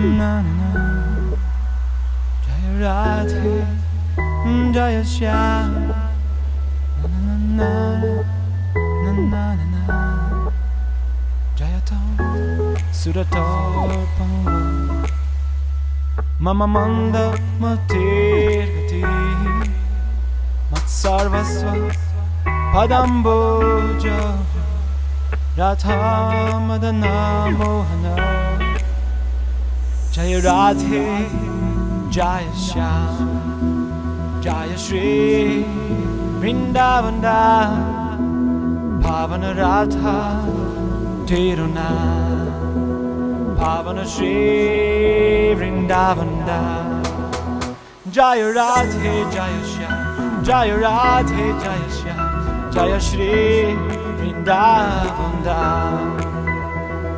na na, Jaya Radhe, Jaya Shyam, na na na na na na, Jaya Tam, Surator Pango, Mama Manda Matirgati, Mat Sarvasva Padamboja, Radha Madana Mohana, Jaya Radhe, Jaya Shyam, Jaya Shri Vrindavan, Pavana Radha Tiruna, Pavana Shri Vrindavan, Jaya Radhe, Jaya Shyam, Jaya Radhe, Jaya Shyam, Jaya Shri Vrindavan,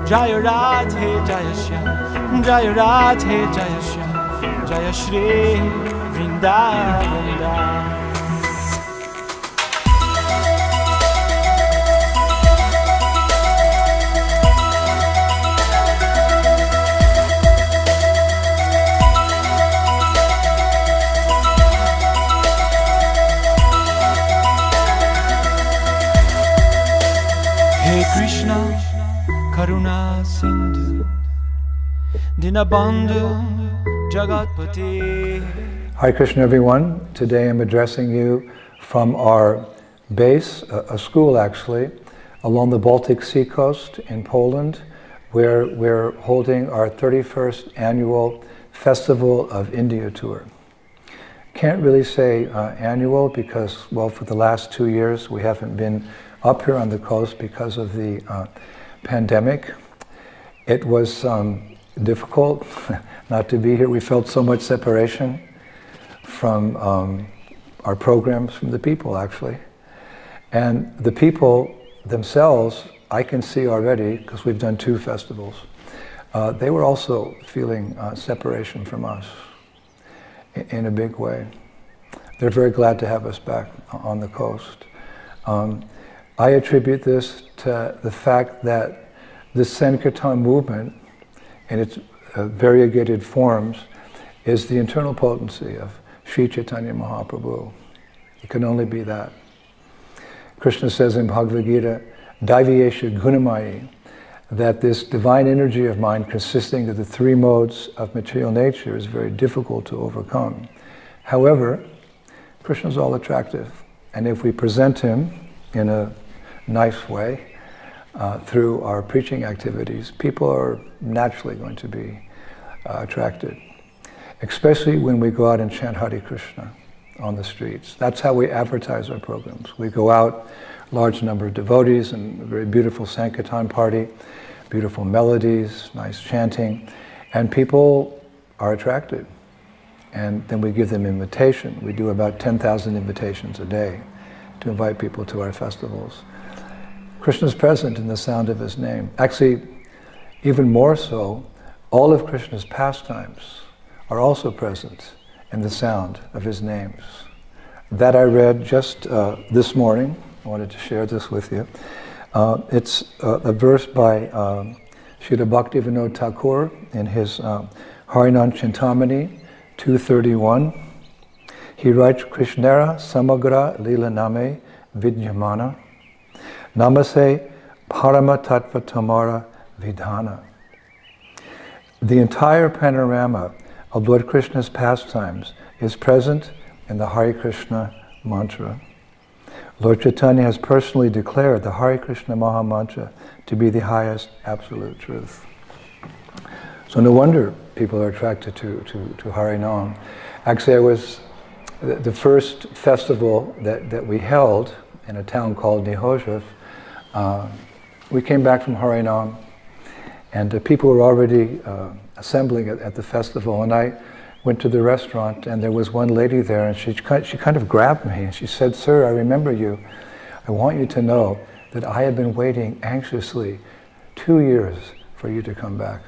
Jaya Radhe, Jaya Shyam, Jaya Radhe, Jaya Shyam, Jaya Shri Vrindavan. Hey Krishna, Karuna Sindhu, Dinabandhu, Jagatpati. Hi Krishna everyone. Today I'm addressing you from our base, a school actually, along the Baltic Sea coast in Poland, where we're holding our 31st annual Festival of India tour. Can't really say annual because, well, for the last 2 years we haven't been up here on the coast because of the pandemic. It was difficult not to be here. We felt so much separation from our programs, from the people actually. And the people themselves, I can see already, because we've done 2 festivals, they were also feeling separation from us in a big way. They're very glad to have us back on the coast. I attribute this to the fact that the Sankirtan movement, in its variegated forms, is the internal potency of Sri Chaitanya Mahaprabhu. It can only be that. Krishna says in Bhagavad Gita, Daiviyesha Gunamayi, that this divine energy of mine consisting of the 3 modes of material nature is very difficult to overcome. However, Krishna is all attractive, and if we present him in a nice way through our preaching activities, people are naturally going to be attracted, especially when we go out and chant Hare Krishna on the streets. That's how we advertise our programs. We go out, large number of devotees, and a very beautiful Sankirtan party, beautiful melodies, nice chanting, and people are attracted. And then we give them invitation. We do about 10,000 invitations a day to invite people to our festivals. Krishna is present in the sound of his name. Actually, even more so, all of Krishna's pastimes are also present in the sound of his names. That I read just this morning. I wanted to share this with you. It's a verse by Srila Bhaktivinoda Thakur in his Harinam Chintamani 231. He writes, Krishnara Samagra Lila Name Vidyamana Namase Parama Tattva Tamara Vidhana. The entire panorama of Lord Krishna's pastimes is present in the Hare Krishna mantra. Lord Chaitanya has personally declared the Hare Krishna Maha Mantra to be the highest absolute truth. So no wonder people are attracted to Harinam. Actually, I was the first festival that we held in a town called Nihozhev. We came back from Harinam, and people were already assembling at the festival. And I went to the restaurant, and there was one lady there, and she kind of grabbed me, and she said, "Sir, I remember you. I want you to know that I have been waiting anxiously 2 years for you to come back."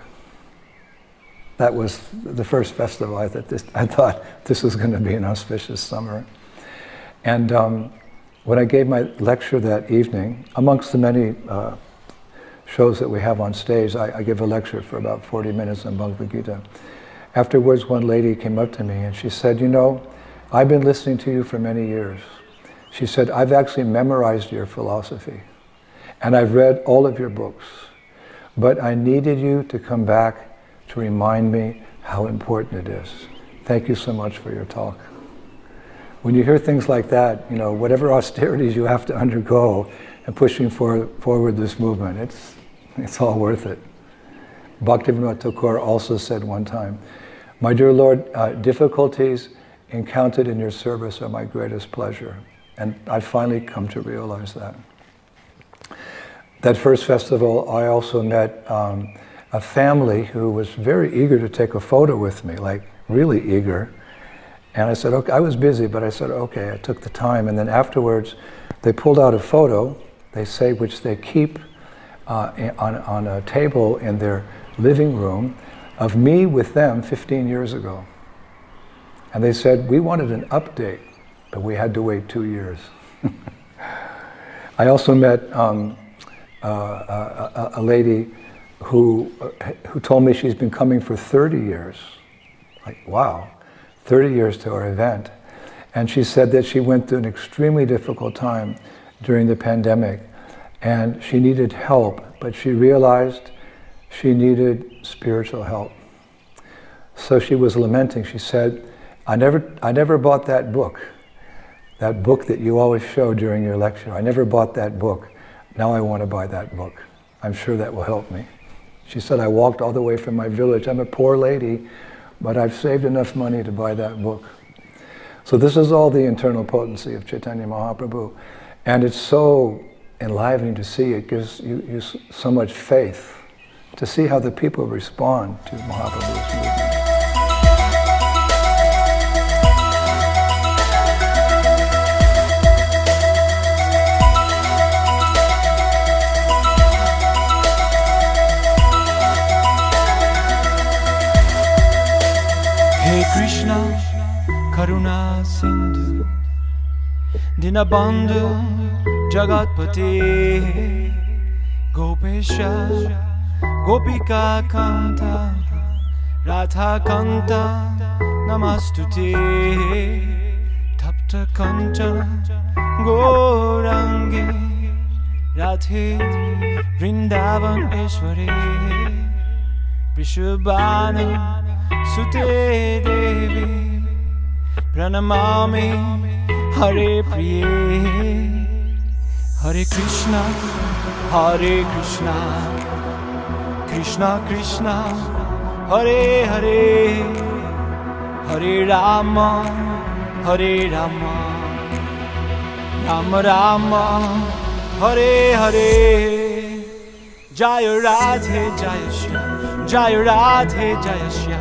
That was the first festival. I thought this was going to be an auspicious summer. And when I gave my lecture that evening, amongst the many shows that we have on stage. I give a lecture for about 40 minutes on Bhagavad Gita. Afterwards, one lady came up to me and she said, you know, I've been listening to you for many years. She said, I've actually memorized your philosophy and I've read all of your books, but I needed you to come back to remind me how important it is. Thank you so much for your talk. When you hear things like that, you know, whatever austerities you have to undergo in pushing forward this movement, it's all worth it. Bhaktivinoda Thakur also said one time, my dear Lord, difficulties encountered in your service are my greatest pleasure. And I finally come to realize that. That first festival, I also met a family who was very eager to take a photo with me, like really eager. And I said, okay, I was busy, but I said, okay, I took the time. And then afterwards, they pulled out a photo, they say, which they keep on a table in their living room of me with them 15 years ago. And they said, we wanted an update, but we had to wait 2 years. I also met a lady who told me she's been coming for 30 years. Like, wow, 30 years to our event. And she said that she went through an extremely difficult time during the pandemic and she needed help, but she realized she needed spiritual help. So she was lamenting. She said, I never bought that book that you always show during your lecture. I never bought that book. Now I want to buy that book. I'm sure that will help me. She said, I walked all the way from my village. I'm a poor lady, but I've saved enough money to buy that book. So this is all the internal potency of Chaitanya Mahaprabhu. And it's so enlivening to see. It gives you so much faith to see how the people respond to Mahaprabhu's movement. Hey Krishna, Karuna Sindhu, Dinabandhu, Jagatpati, Gopesha, Gopika Kanta, Radha Kanta, Namastuti, Tapta Kanchana, Gorangi, Radhe, Vrindavan Eshwari, Vrishabhanu, Sute Devi, Pranamami, Hare Priye, Hare Krishna, Krishna Krishna, Hare Hare, Hare Rama, Rama Rama, Hare Hare, Jaya Radhe, Jaya Shri, Jaya Radhe, Jaya Shri,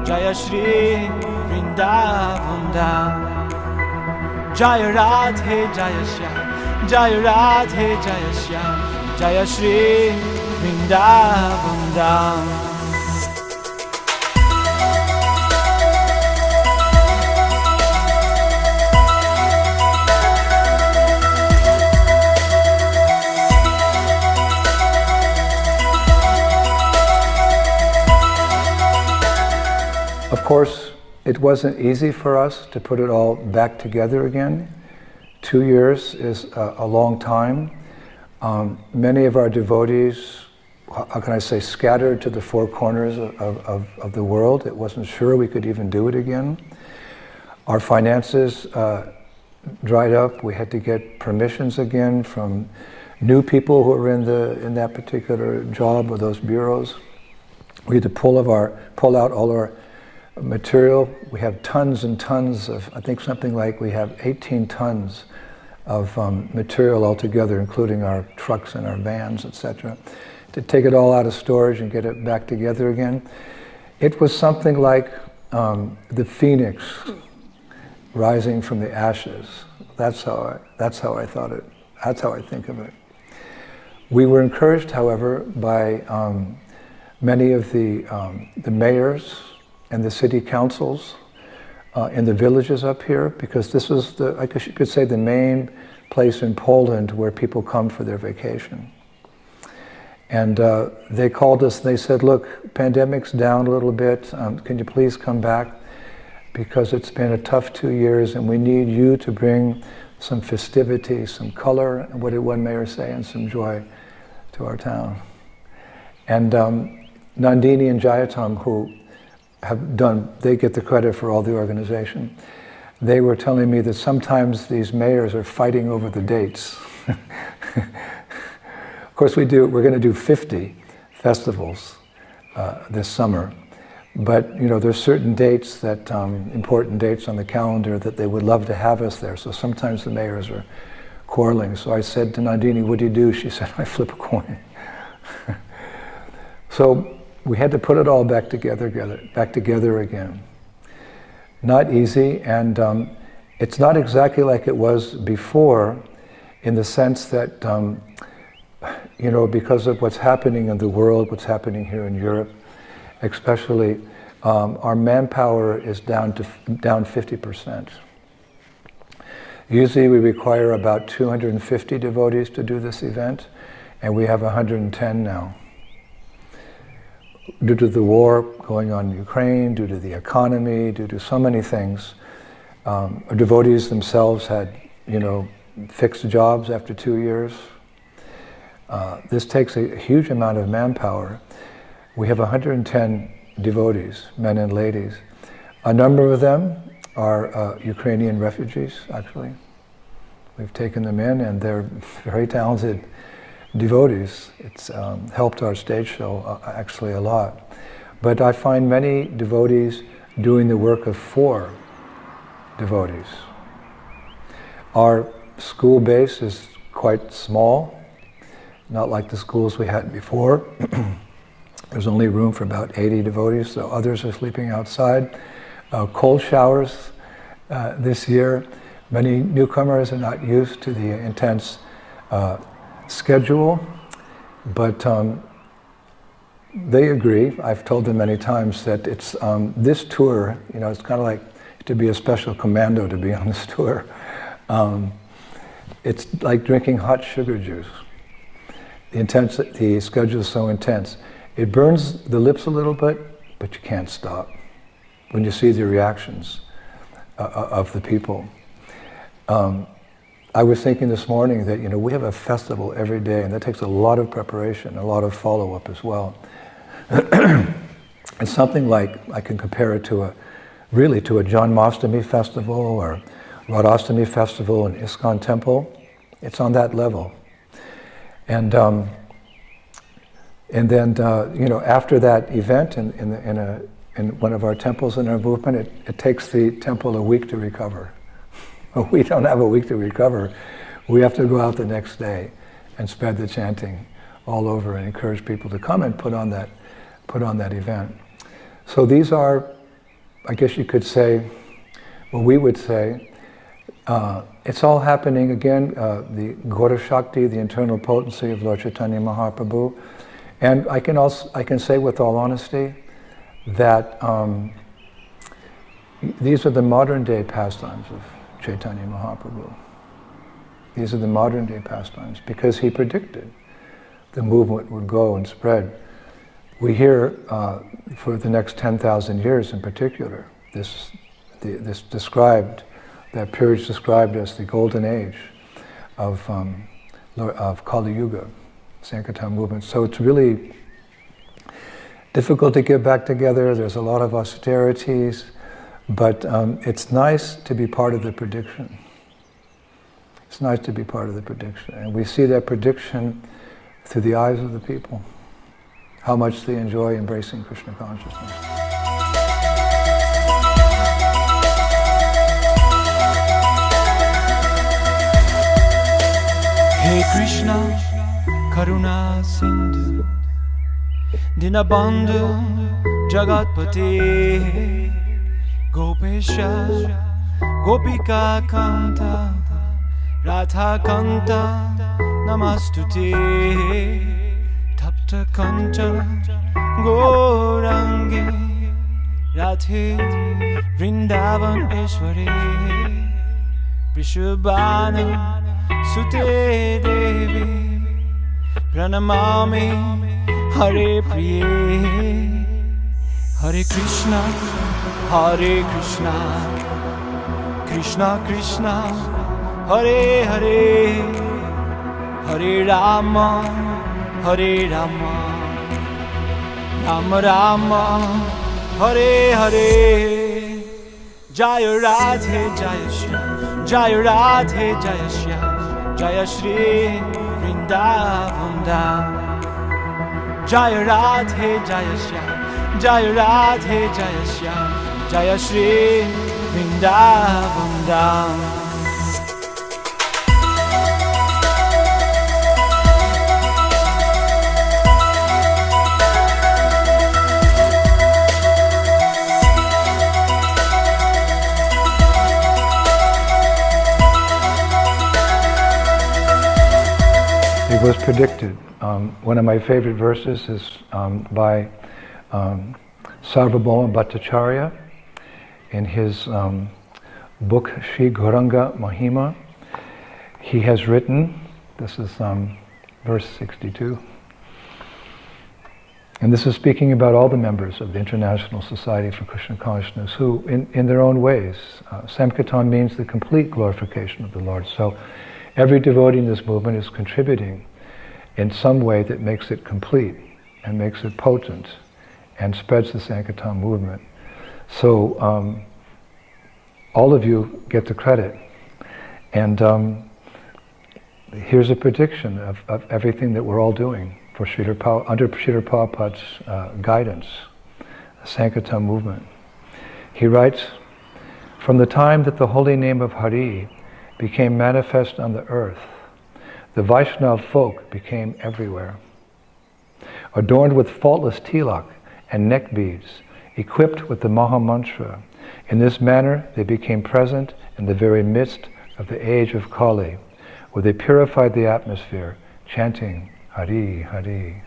Jaya Shri Vrindavan Dham. Jaya Radhe, Jaya Shri, Jaya Radhe, Jaya Shri, Jaya Shri Vrindavan Dham. Of course, it wasn't easy for us to put it all back together again. 2 years is a long time. Many of our devotees, how can I say, scattered to the four corners of the world. It wasn't sure we could even do it again. Our finances dried up. We had to get permissions again from new people who were in that particular job or those bureaus. We had to pull out all our material. We have tons and tons of, I think something like we have 18 tons of material altogether, including our trucks and our vans, etc. To take it all out of storage and get it back together again. It was something like the phoenix rising from the ashes. That's how I thought it. That's how I think of it. We were encouraged, however, by many of the mayors and the city councils in the villages up here, because this is I guess you could say, the main place in Poland where people come for their vacation. And they called us and they said, look, pandemic's down a little bit, can you please come back? Because it's been a tough 2 years and we need you to bring some festivity, some color, and what did one mayor say, and some joy to our town. And Nandini and Jayatam, who have done, they get the credit for all the organization. They were telling me that sometimes these mayors are fighting over the dates. Of course we're going to do 50 festivals this summer. But there's certain dates that, important dates on the calendar that they would love to have us there. So sometimes the mayors are quarreling. So I said to Nandini, what do you do? She said, I flip a coin. So we had to put it all back together again. Not easy, and it's not exactly like it was before, in the sense that, because of what's happening in the world, what's happening here in Europe, especially, our manpower is down 50%. Usually we require about 250 devotees to do this event, and we have 110 now. Due to the war going on in Ukraine, due to the economy, due to so many things, devotees themselves had, fixed jobs after 2 years. This takes a huge amount of manpower. We have 110 devotees, men and ladies. A number of them are Ukrainian refugees, actually. We've taken them in, and they're very talented devotees. It's helped our stage show actually a lot. But I find many devotees doing the work of 4 devotees. Our school base is quite small, not like the schools we had before. There's only room for about 80 devotees, so others are sleeping outside. Cold showers this year. Many newcomers are not used to the intense schedule, but they agree. I've told them many times that it's this tour, it's kind of like to be a special commando to be on this tour. It's like drinking hot sugar juice. The schedule is so intense. It burns the lips a little bit, but you can't stop when you see the reactions of the people. I was thinking this morning that, we have a festival every day, and that takes a lot of preparation, a lot of follow-up as well. It's something like, I can compare it to a Janmashtami festival or Radhastami festival in ISKCON temple. It's on that level. And then, after that event in one of our temples in our movement, it takes the temple a week to recover. We don't have a week to recover. We have to go out the next day and spread the chanting all over and encourage people to come and put on that event. So these are, I guess you could say, what we would say, it's all happening again, the Gora Shakti, the internal potency of Lord Chaitanya Mahaprabhu. And I can say with all honesty that these are the modern day pastimes of Chaitanya Mahaprabhu. These are the modern day pastimes because he predicted the movement would go and spread. We hear for the next 10,000 years in particular, this described, that period is described as the golden age of Kali Yuga, Sankirtan movement. So it's really difficult to get back together. There's a lot of austerities, but it's nice to be part of the prediction. It's nice to be part of the prediction. And we see that prediction through the eyes of the people, how much they enjoy embracing Krishna consciousness. Hey Krishna, Karuna Sindhu, Dinabandhu, Jagatpati, Gopesha, Gopika Kanta, Radha Kanta, Namastuti, Tapta Kanchana, Gaurangi, Radhe, Vrindavan Ishwari, Vrishabhanu, Sute Devi, pranamami Hare Priye. Hare Krishna, Krishna Krishna, Hare Hare, Hare Rama, Rama Rama, Hare Hare. Jaya Radhe Jaya Shyam, Jaya Radhe Jaya Shyam, Jaya Shri Vrindavan Dham. Jaya Radhe Jaya Shyam, Jaya Radhe Jaya Shyam, Jaya Shri Vrindavan Dham. It was predicted. One of my favorite verses is by Sarvabhauma Bhattacharya in his book Sri Gauranga Mahima. He has written, this is verse 62, and this is speaking about all the members of the International Society for Krishna Consciousness who, in their own ways, Sankirtan means the complete glorification of the Lord. So every devotee in this movement is contributing in some way that makes it complete and makes it potent and spreads the Sankirtan movement. So all of you get the credit. And here's a prediction of everything that we're all doing for under Srila Prabhupada's guidance, the Sankirtan movement. He writes, "From the time that the holy name of Hari became manifest on the earth, the Vaishnava folk became everywhere. Adorned with faultless tilak and neck beads, equipped with the Maha Mantra, in this manner they became present in the very midst of the age of Kali, where they purified the atmosphere, chanting Hari, Hari."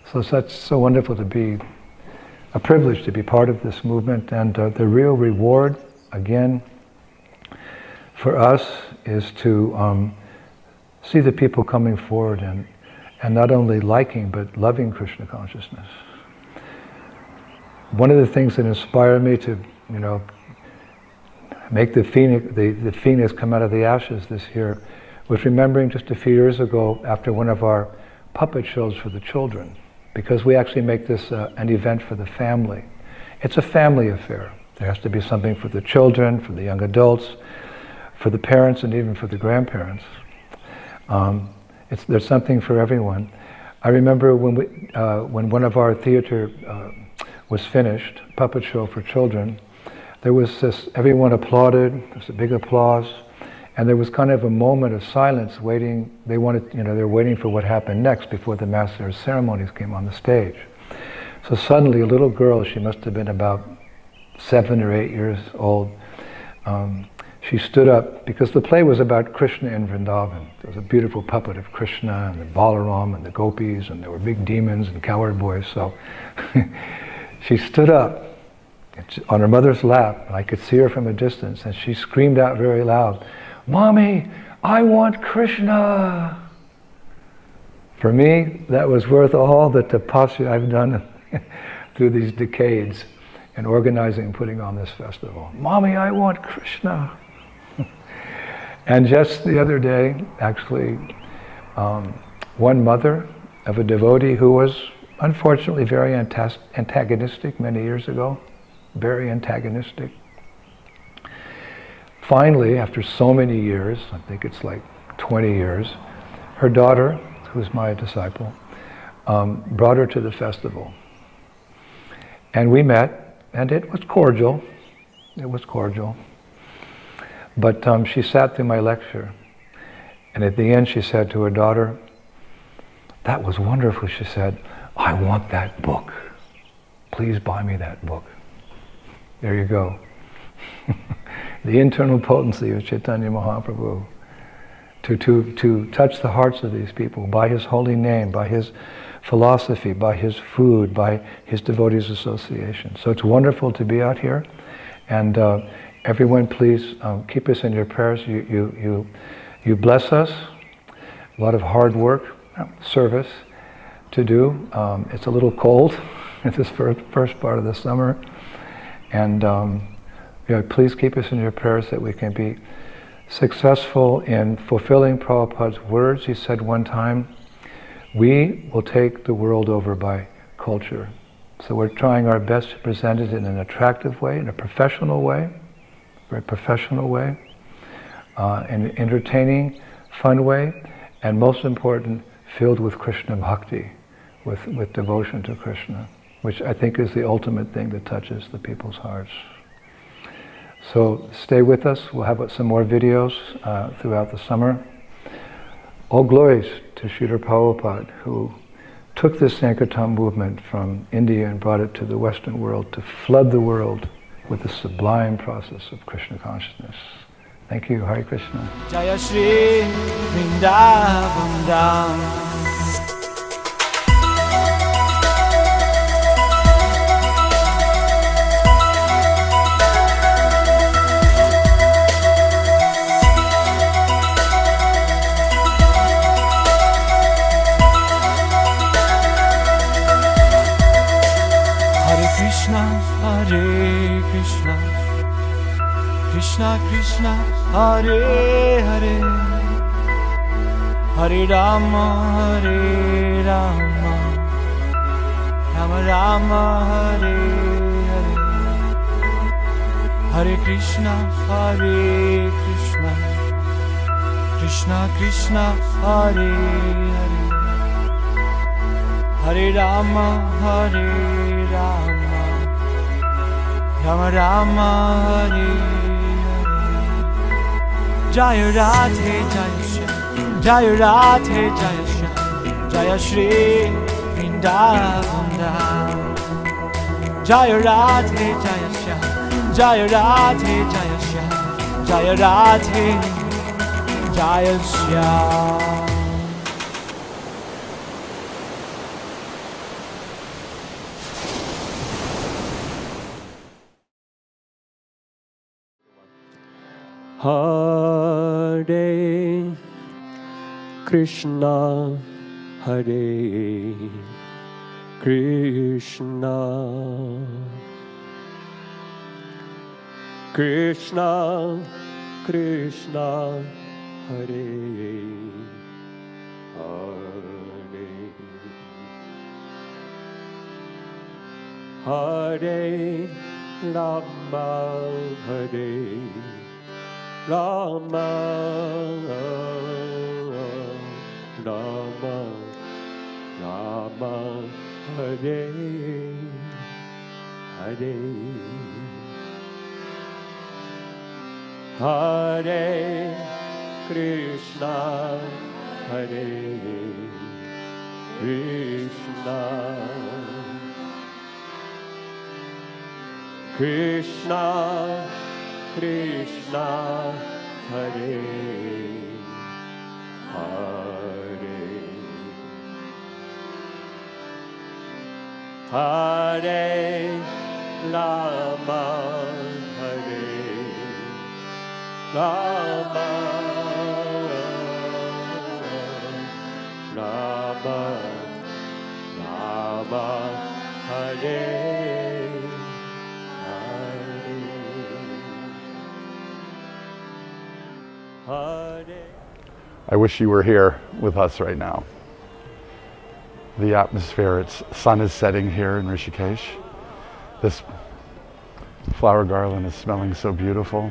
So it's so wonderful to be, a privilege to be part of this movement, and the real reward, again, for us is to see the people coming forward and not only liking but loving Krishna consciousness. One of the things that inspired me to, make the phoenix come out of the ashes this year was remembering just a few years ago after one of our puppet shows for the children, because we actually make this an event for the family. It's a family affair. There has to be something for the children, for the young adults, for the parents, and even for the grandparents. There's something for everyone. I remember when one of our theater was finished, puppet show for children, there was this, everyone applauded, there was a big applause, and there was kind of a moment of silence waiting. They were waiting for what happened next before the master of ceremonies came on the stage. So suddenly a little girl, she must have been about 7 or 8 years old, she stood up, because the play was about Krishna in Vrindavan. There was a beautiful puppet of Krishna and the Balaram and the gopis, and there were big demons and cowherd boys. So she stood up on her mother's lap, and I could see her from a distance, and she screamed out very loud, "Mommy, I want Krishna!" For me, that was worth all the tapasya I've done through these decades in organizing and putting on this festival. "Mommy, I want Krishna!" And just the other day, actually, one mother of a devotee who was unfortunately very antagonistic many years ago, very antagonistic. Finally, after so many years, I think it's like 20 years, her daughter, who's my disciple, brought her to the festival. And we met, and it was cordial. It was cordial. But she sat through my lecture, and at the end she said to her daughter, "That was wonderful," she said. "I want that book. Please buy me that book." There you go. The internal potency of Chaitanya Mahaprabhu to touch the hearts of these people by his holy name, by his philosophy, by his food, by his devotees association. So it's wonderful to be out here, and everyone, please keep us in your prayers. You bless us. A lot of hard work service to do. It's a little cold at this first part of the summer, and please keep us in your prayers that we can be successful in fulfilling Prabhupada's words. He said one time, we will take the world over by culture. So we're trying our best to present it in an attractive way, in a professional way, very professional way, an entertaining, fun way, and most important, filled with Krishna bhakti, with devotion to Krishna, which I think is the ultimate thing that touches the people's hearts. So stay with us. We'll have some more videos throughout the summer. All glories to Srila Prabhupada, who took this Sankirtan movement from India and brought it to the Western world to flood the world with the sublime process of Krishna consciousness. Thank you. Hare Krishna. Jaya Shri Vrindavan Dham. Hare Krishna, Krishna Krishna, Hare Hare, Hare Rama, Hare Rama, Rama Rama, Hare Hare, Hare Krishna, Hare Krishna, Krishna Krishna, Hare Hare, Hare Rama, Hare Rama, Rama Rama, Hare Hare. Jaya Radhe Jaya Shyam, Jaya Radhe Jaya Shyam, Jaya Shri Vrindavan Dham. Jaya Radhe Jaya Shyam, Jaya Radhe Jaya Shyam, Jaya Radhe Jaya Shyam. Hare Krishna, Hare Krishna, Krishna Krishna, Hare Hare, Hare Rama, Hare Rama, Rama, Rama, Hare Hare, Hare Krishna, Hare Krishna, Krishna Krishna, Hare Hare, Hare Rama, Hare Rama, Rama, Rama, Hare I wish you were here with us right now. The atmosphere, sun is setting here in Rishikesh. This flower garland is smelling so beautiful.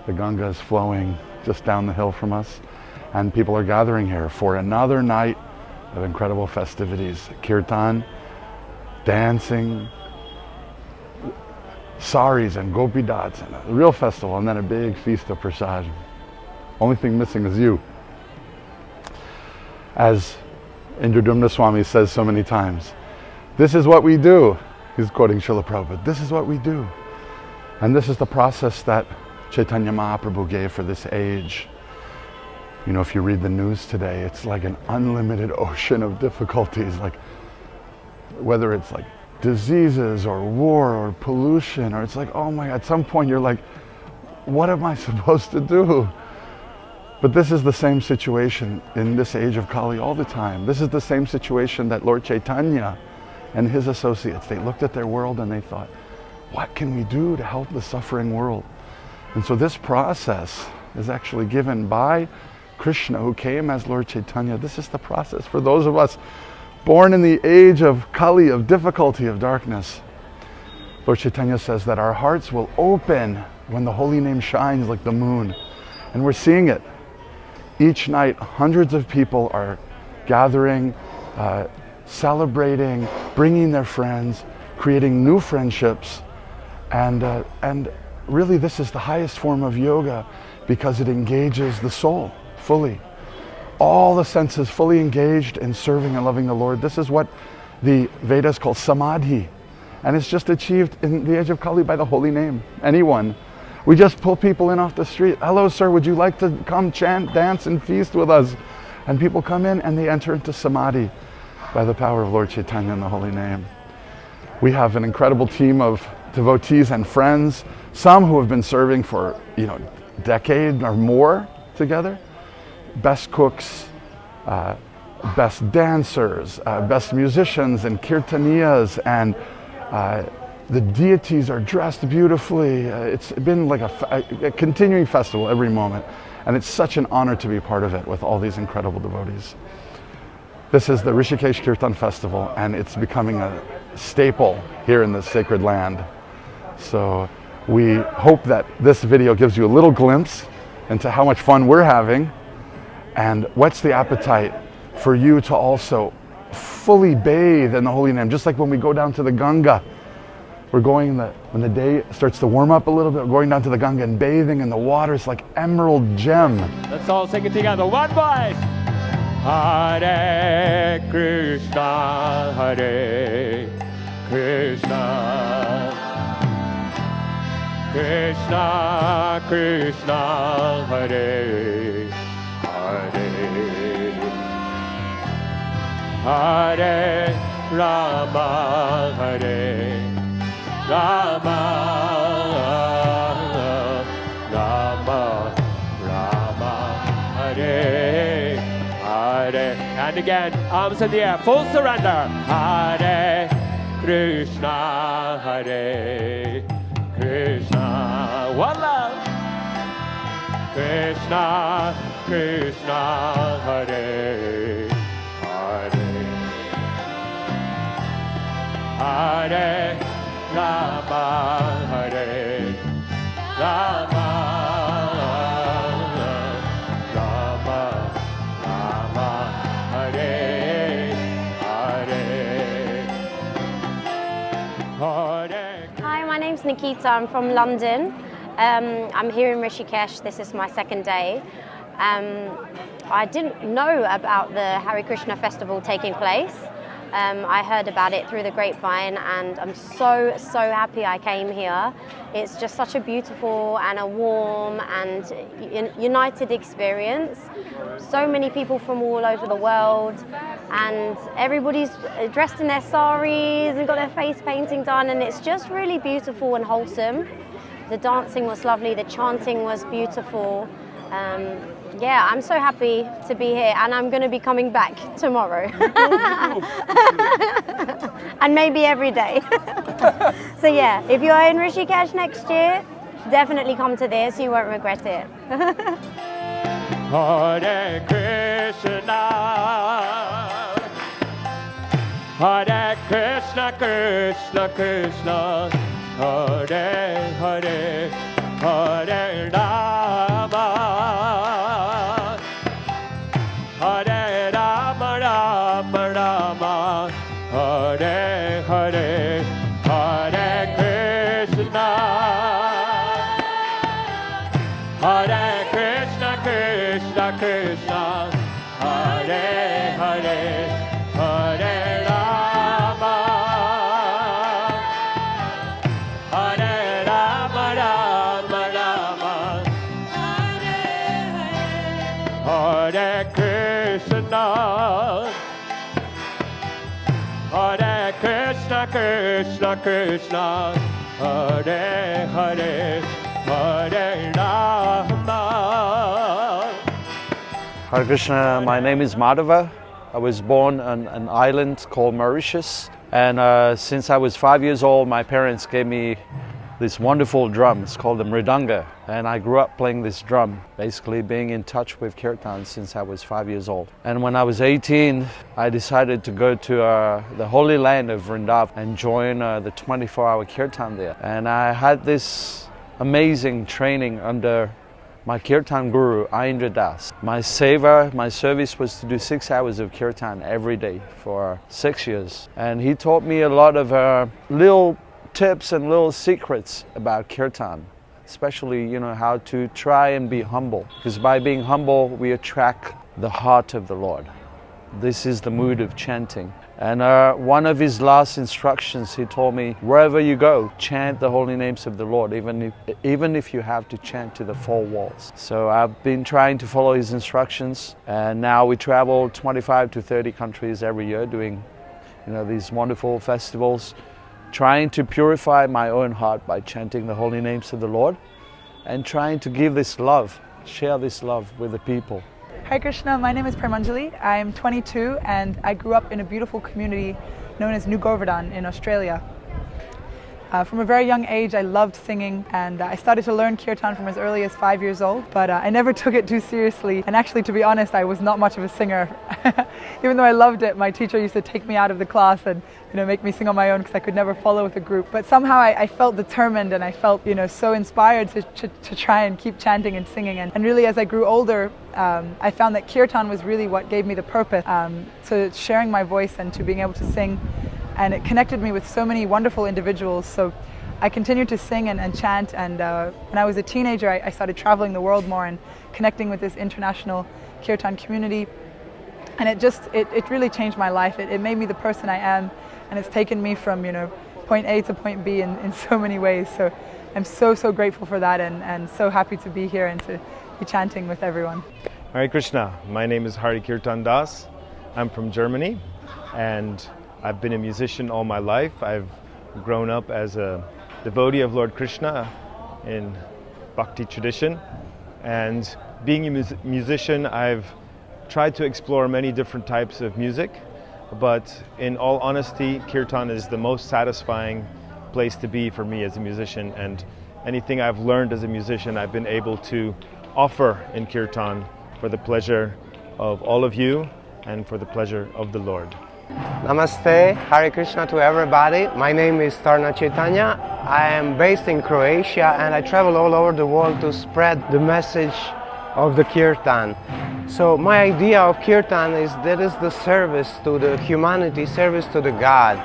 The Ganga is flowing just down the hill from us, and people are gathering here for another night of incredible festivities. Kirtan, dancing, saris and gopi dats, and a real festival, and then a big feast of prasad. Only thing missing is you. As Indradyumna Swami says so many times, this is what we do. He's quoting Srila Prabhupada. This is what we do. And this is the process that Chaitanya Mahaprabhu gave for this age. You know, if you read the news today, it's like an unlimited ocean of difficulties, like whether it's like diseases or war or pollution, or it's like, oh my, at some point you're like, what am I supposed to do? But this is the same situation in this age of Kali all the time. This is the same situation that Lord Chaitanya and his associates, they looked at their world and they thought, what can we do to help the suffering world? And so this process is actually given by Krishna, who came as Lord Chaitanya. This is the process for those of us born in the age of Kali, of difficulty, of darkness. Lord Chaitanya says that our hearts will open when the holy name shines like the moon. And we're seeing it. Each night, hundreds of people are gathering, celebrating, bringing their friends, creating new friendships. And really this is the highest form of yoga because it engages the soul fully. All the senses fully engaged in serving and loving the Lord. This is what the Vedas call samadhi. And it's just achieved in the age of Kali by the holy name. Anyone. We just pull people in off the street. Hello, sir, would you like to come chant, dance, and feast with us? And people come in and they enter into samadhi by the power of Lord Chaitanya and the holy name. We have an incredible team of devotees and friends, some who have been serving for, a decade or more together. Best cooks, best dancers, best musicians and kirtaniyas, and the deities are dressed beautifully. It's been like a continuing festival every moment, and it's such an honor to be part of it with all these incredible devotees. This is the Rishikesh Kirtan Festival, and it's becoming a staple here in this sacred land. So we hope that this video gives you a little glimpse into how much fun we're having and whets the appetite for you to also fully bathe in the holy name. Just like when we go down to the Ganga, we're going, when the day starts to warm up a little bit, we're going down to the Ganga and bathing in the water. It's like emerald gem. Let's all sing it together. One voice. Hare Krishna, Hare Krishna, Krishna Krishna, Hare Hare, Hare Rama, Hare Rama, Rama Rama, Hare Hare. And again, arms in the air, full surrender. Hare Krishna, Hare Krishna, one love. Krishna Krishna, Hare Hare, Hare Rama, Hare Rama, Rama Rama, Hare Hare, Hare. Hi, my name's Nikita. I'm from London. I'm here in Rishikesh. This is my second day. I didn't know about the Hare Krishna festival taking place. I heard about it through the grapevine, and I'm so happy I came here. It's just such a beautiful and a warm and united experience. So many people from all over the world, and everybody's dressed in their saris and got their face painting done, and it's just really beautiful and wholesome. The dancing was lovely, the chanting was beautiful. Yeah, I'm so happy to be here, and I'm going to be coming back tomorrow. And maybe every day. So yeah, if you're in Rishikesh next year, definitely come to this, you won't regret it. Hare Krishna, Hare Krishna, Krishna Krishna, Hare Hare, Hare Rama, Hare Rama, Rama Rama, Hare Hare, Hare Krishna, Hare Krishna, Krishna Krishna, Hare Hare, Hare Rama, Hare Rama, Rama Rama, Hare Krishna, Hare Krishna, Krishna Krishna, Hare Hare, Hare Rama, Hare Krishna, my name is Madhava. I was born on an island called Mauritius, and since I was 5 years old, my parents gave me this wonderful drum. It's called the mridanga, and I grew up playing this drum, basically being in touch with kirtan since I was 5 years old. And when I was 18, I decided to go to the holy land of Vrindavan and join the 24-hour kirtan there. And I had this amazing training under my kirtan guru, Indradyumna. My seva, my service was to do 6 hours of kirtan every day for 6 years. And he taught me a lot of little tips and little secrets about kirtan, especially, how to try and be humble. Because by being humble, we attract the heart of the Lord. This is the mood of chanting. And one of his last instructions, he told me, wherever you go, chant the holy names of the Lord, even if you have to chant to the four walls. So I've been trying to follow his instructions, and now we travel 25 to 30 countries every year doing, these wonderful festivals, trying to purify my own heart by chanting the holy names of the Lord, and trying to give this love, share this love with the people. Hare Krishna, my name is Premanjali. I am 22 and I grew up in a beautiful community known as New Govardhan in Australia. From a very young age I loved singing, and I started to learn kirtan from as early as 5 years old, but I never took it too seriously, and actually, to be honest, I was not much of a singer. Even though I loved it, my teacher used to take me out of the class and make me sing on my own because I could never follow with a group. But somehow I felt determined, and I felt so inspired to try and keep chanting and singing. And really, as I grew older, I found that kirtan was really what gave me the purpose to sharing my voice and to being able to sing. And it connected me with so many wonderful individuals. So I continued to sing and chant, and when I was a teenager I started traveling the world more and connecting with this international kirtan community, and it really changed my life. It made me the person I am, and it's taken me from point A to point B in so many ways. So I'm so grateful for that, and so happy to be here and to be chanting with everyone. Hare Krishna, my name is Hari Kirtan Das. I'm from Germany, and I've been a musician all my life. I've grown up as a devotee of Lord Krishna in Bhakti tradition, and being a musician, I've tried to explore many different types of music, but in all honesty, kirtan is the most satisfying place to be for me as a musician, and anything I've learned as a musician I've been able to offer in kirtan for the pleasure of all of you and for the pleasure of the Lord. Namaste, Hare Krishna to everybody. My name is Tarna Chaitanya. I am based in Croatia and I travel all over the world to spread the message of the kirtan. So my idea of kirtan is that is the service to the humanity, service to the God.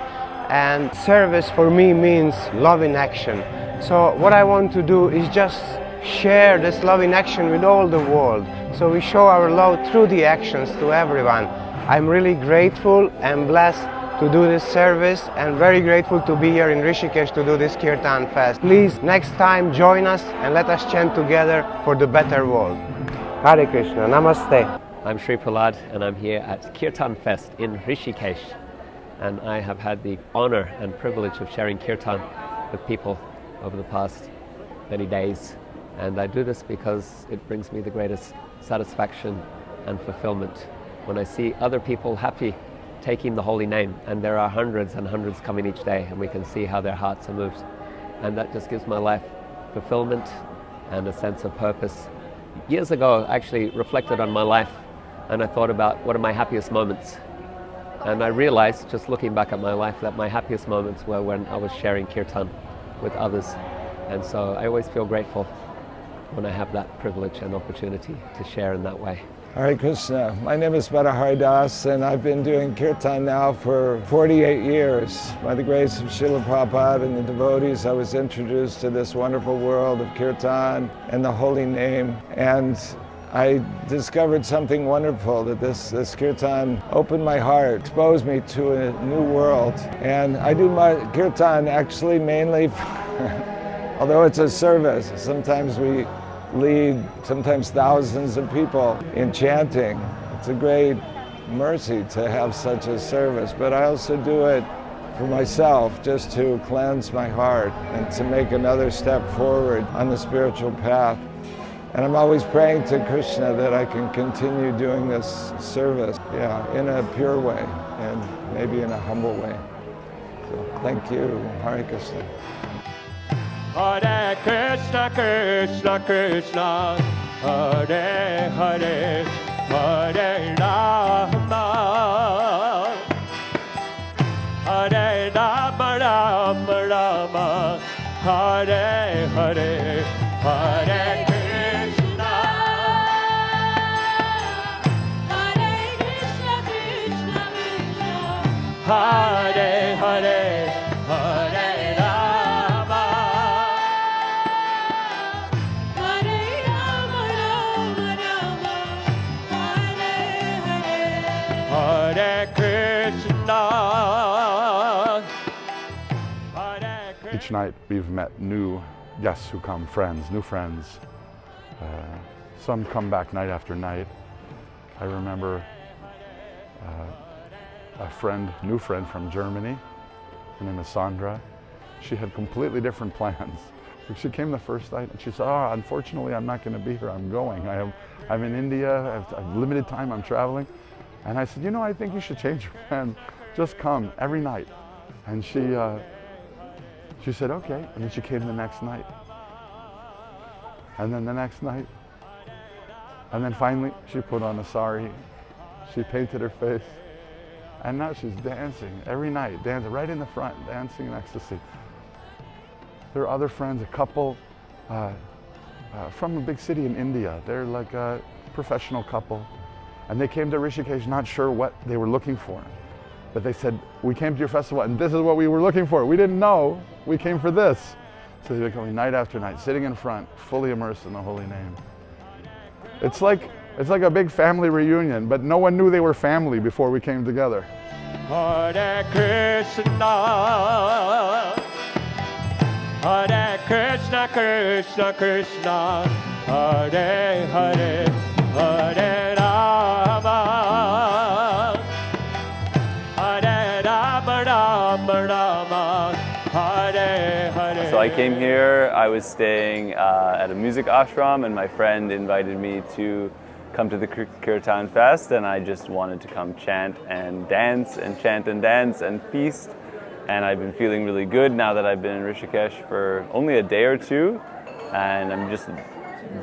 And service for me means love in action. So what I want to do is just share this love in action with all the world. So we show our love through the actions to everyone. I'm really grateful and blessed to do this service, and very grateful to be here in Rishikesh to do this Kirtan Fest. Please, next time join us and let us chant together for the better world. Hare Krishna, Namaste. I'm Sri Prahlad and I'm here at Kirtan Fest in Rishikesh, and I have had the honor and privilege of sharing Kirtan with people over the past many days, and I do this because it brings me the greatest satisfaction and fulfillment when I see other people happy taking the holy name, and there are hundreds and hundreds coming each day, and we can see how their hearts are moved, and that just gives my life fulfillment and a sense of purpose. Years ago I actually reflected on my life and I thought about what are my happiest moments, and I realized, just looking back at my life, that my happiest moments were when I was sharing kirtan with others, and so I always feel grateful when I have that privilege and opportunity to share in that way. Hare Krishna. My name is Badahari Das, and I've been doing kirtan now for 48 years. By the grace of Srila Prabhupada and the devotees, I was introduced to this wonderful world of kirtan and the holy name, and I discovered something wonderful, that this kirtan opened my heart, exposed me to a new world. And I do my kirtan actually mainly, although it's a service, sometimes we lead sometimes thousands of people in chanting. It's a great mercy to have such a service, but I also do it for myself, just to cleanse my heart and to make another step forward on the spiritual path. And I'm always praying to Krishna that I can continue doing this service, in a pure way and maybe in a humble way. So thank you, Hare Krishna. Hare Krishna, Krishna Krishna, Hare Hare, Hare Rama, Hare Rama, Rama Rama, Hare Hare, Hare Krishna, Hare Krishna, Krishna Krishna, Hare Hare, Hare Rama, Hare Rama, Rama Rama, Hare Hare, Hare Krishna. Each night we've met new guests who come, new friends. Some come back night after night. I remember a new friend from Germany. Her name is Sandra. She had completely different plans. She came the first night and she said, unfortunately I'm not going to be here, I'm going. I'm in India, I have limited time, I'm traveling. And I said, I think you should change your plans. Just come every night. And she said, okay. And then she came the next night. And then the next night. And then finally, she put on a sari. She painted her face. And now she's dancing every night, dancing right in the front, dancing in ecstasy. There are other friends, a couple from a big city in India. They're like a professional couple. And they came to Rishikesh not sure what they were looking for. But they said, we came to your festival and this is what we were looking for. We didn't know, we came for this. So they were coming night after night, sitting in front, fully immersed in the holy name. It's like a big family reunion, but no one knew they were family before we came together. Hare Krishna, Hare Krishna, Krishna Krishna, Hare Hare, Hare Rama, Hare Rama, Rama Rama, Hare Hare. So I came here, I was staying at a music ashram, and my friend invited me to come to the Kirtan Fest, and I just wanted to come chant and dance and chant and dance and feast. And I've been feeling really good now that I've been in Rishikesh for only a day or two, and I'm just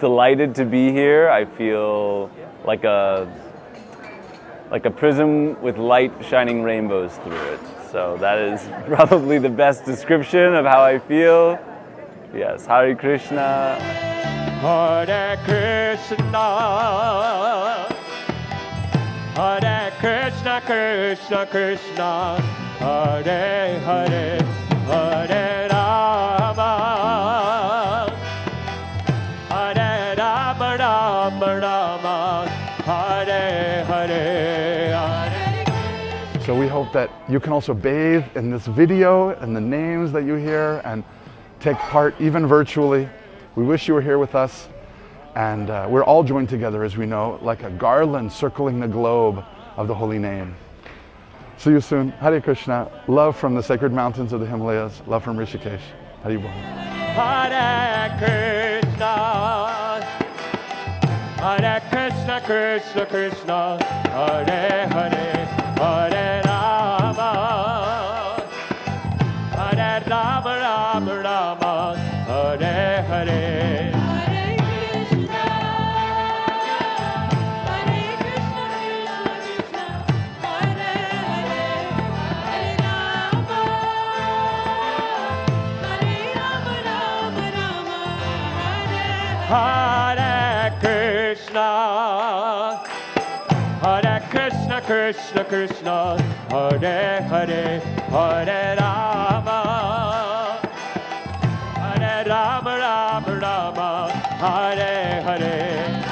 delighted to be here. I feel like a prism with light shining rainbows through it. So that is probably the best description of how I feel. Yes, Hare Krishna. Hare Krishna, Hare Krishna, Krishna Krishna, Hare Hare, Hare Rama, Hare Rama, Rama Rama, Hare Hare, Hare. So we hope that you can also bathe in this video and the names that you hear and take part even virtually. We wish you were here with us, and we're all joined together, as we know, like a garland circling the globe of the holy name. See you soon. Hare Krishna. Love from the sacred mountains of the Himalayas. Love from Rishikesh. Hare Bol. Hare Krishna, Hare Krishna, Krishna Krishna, Hare Hare, Hare Rama, Hare Rama, Rama Rama, Hare Hare. Hare Krishna, Hare Krishna, Krishna Krishna, Hare Hare, Hare Rama, Hare Rama, Rama Rama, Hare Hare.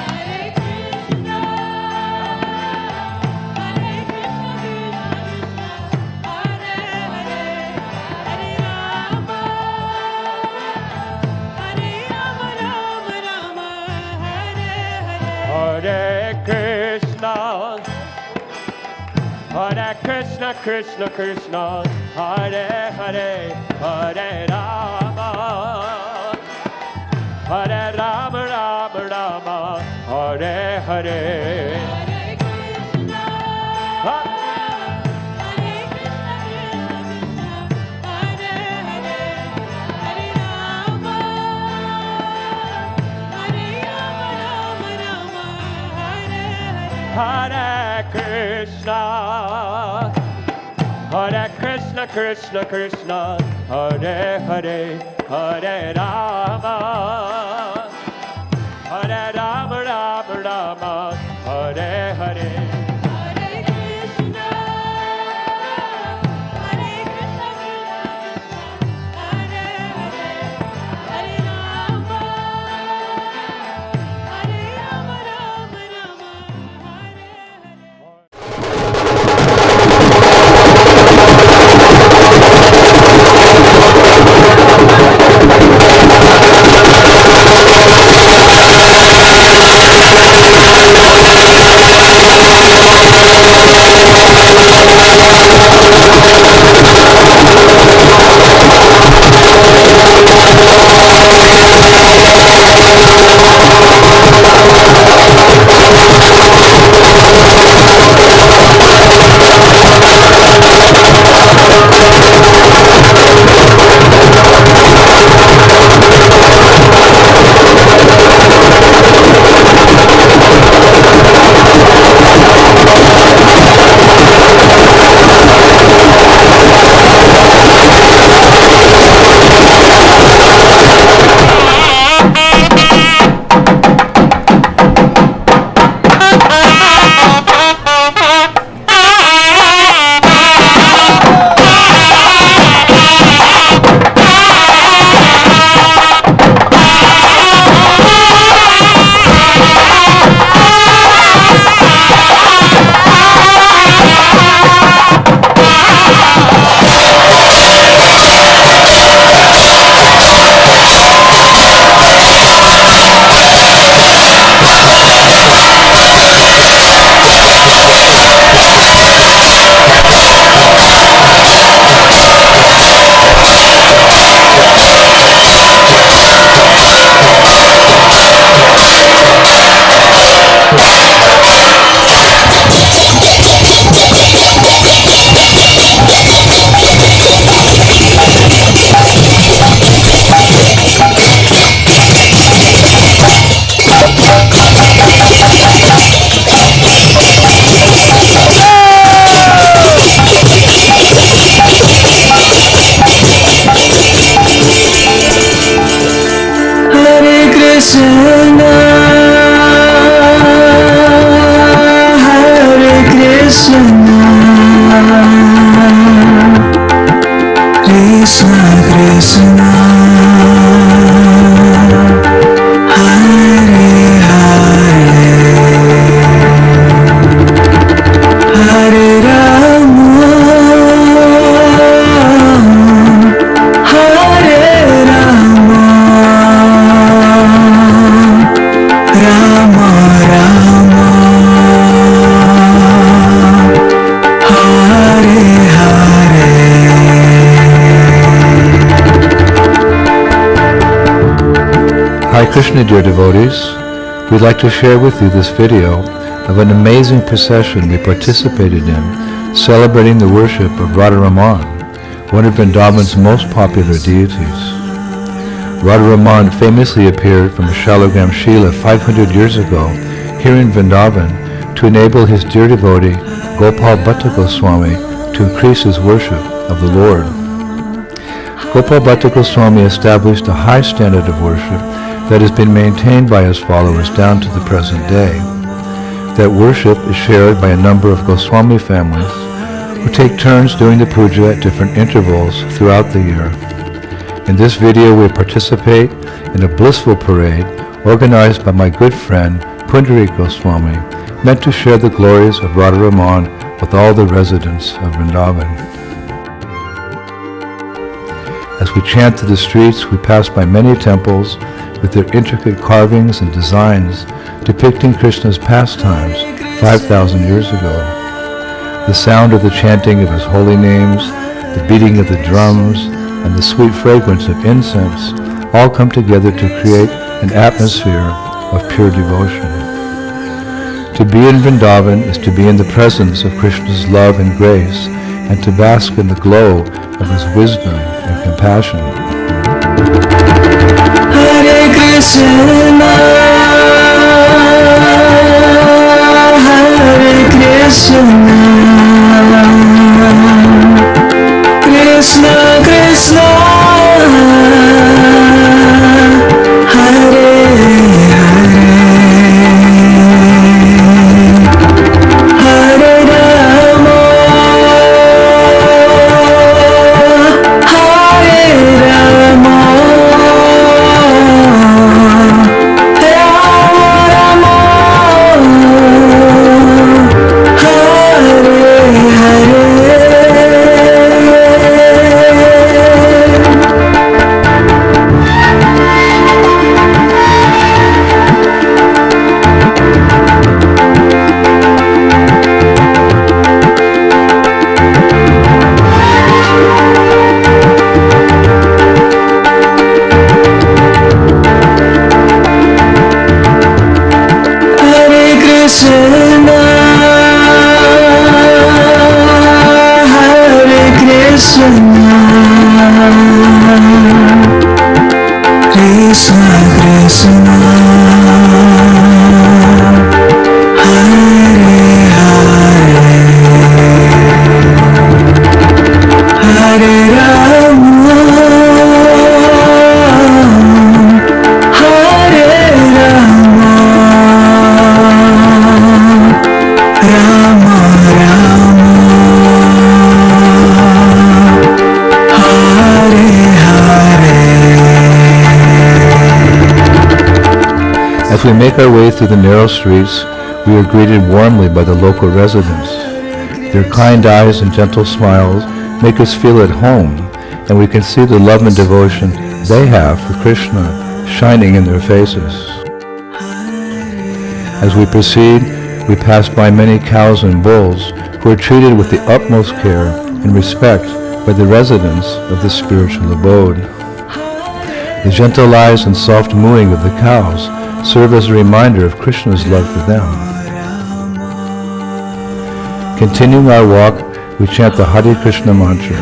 Hare Krishna, Hare Krishna, Krishna Krishna, Hare Hare, Hare Rama, Hare Rama, Rama Rama. Hare. Hare Krishna, Hare Krishna, Krishna Krishna, Hare Hare, Hare Rama, Hare Rama, Rama Rama, Hare Hare. Hare Krishna, dear devotees. We'd like to share with you this video of an amazing procession we participated in, celebrating the worship of Radharaman, one of Vrindavan's most popular deities. Radharaman famously appeared from Shalagram Shila 500 years ago here in Vrindavan to enable his dear devotee Gopal Bhatta Goswami to increase his worship of the Lord. Gopal Bhatta Goswami established a high standard of worship that has been maintained by his followers down to the present day. That worship is shared by a number of Goswami families who take turns doing the puja at different intervals throughout the year. In this video we participate in a blissful parade organized by my good friend Pundarik Goswami, meant to share the glories of Radharaman with all the residents of Vrindavan. As we chant through the streets, we pass by many temples with their intricate carvings and designs depicting Krishna's pastimes 5,000 years ago. The sound of the chanting of his holy names, the beating of the drums, and the sweet fragrance of incense all come together to create an atmosphere of pure devotion. To be in Vrindavan is to be in the presence of Krishna's love and grace, and to bask in the glow of his wisdom and compassion. Hare Krishna, Hare Krishna, Krishna Krishna, Hare Hare, Hare Rama, Hare Rama, Rama Rama, Hare Hare. Hare Krishna, Hare Krishna, Krishna Krishna, Hare Hare, Hare Rama, Hare Rama, Rama Rama, Hare Hare. As we make our way through the narrow streets, we are greeted warmly by the local residents. Their kind eyes and gentle smiles make us feel at home, and we can see the love and devotion they have for Krishna shining in their faces. As we proceed, we pass by many cows and bulls who are treated with the utmost care and respect by the residents of this spiritual abode. The gentle eyes and soft mooing of the cows serve as a reminder of Krishna's love for them. Continuing our walk, we chant the Hare Krishna mantra,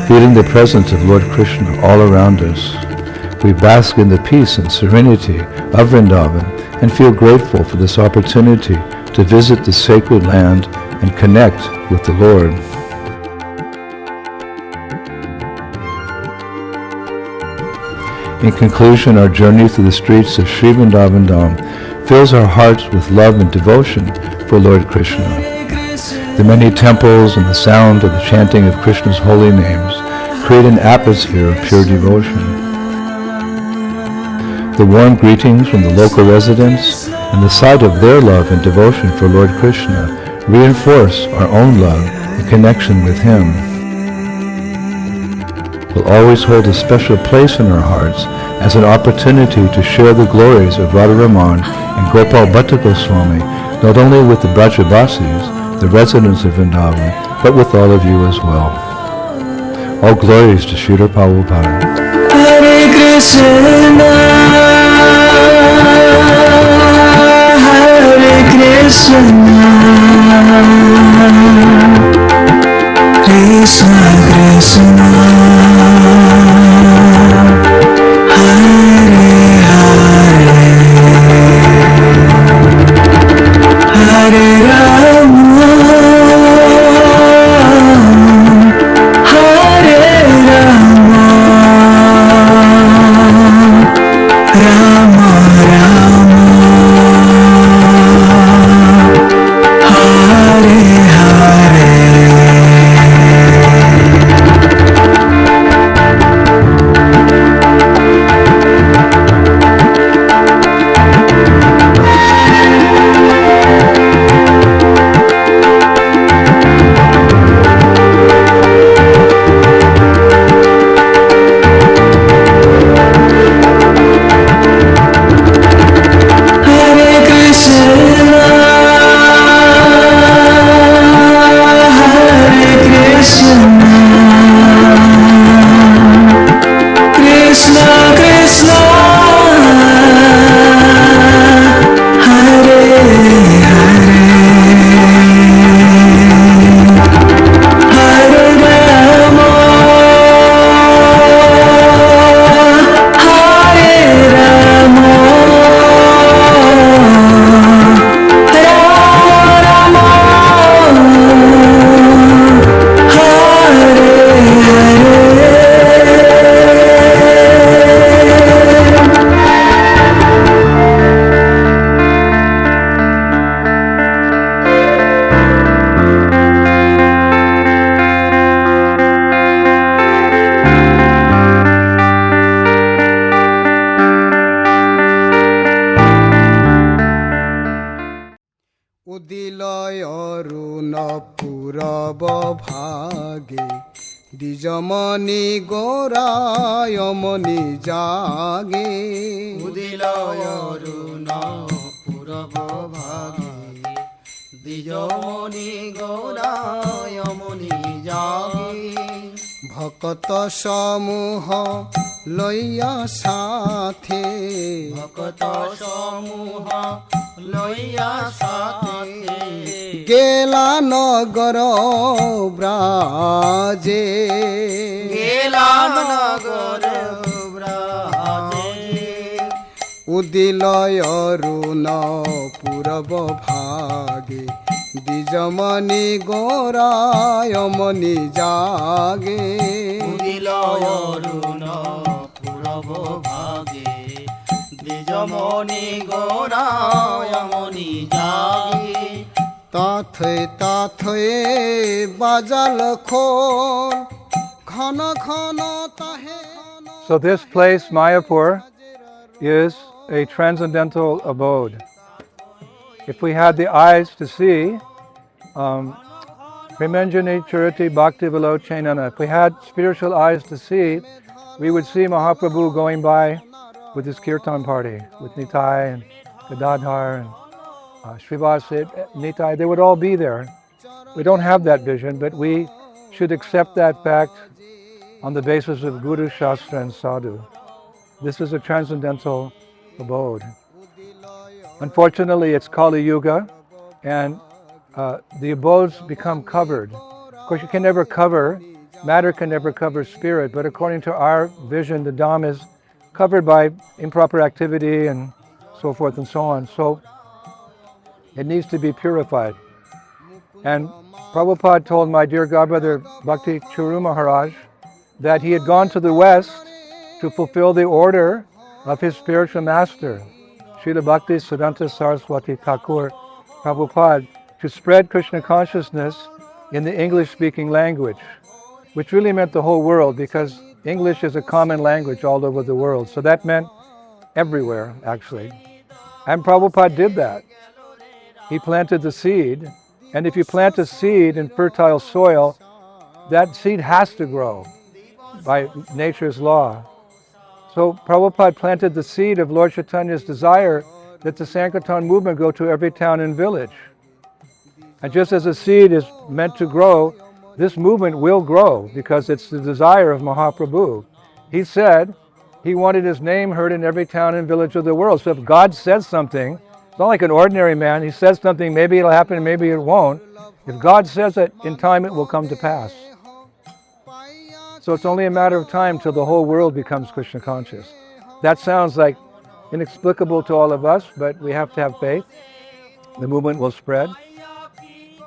feeling the presence of Lord Krishna all around us. We bask in the peace and serenity of Vrindavan and feel grateful for this opportunity to visit the sacred land and connect with the Lord. In conclusion, our journey through the streets of Sri Vrindavan Dham fills our hearts with love and devotion for Lord Krishna. The many temples and the sound of the chanting of Krishna's holy names create an atmosphere of pure devotion. The warm greetings from the local residents and the sight of their love and devotion for Lord Krishna reinforce our own love and connection with Him. Will always hold a special place in our hearts as an opportunity to share the glories of Radharaman and Gopal Bhattacharya Swami, not only with the Brajabasis, the residents of Vrindavan, but with all of you as well. All glories to Srila Prabhupada. Hare Krishna, Hare Krishna, Krishna Krishna, Hare Hare, Hare Rama, Hare Rama, Rama Rama, Hare Hare. দ্বিজমণি গৌরায়মণি জাগে উদিলয় অরুণ পূরব ভাগে দ্বিজমণি গৌরায়মণি জাগে ভকত সমূহ লইয়া সাথে ভকত সমূহ লইয়া সাথে গেলা নগর ব্রাজে গেলা নগর ব্রাজে উদিলয় অরুণ পূরব ভাগে দ্বিজমণি গৌরায়মণি জাগে উদিলয় অরুণ পূরব ভাগে দ্বিজমণি গৌরায়মণি জাগে তাথয়ে তাথয়ে বাজাল খোল ঘন ঘন তাহে So this place, Mayapur, is a transcendental abode. If we had the eyes to see, Premanjani Chariti Bhakti Vilochenana, if we had spiritual eyes to see, we would see Mahaprabhu going by with his kirtan party, with Nitai and Gadadhar and Srivasit, Nitai, they would all be there. We don't have that vision, but we should accept that fact on the basis of Guru, Shastra and Sadhu. This is a transcendental abode. Unfortunately, it's Kali Yuga, and the abodes become covered. Of course, you can never cover, matter can never cover spirit, but according to our vision, the Dham is covered by improper activity and so forth and so on. So it needs to be purified. And Prabhupada told my dear godbrother Bhakti Churu Maharaj that he had gone to the West to fulfill the order of his spiritual master, Srila Bhakti Siddhanta Saraswati Thakur Prabhupada, to spread Krishna consciousness in the English-speaking language, which really meant the whole world, because English is a common language all over the world. So that meant everywhere, actually. And Prabhupada did that. He planted the seed, and if you plant a seed in fertile soil, that seed has to grow by nature's law. So Prabhupada planted the seed of Lord Chaitanya's desire that the Sankirtan movement go to every town and village. And just as a seed is meant to grow, this movement will grow because it's the desire of Mahaprabhu. He said he wanted his name heard in every town and village of the world. So if God says something, it's not like an ordinary man. He says something, maybe it'll happen, maybe it won't. If God says it, in time it will come to pass. So it's only a matter of time till the whole world becomes Krishna conscious. That sounds like inexplicable to all of us, but we have to have faith. The movement will spread.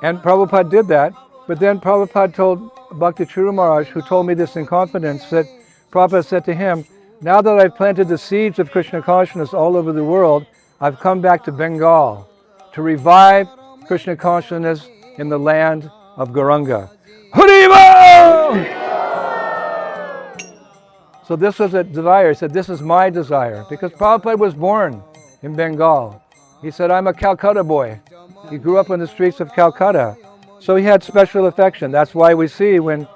And Prabhupada did that, but then Prabhupada told Bhakti Churu Maharaj, who told me this in confidence, that Prabhupada said to him, now that I've planted the seeds of Krishna consciousness all over the world, I've come back to Bengal to revive Krishna consciousness in the land of Gauranga. Haribo! So this was a desire. He said, this is my desire. Because Prabhupada was born in Bengal. He said, I'm a Calcutta boy. He grew up on the streets of Calcutta. So he had special affection. That's why we see when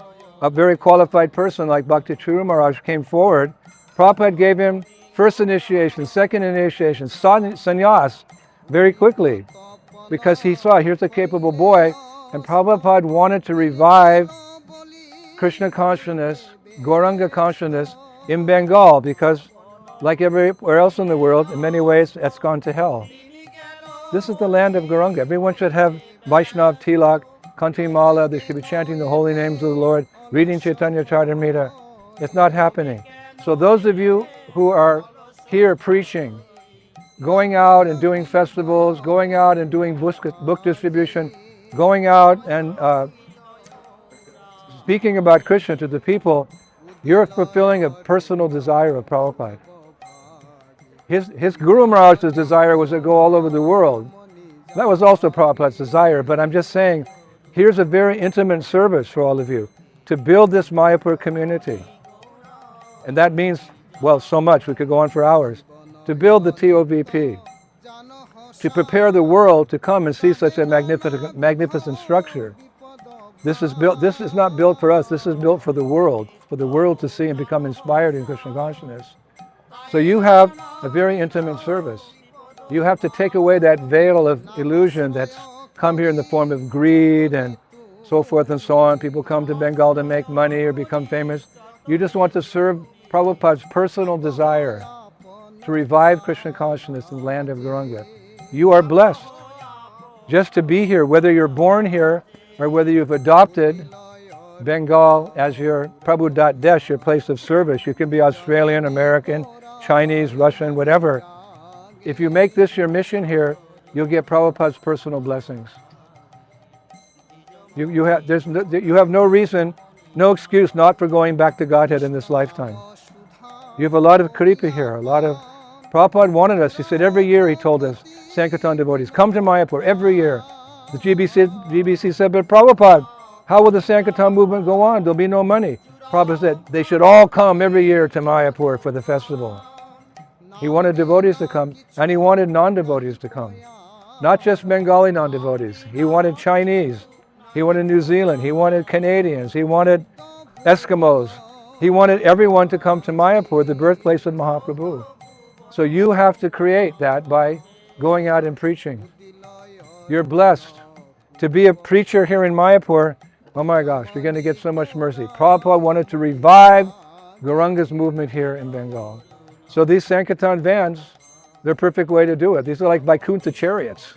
a very qualified person like Bhakti Churu Maharaj came forward, Prabhupada gave him first initiation, second initiation, sannyas very quickly. Because he saw, here's a capable boy, and Prabhupada wanted to revive Krishna consciousness, Gauranga consciousness in Bengal, because like everywhere else in the world, in many ways, it's gone to hell. This is the land of Gauranga. Everyone should have Vaishnav Tilak, Kanti Mala, they should be chanting the holy names of the Lord, reading Chaitanya Charitamrita. It's not happening. So those of you who are here preaching, going out and doing festivals, going out and doing book distribution, going out and speaking about Krishna to the people, you're fulfilling a personal desire of Prabhupada. His Guru Maharaj's desire was to go all over the world. That was also Prabhupada's desire, but I'm just saying, here's a very intimate service for all of you, to build this Mayapur community. And that means, well, so much, we could go on for hours, to build the TOVP, to prepare the world to come and see such a magnificent structure. This is not built for us, this is built for the world to see and become inspired in Krishna consciousness. So you have a very intimate service. You have to take away that veil of illusion that's come here in the form of greed and so forth and so on. People come to Bengal to make money or become famous. You just want to serve Prabhupada's personal desire to revive Krishna consciousness in the land of Gauranga. You are blessed just to be here, whether you're born here or whether you've adopted Bengal as your Prabhu.desh, your place of service. You can be Australian, American, Chinese, Russian, whatever. If you make this your mission here, you'll get Prabhupada's personal blessings. You have no reason, no excuse not for going back to Godhead in this lifetime. You have a lot of kripa here, Prabhupada wanted us, he said every year he told us, Sankirtan devotees, come to Mayapur every year. The GBC said, but Prabhupada, how will the Sankirtan movement go on? There'll be no money. Prabhupada said, they should all come every year to Mayapur for the festival. He wanted devotees to come, and he wanted non-devotees to come. Not just Bengali non-devotees. He wanted Chinese. He wanted New Zealand. He wanted Canadians. He wanted Eskimos. He wanted everyone to come to Mayapur, the birthplace of Mahaprabhu. So you have to create that by going out and preaching. You're blessed. To be a preacher here in Mayapur, oh my gosh, you're going to get so much mercy. Prabhupada wanted to revive Gauranga's movement here in Bengal. So these Sankirtan vans, they're a perfect way to do it. These are like Vaikuntha chariots.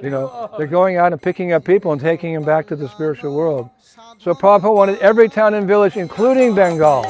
You know, they're going out and picking up people and taking them back to the spiritual world. So Prabhupada wanted every town and village, including Bengal.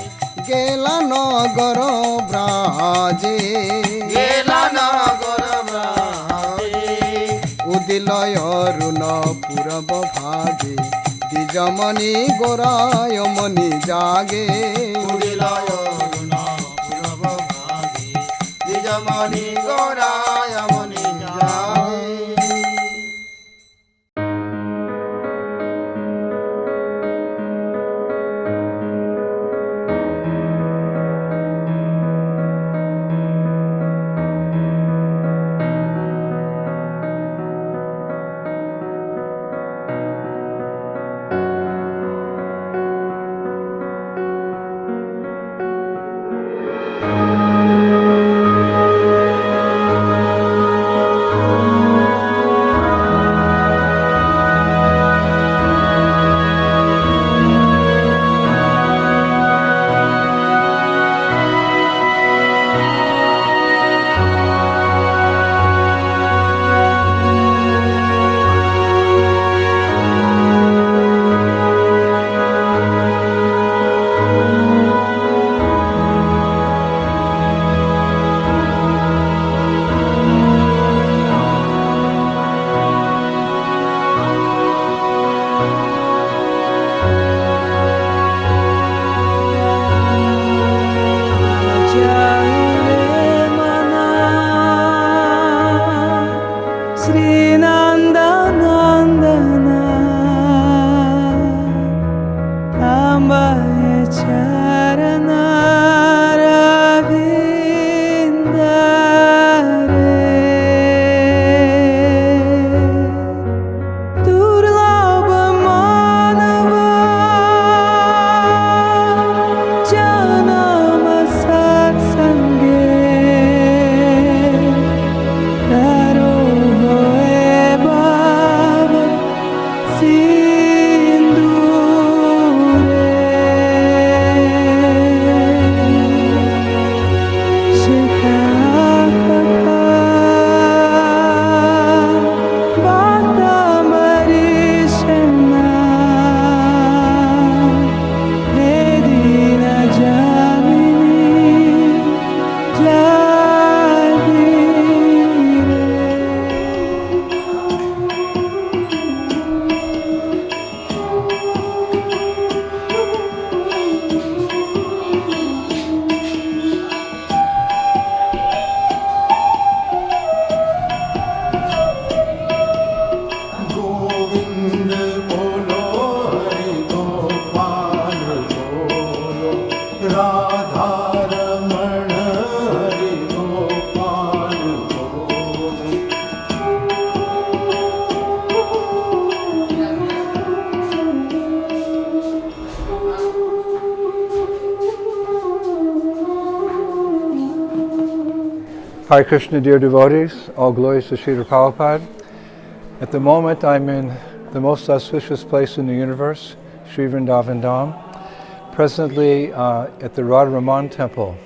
Hare Krishna, dear devotees, all glories to Srila Prabhupada. At the moment I'm in the most auspicious place in the universe, Sri Vrindavan Dham, presently at the Radharaman temple,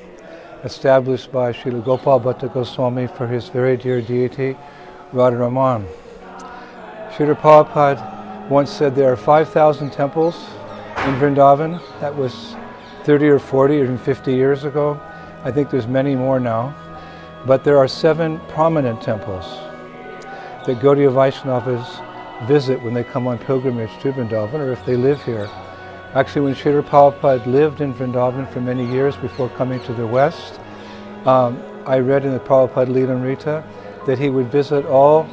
established by Srila Gopal Bhatta Goswami for his very dear deity, Radharaman. Srila Prabhupada once said there are 5,000 temples in Vrindavan. That was 30 or 40 or even 50 years ago. I think there's many more now. But there are 7 prominent temples that Gaudiya Vaishnavas visit when they come on pilgrimage to Vrindavan or if they live here. Actually, when Srila Prabhupada lived in Vrindavan for many years before coming to the West, I read in the Prabhupada Lilamrita that he would visit all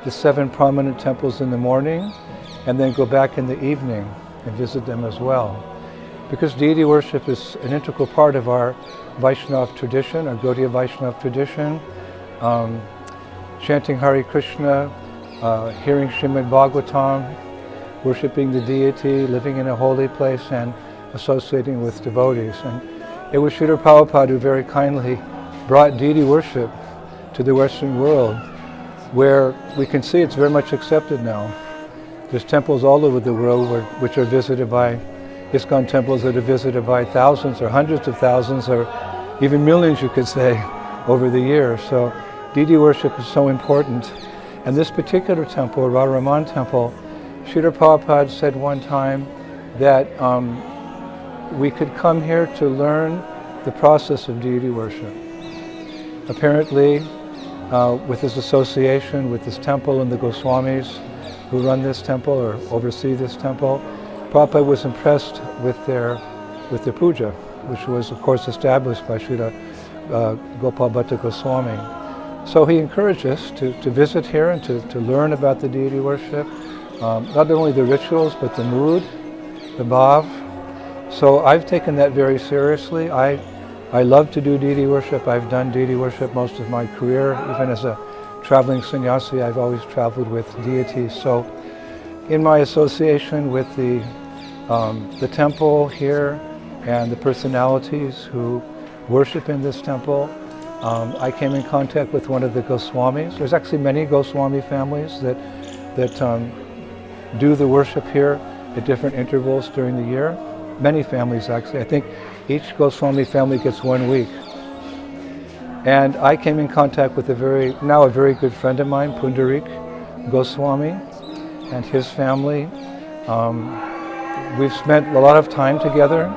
the 7 prominent temples in the morning and then go back in the evening and visit them as well. Because deity worship is an integral part of our Vaishnava tradition, our Gaudiya Vaishnava tradition, chanting Hare Krishna, hearing Srimad Bhagavatam, worshipping the deity, living in a holy place and associating with devotees. And it was Srila Prabhupada who very kindly brought deity worship to the Western world, where we can see it's very much accepted now. There's temples all over the world which are visited by ISKCON temples that are visited by thousands or hundreds of thousands or even millions, you could say, over the years. So deity worship is so important. And this particular temple, Radharaman temple, Srila Prabhupada said one time that we could come here to learn the process of deity worship. Apparently, with his association with this temple and the Goswamis who run this temple or oversee this temple, Prabhupada was impressed with their puja, which was of course established by Srila Gopal Bhatta Goswami. So he encouraged us to visit here and to learn about the deity worship, not only the rituals but the mood, the bhav. So I've taken that very seriously. I love to do deity worship. I've done deity worship most of my career. Even as a traveling sannyasi, I've always traveled with deities. So in my association with the temple here and the personalities who worship in this temple, I came in contact with one of the Goswamis. There's actually many Goswami families that do the worship here at different intervals during the year. Many families actually. I think each Goswami family gets 1 week. And I came in contact with now a very good friend of mine, Pundarik Goswami, and his family. We've spent a lot of time together.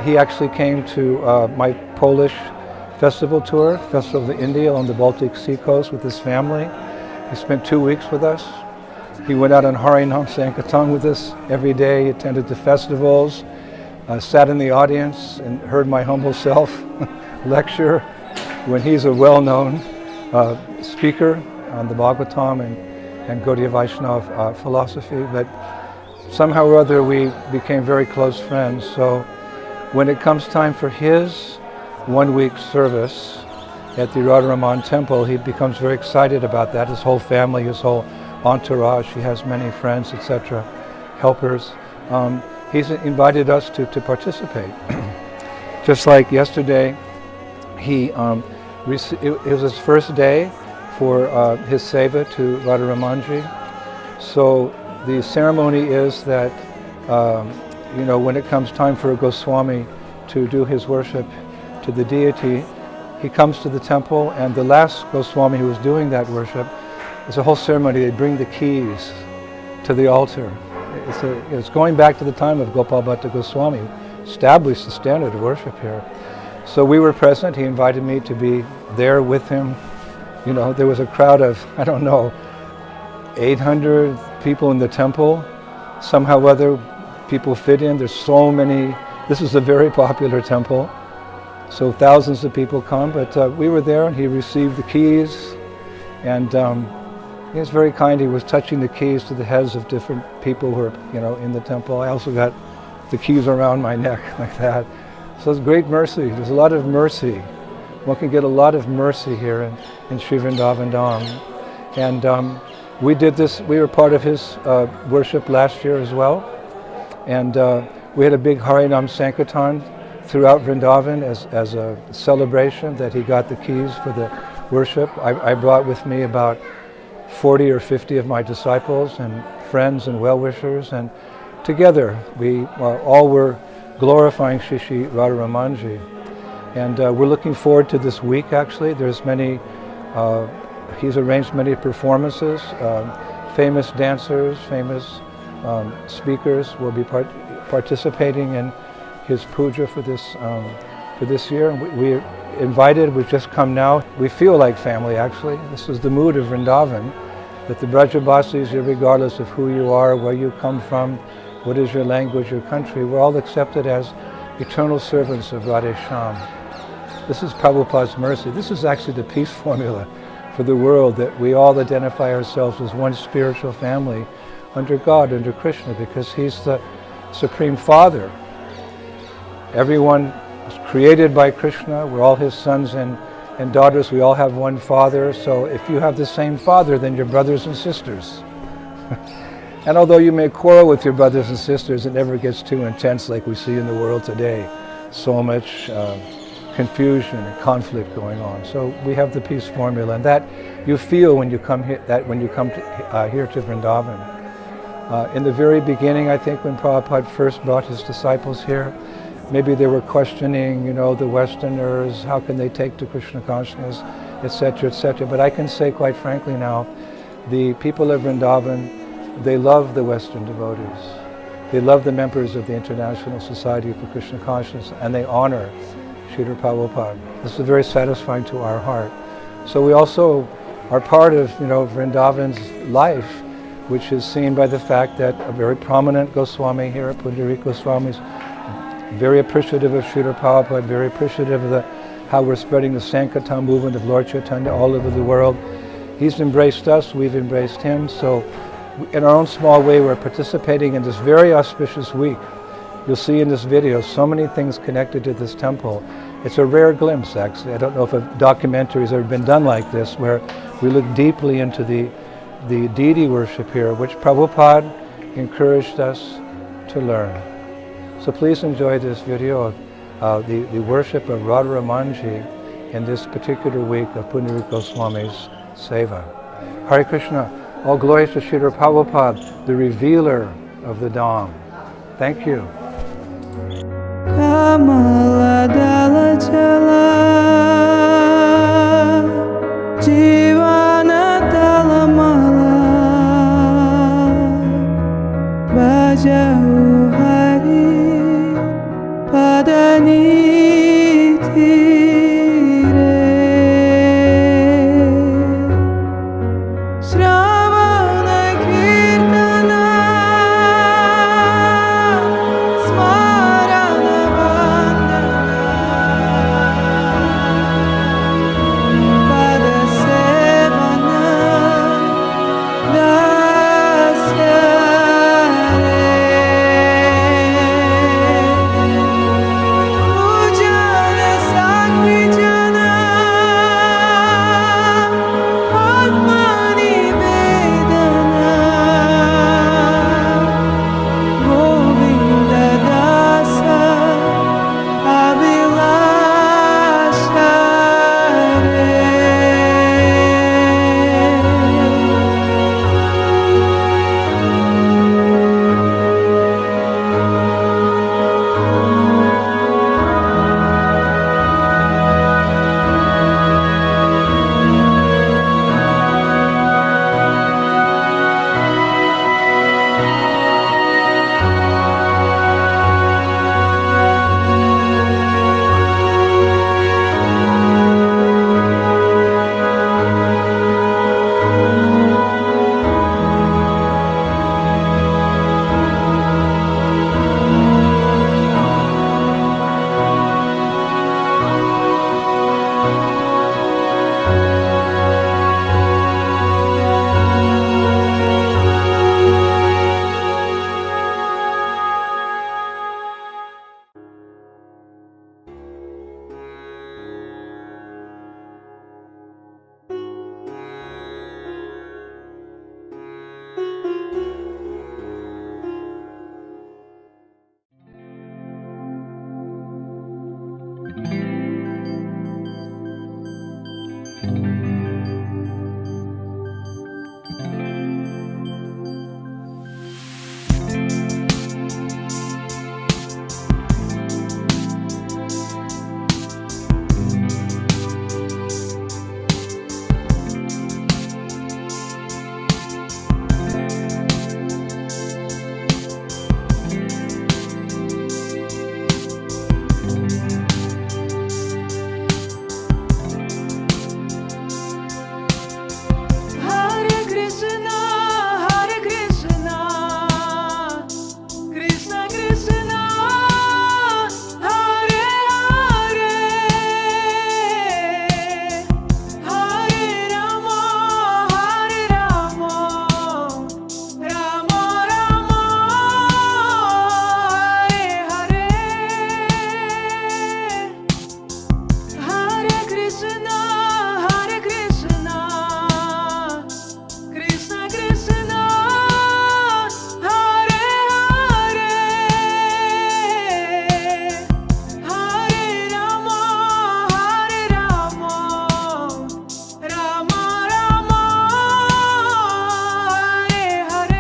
He actually came to my Polish festival tour, Festival of India on the Baltic Sea coast with his family. He spent 2 weeks with us. He went out on Harinam Sankirtan with us every day. He attended the festivals, sat in the audience and heard my humble self lecture when he's a well-known speaker on the Bhagavatam and Gaudiya Vaishnava philosophy. But somehow or other we became very close friends. So when it comes time for his 1 week service at the Radharaman temple, he becomes very excited about that. His whole family, his whole entourage, he has many friends, etc., helpers. He's invited us to participate. Just like yesterday, it was his first day for his seva to Radharamanji. So the ceremony is that, when it comes time for a Goswami to do his worship to the deity, he comes to the temple, and the last Goswami who was doing that worship, it's a whole ceremony. They bring the keys to the altar. It's going back to the time of Gopal Bhatta Goswami, established the standard of worship here. So we were present. He invited me to be there with him. There was a crowd of, 800 people in the temple. Somehow or other, people fit in. There's so many. This is a very popular temple. So thousands of people come, but we were there and he received the keys, and he was very kind. He was touching the keys to the heads of different people who are, in the temple. I also got the keys around my neck like that. So it's great mercy. There's a lot of mercy. One can get a lot of mercy here in Sri Vrindavan Dham. And we did this, we were part of his worship last year as well. And we had a big Harinam Sankirtan throughout Vrindavan as a celebration that he got the keys for the worship. I brought with me about 40 or 50 of my disciples and friends and well-wishers, and together we all were glorifying Shri Radharamanji. And we're looking forward to this week, actually. There's many, he's arranged many performances. Famous dancers, famous speakers will be participating in his puja for this year. And we're invited, we've just come now. We feel like family, actually. This is the mood of Vrindavan, that the Brajabasis, regardless of who you are, where you come from, what is your language, your country, we're all accepted as eternal servants of Radhe Shyam. This is Prabhupada's mercy. This is actually the peace formula for the world, that we all identify ourselves as one spiritual family under God, under Krishna, because He's the Supreme Father. Everyone was created by Krishna. We're all His sons and daughters. We all have one Father. So if you have the same Father, then you're brothers and sisters. And although you may quarrel with your brothers and sisters, it never gets too intense like we see in the world today. So much confusion and conflict going on. So we have the peace formula, and that you feel when you come here. Here to Vrindavan. In the very beginning, I think when Prabhupada first brought his disciples here, maybe they were questioning, the Westerners, how can they take to Krishna consciousness, etc., etc. But I can say quite frankly now, the people of Vrindavan, they love the Western devotees. They love the members of the International Society for Krishna Consciousness, and they honor Srila Prabhupada. This is very satisfying to our heart. So we also are part of, Vrindavan's life, which is seen by the fact that a very prominent Goswami here, Pundarik Goswami, is very appreciative of Srila Prabhupada, very appreciative of how we're spreading the Sankirtan movement of Lord Chaitanya all over the world. He's embraced us, we've embraced him, so in our own small way we're participating in this very auspicious week. You'll see in this video so many things connected to this temple. It's a rare glimpse, actually. I don't know if a documentary has ever been done like this, where we look deeply into the deity worship here, which Prabhupada encouraged us to learn. So please enjoy this video of the worship of Radharamanji in this particular week of Pundarik Goswami's Seva. Hare Krishna. All glories to Srila Prabhupada, the revealer of the Dham. Thank you. Kamala dala chala, Jivana dala mala, Bhajahu Hari, Padaniti. Smarana Krishna, Hare Krishna, Krishna Krishna, Hare Hare, Hare Rama, Hare Rama, Rama Rama, Hare Hare.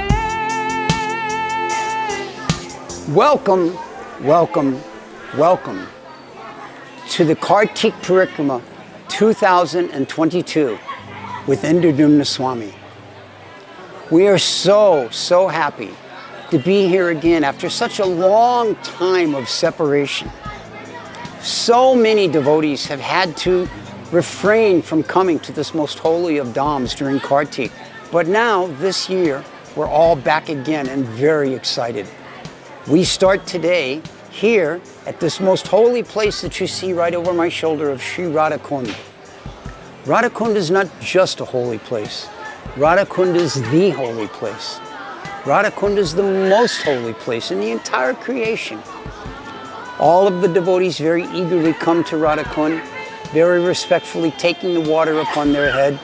Welcome, welcome, welcome to the Kartik Parikrama 2022 with Indradyumna Swami. We are so happy to be here again after such a long time of separation. So many devotees have had to refrain from coming to this most holy of dhams during Kartik. But now, this year, we're all back again and very excited. We start today here at this most holy place that you see right over my shoulder of Sri Radhakund. Radhakund is not just a holy place. Radhakund is the holy place. Radhakund is the most holy place in the entire creation. All of the devotees very eagerly come to Radhakund, very respectfully taking the water upon their head,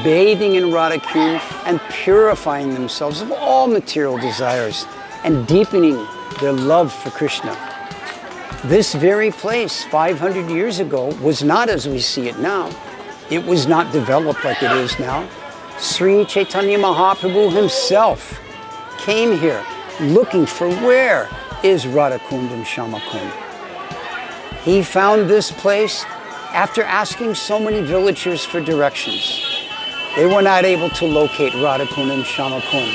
bathing in Radhakund and purifying themselves of all material desires and deepening their love for Krishna. This very place 500 years ago was not as we see it now. It was not developed like it is now. Sri Chaitanya Mahaprabhu himself came here looking for where is Radhakund and Shyamakund. He found this place after asking so many villagers for directions. They were not able to locate Radhakund and Shyamakund.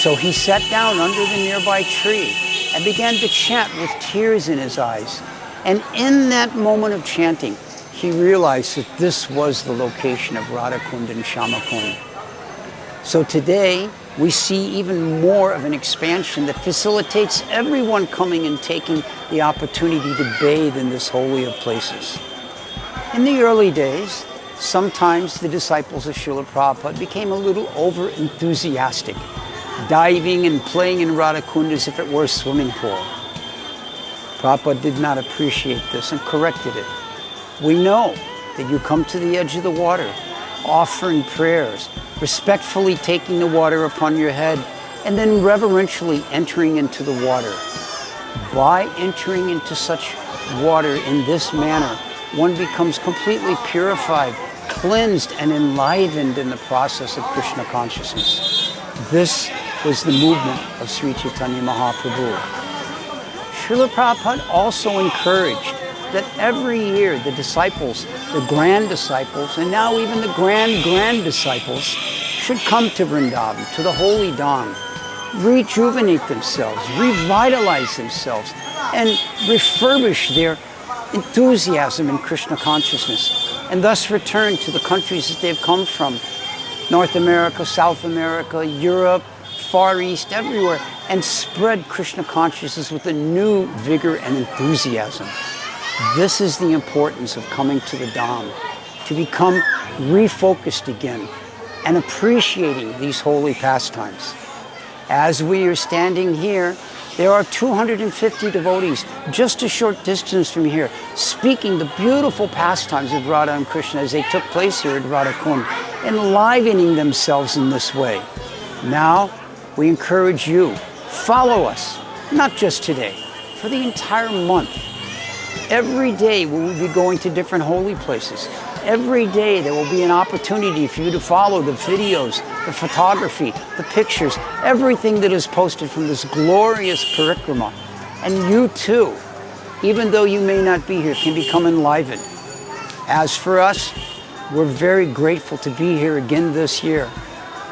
So he sat down under the nearby tree and began to chant with tears in his eyes. And in that moment of chanting, he realized that this was the location of Radhakund and Shyamakund. So today, we see even more of an expansion that facilitates everyone coming and taking the opportunity to bathe in this holy of places. In the early days, sometimes the disciples of Srila Prabhupada became a little over-enthusiastic, diving and playing in Radhakund as if it were a swimming pool. Prabhupada did not appreciate this and corrected it. We know that you come to the edge of the water, offering prayers, respectfully taking the water upon your head, and then reverentially entering into the water. By entering into such water in this manner, one becomes completely purified, cleansed, and enlivened in the process of Krishna consciousness. This was the movement of Sri Chaitanya Mahaprabhu. Srila Prabhupada also encouraged that every year the disciples, the grand disciples, and now even the grand disciples should come to Vrindavan, to the holy dham, rejuvenate themselves, revitalize themselves, and refurbish their enthusiasm in Krishna consciousness, and thus return to the countries that they've come from, North America, South America, Europe, Far East, everywhere, and spread Krishna consciousness with a new vigor and enthusiasm. This is the importance of coming to the dham, to become refocused again and appreciating these holy pastimes. As we are standing here, there are 250 devotees just a short distance from here, speaking the beautiful pastimes of Radha and Krishna as they took place here at Radhakund, enlivening themselves in this way. Now, we encourage you, follow us, not just today, for the entire month. Every day we will be going to different holy places. Every day there will be an opportunity for you to follow the videos, the photography, the pictures, everything that is posted from this glorious parikrama. And you too, even though you may not be here, can become enlivened. As for us, we're very grateful to be here again this year,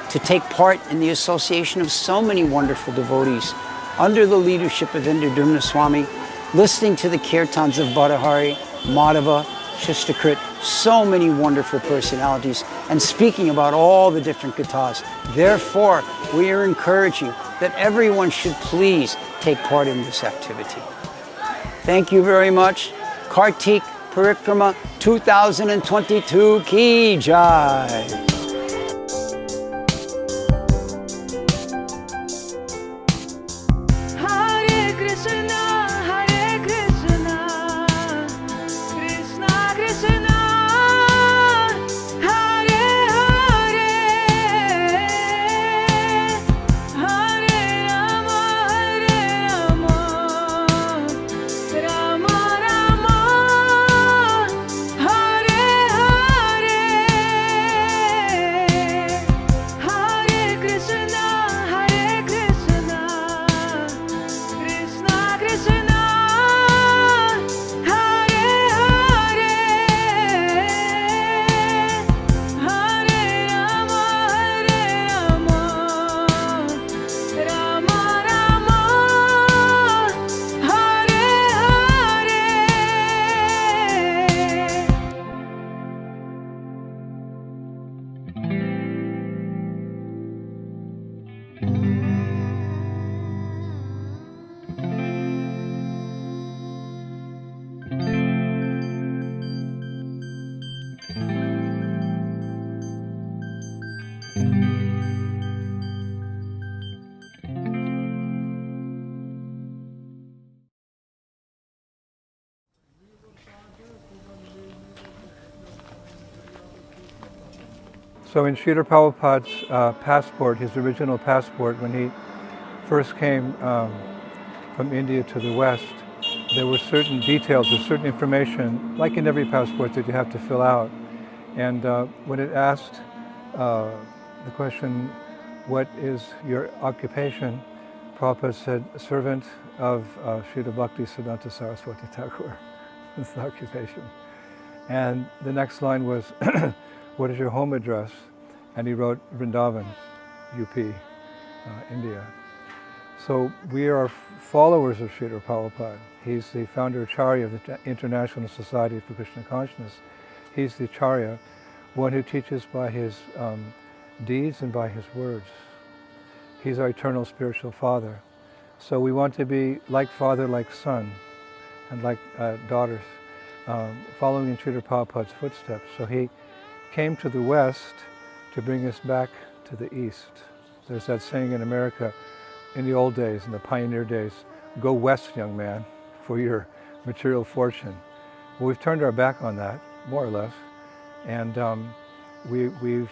to take part in the association of so many wonderful devotees under the leadership of Indradyumna Swami, listening to the kirtans of Bhattahari, Madhava, Shistakrit, so many wonderful personalities, and speaking about all the different kathas. Therefore, we are encouraging that everyone should please take part in this activity. Thank you very much. Kartik Parikrama 2022 Ki Jai. Hare Krishna, Krishna Krishna, So in Srila Prabhupada's passport, his original passport, when he first came from India to the West, there were certain details or certain information, like in every passport, that you have to fill out. And when it asked the question, what is your occupation? Prabhupada said, servant of Srila Bhakti Siddhanta Saraswati Thakur. That's the occupation. And the next line was, what is your home address? And he wrote Vrindavan, UP, India. So we are followers of Srila Prabhupada. He's the founder Acharya of the International Society for Krishna Consciousness. He's the Acharya, one who teaches by his deeds and by his words. He's our eternal spiritual father. So we want to be like father, like son, and like daughters, following in Srila Prabhupada's footsteps. So he came to the West to bring us back to the East. There's that saying in America, in the old days, in the pioneer days, go west, young man, for your material fortune. Well, we've turned our back on that, more or less, and we've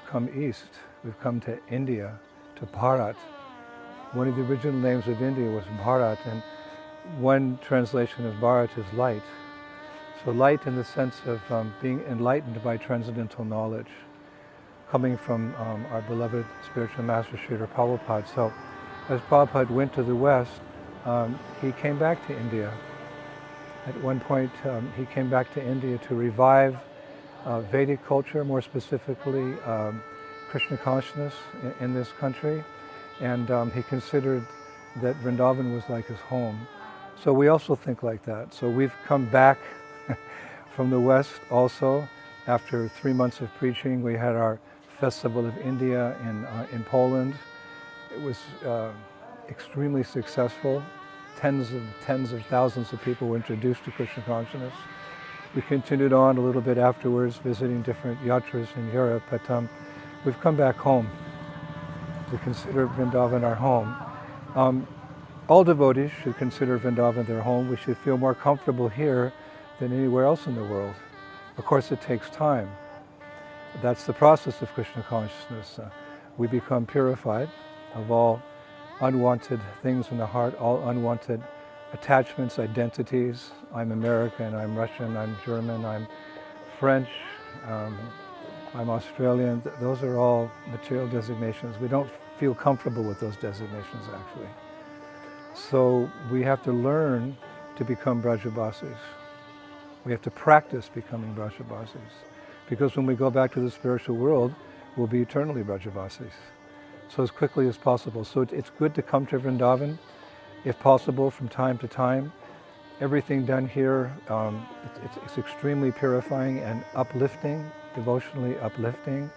come east. We've come to India, to Bharat. One of the original names of India was Bharat, and one translation of Bharat is light. So light in the sense of being enlightened by transcendental knowledge, coming from our beloved spiritual master Srila Prabhupada. So as Prabhupada went to the West, he came back to India. At one point, he came back to India to revive Vedic culture, more specifically Krishna consciousness in this country. And he considered that Vrindavan was like his home. So we also think like that. So we've come back from the West also. After 3 months of preaching, we had our Festival of India in Poland. It was extremely successful. Tens of thousands of people were introduced to Krishna consciousness. We continued on a little bit afterwards, visiting different yatras in Europe, but we've come back home. We consider Vrindavan our home. All devotees should consider Vrindavan their home. We should feel more comfortable here than anywhere else in the world. Of course, it takes time. That's the process of Krishna consciousness. We become purified of all unwanted things in the heart, all unwanted attachments, identities. I'm American, I'm Russian, I'm German, I'm French, I'm Australian. Those are all material designations. We don't feel comfortable with those designations, actually. So we have to learn to become Brajabasis. We have to practice becoming Brajabasis. Because when we go back to the spiritual world, we'll be eternally Brajabasis. So as quickly as possible. So it's good to come to Vrindavan, if possible, from time to time. Everything done here, it's extremely purifying and uplifting, devotionally uplifting.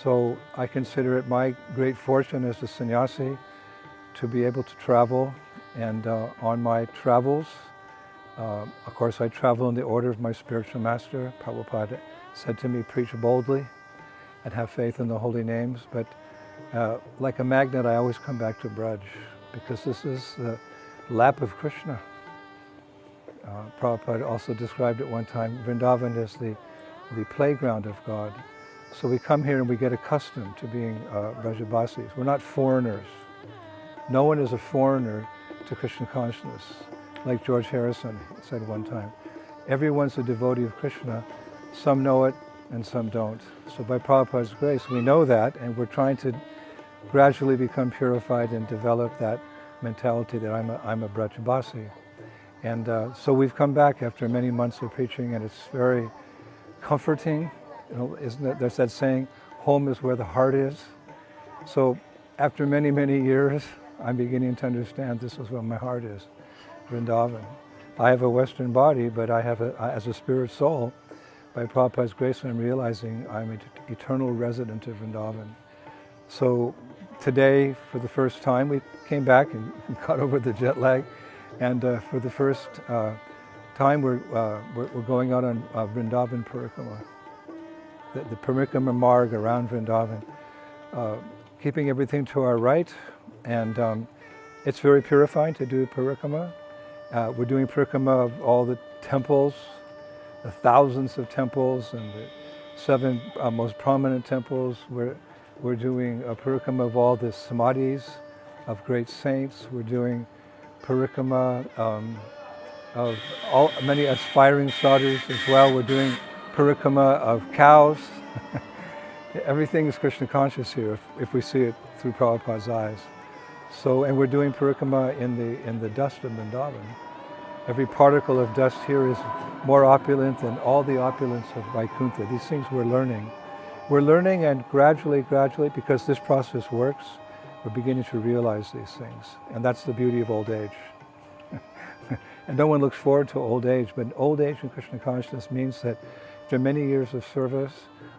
So I consider it my great fortune as a sannyasi to be able to travel. And on my travels, of course I travel in the order of my spiritual master. Prabhupada said to me, preach boldly and have faith in the holy names. But like a magnet, I always come back to Braj, because this is the lap of Krishna. Prabhupada also described at one time, Vrindavan is the playground of God. So we come here and we get accustomed to being Brajabasis. We're not foreigners. No one is a foreigner to Krishna consciousness. Like George Harrison said one time, everyone's a devotee of Krishna. Some know it and some don't. So by Prabhupada's grace, we know that, and we're trying to gradually become purified and develop that mentality that I'm a Brajabasi. And so we've come back after many months of preaching, and it's very comforting. You know, isn't it? There's that saying, home is where the heart is. So after many, many years, I'm beginning to understand this is where my heart is, Vrindavan. I have a Western body, but I have, as a spirit soul, by Prabhupada's grace, I'm realizing I'm an eternal resident of Vrindavan. So today, for the first time, we came back and got over the jet lag, and for the first time, we're going out on Vrindavan Parikrama, the Parikrama Marg around Vrindavan, keeping everything to our right, and it's very purifying to do Parikrama. We're doing Parikrama of all the temples, the thousands of temples, and the seven most prominent temples. We're doing a parikrama of all the samadhis of great saints. We're doing parikrama of many aspiring sadhus as well. We're doing parikrama of cows. Everything is Krishna conscious here if we see it through Prabhupada's eyes. So, and we're doing parikrama in the dust of Vrindavan. Every particle of dust here is more opulent than all the opulence of Vaikuntha. These things we're learning. We're learning, and gradually, because this process works, we're beginning to realize these things. And that's the beauty of old age. And no one looks forward to old age, but old age in Krishna consciousness means that after many years of service,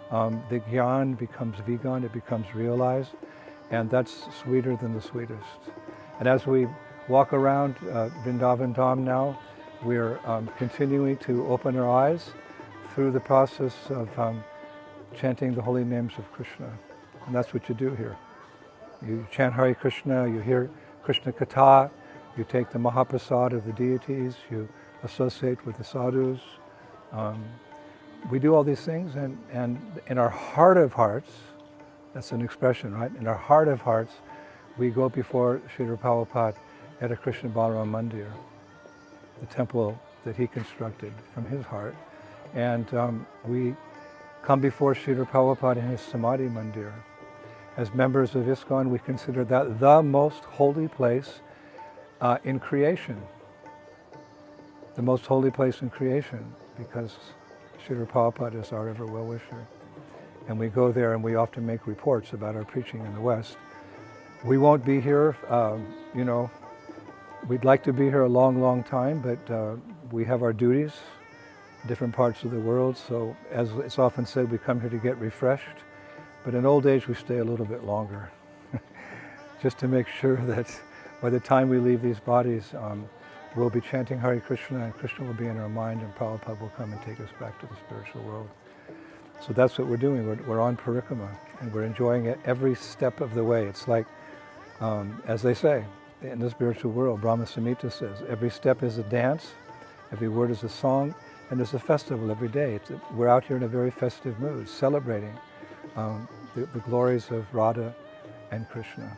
the gyan becomes vigan, it becomes realized, and that's sweeter than the sweetest. And as we walk around Vrindavan Dham now, we're continuing to open our eyes through the process of chanting the holy names of Krishna. And that's what you do here. You chant Hare Krishna, you hear Krishna Katha, you take the Mahaprasad of the deities, you associate with the sadhus. We do all these things, and in our heart of hearts, that's an expression, right? In our heart of hearts, we go before Srila Prabhupada at a Krishna Balaram Mandir, the temple that he constructed from his heart. And we come before Srila Prabhupada in his Samadhi Mandir. As members of ISKCON, we consider that the most holy place in creation. The most holy place in creation, because Srila Prabhupada is our ever well-wisher. And we go there and we often make reports about our preaching in the West. We won't be here, we'd like to be here a long, long time, but we have our duties in different parts of the world. So as it's often said, we come here to get refreshed. But in old age, we stay a little bit longer, just to make sure that by the time we leave these bodies, we'll be chanting Hare Krishna, and Krishna will be in our mind, and Prabhupada will come and take us back to the spiritual world. So that's what we're doing. We're on parikrama, and we're enjoying it every step of the way. It's like, as they say, in the spiritual world, Brahma Samhita says, every step is a dance, every word is a song, and there's a festival every day. We're out here in a very festive mood, celebrating the glories of Radha and Krishna.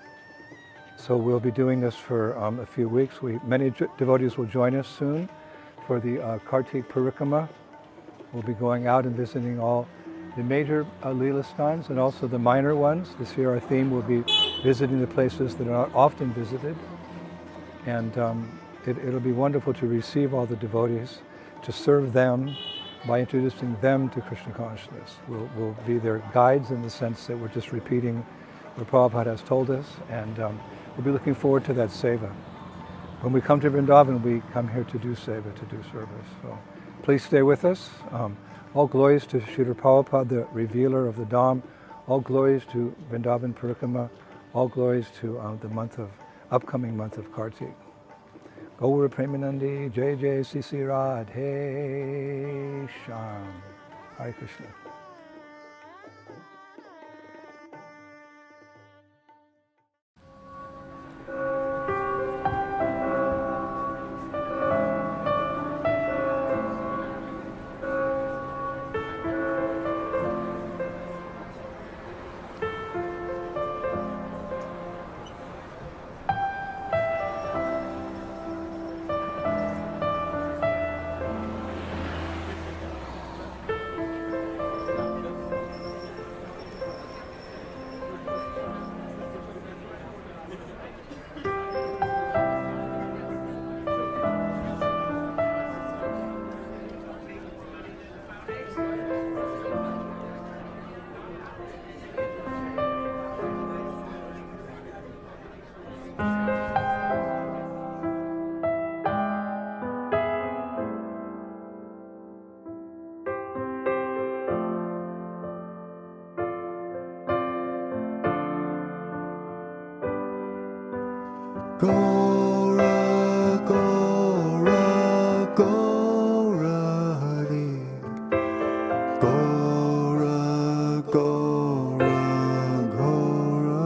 So we'll be doing this for a few weeks. Many devotees will join us soon for the Kartik Parikrama. We'll be going out and visiting all the major Leela stans and also the minor ones. This year our theme will be visiting the places that are not often visited. And it'll be wonderful to receive all the devotees, to serve them by introducing them to Krishna consciousness. We'll be their guides in the sense that we're just repeating what Prabhupada has told us, and we'll be looking forward to that seva. When we come to Vrindavan, we come here to do seva, to do service. So please stay with us. All glories to Srila Prabhupada, the revealer of the Dham. All glories to Vrindavan Parikrama. All glories to the upcoming month of Kartik. Gaura Premanandi, Jai Jai Sisi Radhe Sham. Hare Krishna. Gora, Gora, Gora Hari. Gora, Gora, Gora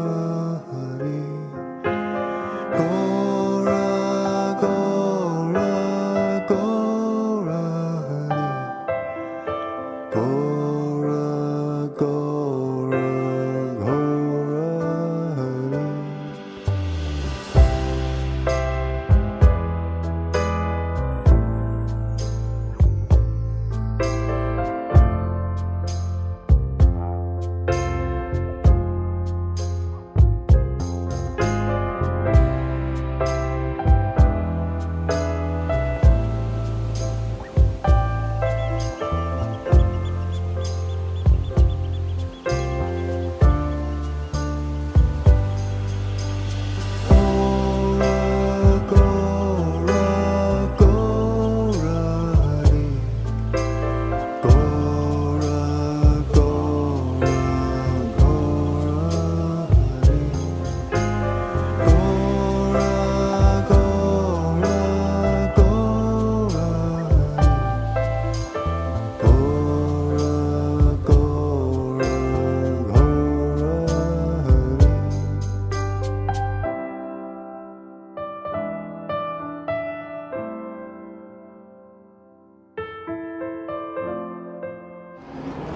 Hari. Gora, Gora, Gora Hari. Gora,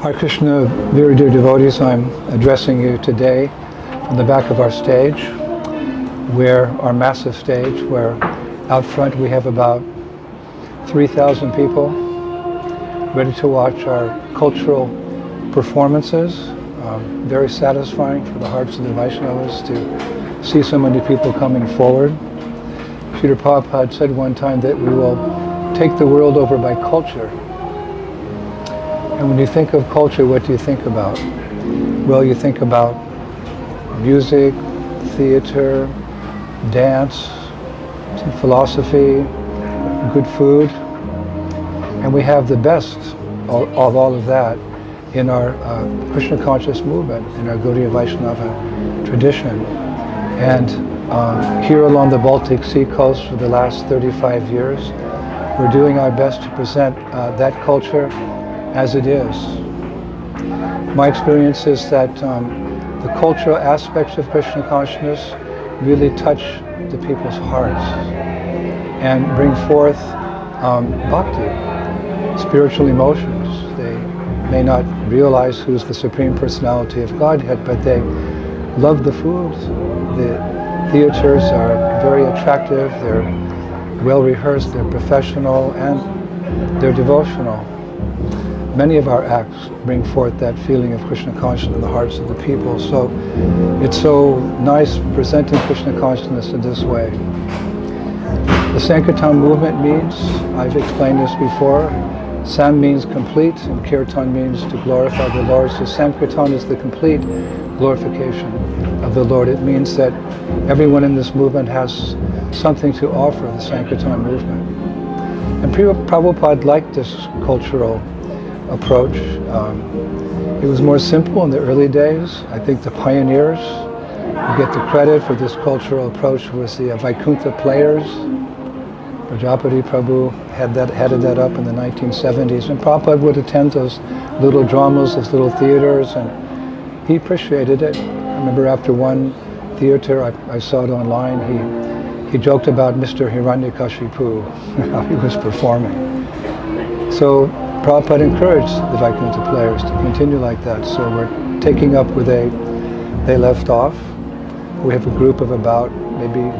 Hare Krishna, very dear devotees, I'm addressing you today from the back of our stage, where our massive stage, where out front we have about 3,000 people ready to watch our cultural performances. Very satisfying for the hearts of the Vaishnavas to see so many people coming forward. Srila Prabhupada said one time that we will take the world over by culture. And when you think of culture, what do you think about? Well, you think about music, theater, dance, philosophy, good food. And we have the best of all of that in our Krishna conscious movement, in our Gaudiya Vaishnava tradition. And here along the Baltic Sea coast for the last 35 years, we're doing our best to present that culture as it is. My experience is that the cultural aspects of Krishna consciousness really touch the people's hearts and bring forth bhakti, spiritual emotions. They may not realize who's the Supreme Personality of Godhead, but they love the food. The theaters are very attractive, they're well rehearsed, they're professional, and they're devotional. Many of our acts bring forth that feeling of Krishna consciousness in the hearts of the people. So it's so nice presenting Krishna consciousness in this way. The Sankirtan movement means, I've explained this before, Sam means complete and Kirtan means to glorify the Lord. So Sankirtan is the complete glorification of the Lord. It means that everyone in this movement has something to offer the Sankirtan movement. And Prabhupada liked this cultural approach. It was more simple in the early days. I think the pioneers who get the credit for this cultural approach was the Vaikuntha players. Prajapati Prabhu headed that up in the 1970s, and Prabhupada would attend those little dramas, those little theaters, and he appreciated it. I remember after one theater, I saw it online, he joked about Mr. Hiranyakashipu, how he was performing. So Prabhupada encouraged the Vaikuntha players to continue like that, so we're taking up where they left off. We have a group of about maybe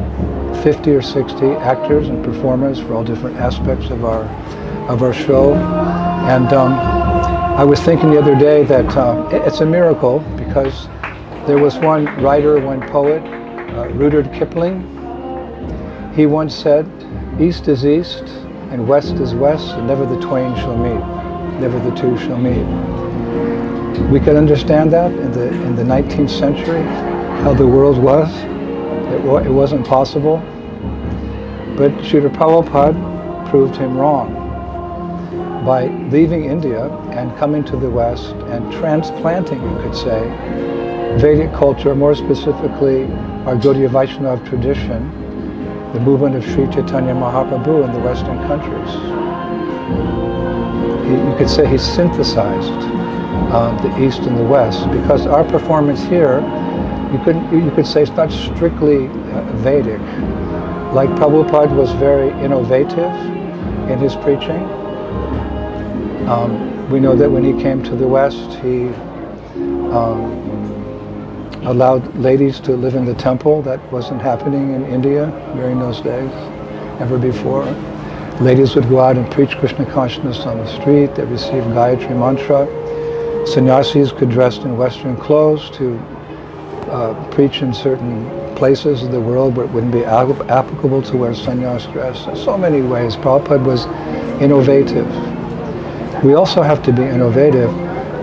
50 or 60 actors and performers for all different aspects of our show. And I was thinking the other day that it's a miracle, because there was one writer, one poet, Rudyard Kipling. He once said, "East is east and west is west, and never the twain shall meet. Never the two shall meet." We could understand that in the 19th century, how the world was. It wasn't possible. But Srila Prabhupada proved him wrong by leaving India and coming to the West and transplanting, you could say, Vedic culture, more specifically our Gaudiya Vaishnava tradition, the movement of Sri Chaitanya Mahaprabhu in the Western countries. You could say he synthesized the East and the West, because our performance here, you could say it's not strictly Vedic. Like Prabhupada was very innovative in his preaching. We know that when he came to the West, he allowed ladies to live in the temple. That wasn't happening in India during those days, ever before. Ladies would go out and preach Krishna consciousness on the street. They received Gayatri mantra. Sannyasis could dress in Western clothes to preach in certain places of the world where it wouldn't be applicable to wear sannyas dress. In so many ways, Prabhupada was innovative. We also have to be innovative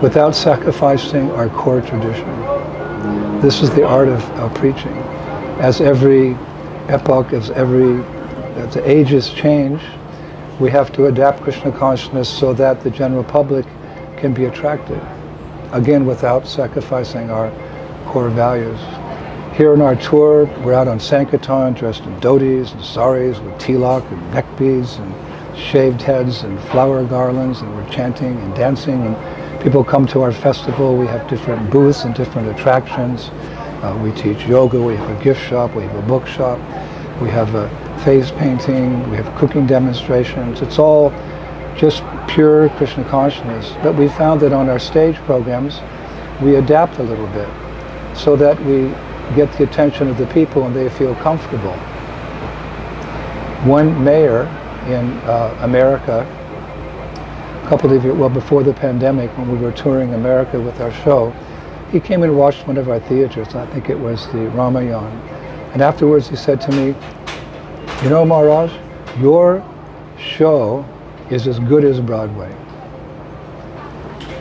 without sacrificing our core tradition. This is the art of preaching. As every epoch, as the ages change, we have to adapt Krishna consciousness so that the general public can be attracted. Again, without sacrificing our core values. Here on our tour, we're out on Sankirtan, dressed in dhotis and saris with tilak and neck beads and shaved heads and flower garlands, and we're chanting and dancing, and people come to our festival. We have different booths and different attractions. We teach yoga, we have a gift shop, we have a book shop, we have a face painting, we have cooking demonstrations. It's all just pure Krishna consciousness, but we found that on our stage programs, we adapt a little bit so that we get the attention of the people and they feel comfortable. One mayor in America, a couple of years, well, before the pandemic, when we were touring America with our show, he came and watched one of our theaters. I think it was the Ramayan. And afterwards he said to me, you know, Maharaj, your show is as good as Broadway.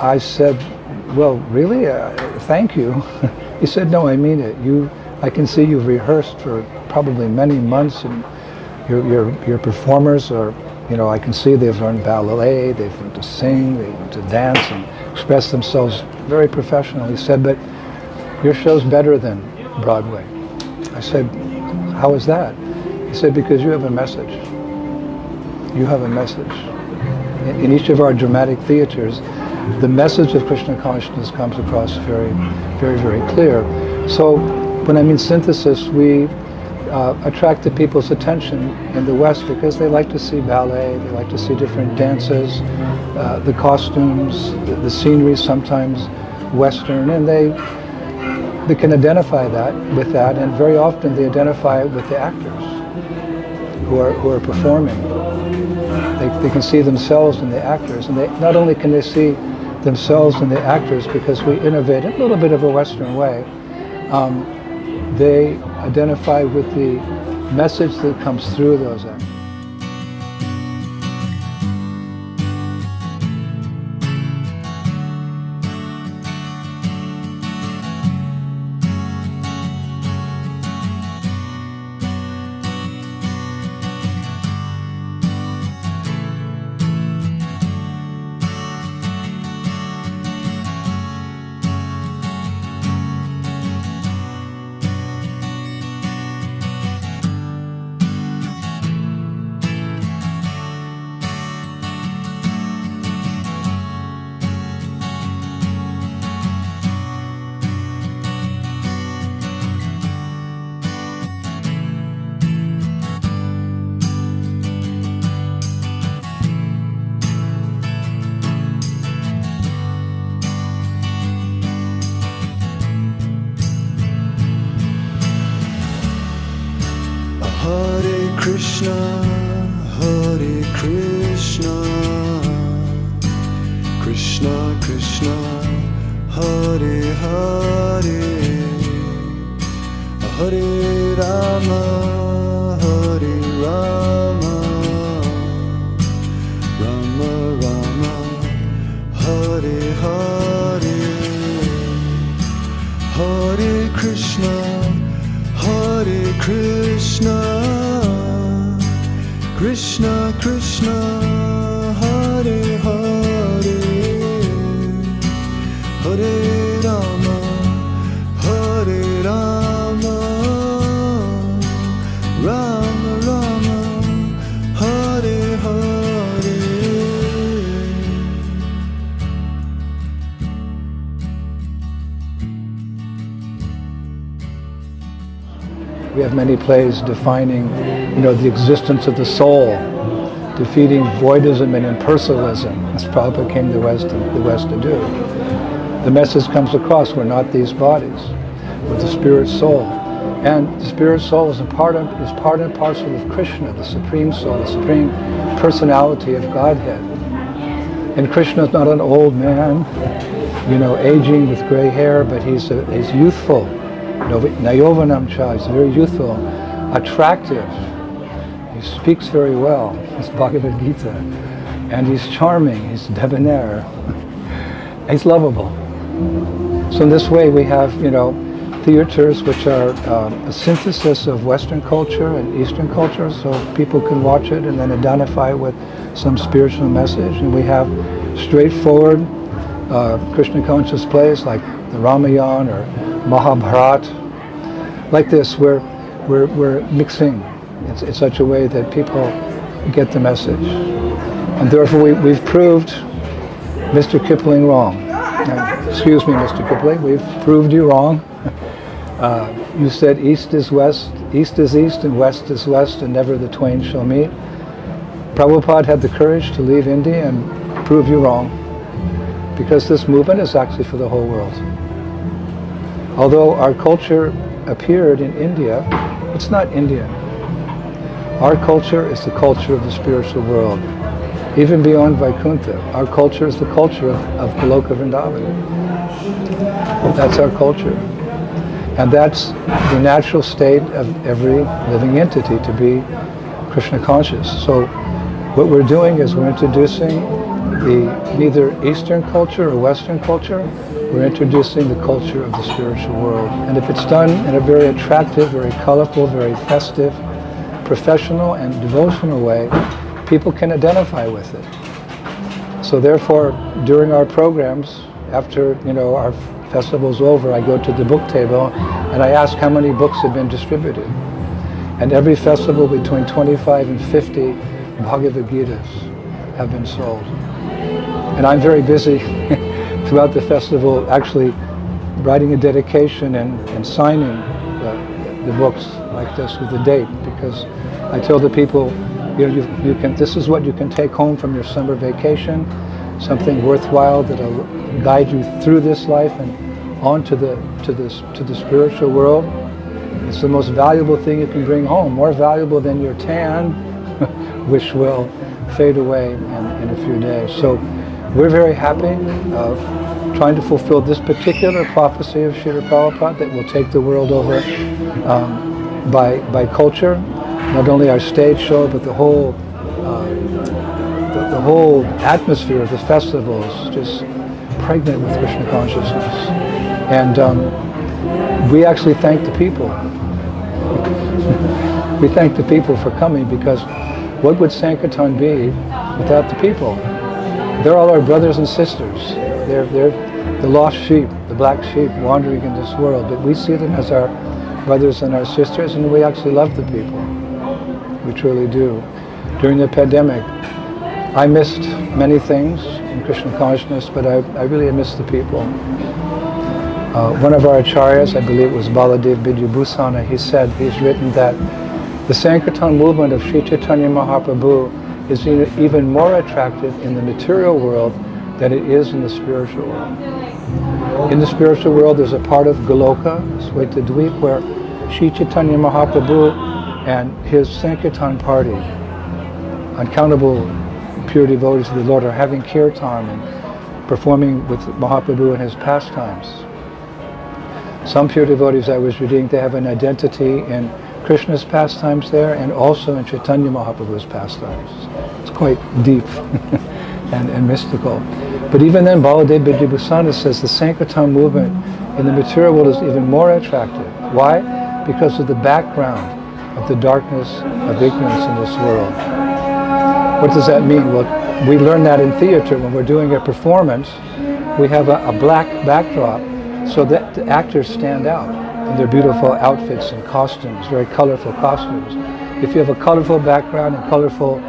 I said, well, really? Thank you. He said, no, I mean it. I can see you've rehearsed for probably many months, and your performers are, you know, I can see they've learned ballet, they've learned to sing, they've learned to dance and express themselves very professionally. He said, but your show's better than Broadway. I said, how is that? He said, because you have a message. You have a message. In each of our dramatic theaters, the message of Krishna consciousness comes across very, very, very clear. So when I mean synthesis, we attract the people's attention in the West because they like to see ballet, they like to see different dances, the costumes, the scenery, sometimes Western, and they can identify that with that, and very often they identify it with the actors who are performing. They can see themselves in the actors, and not only can they see themselves in the actors because we innovate in a little bit of a Western way, they identify with the message that comes through those actors. Hare Krishna, Krishna Krishna, Hare Hare, Hare Rama, Hare Rama, Rama Rama, Hare Hare, Hare Krishna, Hare Krishna, Krishna Krishna, Hare Hare, Hare Rama, Hare Rama, Rama Rama, Hare Hare. We have many plays defining, the existence of the soul, defeating voidism and impersonalism, as Prabhupada came to the West to do. The message comes across, we're not these bodies, we're the spirit soul. And the spirit soul is part and parcel of Krishna, the supreme soul, the supreme personality of Godhead. And Krishna is not an old man, aging with gray hair, but he's youthful. Nayovanam cha, he's very youthful, attractive. He speaks very well. It's Bhagavad Gita. And he's charming, he's debonair. He's lovable. So in this way we have, theaters which are a synthesis of Western culture and Eastern culture, so people can watch it and then identify with some spiritual message. And we have straightforward Krishna conscious plays like the Ramayan or Mahabharat. Like this, we're mixing in such a way that people get the message. And therefore we've proved Mr. Kipling wrong. Excuse me, Mr. Kipling, we've proved you wrong. You said east is west, east is east, and west is west, and never the twain shall meet. Prabhupada had the courage to leave India and prove you wrong, because this movement is actually for the whole world. Although our culture appeared in India, it's not Indian. Our culture is the culture of the spiritual world. Even beyond Vaikuntha, our culture is the culture of Goloka Vrindavan. That's our culture. And that's the natural state of every living entity, to be Krishna conscious. So what we're doing is we're introducing the neither Eastern culture or Western culture. We're introducing the culture of the spiritual world. And if it's done in a very attractive, very colorful, very festive, professional and devotional way, people can identify with it. So therefore, during our programs, after our festival's over, I go to the book table and I ask how many books have been distributed. And every festival, between 25 and 50 Bhagavad Gitas have been sold. And I'm very busy throughout the festival actually writing a dedication and signing the books like this with the date, because I tell the people, you can. This is what you can take home from your summer vacation, something worthwhile that'll guide you through this life and on to the spiritual world. It's the most valuable thing you can bring home, more valuable than your tan, which will fade away in a few days. So we're very happy of trying to fulfill this particular prophecy of Srila Prabhupada that will take the world over by culture. Not only our stage show, but the whole atmosphere of the festival is just pregnant with Krishna consciousness. And we actually thank the people. We thank the people for coming, because what would Sankirtan be without the people? They're all our brothers and sisters. They're the lost sheep, the black sheep wandering in this world. But we see them as our brothers and our sisters, and we actually love the people. We truly do. During the pandemic, I missed many things in Krishna consciousness, but I really missed the people. One of our acharyas, I believe it was Baladev Vidyabhusana, he's written that the Sankirtan movement of Sri Chaitanya Mahaprabhu is even more attractive in the material world than it is in the spiritual world. In the spiritual world, there's a part of Goloka, Svetadweep, where Sri Chaitanya Mahaprabhu and his Sankirtan party, uncountable pure devotees of the Lord, are having kirtan and performing with Mahaprabhu and his pastimes. Some pure devotees I was reading, they have an identity in Krishna's pastimes there and also in Chaitanya Mahaprabhu's pastimes. It's quite deep and mystical. But even then, Baladev Vidyabhusana says the Sankirtan movement in the material world is even more attractive. Why? Because of the background of the darkness of ignorance in this world. What does that mean? Well, we learn that in theater. When we're doing a performance, we have a black backdrop so that the actors stand out in their beautiful outfits and costumes, very colorful costumes. If you have a colorful background and colorful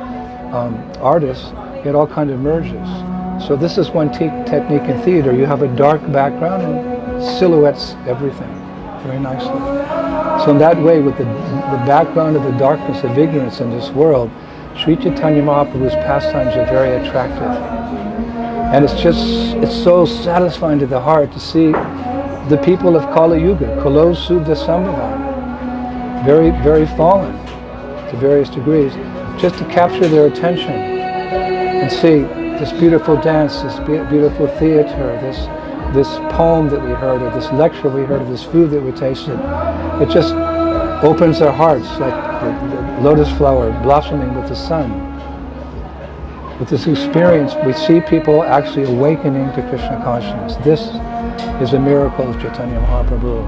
artists, you get all kinds of merges. So this is one technique in theater. You have a dark background and silhouettes everything very nicely. So in that way, with the background of the darkness of ignorance in this world, Sri Chaitanya Mahaprabhu's pastimes are very attractive. And it's so satisfying to the heart to see the people of Kali Yuga, Kalo Subda Sambhavan, very, very fallen to various degrees, just to capture their attention and see this beautiful dance, this beautiful theater, this poem that we heard, or this lecture we heard, or this food that we tasted. It just opens our hearts like the lotus flower blossoming with the sun. With this experience, we see people actually awakening to Krishna consciousness. This is a miracle of Chaitanya Mahaprabhu.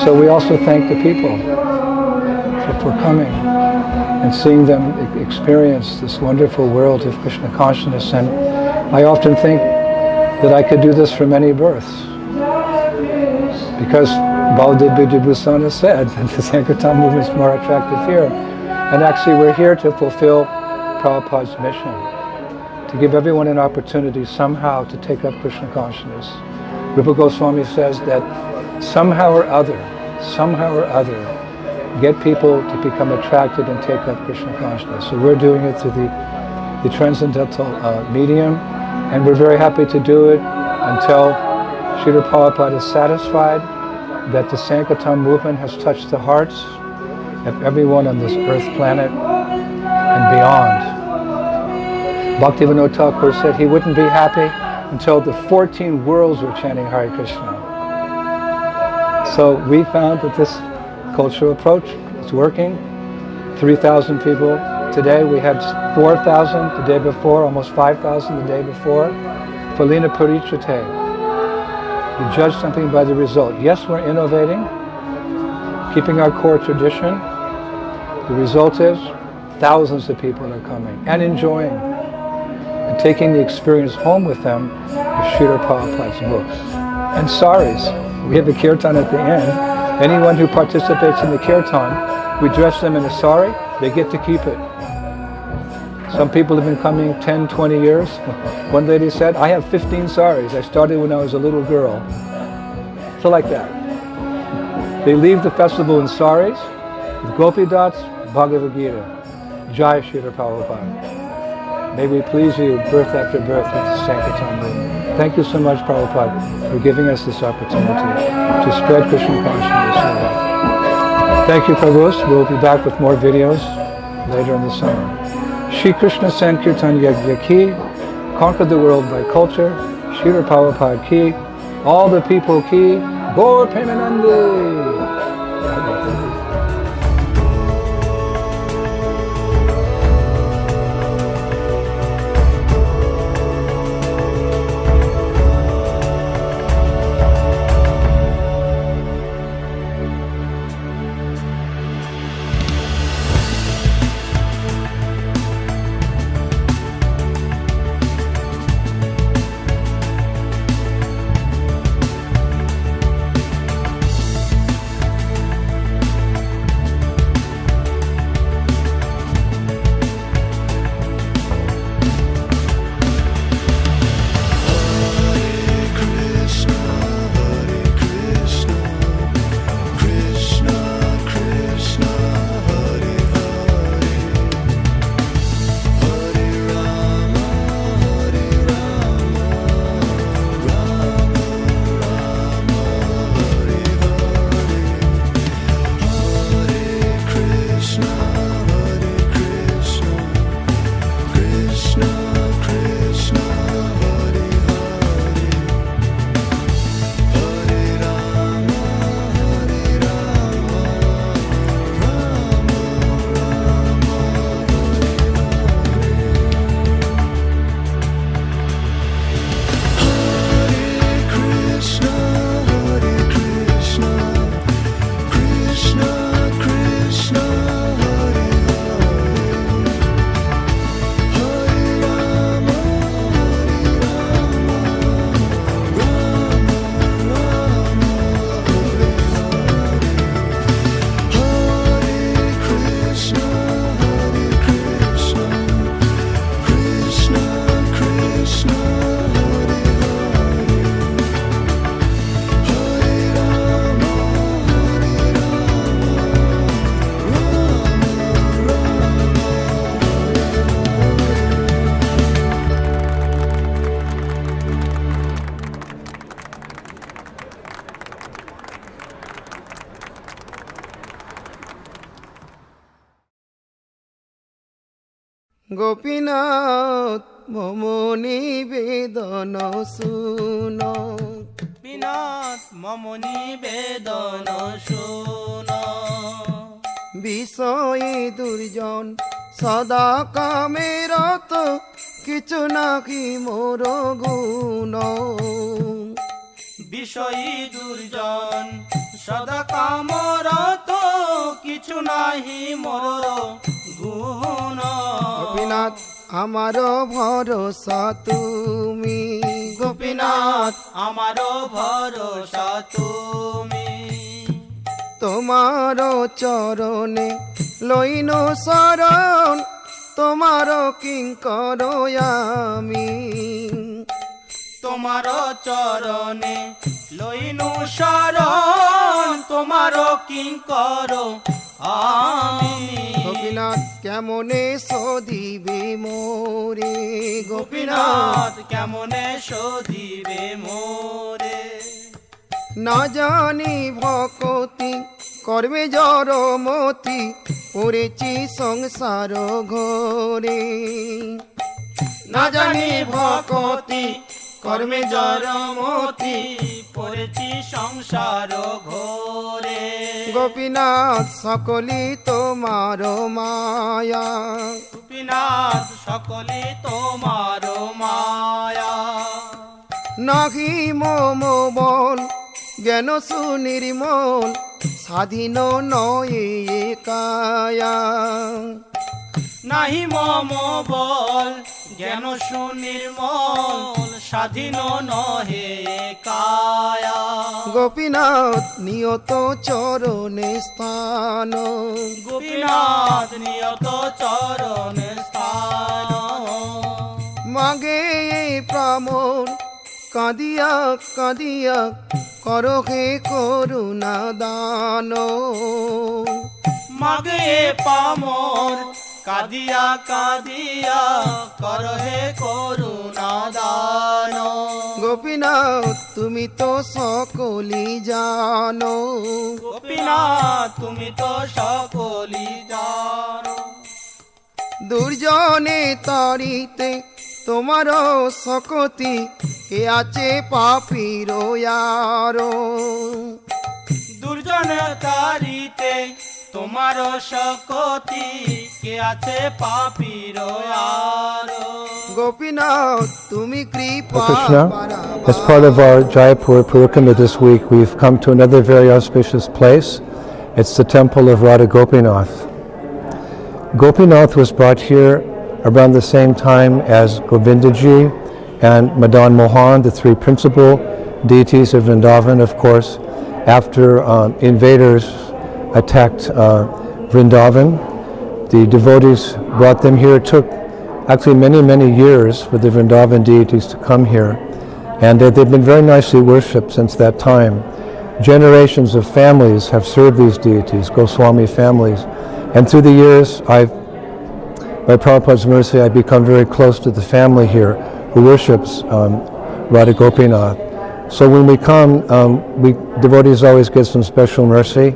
So we also thank the people for coming and seeing them experience this wonderful world of Krishna consciousness. And I often think that I could do this for many births, because Baladev Vidyabhusana said that the Sankirtan movement is more attractive here. And actually we're here to fulfill Prabhupada's mission, to give everyone an opportunity somehow to take up Krishna consciousness. Rupa Goswami says that somehow or other, get people to become attracted and take up Krishna consciousness. So we're doing it through the the transcendental medium, and we're very happy to do it until Srila Prabhupada is satisfied that the Sankirtan movement has touched the hearts of everyone on this earth planet and beyond. Bhaktivinoda Thakur said he wouldn't be happy until the 14 worlds were chanting Hare Krishna. So we found that this cultural approach is working. 3,000 people. Today we had 4,000 the day before, almost 5,000 the day before. Falina Parichate. You judge something by the result. Yes, we're innovating, keeping our core tradition. The result is thousands of people are coming and enjoying and taking the experience home with them of Srila Prabhupada's books. And saris. We have a kirtan at the end. Anyone who participates in the kirtan, we dress them in a sari, they get to keep it. Some people have been coming 10, 20 years. One lady said, I have 15 saris. I started when I was a little girl. So like that. They leave the festival in saris, with gopi dots, Bhagavad Gita. Jai Srila Prabhupada. May we please you birth after birth with the Sankirtan movement. Thank you so much, Prabhupada, for giving us this opportunity to spread Krishna consciousness. Thank you, Prabhus. We'll be back with more videos later in the summer. Shri Krishna Sankirtan Yajna Ki, conquer the world by culture. Srila Prabhupada Ki, all the people Ki, Gaur Premanandi. Gopinath মম নিবেদন শুন গোপীনাথ মম নিবেদন শুন বিষয়ে দুর্জন সদা কামে রত কিছু নাকি মোর গুণ বিষয়ী দুর্জন সদা কামরত কিছু নাহি মোর গুণ গোপীনাথ আমার ভরসা তুমি গোপীনাথ আমার ভরসা তুমি তোমার চরণে লইন শরণ তোমার কিঙ্কর আমি তোমার চরণে লইনু শরণ তোমার কিঙ্কর আমি গোপীনাথ কেমনে শোধিবে মোরে গোপীনাথ কেমনে শোধিবে মোরে না জানি ভকতি করবে জড়মতি পড়েছি সংসার ঘরে না জানি ভকতি কর্মে জড়মতি পড়েছি সংসার ঘোরে গোপীনাথ সকলি তোমার মায়া গোপীনাথ সকলে তোমার মায়া নাহি মম বল জ্ঞান সুনির্মল স্বাধীন নয় কায়া নাহি মম বল জ্ঞান সুনির্মল স্বাধীন নহে কায়া গোপীনাথ নিয়ত চরণে স্থান গোপীনাথ নিয়ত চরণে স্থান মাগে প্রামণ কাঁদিয়া কাঁদিয়া করো হে করুণা দান মাগে পামর কাঁদিয়া কাঁদিয়া করহে করুণা দান গোপীনাথ তুমি তো সকলি জানো গোপীনাথ তুমি তো সকলি জানো দুর্জনে তারিতে তোমার শকতি কে আছে পাপীর ইয়ারো দুর্জন তারিতে তোমার শকতি কে আছে পাপীর ইয়ারো গোপীনাথ তুমি কৃপা Krishna, as part of our Jaipur Parikrama this week, we've come to another very auspicious place. It's the temple of Radha Gopinath. Gopinath was brought here around the same time as Govindaji and Madan Mohan, the three principal deities of Vrindavan, of course, after invaders attacked Vrindavan. The devotees brought them here. It took actually many years for the Vrindavan deities to come here, and they've been very nicely worshipped since that time. Generations of families have served these deities, Goswami families, and through the years by Prabhupada's mercy, I've become very close to the family here who worships Radha Gopinath. So when we come, devotees always get some special mercy.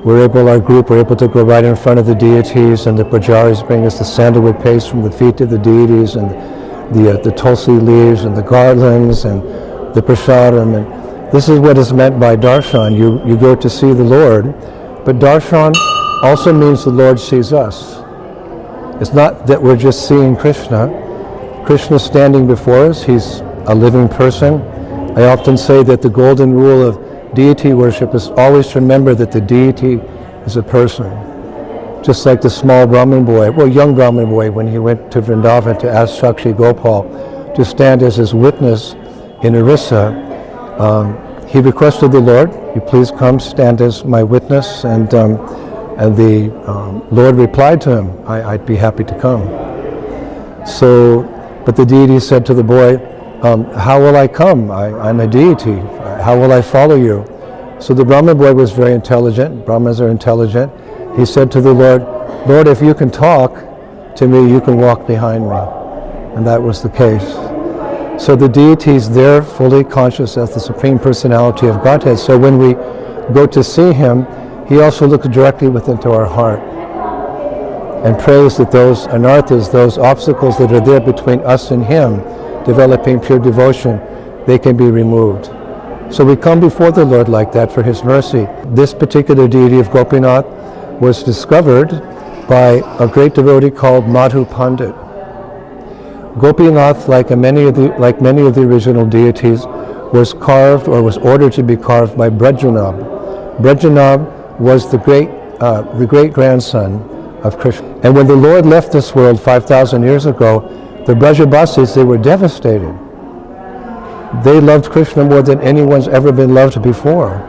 Our group, we're able to go right in front of the deities, and the pujaris bring us the sandalwood paste from the feet of the deities, and the tulsi leaves, and the garlands, and the prasadam. And this is what is meant by darshan. You go to see the Lord, but darshan also means the Lord sees us. It's not that we're just seeing Krishna. Krishna standing before us, he's a living person. I often say that the golden rule of deity worship is always to remember that the deity is a person. Just like the small Brahmin boy, young Brahmin boy, when he went to Vrindavan to ask Sakshi Gopal to stand as his witness in Orissa, he requested the Lord, you please come stand as my witness, and the Lord replied to him, I'd be happy to come. But the deity said to the boy, how will I come? I'm a deity. How will I follow you? So the Brahmin boy was very intelligent. Brahmins are intelligent. He said to the Lord, Lord, if you can talk to me, you can walk behind me. And that was the case. So the deity is there fully conscious as the Supreme Personality of Godhead. So when we go to see him, he also looks directly within our heart and prays that those anarthas, those obstacles that are there between us and him, developing pure devotion, they can be removed. So we come before the Lord like that for his mercy. This particular deity of Gopinath was discovered by a great devotee called Madhu Pandit. Gopinath, like many of the original deities, was carved or was ordered to be carved by Brajanab. Brajanab was the great grandson of Krishna. And when the Lord left this world 5,000 years ago, the Brajabasis, they were devastated. They loved Krishna more than anyone's ever been loved before.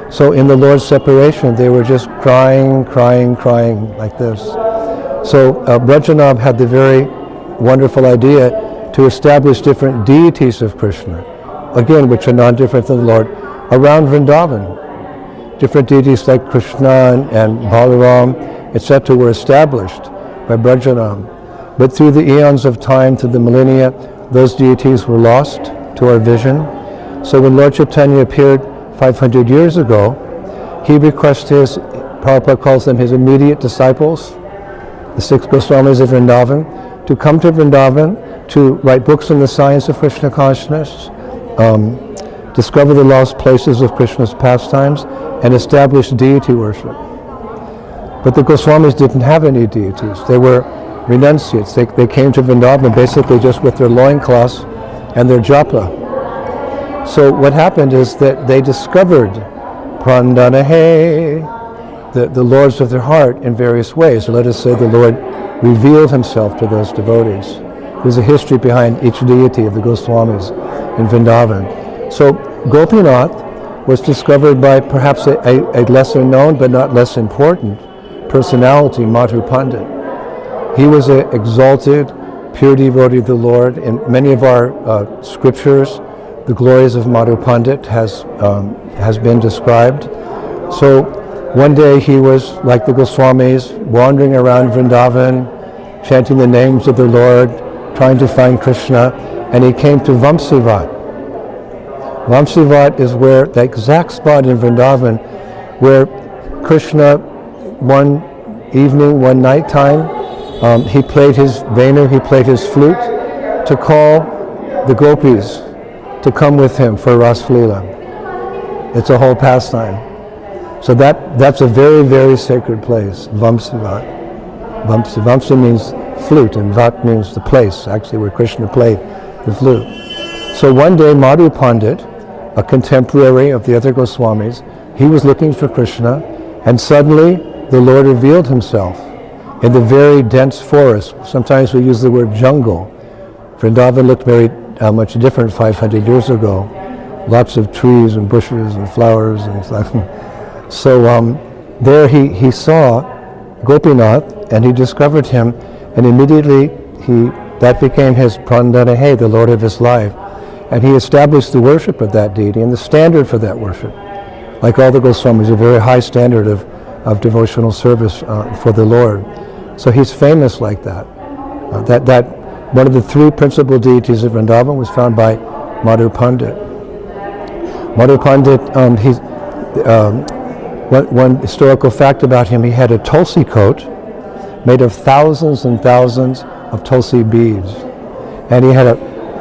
So in the Lord's separation, they were just crying like this. So Brajanab had the very wonderful idea to establish different deities of Krishna, again, which are non-different than the Lord, around Vrindavan. different deities like Krishna and Balaram, etc. were established by Brajanam. But through the eons of time, through the millennia, those deities were lost to our vision. So when Lord Chaitanya appeared 500 years ago, he requested his, Prabhupada calls them his immediate disciples, the 6 Goswamis of Vrindavan, to come to Vrindavan to write books on the science of Krishna consciousness, discover the lost places of Krishna's pastimes, and establish deity worship. But the Goswamis didn't have any deities. They were renunciates. They came to Vrindavan basically just with their loincloths and their japa. So what happened is that they discovered Prandanahe, the lords of their heart, in various ways. So let us say the Lord revealed himself to those devotees. There's a history behind each deity of the Goswamis in Vrindavan. So Gopinath was discovered by perhaps a lesser known but not less important personality, Madhu Pandit. He was an exalted, pure devotee of the Lord. In many of our scriptures, the glories of Madhu Pandit has been described. So one day he was, like the Goswamis, wandering around Vrindavan, chanting the names of the Lord, trying to find Krishna, and he came to Vamsivat. Vamsivat is where, the exact spot in Vrindavan, where Krishna, one evening, one night time, he played his venu, he played his flute to call the gopis to come with him for Ras Leela. It's a whole pastime. So that's a very, very sacred place, Vamsivat. Vamsa means flute, and Vat means the place, actually, where Krishna played the flute. So one day, Madhu Pandit, a contemporary of the other Goswamis, he was looking for Krishna, and suddenly the Lord revealed himself in the very dense forest. Sometimes we use the word jungle. Vrindavan looked very much different 500 years ago. Lots of trees and bushes and flowers and stuff. So there he saw Gopinath, and he discovered him, and immediately that became his Prandanahe, the Lord of his life. And he established the worship of that deity and the standard for that worship. Like all the Goswamis, a very high standard of devotional service for the Lord. So he's famous like that. That one of the 3 principal deities of Vrindavan was found by Madhu Pandit. Madhu Pandit, one historical fact about him, he had a tulsi coat made of thousands and thousands of tulsi beads. And he had a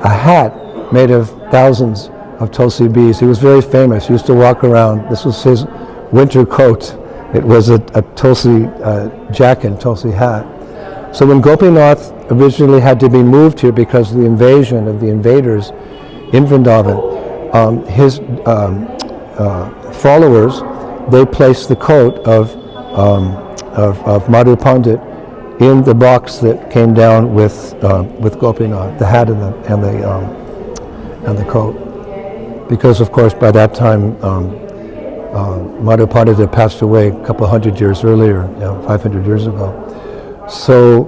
hat made of thousands of tulsi beads. He was very famous. He used to walk around. This was his winter coat. It was a tulsi jacket, tulsi hat. So when Gopinath originally had to be moved here because of the invasion of the invaders in Vrindavan, his followers, they placed the coat of Madhu Pandit in the box that came down with Gopinath, the hat and the coat. Because of course by that time Madhu Pandit had passed away a couple hundred years earlier, 500 years ago. So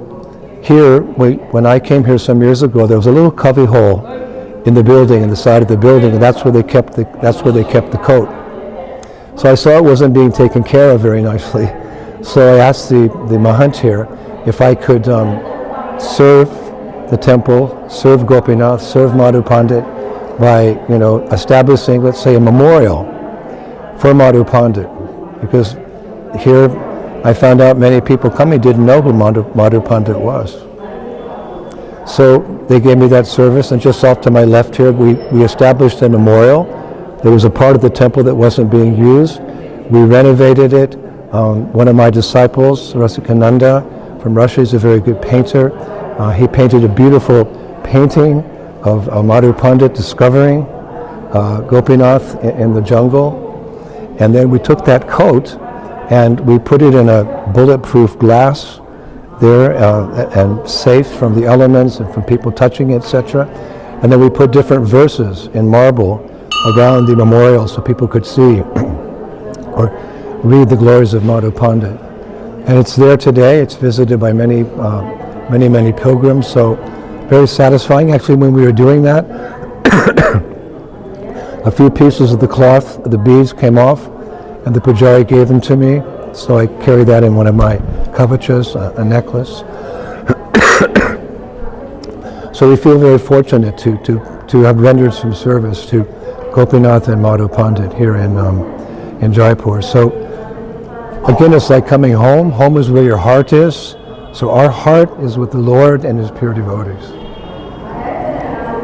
here, when I came here some years ago, there was a little cubby hole in the building, in the side of the building, and that's where they kept the coat. So I saw it wasn't being taken care of very nicely. So I asked the Mahant here if I could serve the temple, serve Gopinath, serve Madhu Pandit by, establishing, let's say, a memorial for Madhu Pandit, because here I found out many people coming didn't know who Madhu Pandit was. So they gave me that service, and just off to my left here, we established a memorial. There was a part of the temple that wasn't being used. We renovated it. One of my disciples, Rasikananda from Russia, is a very good painter. He painted a beautiful painting of Madhu Pandit discovering Gopinath in the jungle. And then we took that coat and we put it in a bulletproof glass there and safe from the elements and from people touching it, etc. And then we put different verses in marble around the memorial so people could see or read the glories of Madhu Pandit. And it's there today. It's visited by many pilgrims. So very satisfying. Actually, when we were doing that, a few pieces of the cloth, the beads came off, and the pujari gave them to me. So I carry that in one of my kavachas, a necklace. So we feel very fortunate to have rendered some service to Gopinath and Madhu Pandit here in Jaipur. So again, it's like coming home. Home is where your heart is. So our heart is with the Lord and His pure devotees,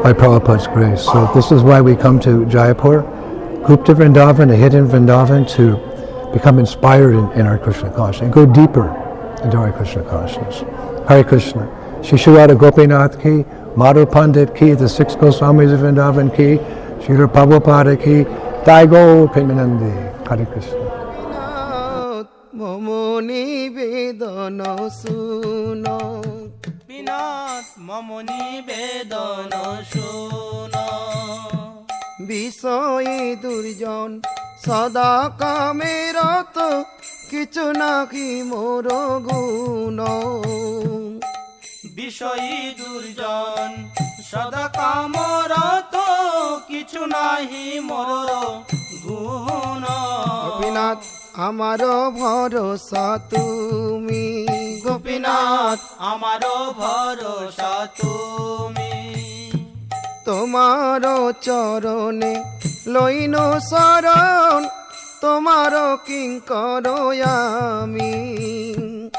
by Prabhupada's grace. So this is why we come to Jaipur, Gupta Vrindavan, a hidden Vrindavan, to become inspired in our Krishna consciousness and go deeper into our Krishna consciousness. Hare Krishna. Shishurada Gopinath ki, Madhu Pandit ki, the 6 Goswamis of Vrindavan ki, Srila Prabhupada ki, Daigo Premanandi. Hare Krishna. Momoni Vedana Suno Pinat Momoni Vedana Suno Bisoye Durjan Sada Kamerat Kichunaki Moro Guno Bishoyi Durjan Sada Kamerat Kichunahi Moro Guno Gopinath Amaro Bharosa Tumi Gopinath Amaro Bharosa Tumi Tomaro Charone Loino Saran Tomaro Kinkaro Yami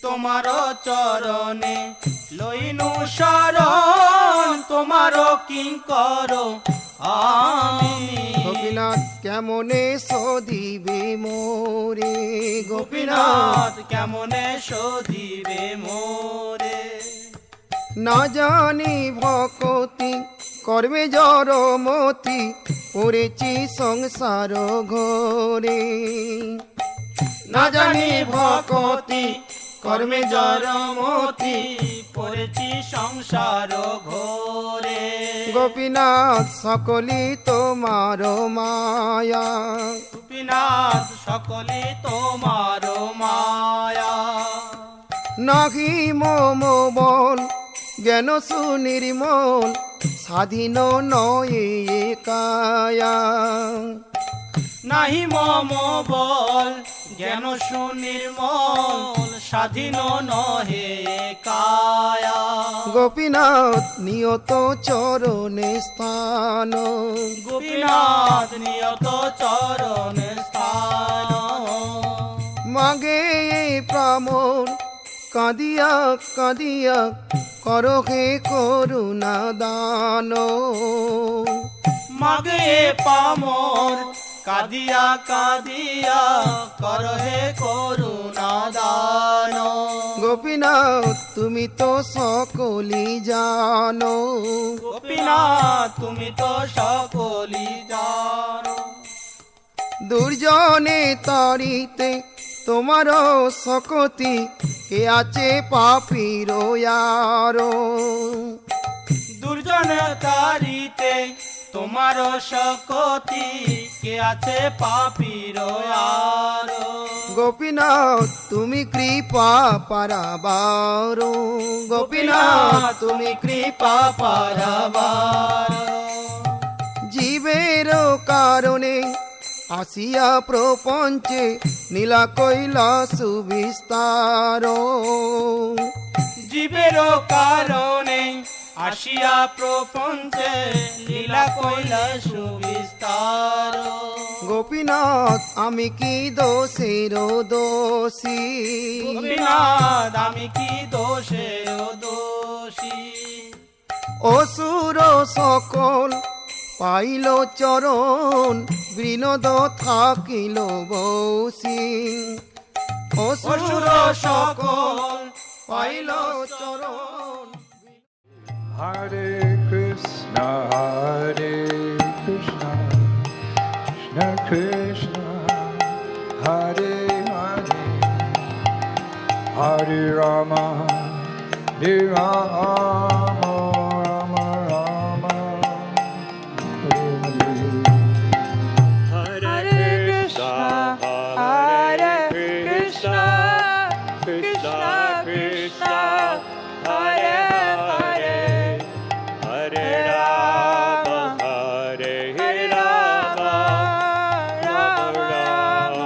Tomaro Charone Loino Saran Tomaro Kinkaro Ami Gopinath Kamone Sodibe More Gopinath Kamone Sodibe More Na jani bhakoti Korme jaro moti Porechi sangsaro ghore Na jani bhakoti Korme jaro moti Porechi sangsaro ghore Gopinath sakoli tomaro maya Gopinath sakoli tomaro maya Nahi momo bol Gyano sunirmol Sadhino noye kaya Nahi momo bol Gyano sunirmol Sadhino nohe kaya Gopinath niyoto chorone sthano Gopinath niyoto chorone sthano Mage pramon Kadiya kadiya Karohe koruna dano Mage pamor Kadiya kadiya Karohe koruna dano Gopinath tumi to sakoli jano Gopinath tumi to sakoli jano Durjane tarite Tomaro sakoti Ke ache papiro yaro Durjane tarite Tomaro sakoti Ke ache papiro yaro Gopinath tumi kripa parabaro Gopinath tumi kripa parabaro Jivero karone Asiya propanche Nila koila subistaro Jibero karone Ashiya propanche Lila koila subistaro Gopinath ami ki dosero dosi Gopinath ami ki dosero doshi Osuro সকল pile চরণ বিনোদ থাকিল বসি অসুর সকল pile চরণ Hare Krishna, Hare Krishna, Krishna Krishna, Hare Hare, Hare Rama, Hare Rama, Rama Rama, Hare Hare. Hare Krishna, Hare Krishna, Krishna Krishna, Hare Hare, Hare Rama, Hare Rama, Rama Rama,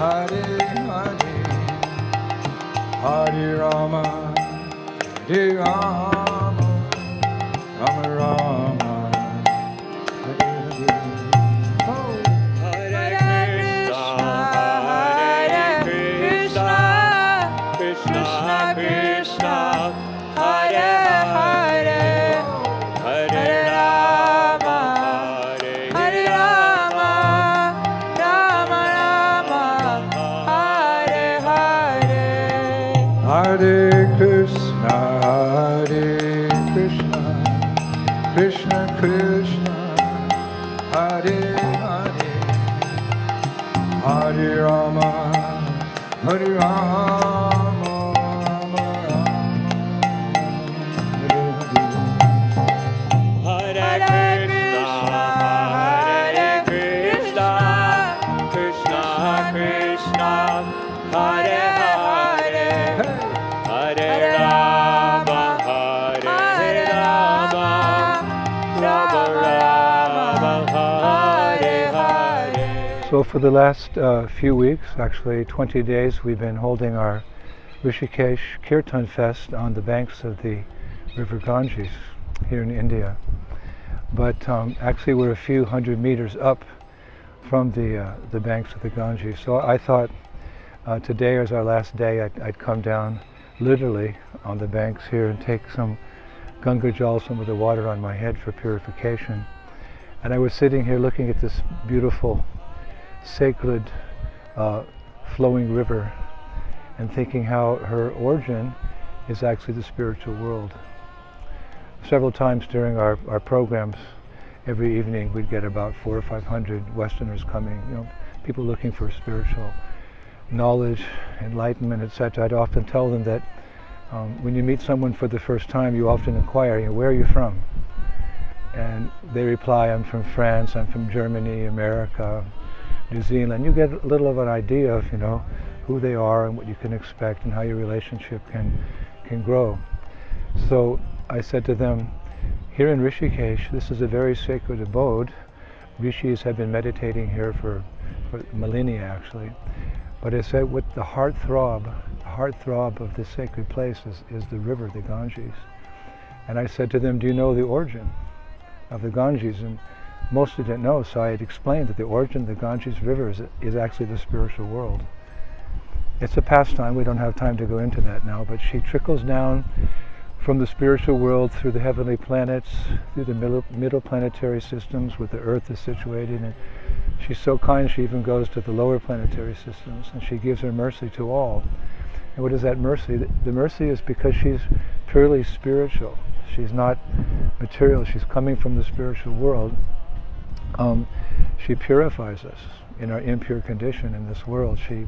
Hare Hare, Hare Rama, Hare Rama, Rama Rama, Hare Hare. Hare Krishna, Krishna Krishna, Hare Hare, Hare Rama, Hare Rama, Rama Rama, Hare Hare. Hare Krishna, Krishna Krishna, Hare Hare, Hare Rama, Hare Rama, Rama Rama, Hare Hare. Hare Krishna, Krishna Krishna, Hare Hare, Hare Rama, Hare Rama, Rama Rama, Hare Hare. So for the last few weeks, actually 20 days, we've been holding our Rishikesh Kirtan Fest on the banks of the River Ganges here in India. But actually we're a few hundred meters up from the banks of the Ganges. So I thought today is our last day. I'd come down literally on the banks here and take some Ganga Jal, some of the water on my head for purification. And I was sitting here looking at this beautiful, sacred, flowing river and thinking how her origin is actually the spiritual world. Several times during our programs, every evening we'd get about 400 or 500 Westerners coming, people looking for spiritual knowledge, enlightenment, etc. I'd often tell them that when you meet someone for the first time, you often inquire, where are you from? And they reply, I'm from France, I'm from Germany, America, New Zealand. You get a little of an idea of, who they are and what you can expect and how your relationship can grow. So I said to them, here in Rishikesh, this is a very sacred abode. Rishis have been meditating here for millennia actually. But I said, what the heart throb of this sacred place is the river, the Ganges. And I said to them, do you know the origin of the Ganges? And most didn't know, so I had explained that the origin of the Ganges River is actually the spiritual world. It's a pastime, we don't have time to go into that now, but she trickles down from the spiritual world through the heavenly planets, through the middle planetary systems where the Earth is situated, and she's so kind she even goes to the lower planetary systems, and she gives her mercy to all. And what is that mercy? The mercy is because she's purely spiritual. She's not material, she's coming from the spiritual world. She purifies us in our impure condition in this world. She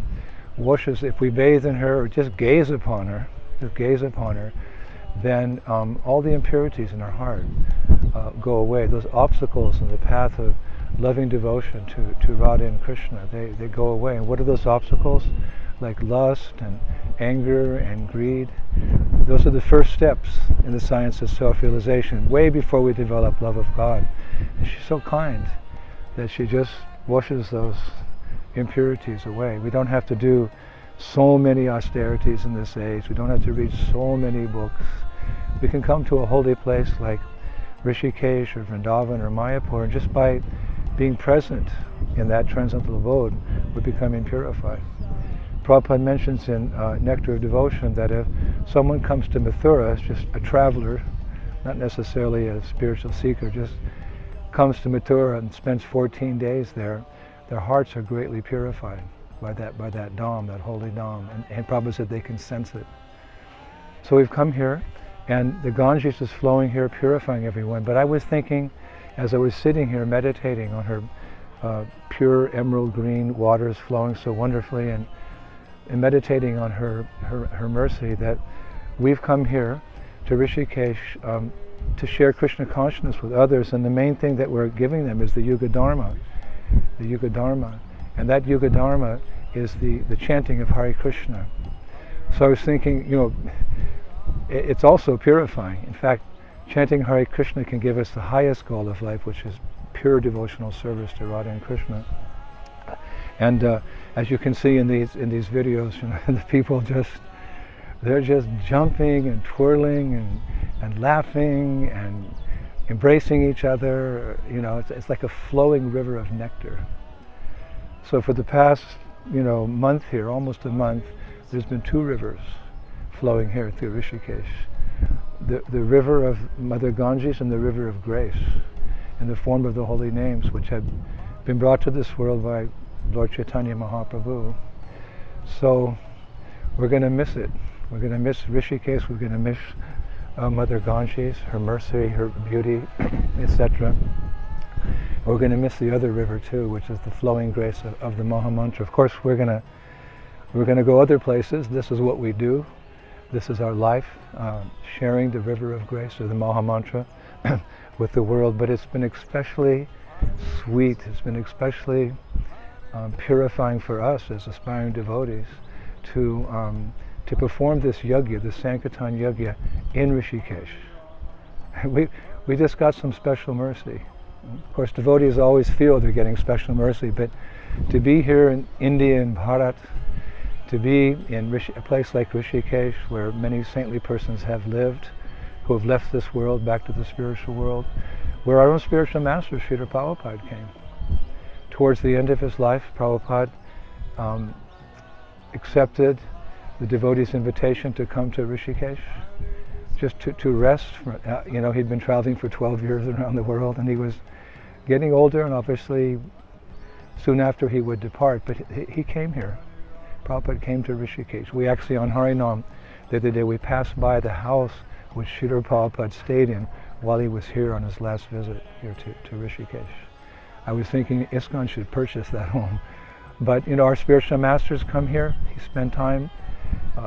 washes, if we bathe in her or just gaze upon her, then all the impurities in our heart go away. Those obstacles in the path of loving devotion to Radha and Krishna, they go away. And what are those obstacles? Like lust and anger and greed. Those are the first steps in the science of self-realization, way before we develop love of God. And she's so kind that she just washes those impurities away. We don't have to do so many austerities in this age. We don't have to read so many books. We can come to a holy place like Rishikesh or Vrindavan or Mayapur, and just by being present in that transcendental abode, we're becoming purified. Prabhupada mentions in Nectar of Devotion that if someone comes to Mathura, just a traveler, not necessarily a spiritual seeker, just comes to Mathura and spends 14 days there, their hearts are greatly purified by that Dham, that holy Dham. And Prabhupada said they can sense it. So we've come here, and the Ganges is flowing here, purifying everyone. But I was thinking, as I was sitting here meditating on her pure emerald green waters flowing so wonderfully, and meditating on her mercy, that we've come here to Rishikesh to share Krishna consciousness with others, and the main thing that we're giving them is the Yuga Dharma. The Yuga Dharma. And that Yuga Dharma is the chanting of Hare Krishna. So I was thinking, it's also purifying. In fact, chanting Hare Krishna can give us the highest goal of life, which is pure devotional service to Radha and Krishna. And as you can see in these videos, you know, the people they're just jumping and twirling and laughing and embracing each other. You know, it's like a flowing river of nectar. So for the past, you know, month here, almost a month, there's been 2 rivers flowing here through Rishikesh. The river of Mother Ganges and the river of grace, in the form of the holy names, which have been brought to this world by Lord Chaitanya Mahaprabhu. So we're going to miss it. We're going to miss Rishikesh. We're going to miss Mother Ganges, her mercy, her beauty, etc. We're going to miss the other river too, which is the flowing grace of the Maha Mantra. Of course, we're going to go other places. This is what we do. This is our life, sharing the river of grace or the Maha Mantra with the world. But it's been especially sweet. It's been especially purifying for us as aspiring devotees to perform this yajna, the Sankirtan yajna, in Rishikesh. We just got some special mercy. Of course, devotees always feel they're getting special mercy, but to be here in India and Bharat, to be in a place like Rishikesh, where many saintly persons have lived, who have left this world back to the spiritual world, where our own spiritual master, Srila Prabhupada, came. Towards the end of his life, Prabhupada accepted the devotees' invitation to come to Rishikesh, just to rest. You know, he'd been traveling for 12 years around the world, and he was getting older, and obviously soon after he would depart, but he came here. Prabhupada came to Rishikesh. We actually, on Harinam, the other day, we passed by the house which Srila Prabhupada stayed in while he was here on his last visit here to Rishikesh. I was thinking ISKCON should purchase that home. But, you know, our spiritual masters come here. He spent time.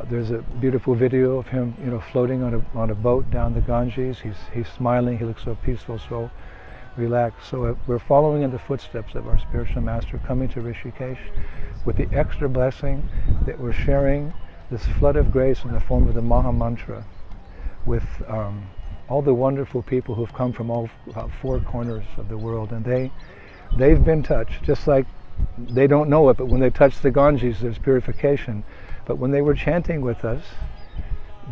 There's a beautiful video of him, you know, floating on a boat down the Ganges. He's smiling. He looks so peaceful, so relaxed. So we're following in the footsteps of our spiritual master, coming to Rishikesh with the extra blessing that we're sharing this flood of grace in the form of the Maha Mantra with all the wonderful people who've come from all 4 corners of the world, and they've been touched, just like they don't know it, but when they touch the Ganges, there's purification. But when they were chanting with us,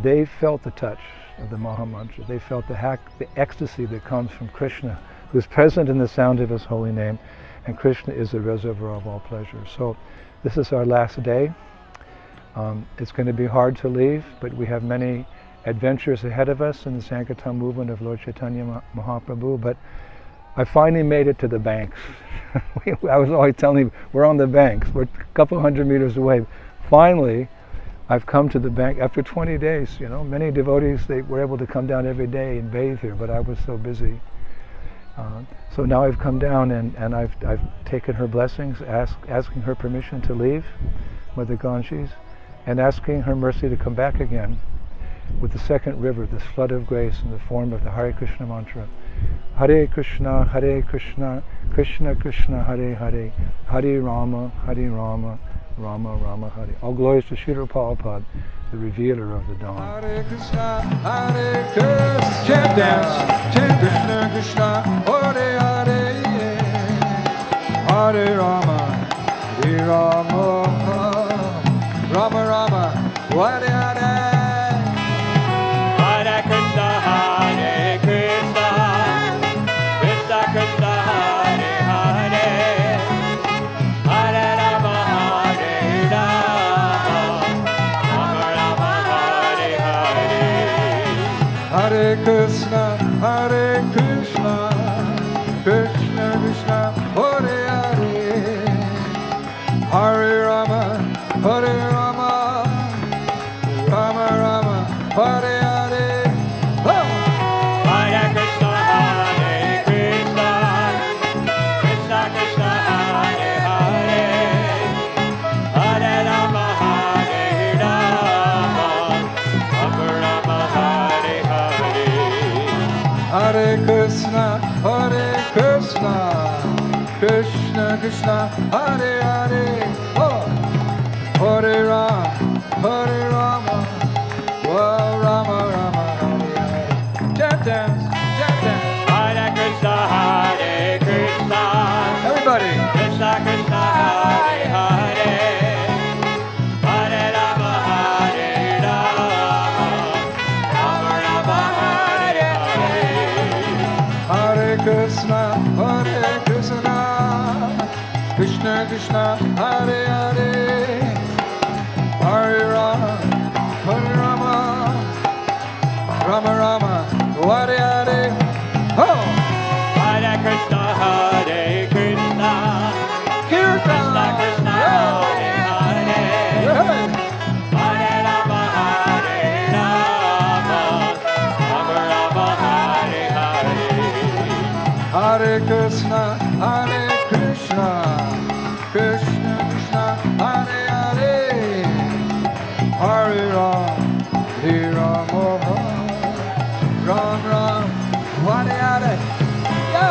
they felt the touch of the Maha Mantra. They felt the ecstasy that comes from Krishna, who's present in the sound of his holy name, and Krishna is the reservoir of all pleasure. So this is our last day. It's going to be hard to leave, but we have many adventures ahead of us in the Sankirtan movement of Lord Chaitanya Mahaprabhu. But I finally made it to the banks. I was always telling him, we're on the banks. We're a couple hundred meters away. Finally, I've come to the bank after 20 days. You know, many devotees, they were able to come down every day and bathe here, but I was so busy. So now I've come down and I've taken her blessings, asking her permission to leave Mother Ganges, and asking her mercy to come back again with the second river, this flood of grace in the form of the Hare Krishna mantra. Hare Krishna, Krishna Krishna, Hare Hare, Hare Rama, Rama Rama Hare. All glories to Srila Prabhupada, the revealer of the dawn. Hare Krishna, chant dance, chant Krishna Krishna, Hare Hare, Hare Rama, Hare Rama, Rama Rama, Hare Hare. Hare Krishna, Hare Krishna, Krishna Krishna, Hare Hare, Hare Rama, Hare Rama, Rama Rama, Hare Hare. Hare Krishna, Krishna Krishna, Hare Hare, Hare Rama, Rama Rama, Hare Hare. Hare Krishna, Hare Krishna, Krishna Krishna, Hare Hare, Hare Rama, Hare Rama, Rama Rama, Hare Hare. Hare Krishna, Krishna Krishna, Hare Hare, Hare Rama, Rama Rama, Hare Hare. Chant dance, chant dance. Hare Krishna, Hare Krishna. Everybody. Krishna Krishna, Hare Hare. Krishna, Hare Hare, Hare Rama, Rama Rama, Hare Hare. Oh! Hare Krishna, Hare Krishna, Krishna Krishna, Hare Hare, Hare Rama, Hare Rama, Rama Rama, Hare Hare. Hare Krishna, Hare Krishna, Krishna Krishna, Hare Hare, Hare Rama, Ram Ram, Hare Hare. Yo!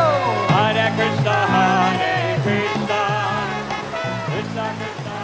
Hare Krishna, Hare Krishna, Krishna Krishna,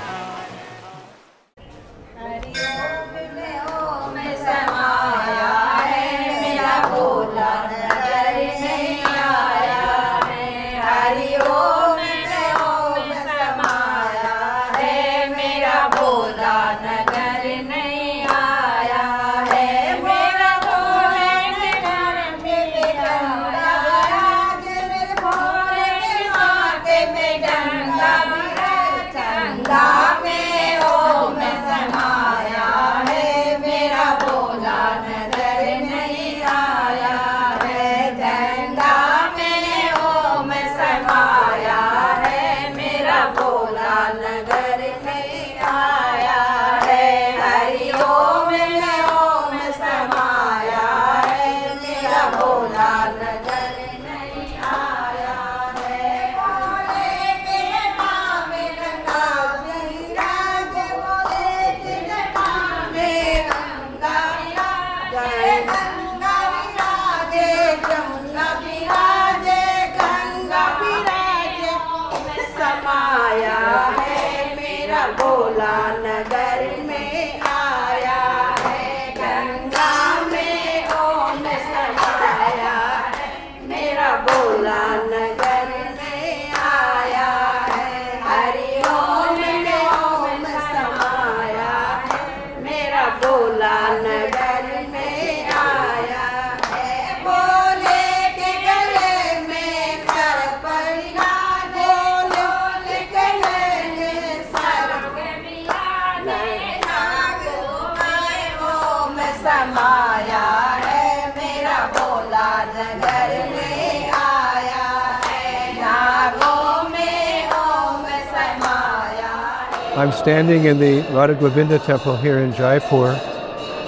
I'm standing in the Radha Govinda temple here in Jaipur,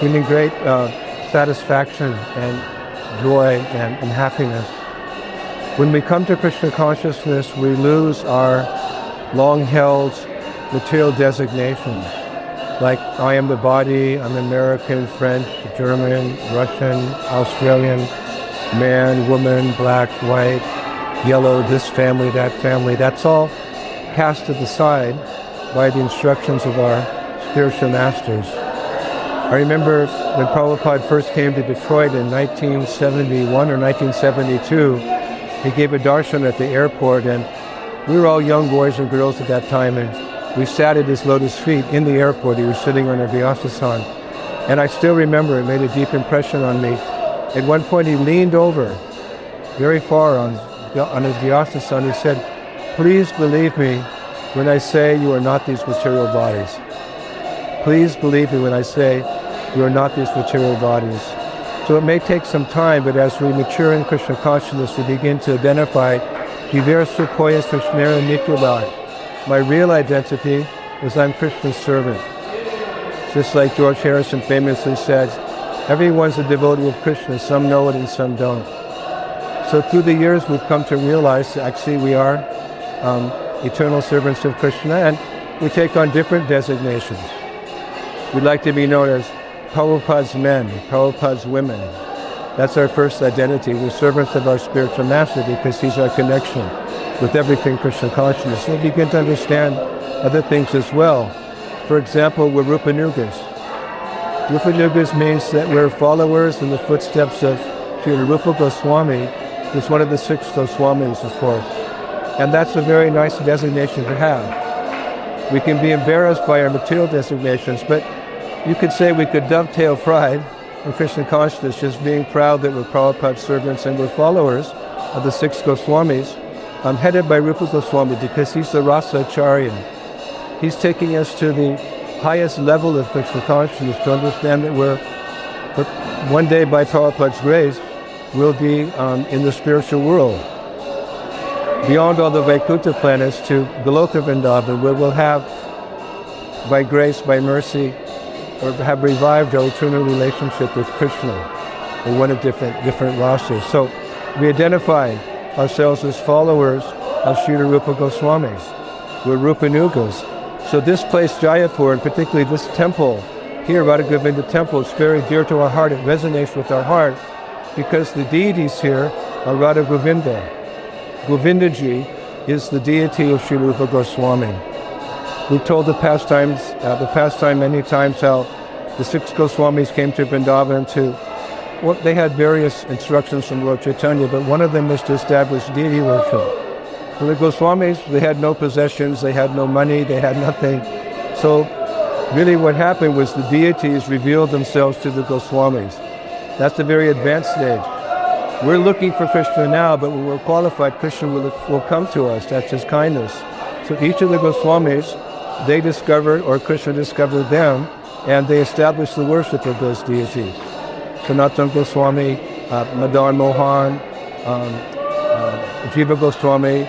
feeling great satisfaction and joy and happiness. When we come to Krishna consciousness, we lose our long-held material designations, like I am the body, I'm American, French, German, Russian, Australian, man, woman, black, white, yellow, this family, that family. That's all cast to the side by the instructions of our spiritual masters. I remember when Prabhupada first came to Detroit in 1971 or 1972, he gave a darshan at the airport, and we were all young boys and girls at that time, and we sat at his lotus feet in the airport. He was sitting on a Vyasasan. And I still remember it made a deep impression on me. At one point he leaned over very far on his Vyasasan. He said, "Please believe me when I say you are not these material bodies. Please believe me when I say you are not these material bodies." So it may take some time, but as we mature in Krishna consciousness, we begin to identify diversa poyas Krishnera Nityabha. My real identity is I'm Krishna's servant. Just like George Harrison famously said, everyone's a devotee of Krishna, some know it and some don't. So through the years we've come to realize actually we are eternal servants of Krishna, and we take on different designations. We'd like to be known as Prabhupada's men, Prabhupada's women. That's our first identity. We're servants of our spiritual master because he's our connection with everything Krishna consciousness. We begin to understand other things as well. For example, we're Rupanugas. Rupanugas means that we're followers in the footsteps of Srila Rupa Goswami, who's one of the 6 Goswamis, of course. And that's a very nice designation to have. We can be embarrassed by our material designations, but you could say we could dovetail pride in Krishna consciousness, just being proud that we're Prabhupada's servants and we're followers of the 6 Goswamis. headed by Rupa Goswami, because he's the Rasa Acharya. He's taking us to the highest level of Krishna consciousness to understand that we're one day, by Prabhupada's grace, we'll be in the spiritual world, beyond all the Vaikuntha planets, to Goloka Vrindavan, where we'll have, by grace, by mercy, or have revived our eternal relationship with Krishna, or one of different rasas. So we identify ourselves as followers of Srila Rupa Goswami. We're Rupanugas. So this place, Jaipur, and particularly this temple here, Radha Govinda temple, is very dear to our heart. It resonates with our heart because the deities here are Radha Govinda. Govindaji is the deity of Srila Rupa Goswami. We've told the pastime many times how the 6 Goswamis came to Vrindavan they had various instructions from Lord Chaitanya, but one of them was to establish deity worship. For the Goswamis, they had no possessions, they had no money, they had nothing. So really what happened was the deities revealed themselves to the Goswamis. That's a very advanced stage. We're looking for Krishna now, but when we're qualified, Krishna will come to us. That's his kindness. So each of the Goswamis, they discovered, or Krishna discovered them, and they established the worship of those deities. Sanatana Goswami, Madan Mohan, Jiva Goswami,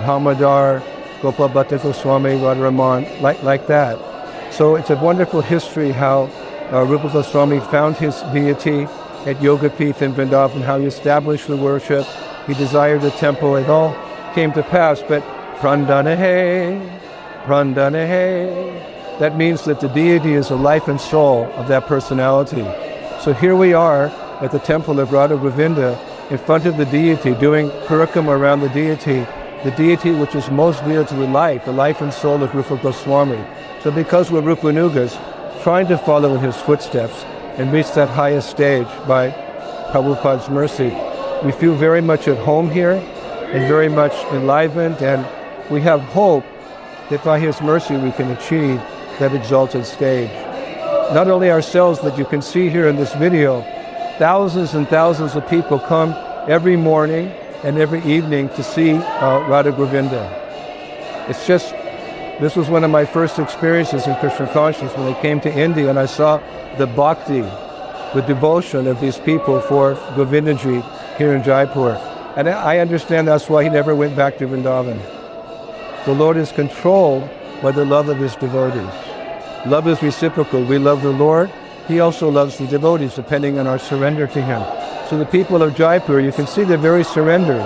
Dhammadar, Gopal Bhatta Goswami, Radharaman, like that. So it's a wonderful history how Rupa Goswami found his deity at Yogapeeth in Vrindavan, how he established the worship, he desired a temple, it all came to pass, but Prandanahe, that means that the deity is the life and soul of that personality. So here we are at the temple of Radha Govinda, in front of the deity, doing parikrama around the deity which is most dear to the life and soul of Rupa Goswami. So because we're Rupanugas, trying to follow in his footsteps and reach that highest stage by Prabhupada's mercy, we feel very much at home here and very much enlivened, and we have hope that by his mercy we can achieve that exalted stage. Not only ourselves, but you can see here in this video, thousands and thousands of people come every morning and every evening to see Radha Govinda. This was one of my first experiences in Krishna consciousness when I came to India and I saw the bhakti, the devotion of these people for Govindaji here in Jaipur. And I understand that's why he never went back to Vrindavan. The Lord is controlled by the love of his devotees. Love is reciprocal. We love the Lord. He also loves the devotees, depending on our surrender to him. So the people of Jaipur, you can see they're very surrendered.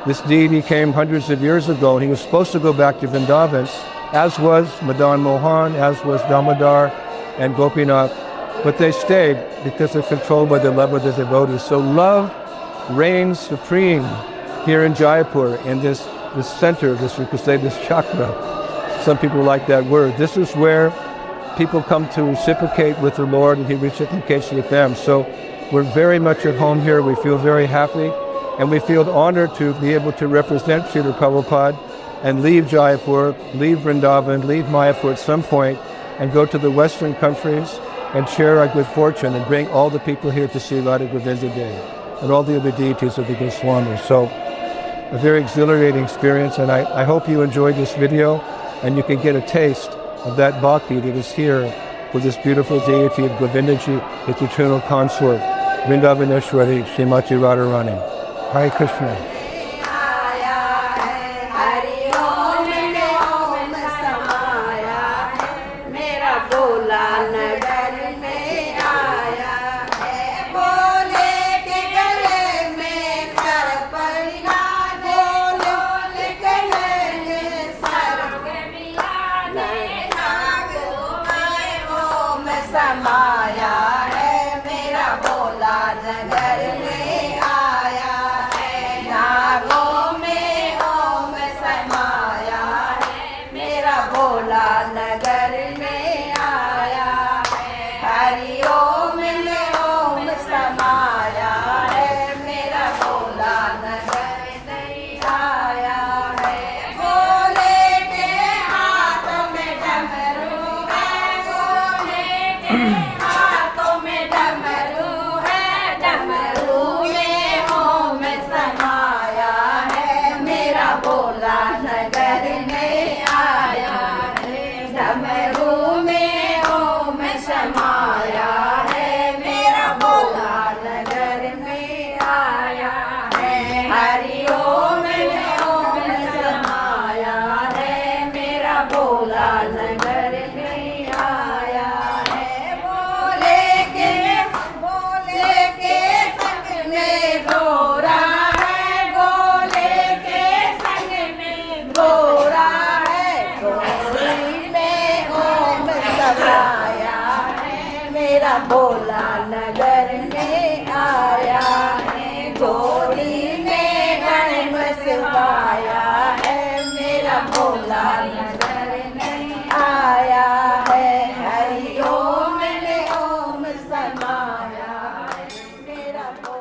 This deity came hundreds of years ago, and he was supposed to go back to Vrindavan, as was Madan Mohan, as was Damodar and Gopinath, but they stayed because they're controlled by the love of the devotees. So love reigns supreme here in Jaipur, in this center, you could say this chakra. Some people like that word. This is where people come to reciprocate with the Lord, and he reciprocates with them. So we're very much at home here. We feel very happy, and we feel honored to be able to represent Srila Prabhupada and leave Jaipur, leave Vrindavan, leave Mayapur at some point, and go to the Western countries and share our good fortune and bring all the people here to see Radha Govinda Day and all the other deities of the Goswamis. So a very exhilarating experience, and I hope you enjoyed this video and you can get a taste of that bhakti that is here for this beautiful deity of Govindaji, its eternal consort, Vrindavaneshwari, Srimati Radharani. Hare Krishna. मेरा मेरा भोला नगर में आया है, गोदी में गण बसवाया है, मेरा भोला नगर में आया है, हरि ओम में ओम समाया है, मेरा भोला।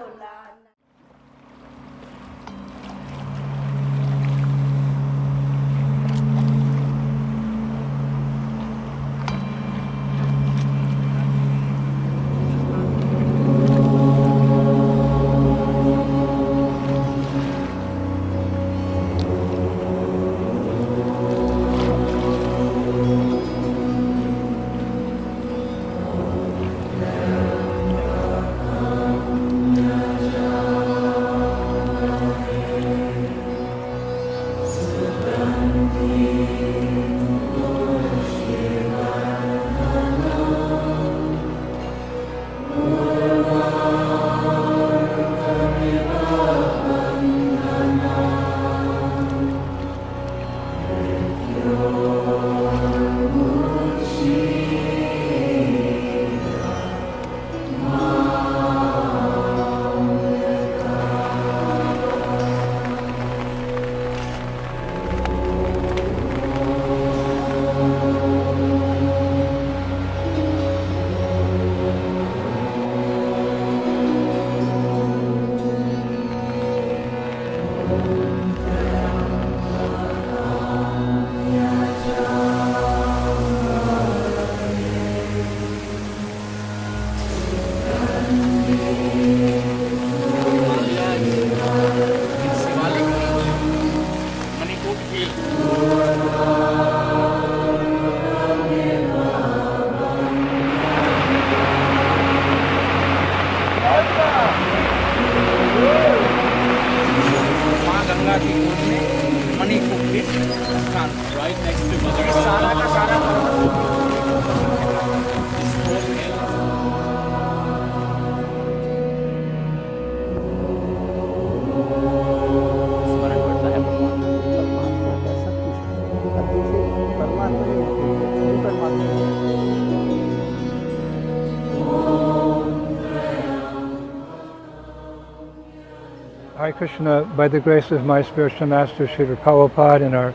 Hare Krishna, by the grace of my spiritual master Srila Prabhupada and our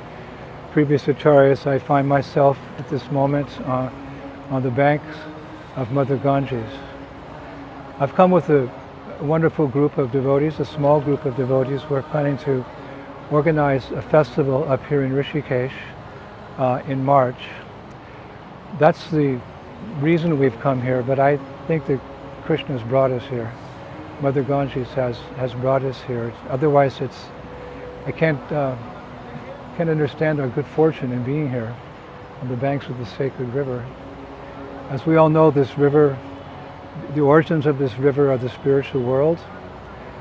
previous acharyas, I find myself at this moment on the banks of Mother Ganges. I've come with a wonderful group of devotees, a small group of devotees. We're planning to organize a festival up here in Rishikesh in March. That's the reason we've come here, but I think that Krishna's brought us here. Mother Ganges has brought us here. Otherwise, I can't understand our good fortune in being here on the banks of the sacred river. As we all know, this river, the origins of this river are the spiritual world.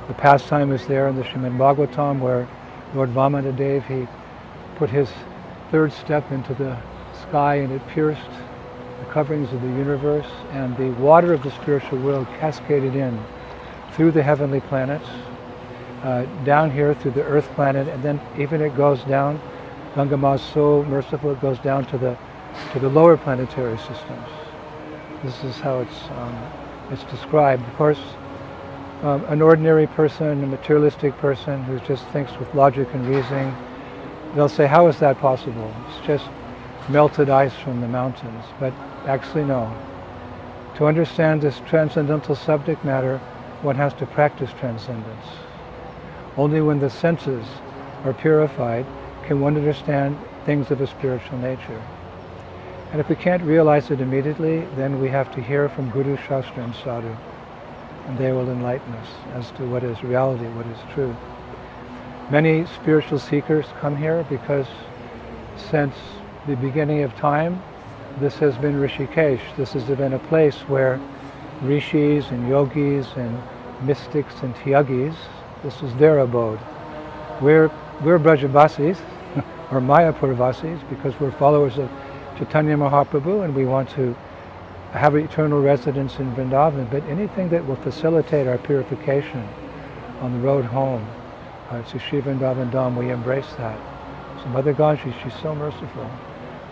The pastime is there in the Srimad Bhagavatam, where Lord Vamanadev, he put his third step into the sky and it pierced the coverings of the universe, and the water of the spiritual world cascaded in through the heavenly planets, down here through the earth planet, and then even it goes down. Ganga Ma is so merciful, it goes down to the lower planetary systems. This is how it's described. Of course, an ordinary person, a materialistic person who just thinks with logic and reasoning, they'll say, how is that possible? It's just melted ice from the mountains. But actually no. To understand this transcendental subject matter, one has to practice transcendence. Only when the senses are purified can one understand things of a spiritual nature. And if we can't realize it immediately, then we have to hear from Guru, Shastra and Sadhu, and they will enlighten us as to what is reality, what is truth. Many spiritual seekers come here because since the beginning of time, this has been Rishikesh. This has been a place where rishis and yogis and mystics and tyagis, this is their abode. We're Brajavasis, or Mayapurvasis, because we're followers of Chaitanya Mahaprabhu and we want to have eternal residence in Vrindavan, but anything that will facilitate our purification on the road home to Sri Vrindavan Dham, we embrace that. So Mother Ganges, she's so merciful.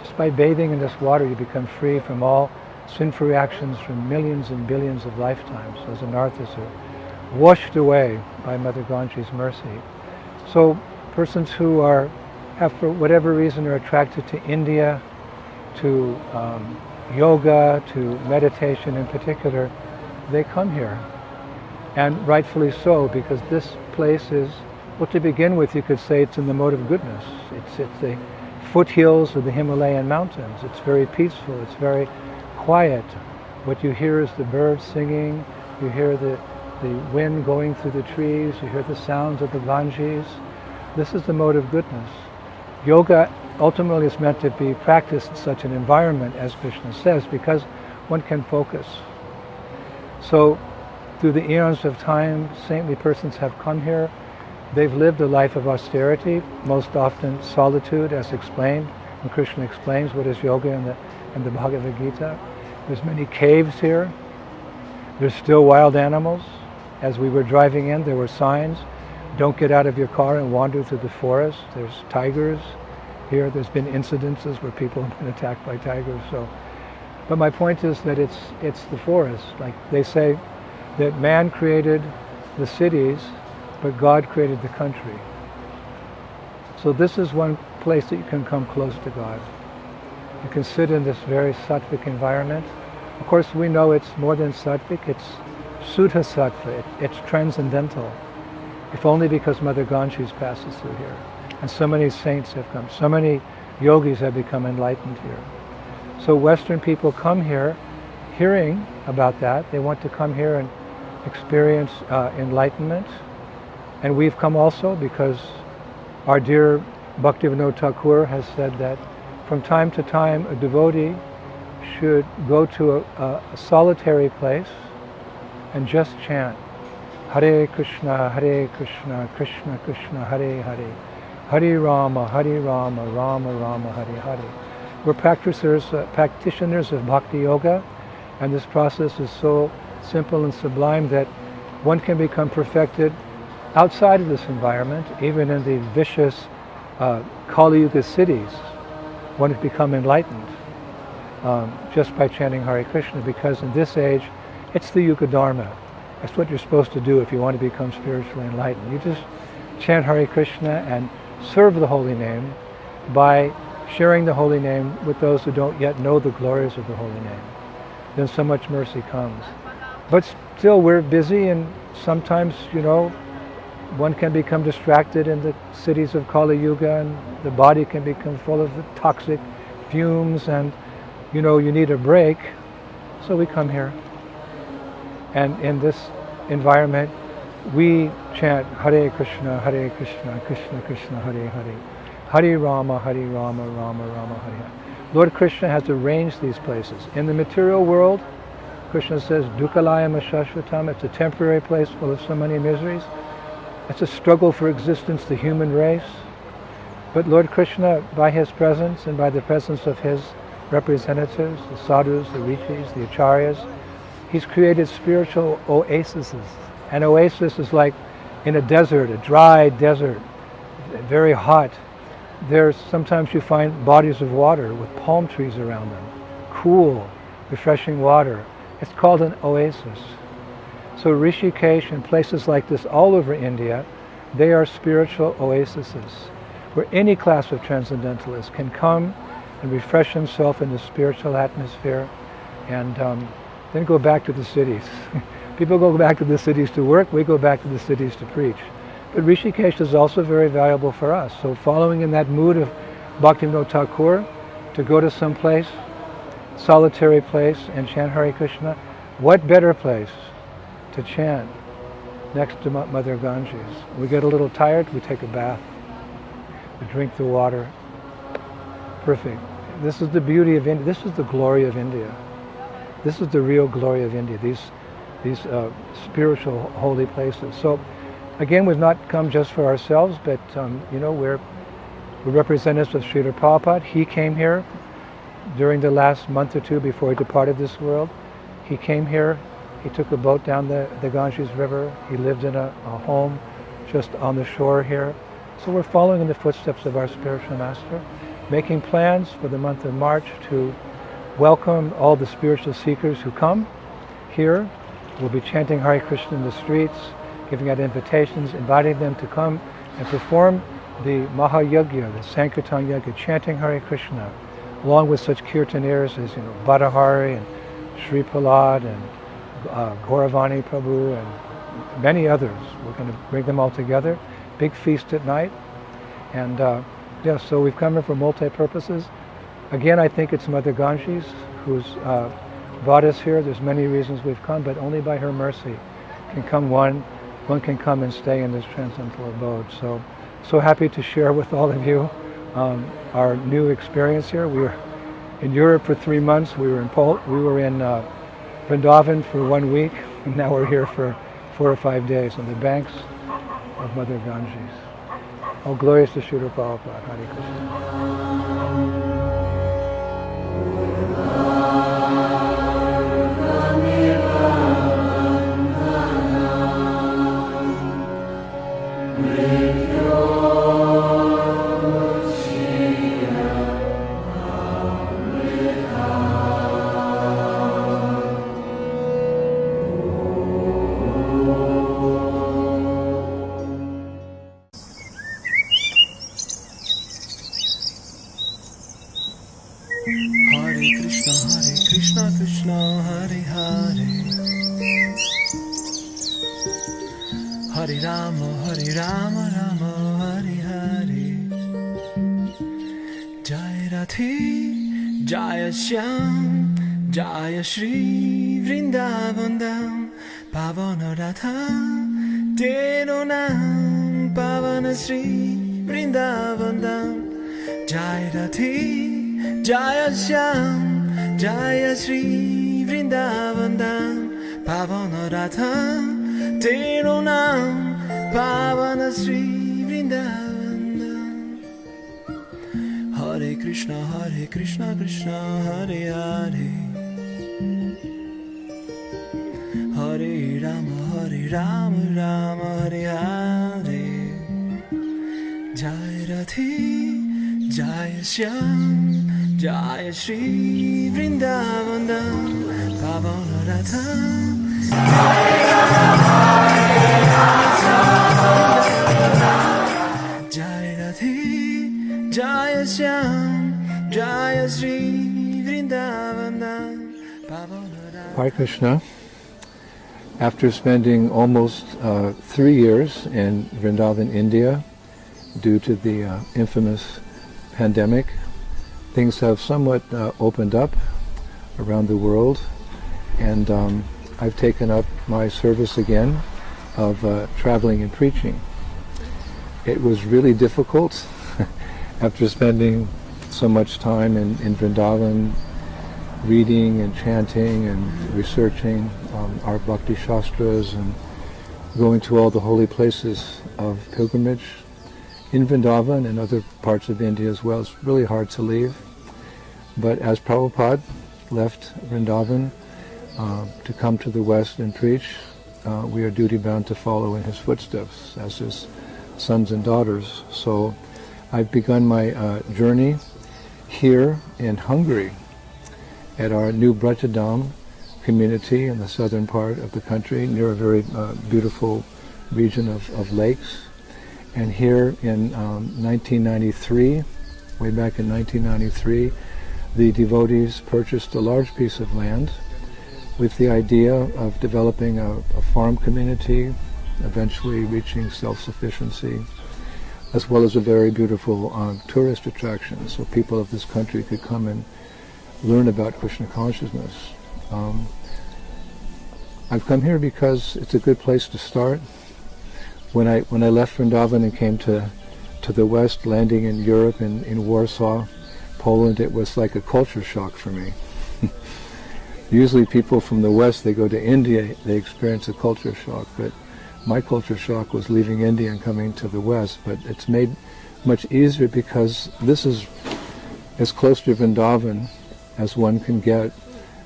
Just by bathing in this water, you become free from all sinful reactions from millions and billions of lifetimes as anarthas are washed away by Mother Ganji's mercy. So persons who have for whatever reason are attracted to India, to yoga, to meditation in particular, they come here. And rightfully so, because this place is, well, to begin with, you could say it's in the mode of goodness. It's the foothills of the Himalayan mountains. It's very peaceful, it's very quiet. What you hear is the birds singing, you hear the wind going through the trees, you hear the sounds of the Ganges. This is the mode of goodness. Yoga ultimately is meant to be practiced in such an environment, as Krishna says, because one can focus. So through the eons of time, saintly persons have come here. They've lived a life of austerity, most often solitude, as explained, when Krishna explains what is yoga in the Bhagavad Gita. There's many caves here. There's still wild animals. As we were driving in, there were signs, don't get out of your car and wander through the forest. There's tigers here. There's been incidences where people have been attacked by tigers. But my point is that it's the forest. Like they say that man created the cities, but God created the country. So this is one place that you can come close to God. You can sit in this very sattvic environment. Of course, we know it's more than sattvic, it's Sudha Sattva, it's transcendental. If only because Mother Ganges passes through here. And so many saints have come, so many yogis have become enlightened here. So Western people come here hearing about that. They want to come here and experience enlightenment. And we've come also because our dear Bhaktivinoda Thakur has said that from time to time a devotee should go to a solitary place and just chant Hare Krishna, Krishna Krishna, Hare Hare, Hare Rama, Rama Rama, Hare Hare. We're practitioners of Bhakti Yoga, and this process is so simple and sublime that one can become perfected outside of this environment, even in the vicious Kali Yuga cities. One has become enlightened just by chanting Hare Krishna, because in this age, it's the Yuga Dharma. That's what you're supposed to do if you want to become spiritually enlightened. You just chant Hare Krishna and serve the holy name by sharing the holy name with those who don't yet know the glories of the holy name. Then so much mercy comes. But still, we're busy, and sometimes, one can become distracted in the cities of Kali Yuga, and the body can become full of the toxic fumes, and you need a break. So we come here. And in this environment, we chant Hare Krishna, Krishna Krishna, Hare Hare, Hare Rama, Rama Rama, Hare Hare. Lord Krishna has arranged these places. In the material world, Krishna says, Dukkalayam Ashashvatam, it's a temporary place full of so many miseries. It's a struggle for existence, the human race. But Lord Krishna, by his presence and by the presence of his representatives, the sadhus, the rishis, the acharyas, he's created spiritual oases. An oasis is like in a desert, a dry desert, very hot. There's sometimes you find bodies of water with palm trees around them, cool, refreshing water. It's called an oasis. So Rishikesh and places like this all over India, they are spiritual oases where any class of transcendentalists can come and refresh himself in the spiritual atmosphere and then go back to the cities. People go back to the cities to work, we go back to the cities to preach. But Rishikesh is also very valuable for us. So following in that mood of Bhaktivinoda Thakur, to go to some place, solitary place, and chant Hare Krishna, what better place to chant next to Mother Ganges? We get a little tired, we take a bath, we drink the water. Perfect. This is the beauty of India. This is the glory of India. This is the real glory of India, these spiritual holy places. So again, we've not come just for ourselves, but we're representatives of Srila Prabhupada. He came here during the last month or two before he departed this world. He came here, he took a boat down the Ganges River. He lived in a home just on the shore here. So we're following in the footsteps of our spiritual master, making plans for the month of March to welcome all the spiritual seekers who come here. We'll be chanting Hare Krishna in the streets, giving out invitations, inviting them to come and perform the Mahayagya, the Sankirtan Yagya, chanting Hare Krishna, along with such kirtaneers as Bhattahari and Sri Prahlad and Gauravani Prabhu and many others. We're going to bring them all together. Big feast at night. And so we've come here for multi-purposes. Again, I think it's Mother Ganges who's brought us here. There's many reasons we've come, but only by her mercy can come one can come and stay in this transcendental abode. So happy to share with all of you our new experience here. We were in Europe for 3 months. We were in Vrindavan for 1 week, and now we're here for 4 or 5 days on the banks of Mother Ganges. All glorious to Srila Prabhupada. Hare Krishna. Hare Rama, Rama Hare Hare. Jai Radhe, Jai Shyam, Jai Shri Vrindavan Dham, Pavana Radha, Tero Nam, Pavana Shri Vrindavan Dham. Jai Radhe, Jai Shyam, Jai Shri Vrindavan Dham, Pavana Radha, Tero Nam, Pavana Shri Vrindavan Dham. Hare Krishna, Krishna Hare Hare, Hare Rama, Rama Hare Hare. Jai Radhe, Jai Shyam, Jai Shri Vrindavan Dham, Pavana Radha, Jai Radhe, Jai Shyam, Jai Shri Vrindavan Dham, Pavana Radha. Hare Krishna. After spending almost 3 years in Vrindavan, India, due to the infamous pandemic, things have somewhat opened up around the world, and I've taken up my service again of traveling and preaching. It was really difficult after spending so much time in Vrindavan, reading and chanting and researching our Bhakti Shastras and going to all the holy places of pilgrimage in Vrindavan and other parts of India as well. It's really hard to leave. But as Prabhupada left Vrindavan to come to the West and preach, we are duty-bound to follow in his footsteps as his sons and daughters. So I've begun my journey here in Hungary at our new Brajadam community in the southern part of the country, near a very beautiful region of lakes. And here in 1993, way back in 1993, the devotees purchased a large piece of land with the idea of developing a farm community, eventually reaching self-sufficiency, as well as a very beautiful tourist attraction, so people of this country could come and learn about Krishna consciousness. I've come here because it's a good place to start. When I left Vrindavan and came to the West, landing in Europe, in Warsaw, Poland, it was like a culture shock for me. Usually people from the West, they go to India, they experience a culture shock, but my culture shock was leaving India and coming to the West. But it's made much easier because this is as close to Vrindavan as one can get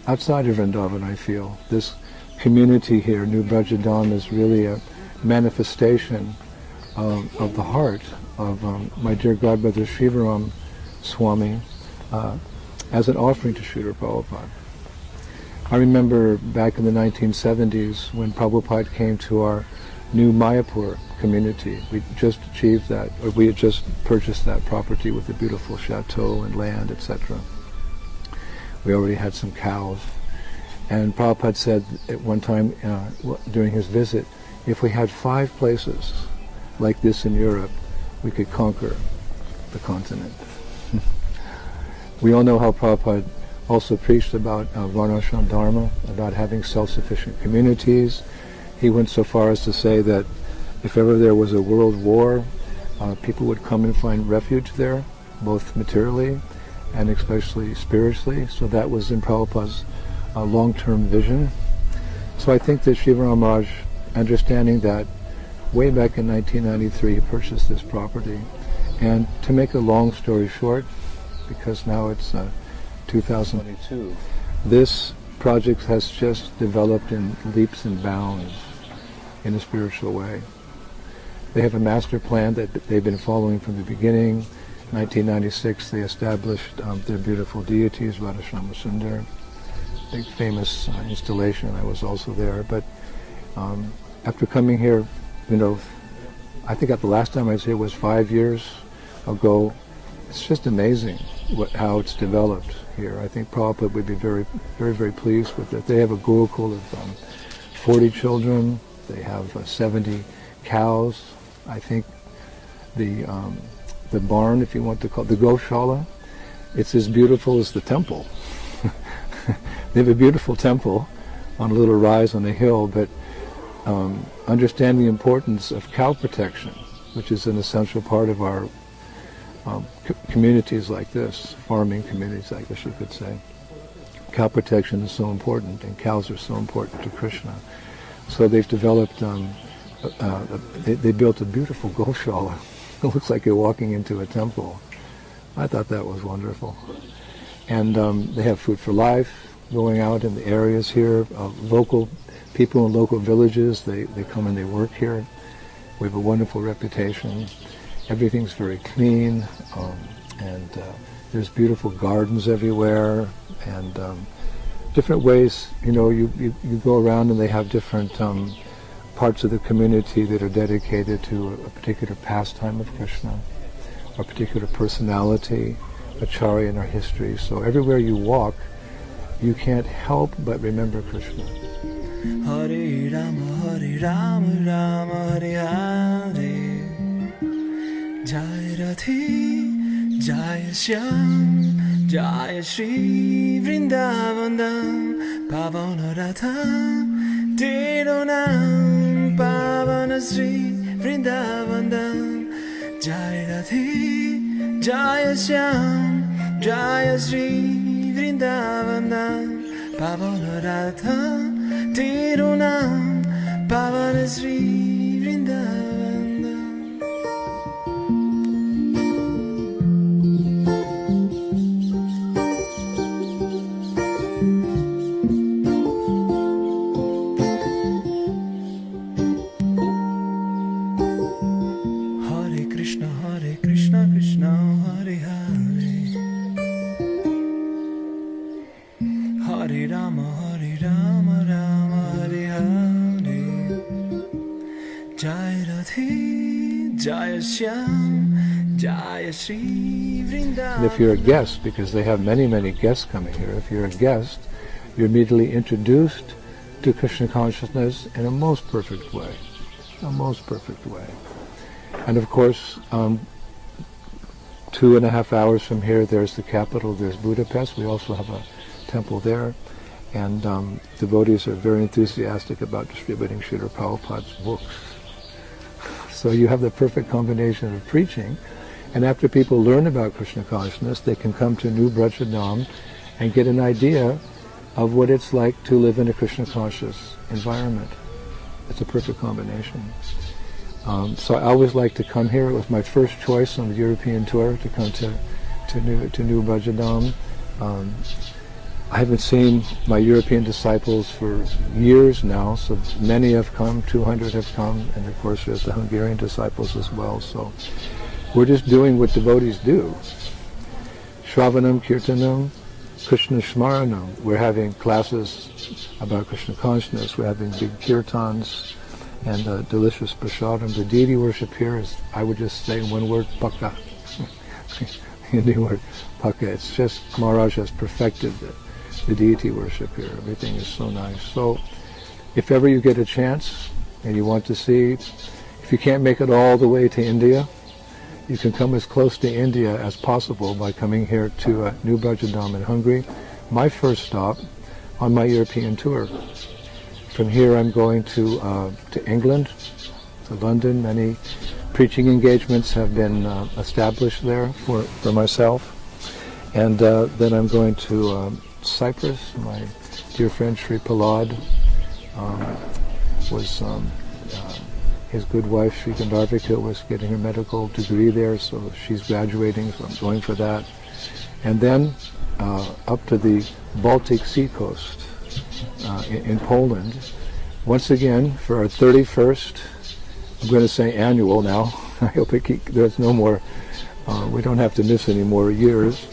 outside of Vrindavan, I feel. This community here, New Brajadam, is really a manifestation of the heart of my dear godbrother Srila Swami, as an offering to Srila Prabhupada. I remember back in the 1970s when Prabhupada came to our new Mayapur community. We just achieved that, or we had just purchased that property with a beautiful chateau and land, etc. We already had some cows. And Prabhupada said at one time during his visit, if we had 5 places like this in Europe, we could conquer the continent. We all know how Prabhupada also preached about Varnashram Dharma, about having self-sufficient communities. He went so far as to say that if ever there was a world war, people would come and find refuge there, both materially and especially spiritually. So that was in Prabhupada's long-term vision. So I think that Shivaram Raj, understanding that way back in 1993, he purchased this property. And to make a long story short, because now it's 2022, this project has just developed in leaps and bounds in a spiritual way. They have a master plan that they've been following from the beginning. 1996, they established their beautiful deities, Radharashama Sundar, big famous installation. I was also there. But after coming here, I think the last time I was here was 5 years ago. It's just amazing how it's developed here. I think Prabhupada would be very, very, very pleased with it. They have a Gurukul of 40 children. They have 70 cows. I think the barn, if you want to call it, the Goshala, it's as beautiful as the temple. They have a beautiful temple on a little rise on a hill, but understand the importance of cow protection, which is an essential part of our communities like this, farming communities like this, you could say. Cow protection is so important, and cows are so important to Krishna. So they've developed, they built a beautiful Goshala. It looks like you're walking into a temple. I thought that was wonderful. And they have Food for Life going out in the areas here. Local people in local villages, they come and they work here. We have a wonderful reputation. Everything's very clean, and there's beautiful gardens everywhere, and different ways, you go around and they have different parts of the community that are dedicated to a particular pastime of Krishna, or a particular personality, acharya in our history. So everywhere you walk, you can't help but remember Krishna. Hare Rama, Rama Hare Hare. Jai Radhe, Jai Shyam, Jai Shri Vrindavan, Pavana Radha, Tero Nam, Pavana Shri Vrindavan, Jai Radhe, Jai Shyam, Jai Shri Vrindavan, Pavana Radha, Tero Nam, Pavana Shri Vrindavan. And if you're a guest, because they have many, many guests coming here, if you're a guest, you're immediately introduced to Krishna consciousness in a most perfect way. A most perfect way. And of course, 2.5 hours from here, there's the capital, there's Budapest. We also have a temple there. And devotees are very enthusiastic about distributing Srila Prabhupada's books. So you have the perfect combination of preaching, and after people learn about Krishna consciousness, they can come to New Brajadam and get an idea of what it's like to live in a Krishna conscious environment. It's a perfect combination. So I always like to come here. It was my first choice on the European tour to come to New Brajadam. I haven't seen my European disciples for years now, so many have come, 200 have come, and of course there's the Hungarian disciples as well. So we're just doing what devotees do. Shravanam, Kirtanam, Krishna Shmaranam. We're having classes about Krishna consciousness. We're having big kirtans and delicious prasadam. The deity worship here is, I would just say in one word, paka. Hindi word, paka. It's just Maharaj has perfected the deity worship here. Everything is so nice. So if ever you get a chance and you want to see, if you can't make it all the way to India, you can come as close to India as possible by coming here to New Brajadam in Hungary, my first stop on my European tour. From here I'm going to England, to London. Many preaching engagements have been established there for myself. And then I'm going to Cyprus. My dear friend Sri Prabhupada was his good wife Sri Gandharvika was getting her medical degree there, so she's graduating, so I'm going for that. And then up to the Baltic Sea coast in Poland, once again for our 31st, I'm going to say annual now, I hope there's no more, we don't have to miss any more years,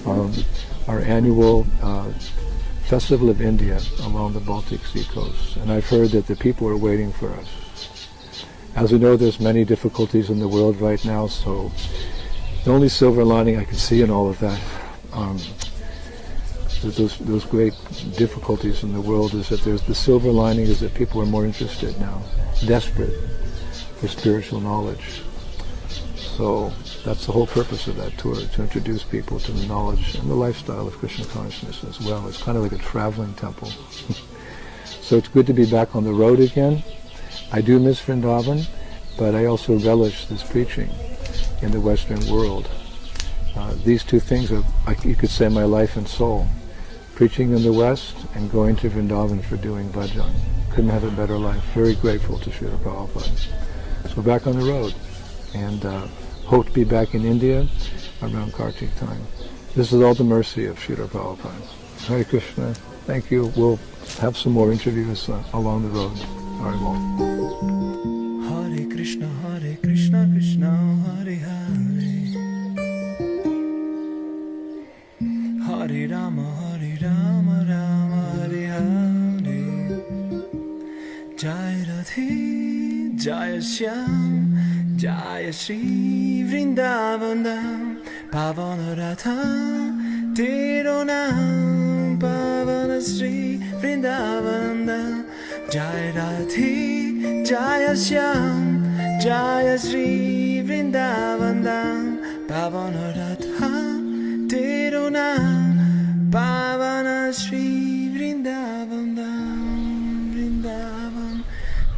our annual Festival of India along the Baltic Sea coast. And I've heard that the people are waiting for us. As we know, there's many difficulties in the world right now, so the only silver lining I can see in all of that, those great difficulties in the world, is that the silver lining is that people are more interested now, desperate for spiritual knowledge. So that's the whole purpose of that tour, to introduce people to the knowledge and the lifestyle of Krishna consciousness as well. It's kind of like a traveling temple. So it's good to be back on the road again. I do miss Vrindavan, but I also relish this preaching in the Western world. These two things are, you could say, my life and soul. Preaching in the West and going to Vrindavan for doing bhajan. Couldn't have a better life. Very grateful to Srila Prabhupada. So back on the road, and hope to be back in India around Kartik time. This is all the mercy of Srila Prabhupada. Hare Krishna. Thank you. We'll have some more interviews along the road. Hare Bol. Hare Krishna, Krishna Hare Hare, Hare Rama, Rama Hare Hare. Jai Radhe, Jai Shyam, Jai Shri Vrindavan Dham, Pavana Radha, Tero Naam, Pavana Shri Vrindavan Dham. Jai Radhe, Jai Shyam, Jai Shri Vrindavan Dham, Pavana Radha, Tero Naam, Pavana Shri Vrindavan Dham, Vrindavan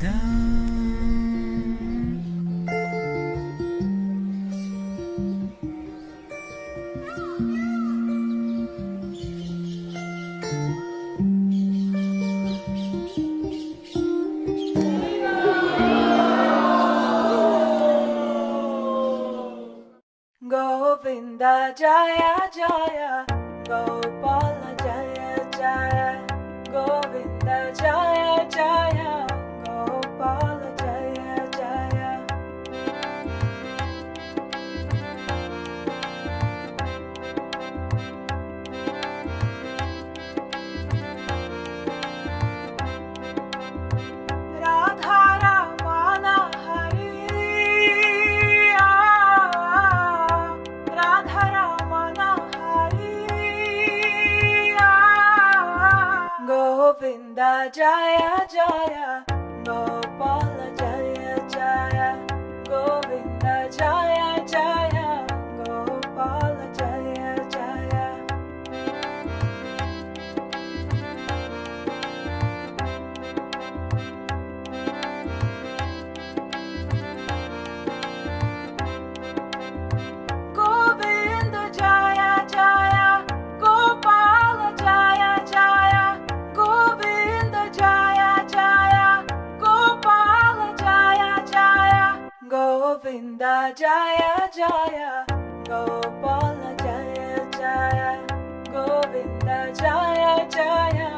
Dham. Govinda Jaya Jaya, Gopala Jaya Jaya, Govinda Jaya Jaya, Gopala Jaya Jaya. Radha Ramana Hari, Radha Ramana Hari, Govinda Jaya Jaya, Gopala Jaya Jaya, Govinda Jaya Jaya, Gopala Jaya Jaya. Govinda Jaya Jaya, Gopala Jaya Jaya, Govinda Jaya Jaya, Gopala Jaya Jaya, Govinda Jaya Jaya, Gopala Jaya Jaya, Govinda Jaya Jaya,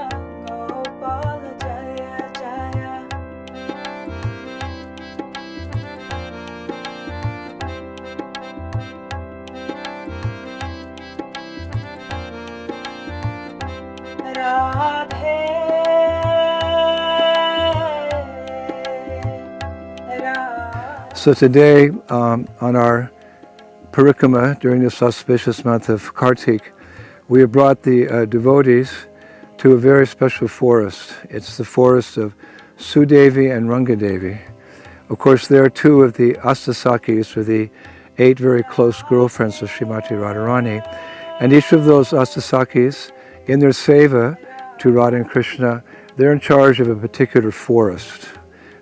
Gopala Jaya Jaya. So today, on our parikrama during this auspicious month of Kartik, we have brought the devotees to a very special forest. It's the forest of Sudevi and Rangadevi. Of course, there are two of the Astasakis, or the 8 very close girlfriends of Srimati Radharani, and each of those Astasakis, in their seva to Radha and Krishna, they're in charge of a particular forest.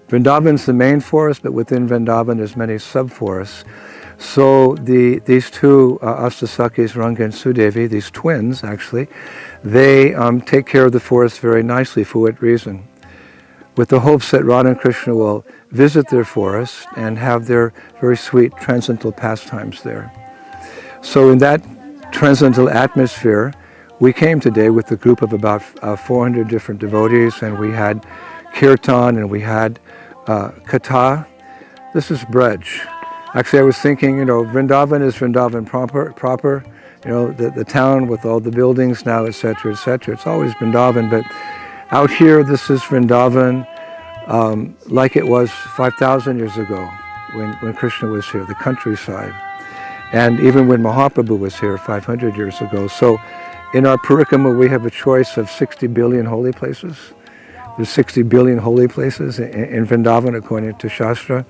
Vrindavan's the main forest, but within Vrindavan there's many sub-forests. So these two Astasakis, Ranga and Sudevi, these twins actually, they take care of the forest very nicely. For what reason? With the hopes that Radha and Krishna will visit their forest and have their very sweet transcendental pastimes there. So in that transcendental atmosphere, we came today with a group of about 400 different devotees, and we had kirtan and we had katha. This is Braj. Actually, I was thinking, Vrindavan is Vrindavan proper, the town with all the buildings now, etc., etc. It's always Vrindavan, but out here, this is Vrindavan like it was 5,000 years ago when Krishna was here, the countryside. And even when Mahaprabhu was here 500 years ago. So in our parikrama, we have a choice of 60 billion holy places. There's 60 billion holy places in Vrindavan according to Shastra.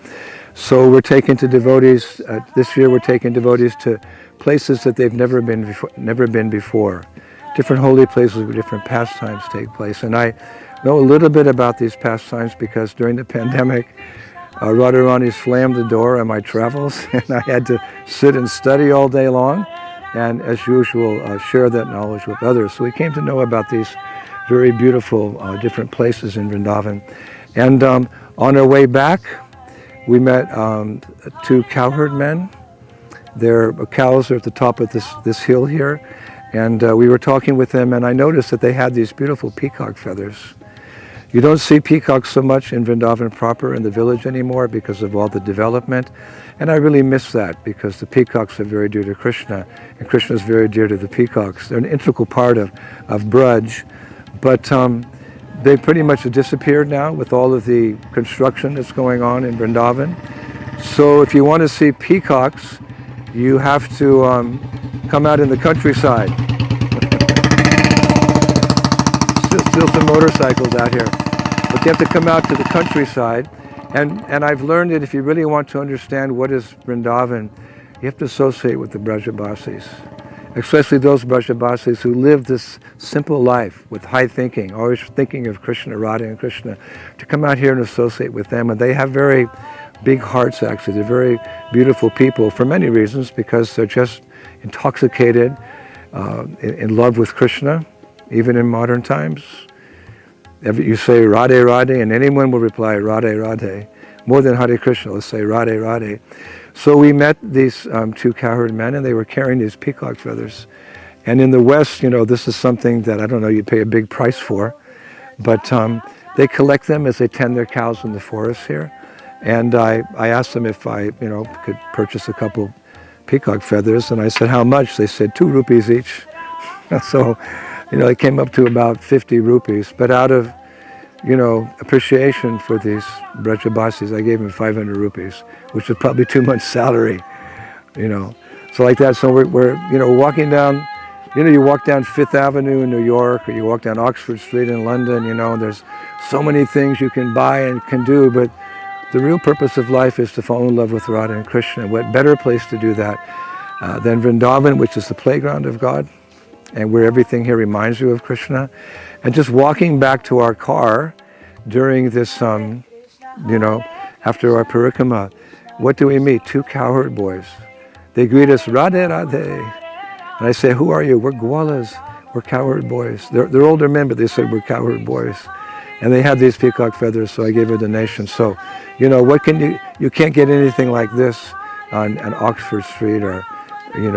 So we're taking to devotees, this year we're taking devotees to places that they've never been before. Different holy places where different pastimes take place. And I know a little bit about these pastimes because during the pandemic, Radharani slammed the door on my travels and I had to sit and study all day long and, as usual, share that knowledge with others. So we came to know about these very beautiful different places in Vrindavan. And on our way back, we met 2 cowherd men. Their cows are at the top of this hill here. And we were talking with them, and I noticed that they had these beautiful peacock feathers. You don't see peacocks so much in Vrindavan proper in the village anymore because of all the development. And I really miss that because the peacocks are very dear to Krishna, and Krishna is very dear to the peacocks. They're an integral part of Braj. But they pretty much have disappeared now with all of the construction that's going on in Vrindavan. So if you want to see peacocks, you have to come out in the countryside. Still some motorcycles out here. But you have to come out to the countryside. And I've learned that if you really want to understand what is Vrindavan, you have to associate with the Brajabasis. Especially those Brajabasis who live this simple life with high thinking, always thinking of Krishna, Radha and Krishna, to come out here and associate with them. And they have very big hearts, actually. They're very beautiful people for many reasons, because they're just intoxicated, in love with Krishna, even in modern times. You say Radhe Radhe, and anyone will reply Radhe Radhe. More than Hare Krishna, let's say Radhe Radhe. So we met these 2 cowherd men, and they were carrying these peacock feathers. And in the West, this is something that, I don't know, you'd pay a big price for. But they collect them as they tend their cows in the forest here. And I asked them if I, could purchase a couple peacock feathers. And I said, how much? They said 2 rupees each. So, it came up to about 50 rupees. But out of, appreciation for these Brajabasis, I gave them 500 rupees, which was probably 2 months' salary, So like that, so we're walking down, you walk down Fifth Avenue in New York, or you walk down Oxford Street in London, there's so many things you can buy and can do, but the real purpose of life is to fall in love with Radha and Krishna. What better place to do that than Vrindavan, which is the playground of God, and where everything here reminds you of Krishna. And just walking back to our car during this, after our parikrama, what do we meet? 2 cowherd boys. They greet us, Radhe Radhe. And I say, who are you? We're Gwalas. We're cowherd boys. They're older men, but they said we're cowherd boys. And they had these peacock feathers, so I gave a donation. So, what can you can't get anything like this on Oxford Street or, in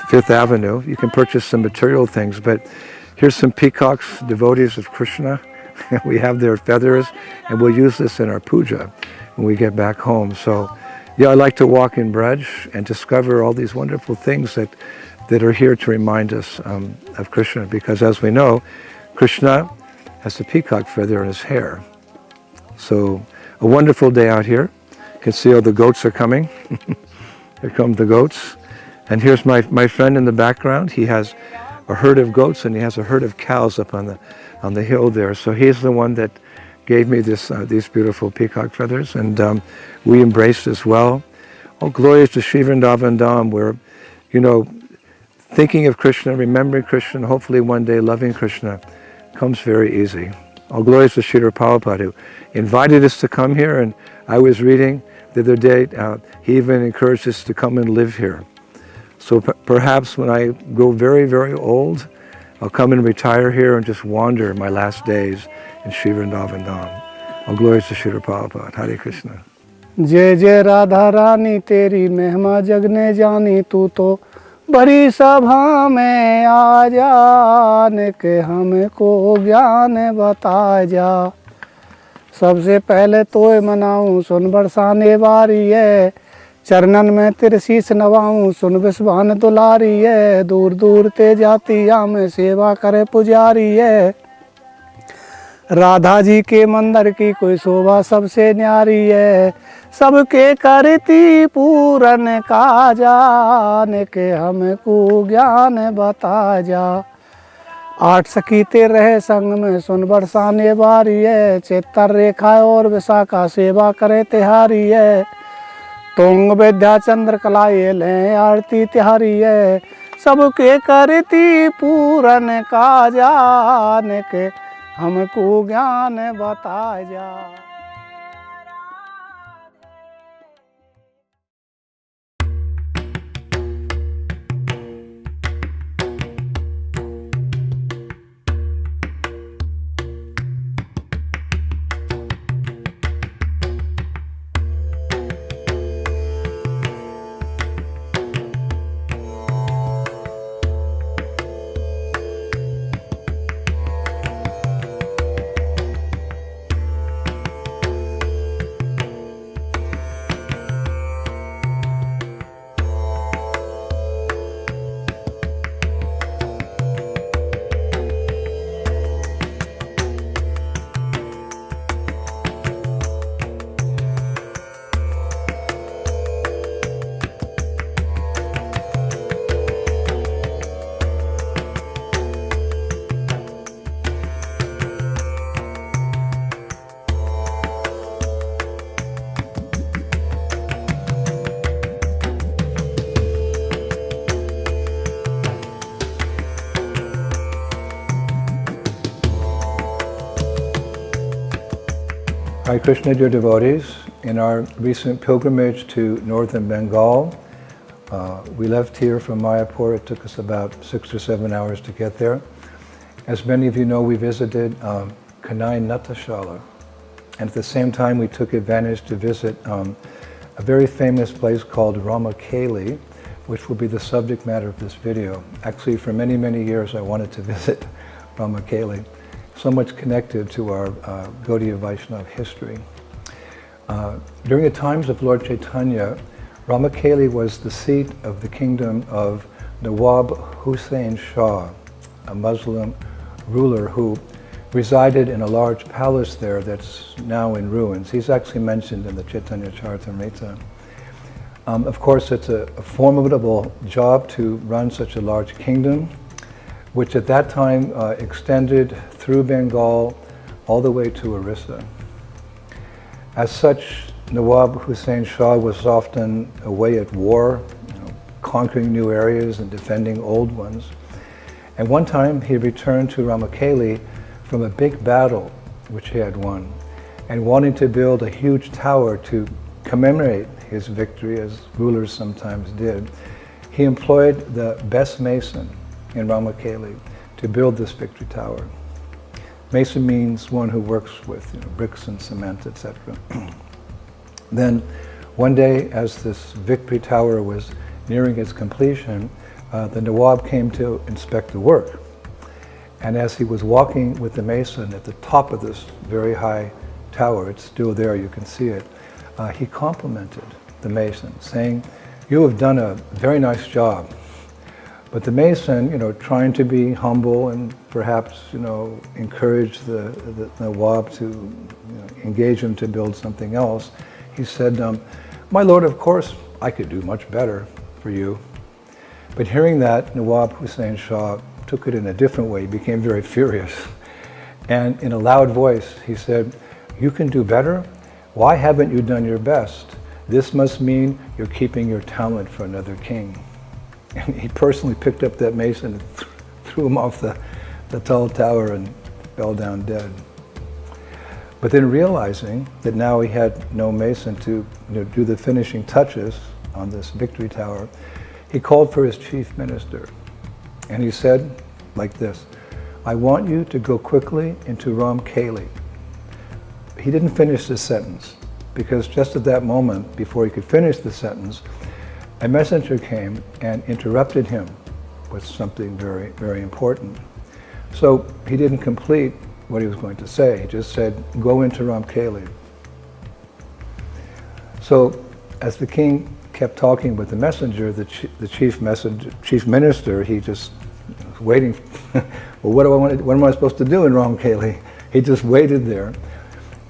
Fifth Avenue. You can purchase some material things, but here's some peacocks, devotees of Krishna. We have their feathers, and we'll use this in our puja when we get back home. So, I like to walk in Braj and discover all these wonderful things that are here to remind us of Krishna, because as we know, Krishna has a peacock feather in his hair. So a wonderful day out here. You can see all the goats are coming. Here come the goats. And here's my friend in the background. He has a herd of goats and he has a herd of cows up on the hill there. So he's the one that gave me these beautiful peacock feathers, and we embraced as well. All glories to Sri Vrindavan Dham, where, thinking of Krishna, remembering Krishna, hopefully one day loving Krishna comes very easy. All glories to Srila Prabhupada, who invited us to come here, and I was reading the other day, he even encouraged us to come and live here. So perhaps when I grow very, very old, I'll come and retire here and just wander my last days in Sri Vrindavan Dham. All glories to Srila Prabhupada. Hare Krishna. जय जय राधा रानी तेरी महिमा जग ने जानी, तू तो बड़ी सभा में आ जाने के हमको ज्ञान बता जा। सबसे पहले तो मनाऊं सुन बरसाने वारी है, चरणन में तेरे शीश नवाऊं सुन विश्वान दुलारी है। दूर दूर ते जाती या में सेवा करे पुजारी है, राधा जी के मंदिर की कोई शोभा सबसे न्यारी है। सबके करती पूरन का जाने के हमको ज्ञान बता जा। 8 सखी ते रहे संग में सुन बरसाने बारी है, चित्तर रेखा और विशाखा सेवा करे तिहारी है। तुंग विद्या चंद्र कला ये लें आरती तिहारी है, सबके करती पूरन का जाने के हमको ज्ञान बता जा। Hare Krishna, dear devotees. In our recent pilgrimage to northern Bengal, we left here from Mayapur. It took us about 6 or 7 hours to get there. As many of you know, we visited Kanai Natashala, and at the same time we took advantage to visit a very famous place called Ramakeli, which will be the subject matter of this video. Actually, for many, many years I wanted to visit Ramakeli. So much connected to our Gaudiya Vaishnava history. During the times of Lord Chaitanya, Ramakeli was the seat of the kingdom of Nawab Hussain Shah, a Muslim ruler who resided in a large palace there that's now in ruins. He's actually mentioned in the Chaitanya Charitamrita. Of course, it's a formidable job to run such a large kingdom, which at that time extended through Bengal all the way to Orissa. As such, Nawab Hussain Shah was often away at war, conquering new areas and defending old ones. And one time he returned to Ramakeli from a big battle which he had won, and wanting to build a huge tower to commemorate his victory, as rulers sometimes did, he employed the best mason in Ramakeli to build this victory tower. Mason means one who works with bricks and cement, etc. Then one day, as this victory tower was nearing its completion, the Nawab came to inspect the work. And as he was walking with the mason at the top of this very high tower, it's still there, you can see it, he complimented the mason, saying, "You have done a very nice job." But the mason, trying to be humble and perhaps, encourage the Nawab to engage him to build something else, he said, "My lord, of course, I could do much better for you." But hearing that, Nawab Hussain Shah took it in a different way. He became very furious. And in a loud voice, he said, "You can do better? Why haven't you done your best? This must mean you're keeping your talent for another king." And he personally picked up that mace and threw him off the tall tower and fell down dead. But then realizing that now he had no mason to do the finishing touches on this victory tower, he called for his chief minister. And he said like this, "I want you to go quickly into Ram Keli." He didn't finish the sentence, because just at that moment, before he could finish the sentence, a messenger came and interrupted him with something very, very important. So he didn't complete what he was going to say. He just said, "Go into Ram Keli." So as the king kept talking with the messenger, the chief minister, he just was waiting. Well, what am I supposed to do in Ram Keli? He just waited there.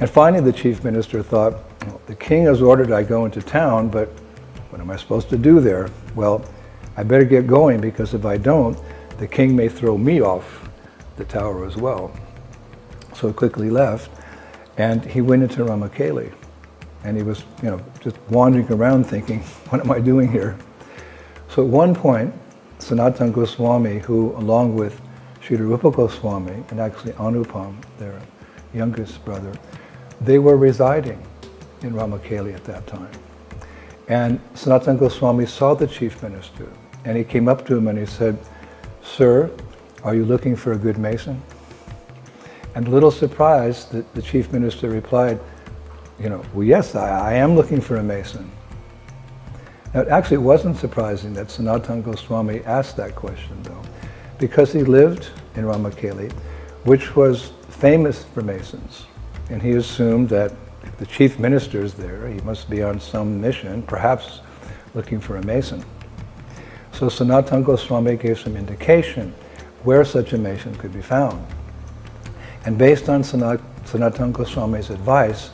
And finally the chief minister thought, well, the king has ordered I go into town, but what am I supposed to do there? Well, I better get going, because if I don't, the king may throw me off the tower as well. So he quickly left, and he went into Ramakeli. And he was, just wandering around thinking, what am I doing here? So at one point, Sanatana Goswami, who along with Srila Rupa Goswami, and actually Anupam, their youngest brother, they were residing in Ramakeli at that time. And Sanatana Goswami saw the chief minister, and he came up to him and he said, "Sir, are you looking for a good mason?" And a little surprised, the chief minister replied, "Well, yes, I am looking for a mason." Now, actually, it wasn't surprising that Sanatana Goswami asked that question, though, because he lived in Ramakeli, which was famous for masons. And he assumed that if the chief minister is there, he must be on some mission, perhaps looking for a mason. So Sanatana Goswami gave some indication where such a mason could be found. And based on Sanatana Goswami's advice,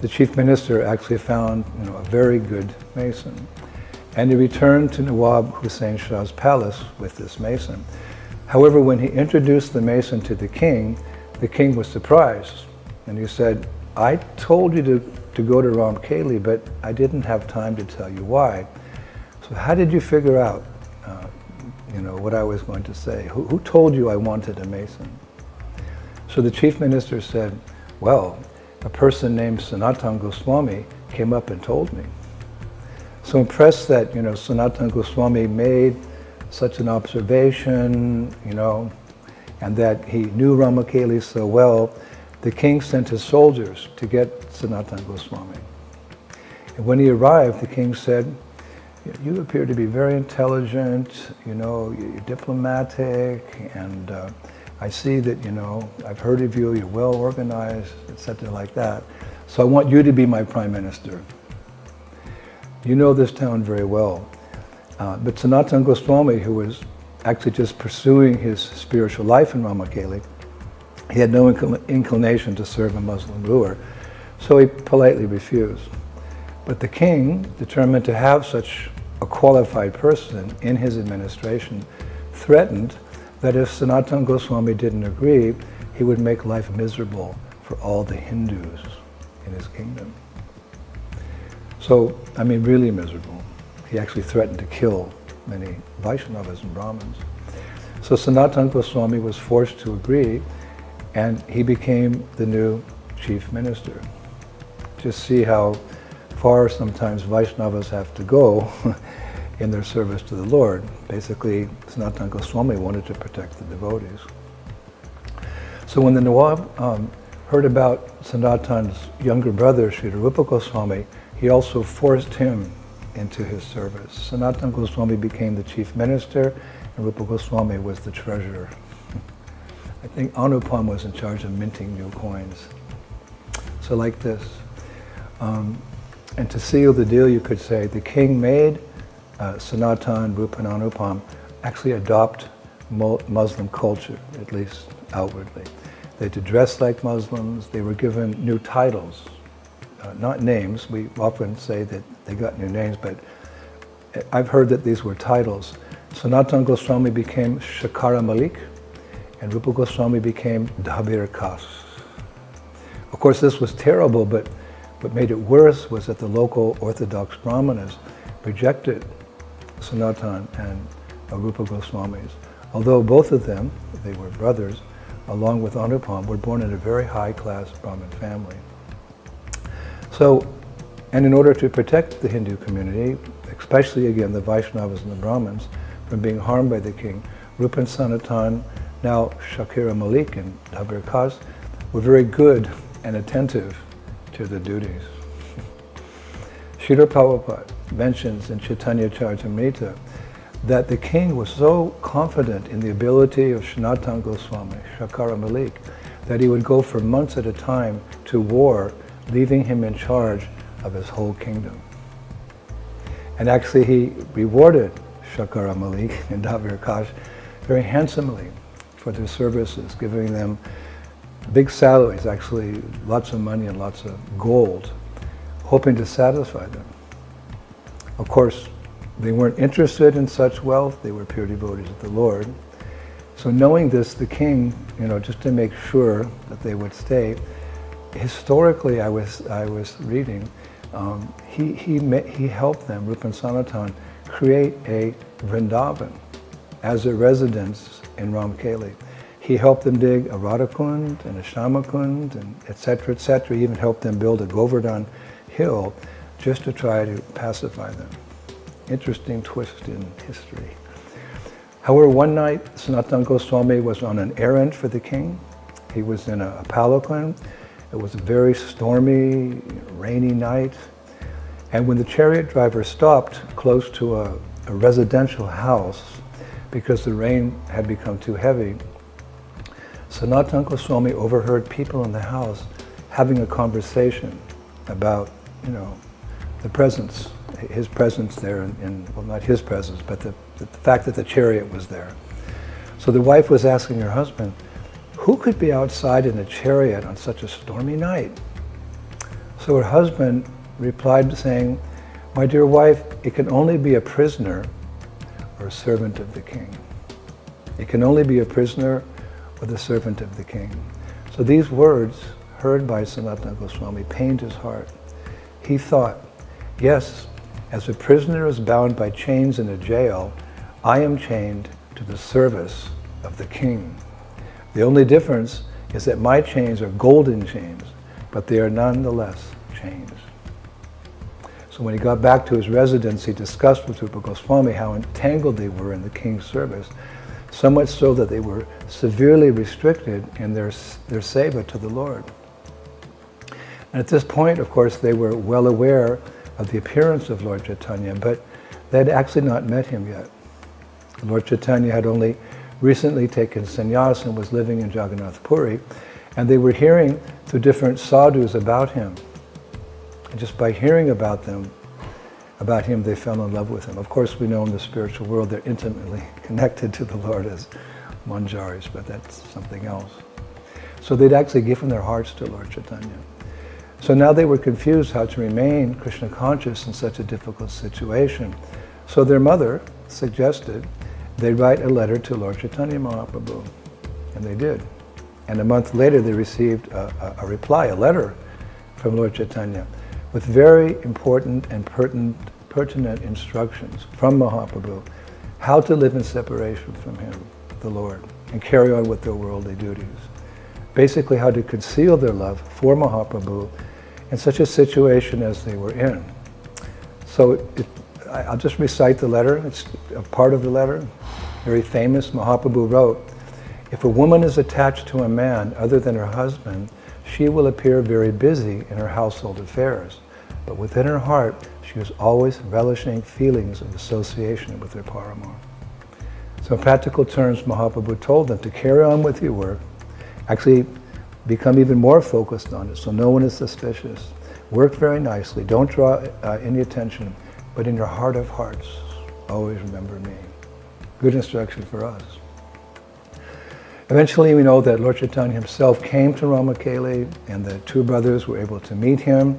the chief minister actually found a very good mason. And he returned to Nawab Hussain Shah's palace with this mason. However, when he introduced the mason to the king was surprised. And he said, "I told you to go to Ram Keli, but I didn't have time to tell you why. So how did you figure out what I was going to say? Who told you I wanted a mason?" So the chief minister said, "Well, a person named Sanatana Goswami came up and told me." So impressed that, Sanatana Goswami made such an observation, and that he knew Ramakeli so well, the king sent his soldiers to get Sanatana Goswami. And when he arrived, the king said, "You appear to be very intelligent, you're diplomatic, and I see that, I've heard of you, you're well organized, etc. like that. So I want you to be my prime minister. You know this town very well." But Sanatana Goswami, who was actually just pursuing his spiritual life in Ramakeli, he had no inclination to serve a Muslim ruler, so he politely refused. But the king, determined to have such a qualified person in his administration, threatened that if Sanatana Goswami didn't agree, he would make life miserable for all the Hindus in his kingdom. So, really miserable. He actually threatened to kill many Vaishnavas and Brahmins. So Sanatana Goswami was forced to agree, and he became the new chief minister. Just see how far sometimes Vaishnavas have to go in their service to the Lord. Basically, Sanatana Goswami wanted to protect the devotees. So when the Nawab heard about Sanatana's younger brother, Srila Rupa Goswami, he also forced him into his service. Sanatana Goswami became the chief minister, and Rupa Goswami was the treasurer. I think Anupam was in charge of minting new coins. So like this. And to seal the deal, you could say, the king made Sanatana, Rupa, and Anupam actually adopt Muslim culture, at least outwardly. They had to dress like Muslims. They were given new titles, not names. We often say that they got new names, but I've heard that these were titles. Sanatana Goswami became Shakara Malik, and Rupa Goswami became Dhabir Kas. Of course, this was terrible, but what made it worse was that the local Orthodox Brahmanas rejected Sanatan and Rupa Goswamis. Although both of them, they were brothers, along with Anupam, were born in a very high-class Brahmin family. So, and in order to protect the Hindu community, especially again the Vaishnavas and the Brahmins, from being harmed by the king, Rupa and Sanatan, now Shakira Malik and Dhabir Kas, were very good and attentive to the duties. Srila Prabhupada mentions in Chaitanya Charitamrita that the king was so confident in the ability of Sanatana Goswami, Shakara Malik, that he would go for months at a time to war, leaving him in charge of his whole kingdom. And actually he rewarded Shakara Malik and Dhabir Kas very handsomely for their services, giving them big salaries, actually lots of money and lots of gold, hoping to satisfy them. Of course, they weren't interested in such wealth. They were pure devotees of the Lord. So knowing this, the king, just to make sure that they would stay, historically, I was reading, he helped them, Rupa and Sanatan, create a Vrindavan as a residence in Ramkeli. He helped them dig a Radhakund and a Shamakund, and et cetera, et cetera. He even helped them build a Govardhan hill just to try to pacify them. Interesting twist in history. However, one night, Sanatana Goswami was on an errand for the king. He was in a palanquin. It was a very stormy, rainy night. And when the chariot driver stopped close to a residential house, because the rain had become too heavy, Sanatana Goswami overheard people in the house having a conversation about, the presence, his presence there, well, not his presence, but the fact that the chariot was there. So the wife was asking her husband, who could be outside in a chariot on such a stormy night? So her husband replied saying, my dear wife, it can only be a prisoner or a servant of the king. It can only be a prisoner or the servant of the king. So these words, heard by Sanatana Goswami, pained his heart. He thought, yes, as a prisoner is bound by chains in a jail, I am chained to the service of the king. The only difference is that my chains are golden chains, but they are nonetheless chains. So when he got back to his residence, he discussed with Rupa Goswami how entangled they were in the king's service, so much so that they were severely restricted in their seva to the Lord. And at this point, of course, they were well aware of the appearance of Lord Chaitanya, but they had actually not met him yet. Lord Chaitanya had only recently taken sannyas and was living in Jagannath Puri, and they were hearing through different sadhus about him. And just by hearing about him, they fell in love with him. Of course, we know in the spiritual world they're intimately connected to the Lord as manjaris, but that's something else. So they'd actually given their hearts to Lord Chaitanya. So now they were confused how to remain Krishna conscious in such a difficult situation. So their mother suggested they write a letter to Lord Chaitanya Mahaprabhu, and they did. And a month later they received a reply, a letter from Lord Chaitanya, with very important and pertinent instructions from Mahaprabhu, how to live in separation from him, the Lord, and carry on with their worldly duties. Basically how to conceal their love for Mahaprabhu in such a situation as they were in. So I'll just recite the letter. It's a part of the letter, very famous. Mahaprabhu wrote, if a woman is attached to a man other than her husband, she will appear very busy in her household affairs, but within her heart, she is always relishing feelings of association with her paramour. So in practical terms, Mahaprabhu told them to carry on with your work, actually become even more focused on it so no one is suspicious. Work very nicely, don't draw any attention, but in your heart of hearts, always remember me. Good instruction for us. Eventually we know that Lord Chaitanya himself came to Ramakeli, and the two brothers were able to meet him.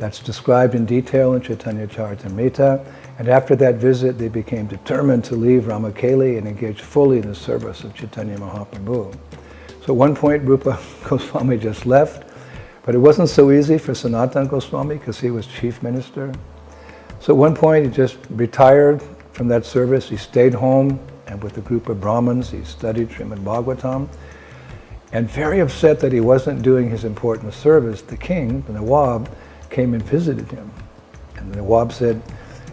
That's described in detail in Chaitanya Charitamrita. And after that visit, they became determined to leave Ramakeli and engage fully in the service of Chaitanya Mahaprabhu. So at one point, Rupa Goswami just left, but it wasn't so easy for Sanatana Goswami because he was chief minister. So at one point, he just retired from that service. He stayed home, and with a group of Brahmins, he studied Srimad Bhagavatam. And very upset that he wasn't doing his important service, the king, the Nawab, came and visited him. And the Nawab said,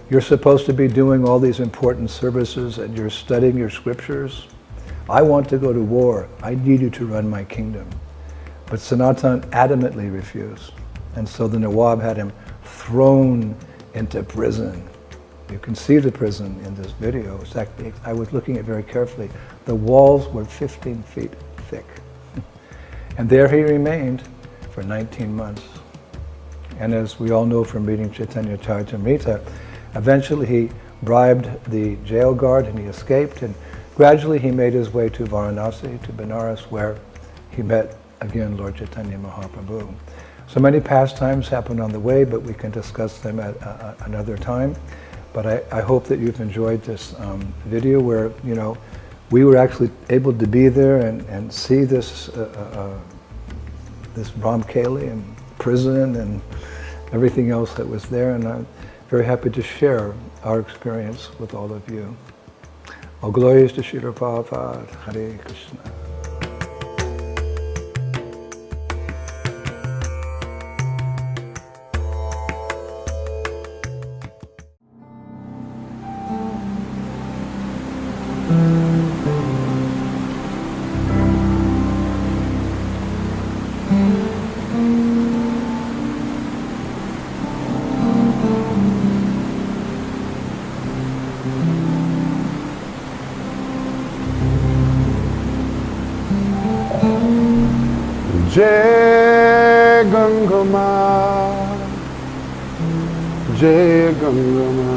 "You're supposed to be doing all these important services and you're studying your scriptures. I want to go to war. I need you to run my kingdom." But Sanatan adamantly refused. And so the Nawab had him thrown into prison. You can see the prison in this video. I was looking at it very carefully. The walls were 15 feet thick. And there he remained for 19 months. And as we all know from reading Chaitanya Charitamrita, eventually he bribed the jail guard and he escaped, and gradually he made his way to Varanasi, to Benares, where he met again Lord Chaitanya Mahaprabhu. So many pastimes happened on the way, but we can discuss them at another time. But I hope that you've enjoyed this video where, you know, we were actually able to be there and see this this Ramkeli and prison and everything else that was there, and I'm very happy to share our experience with all of you. All glories to Srila Prabhupada. Hare Krishna. Jai Gangama, Jai Gangama,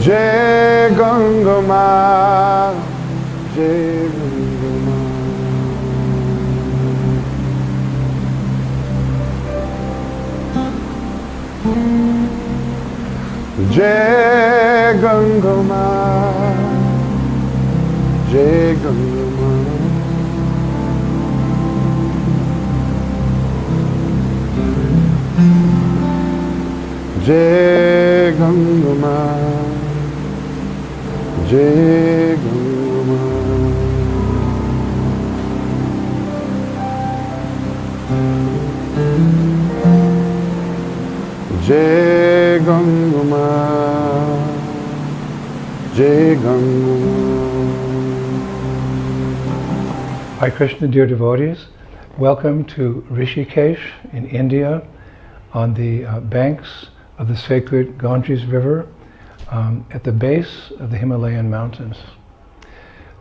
Jai Gangama, Jai Gangama, Jai Gangama, Jai Gangama, Jai Gangama, Jai Gangama, Jai Gangama, Jai Gangama. Hare Krishna, dear devotees. Welcome to Rishikesh in India on the banks of the sacred Ganges River at the base of the Himalayan mountains.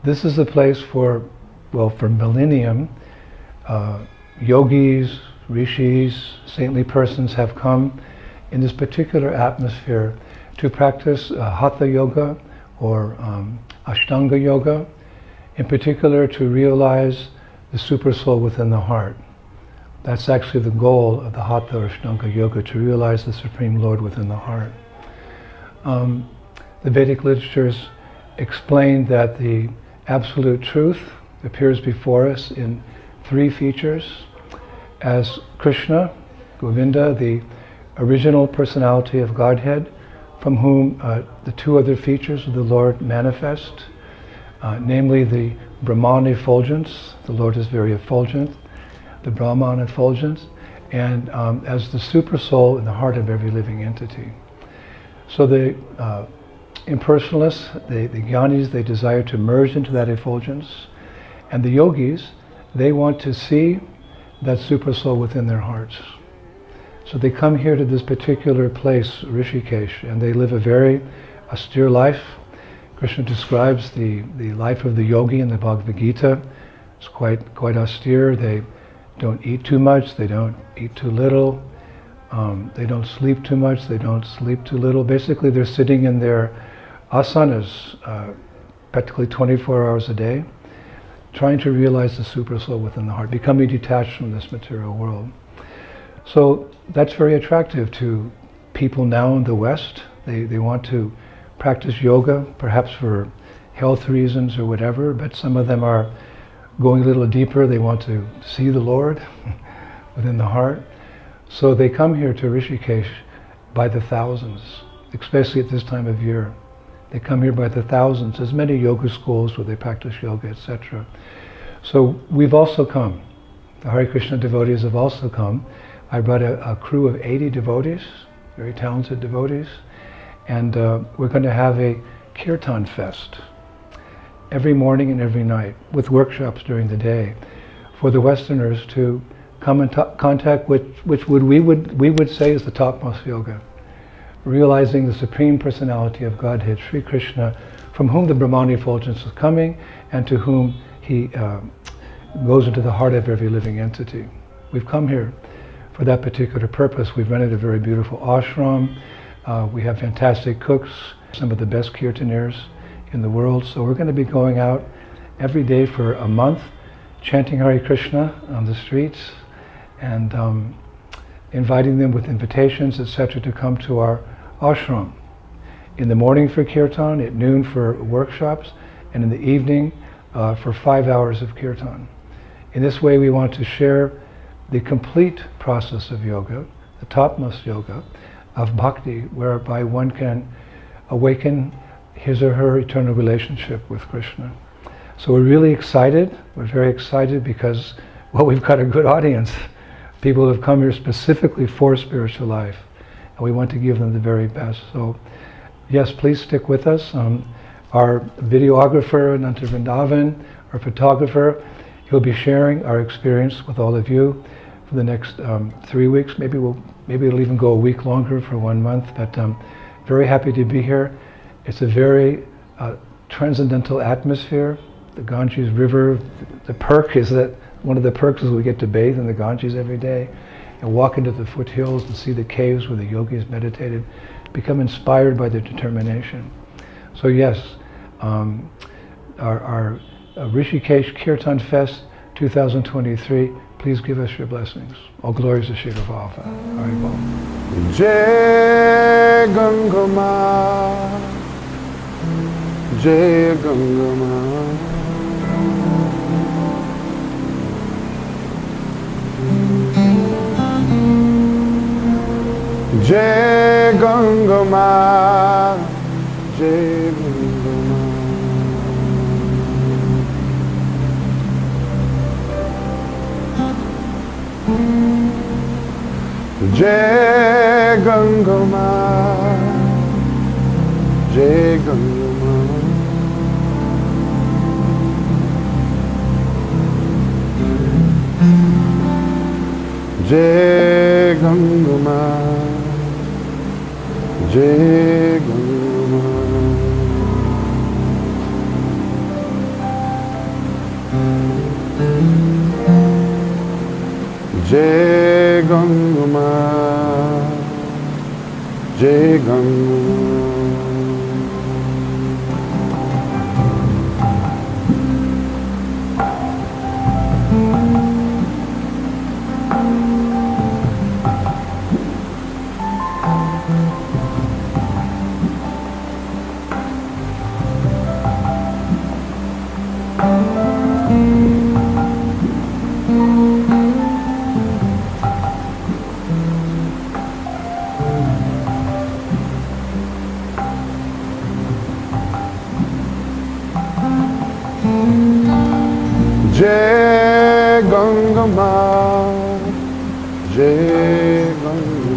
This is a place for millennium, yogis, rishis, saintly persons have come in this particular atmosphere to practice Hatha Yoga or Ashtanga Yoga, in particular to realize the super soul within the heart. That's actually the goal of the Hatha or Ashtanga Yoga, to realize the Supreme Lord within the heart. The Vedic literatures explain that the absolute truth appears before us in three features: as Krishna, Govinda, the original personality of Godhead, from whom the two other features of the Lord manifest, namely the Brahman effulgence, the Lord is very effulgent, the Brahman effulgence, and as the super soul in the heart of every living entity. So the impersonalists, the jnanis, they desire to merge into that effulgence, and the yogis, they want to see that super soul within their hearts. So they come here to this particular place, Rishikesh, and they live a very austere life. Krishna describes the life of the yogi in the Bhagavad Gita. It's quite austere. They don't eat too much, they don't eat too little, they don't sleep too much, they don't sleep too little. Basically they're sitting in their asanas practically 24 hours a day, trying to realize the super soul within the heart, becoming detached from this material world. So that's very attractive to people now in the West. They want to practice yoga, perhaps for health reasons or whatever, but some of them are going a little deeper. They want to see the Lord within the heart. So they come here to Rishikesh by the thousands, especially at this time of year. They come here by the thousands. There's many yoga schools where they practice yoga, etc. So we've also come. The Hare Krishna devotees have also come. I brought a crew of 80 devotees, very talented devotees, and we're going to have a kirtan fest every morning and every night with workshops during the day for the Westerners to come in contact with which we would say is the topmost yoga, realizing the Supreme Personality of Godhead, Sri Krishna, from whom the Brahmani effulgence is coming and to whom he goes into the heart of every living entity. We've come here for that particular purpose. We've rented a very beautiful ashram. We have fantastic cooks, some of the best kirtaners in the world. So we're going to be going out every day for a month, chanting Hare Krishna on the streets and inviting them with invitations, etc., to come to our ashram. In the morning for kirtan, at noon for workshops, and in the evening for 5 hours of kirtan. In this way we want to share the complete process of yoga, the topmost yoga, of bhakti, whereby one can awaken his or her eternal relationship with Krishna. So we're really excited. We're very excited because, well, we've got a good audience. People have come here specifically for spiritual life, and we want to give them the very best. So, yes, please stick with us. Our videographer, Ananta Vrindavan, our photographer, he'll be sharing our experience with all of you for the next 3 weeks. Maybe it'll even go a week longer for 1 month. But very happy to be here. It's a very transcendental atmosphere. The Ganges River, the perk is that one of the perks is we get to bathe in the Ganges every day and walk into the foothills and see the caves where the yogis meditated, become inspired by their determination. So yes, our Rishikesh Kirtan Fest 2023, please give us your blessings. All glories to Srila Prabhupada. Haribol. Jai Gangama, Jai Gangama. Jai Gangama, Jai Gangama. Jai Gangama, Jai Gangama. Jai Gangama, Jai Gangama. Jai Gangama, Jai Gangama. Jai Gangama, Jai Gangama.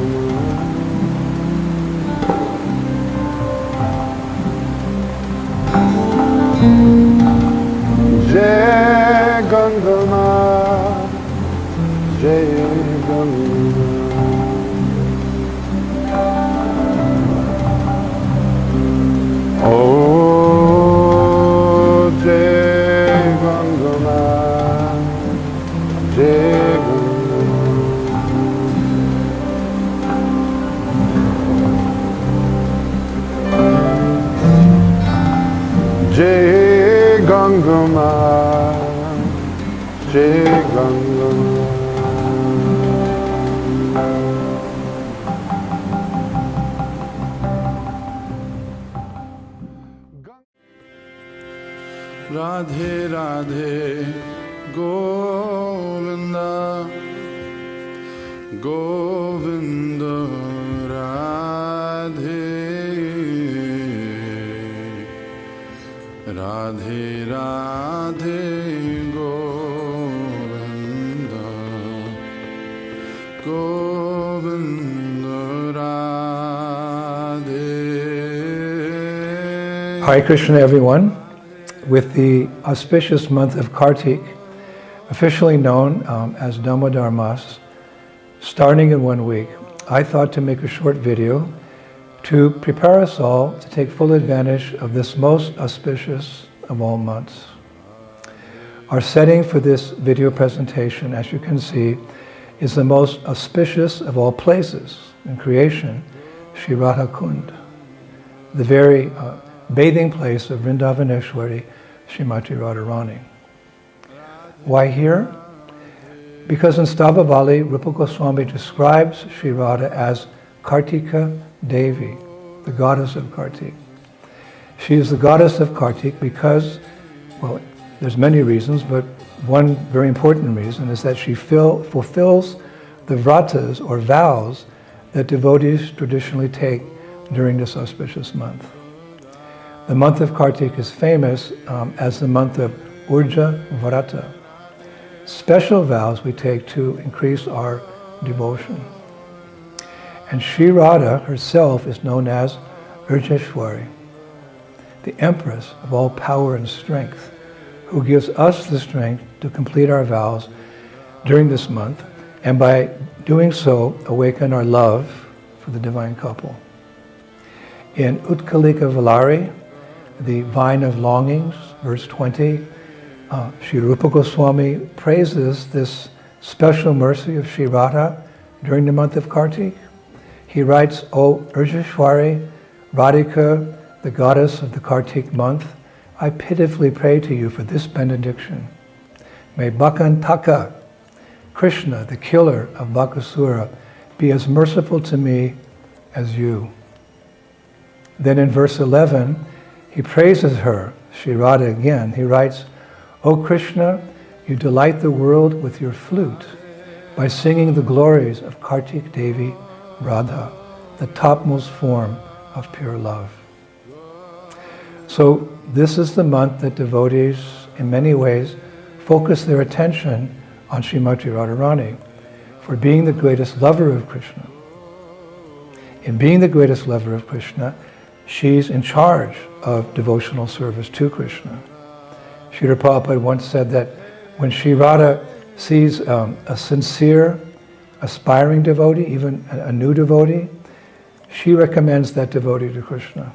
Jai Gangama, Jai Gangama. Oh, Jai Gangama, Jai Gangama. Jai Gangama, Jai Gangama. Radhe Radhe Govinda Govinda Radhe Radhe Radhe Govinda Govinda Radhe. Hare Krishna, everyone. With the auspicious month of Kartik, officially known as Damodar Mas, starting in 1 week, I thought to make a short video to prepare us all to take full advantage of this most auspicious of all months. Our setting for this video presentation, as you can see, is the most auspicious of all places in creation, Sri Radha Kund, the very bathing place of Vrindavaneshwari, Srimati Radharani. Why here? Because in Stavavali, Rupa Goswami describes Sri Radha as Kartika Devi, the goddess of Kartik. She is the goddess of Kartik because, well, there's many reasons, but one very important reason is that she fulfills the vratas or vows that devotees traditionally take during this auspicious month. The month of Kartik is famous as the month of Urja Vrata, special vows we take to increase our devotion. And Sri Radha herself is known as Urjeshwari, the Empress of all power and strength, who gives us the strength to complete our vows during this month, and by doing so, awaken our love for the divine couple. In Utkalika Valari, the Vine of Longings, verse 20, Sri Rupa Goswami praises this special mercy of Sri Radha during the month of Kartik. He writes, O Urjeshwari, Radhika, the goddess of the Kartik month, I pitifully pray to you for this benediction. May Bhakantaka, Krishna, the killer of Bakasura, be as merciful to me as you. Then in verse 11, he praises her, Sri Radha again. He writes, O Krishna, you delight the world with your flute by singing the glories of Kartik Devi Radha, the topmost form of pure love. So this is the month that devotees, in many ways, focus their attention on Srimati Radharani for being the greatest lover of Krishna. In being the greatest lover of Krishna, she's in charge of devotional service to Krishna. Srila Prabhupada once said that when Sri Radha sees a sincere, aspiring devotee, even a new devotee, she recommends that devotee to Krishna.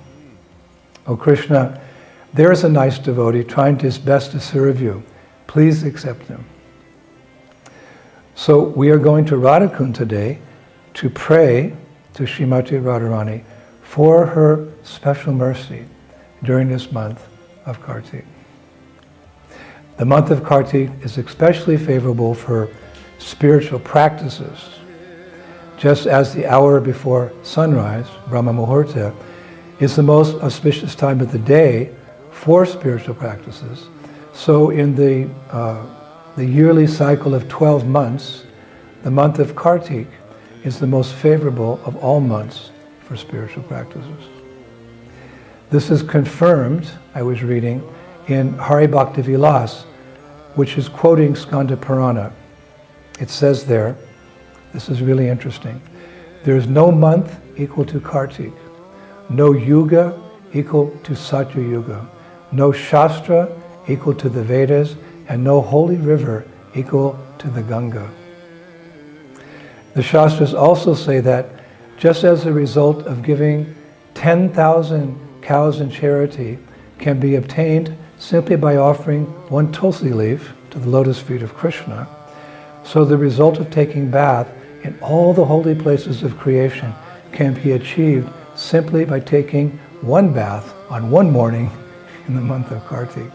Oh Krishna, there is a nice devotee trying his best to serve you. Please accept him. So we are going to Radhakund today to pray to Srimati Radharani for her special mercy during this month of Kartik. The month of Kartik is especially favorable for spiritual practices. Just as the hour before sunrise, Brahma Muhurta, is the most auspicious time of the day for spiritual practices, so in the yearly cycle of 12 months, the month of Kartik is the most favorable of all months for spiritual practices. This is confirmed, I was reading, in Hari Bhakti Vilas, which is quoting Skanda Purana. It says there, this is really interesting, there is no month equal to Kartik, no yuga equal to Satya Yuga, no Shastra equal to the Vedas, and no holy river equal to the Ganga. The Shastras also say that just as a result of giving 10,000 cows in charity can be obtained simply by offering one tulsi leaf to the lotus feet of Krishna, so the result of taking bath in all the holy places of creation can be achieved simply by taking one bath on one morning in the month of Kartik.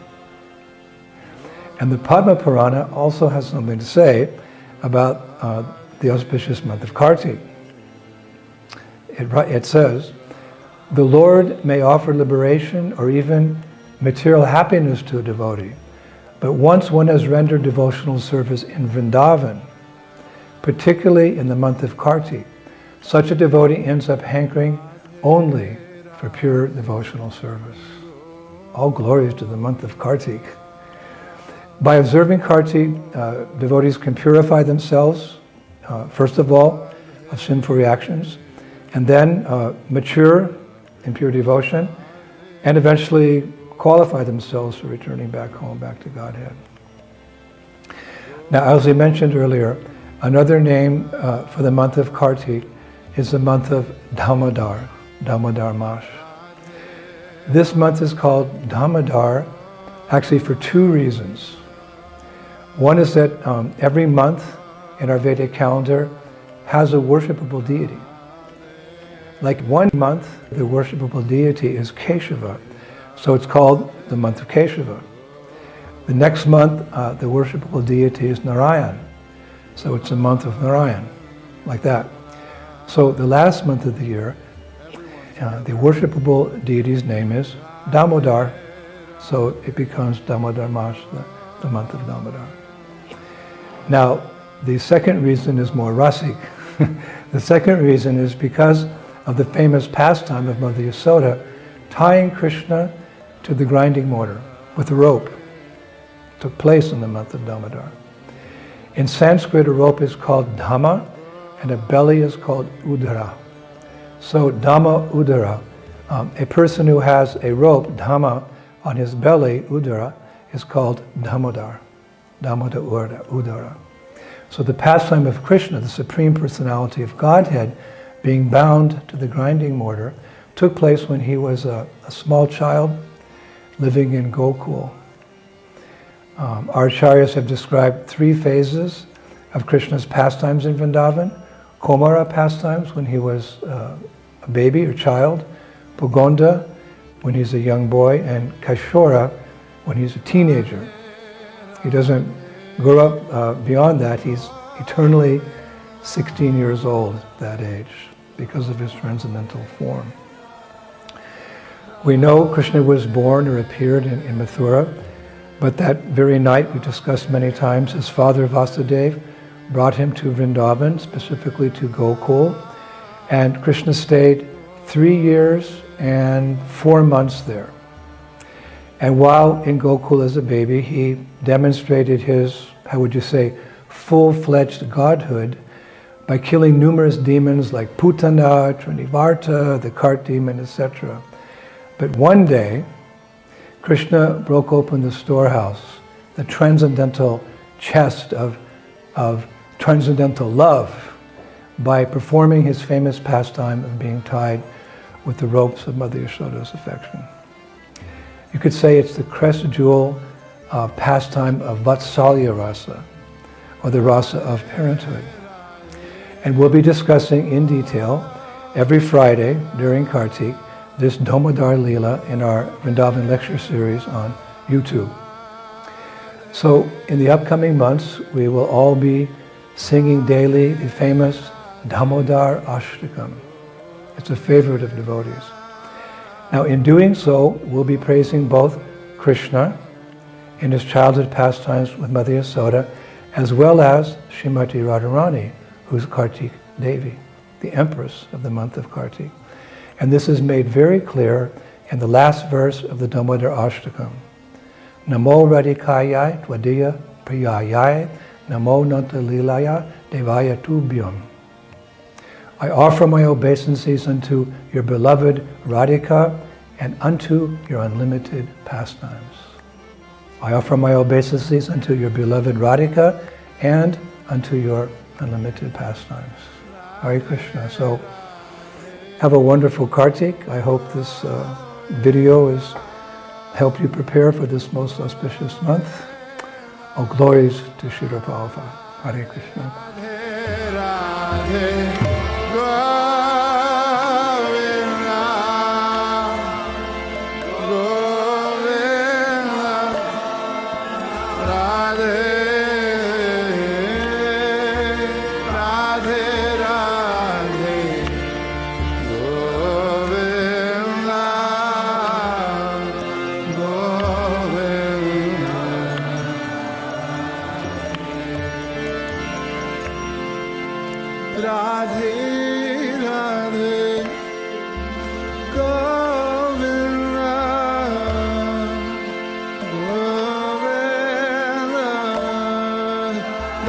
And the Padma Purana also has something to say about the auspicious month of Kartik. It says, the Lord may offer liberation or even material happiness to a devotee, but once one has rendered devotional service in Vrindavan, particularly in the month of Kartik, such a devotee ends up hankering only for pure devotional service. All glories to the month of Kartik. By observing Kartik, devotees can purify themselves, first of all, of sinful reactions, and then mature in pure devotion, and eventually qualify themselves for returning back home, back to Godhead. Now, as we mentioned earlier, another name for the month of Kartik is the month of Damodar, Damodar Mas. This month is called Damodar actually for two reasons. One is that every month in our Vedic calendar has a worshipable deity. Like one month, the worshipable deity is Keshava, so it's called the month of Keshava. The next month, the worshipable deity is Narayan, so it's the month of Narayan, like that. So the last month of the year, the worshipable deity's name is Damodar, so it becomes Damodar Mas, the month of Damodar. Now, the second reason is more rasik. The second reason is because of the famous pastime of Mother Yasoda tying Krishna to the grinding mortar with a rope. It took place in the month of Damodar. In Sanskrit, a rope is called dhamma, and a belly is called udara. So dhamma, udara. A person who has a rope, dhamma, on his belly, udara, is called Damodar. Damodar udara. So the pastime of Krishna, the Supreme Personality of Godhead, being bound to the grinding mortar, took place when he was a small child living in Gokul. Our acharyas have described three phases of Krishna's pastimes in Vrindavan. Komara pastimes, when he was a baby or child, Pugonda, when he's a young boy, and Kashora, when he's a teenager. He doesn't grow up beyond that. He's eternally 16 years old at that age because of his transcendental form. We know Krishna was born or appeared in Mathura, but that very night, we discussed many times, his father Vasudeva brought him to Vrindavan, specifically to Gokul, and Krishna stayed 3 years and 4 months there. And while in Gokul as a baby, he demonstrated his, how would you say, full-fledged godhood by killing numerous demons like Putana, Trinivarta, the cart demon, etc. But one day, Krishna broke open the storehouse, the transcendental chest of transcendental love, by performing his famous pastime of being tied with the ropes of Mother Yashoda's affection. You could say it's the crest jewel pastime of Vatsalya Rasa, or the rasa of parenthood. And we'll be discussing in detail every Friday during Kartik this Damodar Leela in our Vrindavan lecture series on YouTube. So in the upcoming months, we will all be singing daily the famous Damodar Ashtakam. It's a favorite of devotees. Now in doing so, we'll be praising both Krishna in his childhood pastimes with Mother Yasoda, as well as Srimati Radharani, who's Kartik Devi, the empress of the month of Kartik. And this is made very clear in the last verse of the Damodar Ashtakam. Namo Radhikaya Tvadiya Priyayaya Namo Nanta Lilaya Devaya Tubhyam. I offer my obeisances unto your beloved Radhika and unto your unlimited pastimes. I offer my obeisances unto your beloved Radhika and unto your unlimited pastimes. Hare Krishna. So, have a wonderful Kartik. I hope this video has helped you prepare for this most auspicious month. All glories to Srila Prabhupada. Hare Krishna. Radhe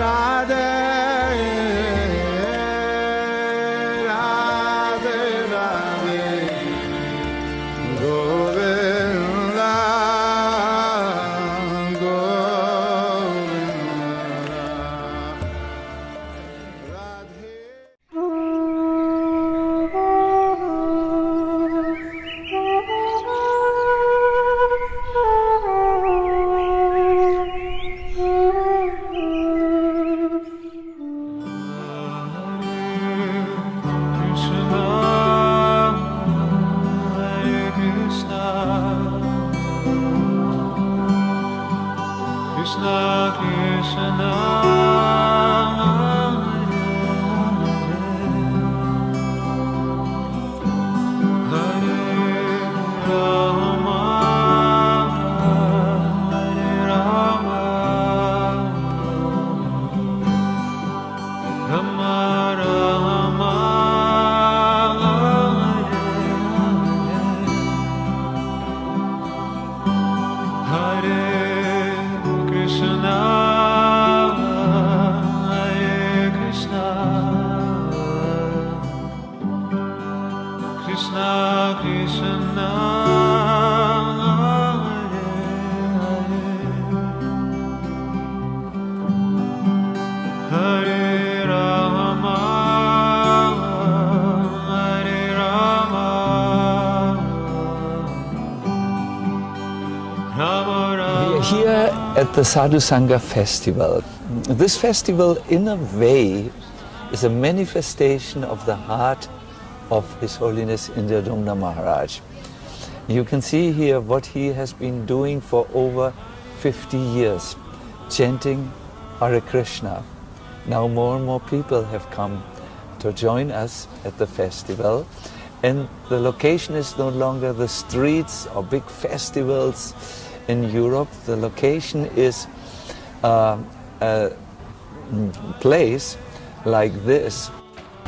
Radhe Radhe Radhe Govinda Here at the Sadhu Sangha festival. This festival, in a way, is a manifestation of the heart of His Holiness Indradyumna Maharaj. You can see here what he has been doing for over 50 years, chanting Hare Krishna. Now more and more people have come to join us at the festival, and the location is no longer the streets or big festivals in Europe. The location is a place like this,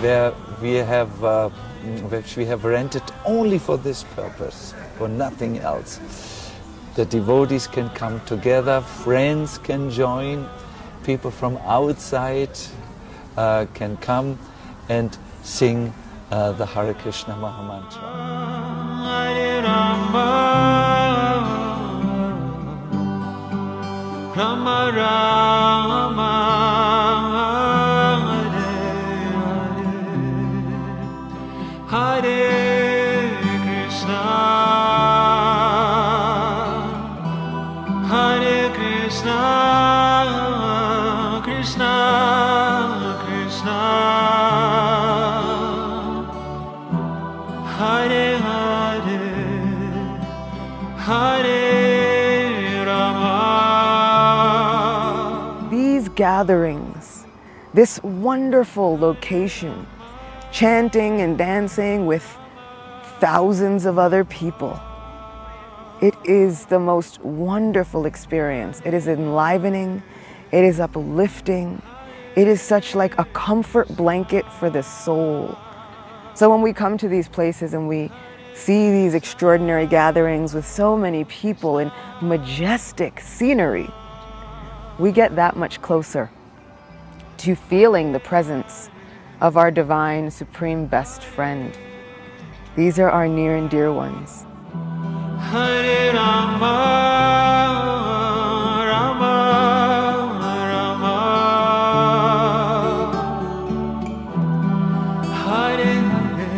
where we have which we have rented only for this purpose, for nothing else. The devotees can come together, friends can join, people from outside can come and sing the Hare Krishna Mahamantra. Hare Rama, Rama Rama, Hare Hare, Hare Krishna, Hare Krishna, Krishna Krishna, Hare Hare, Hare Rama. These gatherings, this wonderful location, chanting and dancing with thousands of other people. It is the most wonderful experience. It is enlivening, it is uplifting, it is such like a comfort blanket for the soul. So when we come to these places and we see these extraordinary gatherings with so many people and majestic scenery, we get that much closer to feeling the presence of our divine, supreme best friend. These are our near and dear ones. Hare Rama, Rama Rama, Hare Hare,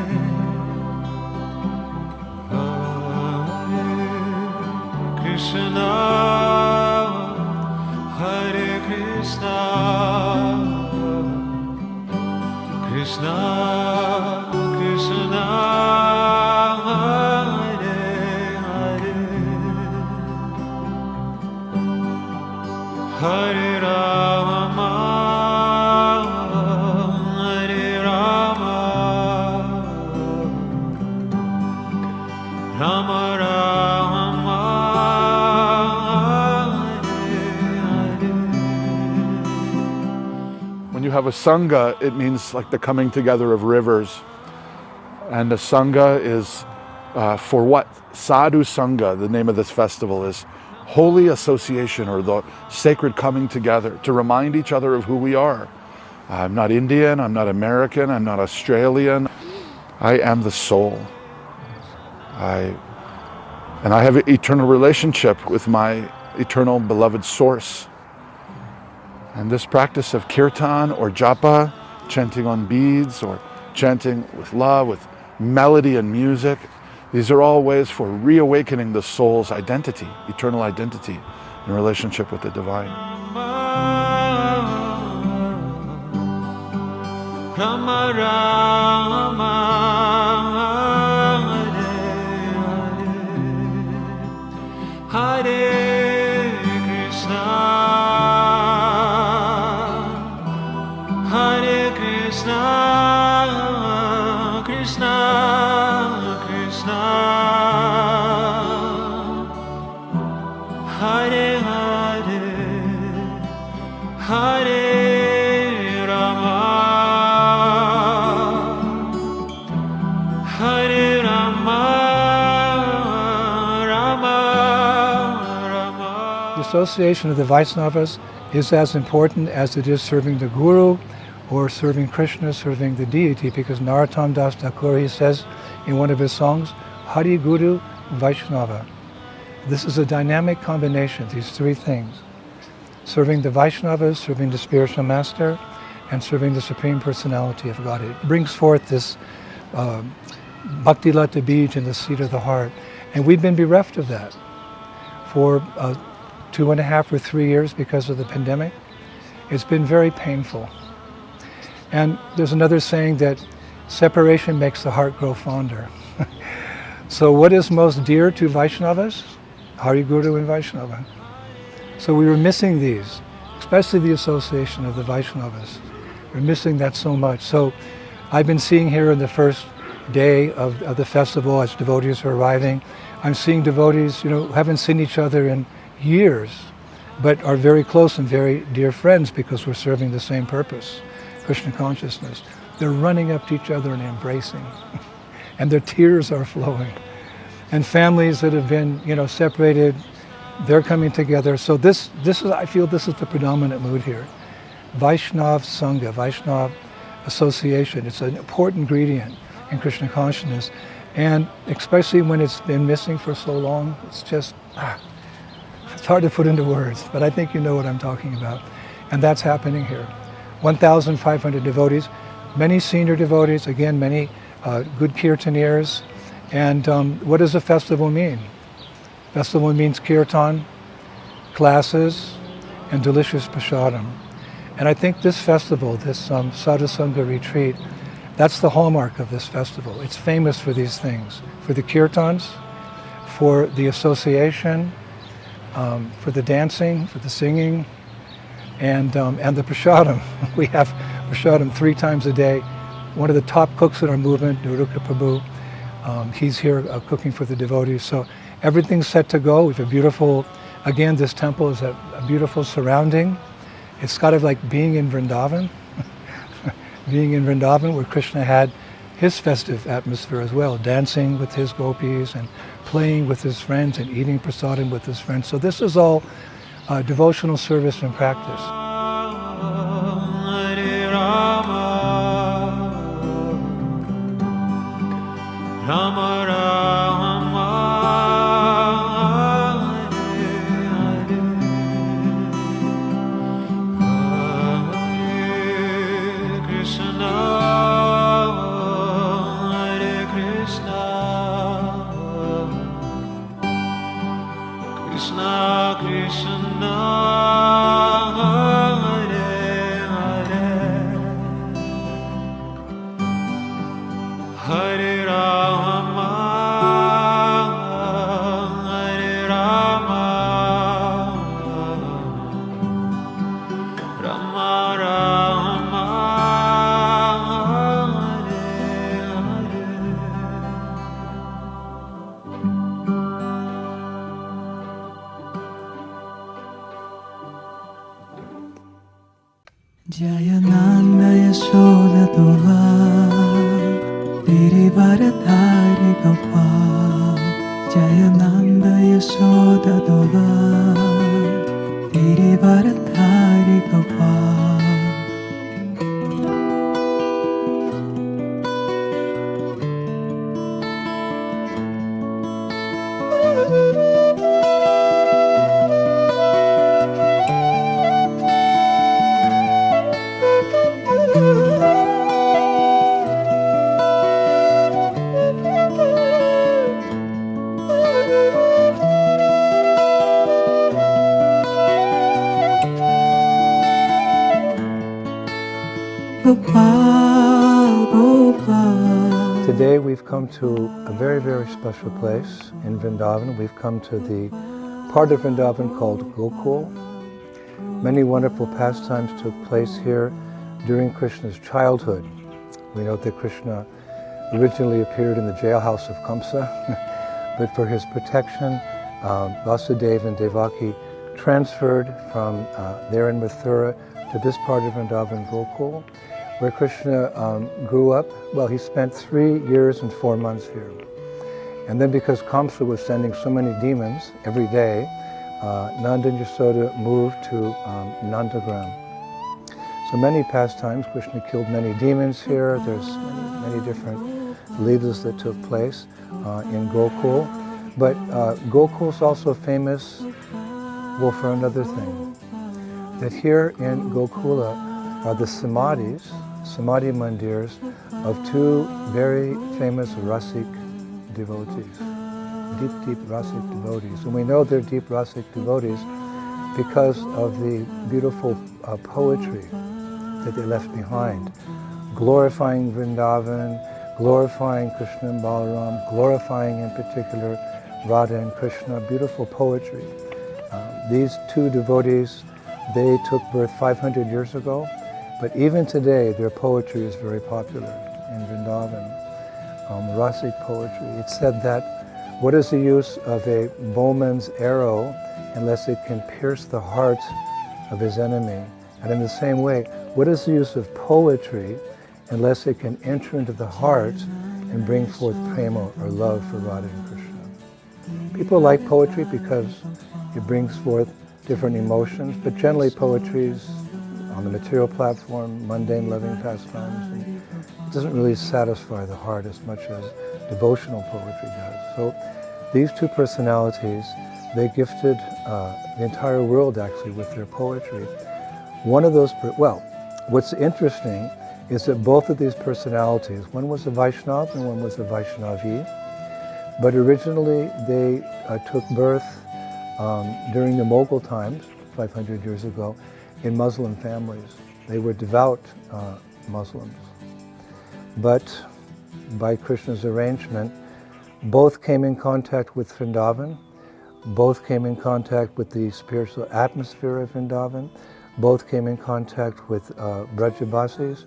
Hare Krishna, Hare Krishna, Krishna Krishna, Hare Hare, Hare Rama, Hare Rama, Rama Rama, Hare Hare. When you have a sangha, it means like the coming together of rivers. And a sangha is for what? Sadhu Sangha, the name of this festival, is holy association, or the sacred coming together to remind each other of who we are. I'm not Indian, I'm not American, I'm not Australian. I am the soul. And I have an eternal relationship with my eternal beloved source. And this practice of kirtan or japa, chanting on beads or chanting with love, with melody and music, these are all ways for reawakening the soul's identity, eternal identity, in relationship with the divine. Rama Rama Hare Hare Krishna Hare Krishna Krishna Krishna Hare Hare Hare Rama Hare Rama The association of the Vaishnavas is as important as it is serving the Guru or serving Krishna, serving the deity, because Narottam Das Thakur, he says in one of his songs, Hari Guru Vaishnava. This is a dynamic combination, these three things. Serving the Vaishnavas, serving the spiritual master, and serving the Supreme Personality of God. It brings forth this Bhakti Lata Bij in the seat of the heart. And we've been bereft of that for 2.5 or 3 years because of the pandemic. It's been very painful. And there's another saying that separation makes the heart grow fonder. So what is most dear to Vaishnavas? Hari Guru and Vaishnava. So we were missing these, especially the association of the Vaishnavas. We're missing that so much. So I've been seeing here in the first day of the festival as devotees are arriving, I'm seeing devotees, who haven't seen each other in years, but are very close and very dear friends because we're serving the same purpose, Krishna consciousness. They're running up to each other and embracing, and their tears are flowing. And families that have been, separated, they're coming together. So this is, I feel this is the predominant mood here. Vaishnav Sangha, Vaishnav association. It's an important ingredient in Krishna consciousness. And especially when it's been missing for so long, it's just, it's hard to put into words, but I think you know what I'm talking about. And that's happening here. 1,500 devotees, many senior devotees, again, many good kirtaneers. And what does a festival mean? Festival means kirtan, classes, and delicious prasadam. And I think this festival, this Sadhusanga retreat, that's the hallmark of this festival. It's famous for these things, for the kirtans, for the association, for the dancing, for the singing, and the prasadam. We have prasadam 3 times a day. One of the top cooks in our movement, Niruka Prabhu, he's here cooking for the devotees. So everything's set to go. We have a beautiful, again, this temple is a beautiful surrounding. It's kind of like being in Vrindavan, being in Vrindavan where Krishna had his festive atmosphere as well, dancing with his gopis and playing with his friends and eating prasadam with his friends. So this is all devotional service and practice. Rama Rama Hare Hare Hare Krishna Hare Krishna Krishna Krishna Hare Rama, Hare Rama, Rama Rama, Hare Hare. Jaya Nanda Yashoda Dova तेरे वरधारी गोपाल जय नंद यशोदा द्वार तेरे वरदारी कपाल Today we've come to a very, very special place in Vrindavan. We've come to the part of Vrindavan called Gokul. Many wonderful pastimes took place here during Krishna's childhood. We know that Krishna originally appeared in the jailhouse of Kamsa, but for his protection, Vasudeva and Devaki transferred from there in Mathura to this part of Vrindavan, Gokul, where Krishna grew up. Well, he spent 3 years and 4 months here. And then because Kamsa was sending so many demons every day, Nanda and Yasoda moved to Nandagram. So many pastimes, Krishna killed many demons here. There's many different leelas that took place in Gokul. But Gokul is also famous, well, for another thing. That here in Gokula are the samadhi mandirs of 2 very famous Rasik devotees, deep Rasik devotees. And we know they're deep Rasik devotees because of the beautiful poetry that they left behind, glorifying Vrindavan, glorifying Krishna and Balaram, glorifying in particular Radha and Krishna, beautiful poetry. These 2 devotees, they took birth 500 years ago, but even today their poetry is very popular in Vrindavan, Rasik poetry. It's said that what is the use of a bowman's arrow unless it can pierce the heart of his enemy? And in the same way, what is the use of poetry unless it can enter into the heart and bring forth prema or love for Radha and Krishna? People like poetry because it brings forth different emotions, but generally poetry is on the material platform, mundane loving pastimes, and it doesn't really satisfy the heart as much as devotional poetry does. So these 2 personalities, they gifted the entire world actually with their poetry. One of those, what's interesting is that both of these personalities, one was a Vaishnava and one was a Vaishnavi, but originally they took birth during the Mughal times, 500 years ago, in Muslim families. They were devout Muslims. But by Krishna's arrangement, both came in contact with Vrindavan, both came in contact with the spiritual atmosphere of Vrindavan, both came in contact with Brajabasis,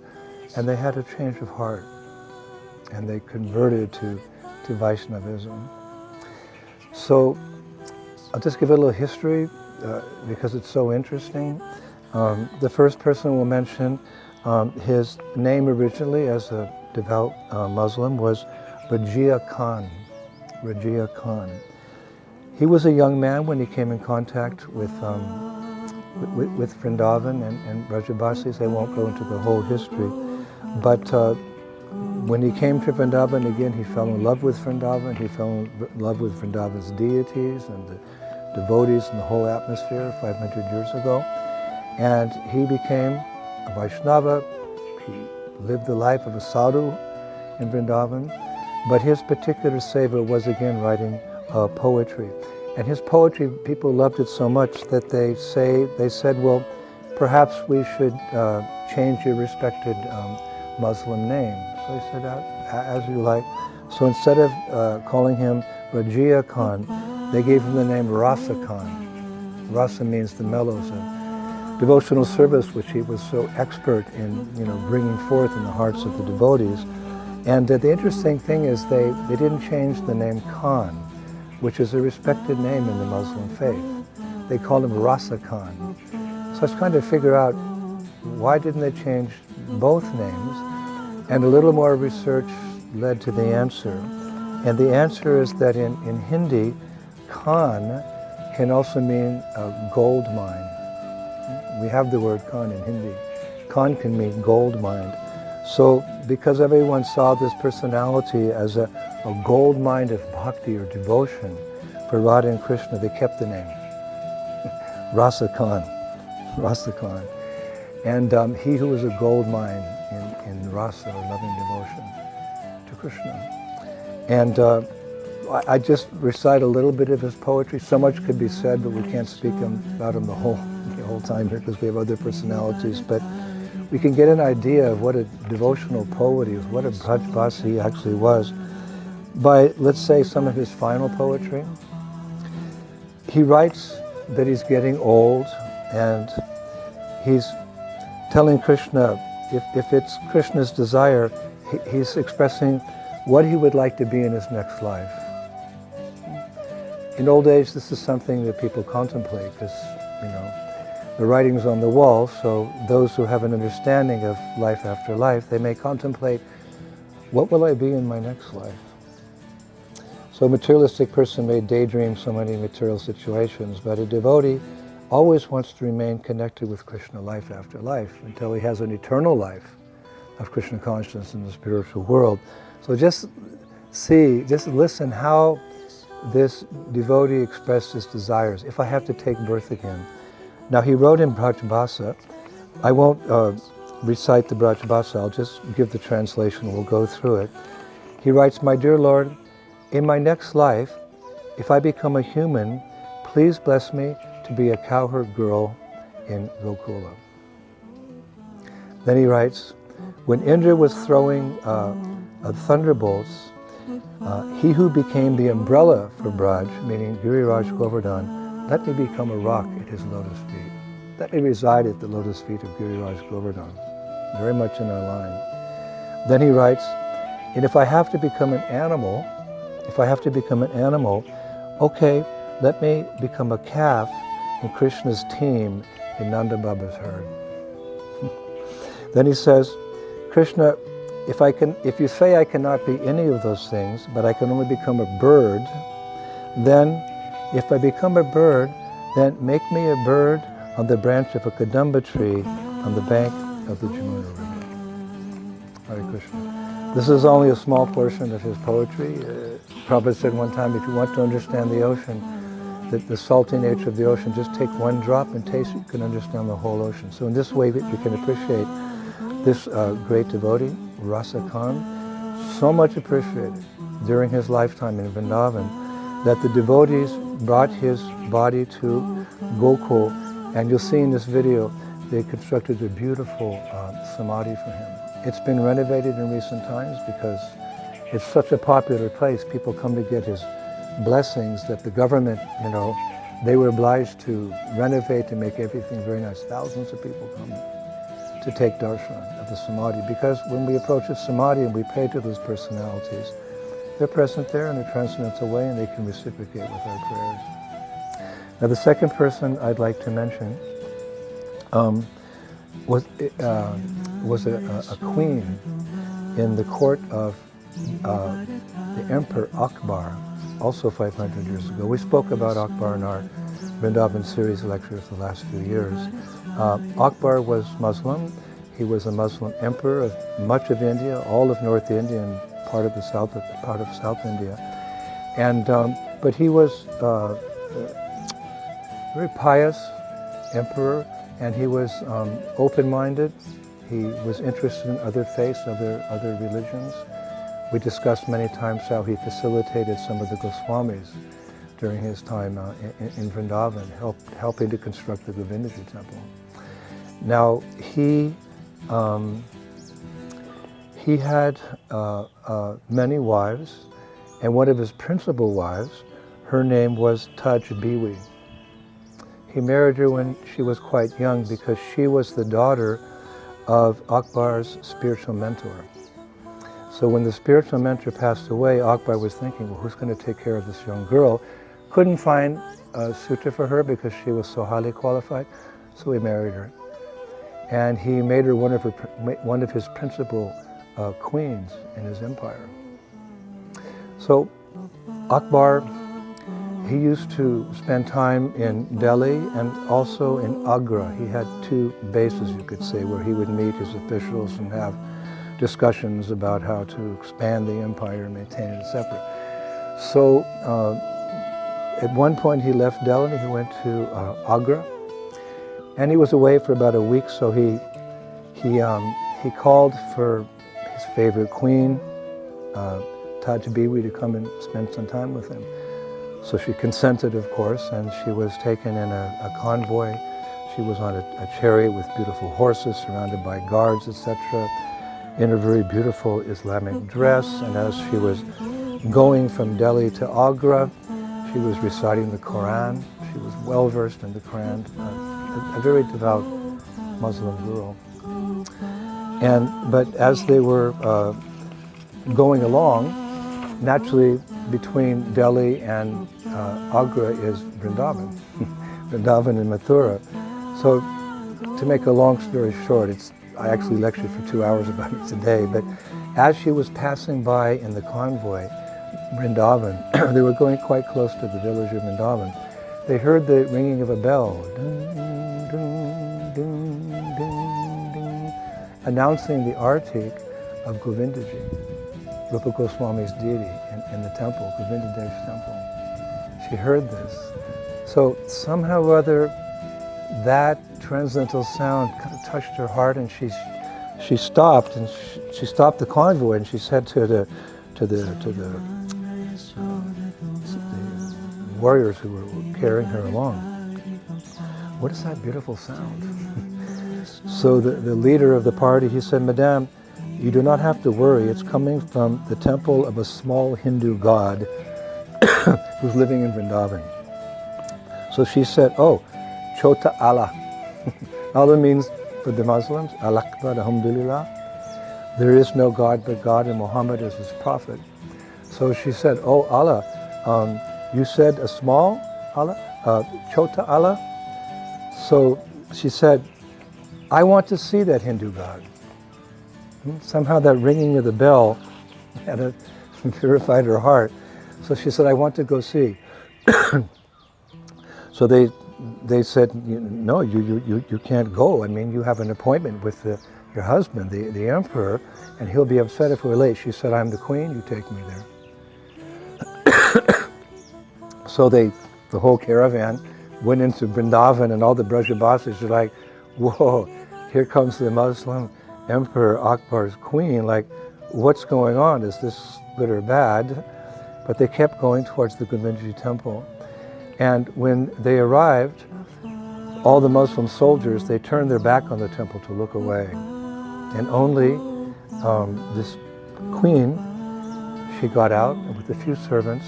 and they had a change of heart, and they converted to Vaishnavism. So I'll just give a little history because it's so interesting. The first person we'll mention, his name originally as a devout Muslim was Rajia Khan. Rajia Khan. He was a young man when he came in contact with Vrindavan and Brajabasis. I won't go into the whole history, but when he came to Vrindavan again, he fell in love with Vrindavan. He fell in love with Vrindavan's deities and the devotees and the whole atmosphere 500 years ago. And he became a Vaishnava. He lived the life of a sadhu in Vrindavan. But his particular seva was again writing poetry. And his poetry, people loved it so much that they said, well, perhaps we should change your respected Muslim name. So he said, as you like. So instead of calling him Rajia Khan, they gave him the name Rasa Khan. Rasa means the mellows of devotional service, which he was so expert in, bringing forth in the hearts of the devotees. And the interesting thing is they didn't change the name Khan, which is a respected name in the Muslim faith. They called him Rasa Khan. So I was trying to figure out why didn't they change both names, and a little more research led to the answer. And the answer is that in Hindi, Khan can also mean a gold mine. We have the word Khan in Hindi. Khan can mean gold mine. So because everyone saw this personality as a gold mine of bhakti or devotion for Radha and Krishna, they kept the name. Rasa Khan. Rasa Khan. And he who is a gold mine in rasa, or loving devotion to Krishna. And I just recite a little bit of his poetry. So much could be said, but we can't speak about him the whole time here because we have other personalities. But we can get an idea of what a devotional poet he was, what a Brajbasi he actually was, by, let's say, some of his final poetry. He writes that he's getting old, and he's telling Krishna, if it's Krishna's desire, he's expressing what he would like to be in his next life. In old age, this is something that people contemplate because, the writing's on the wall, so those who have an understanding of life after life, they may contemplate, what will I be in my next life? So a materialistic person may daydream so many material situations, but a devotee always wants to remain connected with Krishna life after life until he has an eternal life of Krishna consciousness in the spiritual world. So just listen how this devotee expressed his desires. If I have to take birth again. Now he wrote in Brajbhasa. I won't recite the Brajbhasa, I'll just give the translation, we'll go through it. He writes, "My dear Lord, in my next life, if I become a human, please bless me to be a cowherd girl in Gokula." Then he writes, "When Indra was throwing thunderbolts, he who became the umbrella for Braj, meaning Giriraj Govardhan, let me become a rock at his lotus feet. Let me reside at the lotus feet of Giriraj Govardhan." Very much in our line. Then he writes, "And if I have to become an animal, okay, let me become a calf in Krishna's team in Nanda Baba's herd." Then he says, "Krishna, if you say I cannot be any of those things, but I can only become a bird, then if I become a bird, then make me a bird on the branch of a kadamba tree on the bank of the Jamuna River." Hare Krishna. This is only a small portion of his poetry. Prabhupada said one time, if you want to understand the ocean, the salty nature of the ocean, just take one drop and taste it, you can understand the whole ocean. So in this way, you can appreciate this great devotee, Rasa Khan, so much appreciated during his lifetime in Vrindavan, that the devotees brought his body to Gokul, and you'll see in this video, they constructed a beautiful samadhi for him. It's been renovated in recent times because it's such a popular place. People come to get his blessings that the government, they were obliged to renovate and make everything very nice. Thousands of people come to take darshan of the samadhi, because when we approach a samadhi and we pray to those personalities, they're present there in a transcendental way, and they can reciprocate with our prayers. Now the second person I'd like to mention was a queen in the court of the Emperor Akbar, also 500 years ago. We spoke about Akbar in our Vrindavan series lectures the last few years. Akbar was Muslim. He was a Muslim emperor of much of India, all of North India, and part of South India. And but he was a very pious emperor, and he was open-minded. He was interested in other faiths, other religions. We discussed many times how he facilitated some of the Goswamis during his time in Vrindavan, helping to construct the Govindaji temple. Now, he had many wives, and one of his principal wives, her name was Taj Biwi. He married her when she was quite young because she was the daughter of Akbar's spiritual mentor. So when the spiritual mentor passed away, Akbar was thinking, well, who's going to take care of this young girl? Couldn't find a suitor for her because she was so highly qualified, so he married her. And he made her one of his principal queens in his empire. So Akbar, he used to spend time in Delhi and also in Agra. He had two bases, you could say, where he would meet his officials and have discussions about how to expand the empire and maintain it separate. So at one point he left Delhi, he went to Agra, and he was away for about a week, so he called for his favorite queen, Taj Biwi, to come and spend some time with him. So she consented, of course, and she was taken in a convoy. She was on a chariot with beautiful horses surrounded by guards, etc., in a very beautiful Islamic dress. And as she was going from Delhi to Agra, she was reciting the Quran. She was well versed in the Quran, a very devout Muslim girl. But as they were going along, naturally between Delhi and Agra is Vrindavan, Vrindavan and Mathura. So to make a long story short, I actually lectured for 2 hours about it today, but as she was passing by in the convoy, Vrindavan, they were going quite close to the village of Vrindavan, they heard the ringing of a bell, ding, ding, ding, ding, ding, announcing the artik of Govindaji, Rupa Goswami's deity in the temple, Govindadev's temple. She heard this. So somehow or other, that transcendental sound kind of touched her heart, and she stopped, and she stopped the convoy, and she said to the warriors who were carrying her along, "What is that beautiful sound?" So the leader of the party, he said, "Madame, you do not have to worry. It's coming from the temple of a small Hindu god who's living in Vrindavan." So she said, "Oh, Chota Allah." Allah means, for the Muslims, Allah Akbar, Alhamdulillah. There is no God but God, and Muhammad is his prophet. So she said, "Oh Allah, you said a small Allah, Chota Allah?" So she said, "I want to see that Hindu god." Somehow that ringing of the bell had purified her heart. So she said, "I want to go see." So they said, "No, you can't go. I mean, you have an appointment with your husband, the emperor, and he'll be upset if we're late." She said, "I'm the queen, you take me there." So the whole caravan went into Vrindavan, and all the Brajabasis were like, "Whoa, here comes the Muslim Emperor Akbar's queen, like, what's going on? Is this good or bad?" But they kept going towards the Govindaji temple. And when they arrived, all the Muslim soldiers, they turned their back on the temple to look away. And only this queen, she got out, and with a few servants,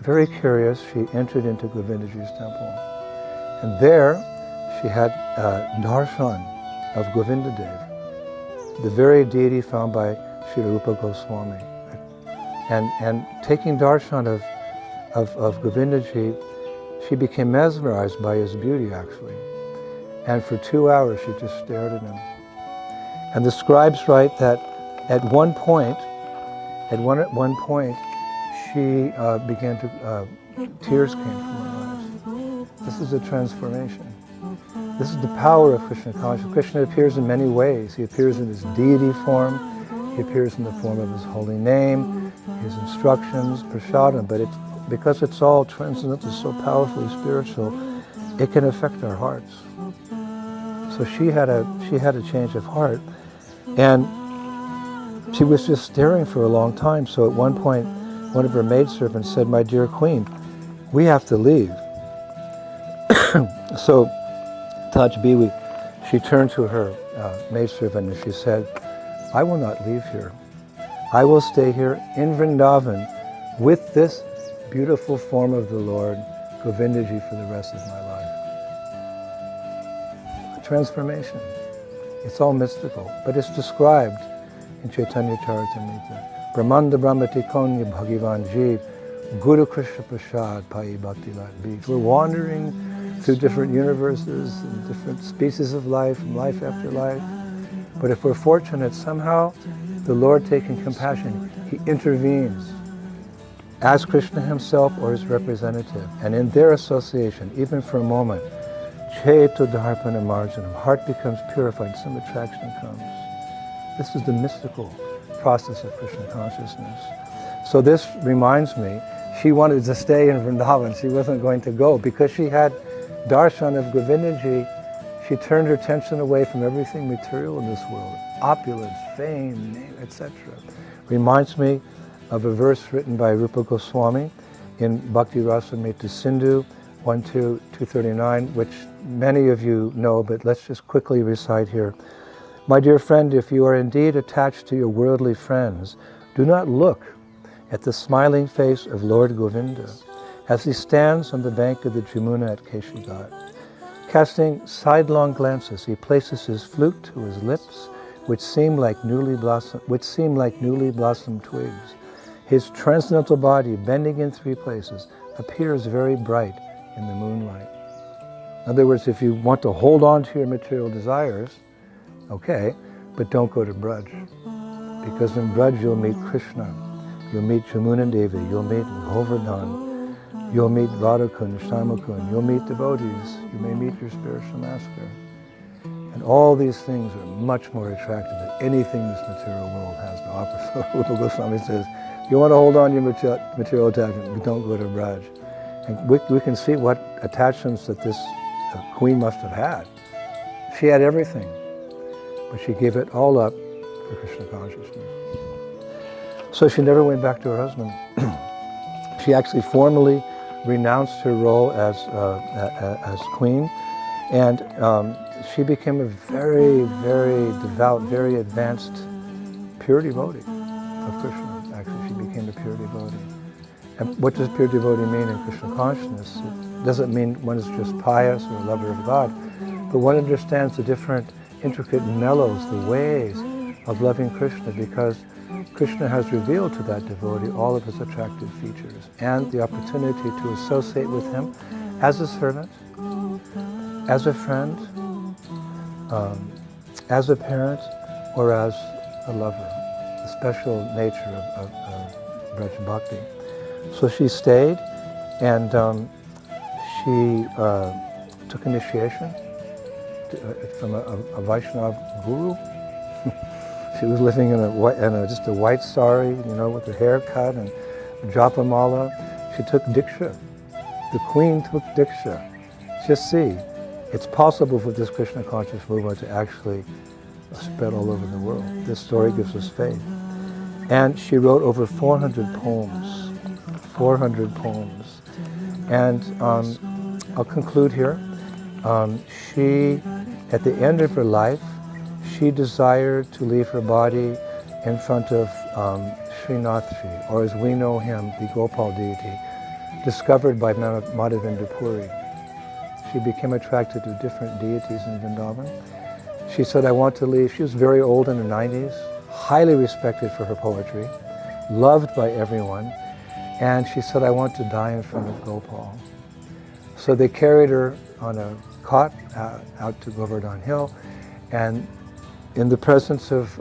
very curious, she entered into Govindaji's temple. And there she had darshan of Govindadev, the very deity found by Srila Rupa Goswami. And taking darshan of Govindaji, she became mesmerized by his beauty, actually. And for 2 hours she just stared at him. And the scribes write that at one point, she began to, tears came from her eyes. This is a transformation. This is the power of Krishna consciousness. Krishna appears in many ways. He appears in his deity form. He appears in the form of his holy name, his instructions, prasadam. But because it's all transcendental, so powerfully spiritual, it can affect our hearts. So she had a change of heart, and she was just staring for a long time. So at one point, one of her maidservants said, "My dear queen, we have to leave." So Taj Biwi, she turned to her maidservant and she said, "I will not leave here. I will stay here in Vrindavan with this beautiful form of the Lord, Govindaji, for the rest of my life." A transformation. It's all mystical, but it's described in Chaitanya Charitamrita. Brahmanda Brahmati Konya Bhagavan Jeev, Guru Krishna Prasad Pai Bhakti Lat Beach. We're wandering through different universes and different species of life and life after life. But if we're fortunate, somehow the Lord, taking compassion, He intervenes as Krishna himself or his representative. And in their association, even for a moment, Cheto Dharpana Marjanam, heart becomes purified, some attraction comes. This is the mystical process of Krishna consciousness. So this reminds me, she wanted to stay in Vrindavan. She wasn't going to go because she had darshan of Govindaji. She turned her attention away from everything material in this world, opulence, fame, name, etc. Reminds me of a verse written by Rupa Goswami in Bhakti Rasamrita Sindhu 1-239, which many of you know, but let's just quickly recite here. My dear friend, if you are indeed attached to your worldly friends, do not look at the smiling face of Lord Govinda as he stands on the bank of the Jamuna at Keshigarh. Casting sidelong glances, he places his flute to his lips, which seem like newly blossomed twigs. His transcendental body, bending in three places, appears very bright in the moonlight. In other words, if you want to hold on to your material desires, okay, but don't go to Braj. Because in Braj you'll meet Krishna, you'll meet Jamuna Devi, you'll meet Govardhan, you'll meet Radhakund, Shamakund, you'll meet devotees, you may meet your spiritual master. And all these things are much more attractive than anything this material world has to offer. So Rupa Goswami says, you want to hold on to your material attachment, but don't go to Braj. And we can see what attachments that this queen must have had. She had everything, but she gave it all up for Krishna consciousness. So she never went back to her husband. She actually formally renounced her role as queen, and she became a very, very devout, very advanced pure devotee of Krishna. Actually, she became a pure devotee. And what does pure devotee mean in Krishna consciousness? It doesn't mean one is just pious or a lover of God, but one understands the different intricate mellows, the ways of loving Krishna, because Krishna has revealed to that devotee all of his attractive features and the opportunity to associate with him as a servant, as a friend, as a parent, or as a lover, the special nature of Braj Bhakti. So she stayed, and she took initiation from a Vaishnava guru. She was living in just a white sari, with her hair cut and japa mala. She took diksha. The queen took diksha. Just see, it's possible for this Krishna conscious movement to actually spread all over the world. This story gives us faith. And she wrote over 400 poems. 400 poems. And I'll conclude here. She, at the end of her life, she desired to leave her body in front of Srinathji, or as we know him, the Gopal deity, discovered by Madhavendra Puri. She became attracted to different deities in Vrindavan. She said, I want to leave. She was very old in her 90s, highly respected for her poetry, loved by everyone, and she said, I want to die in front of Gopal. So they carried her on a cot out to Govardhan Hill, and in the presence of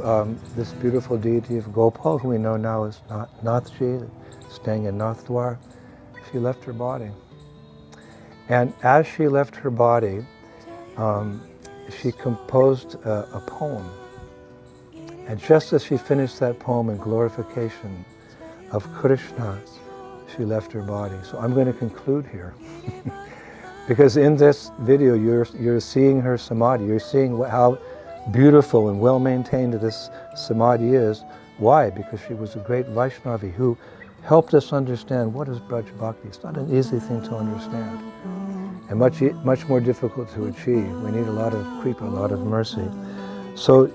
this beautiful deity of Gopal, who we know now as Nathji, staying in Nathdwar, she left her body. And as she left her body, she composed a poem. And just as she finished that poem in glorification of Krishna, she left her body. So I'm going to conclude here. Because in this video, you're seeing her samadhi. You're seeing how beautiful and well-maintained this samadhi is. Why? Because she was a great Vaishnavi who helped us understand what is Braj Bhakti. It's not an easy thing to understand, and much more difficult to achieve. We need a lot of kripa, a lot of mercy. So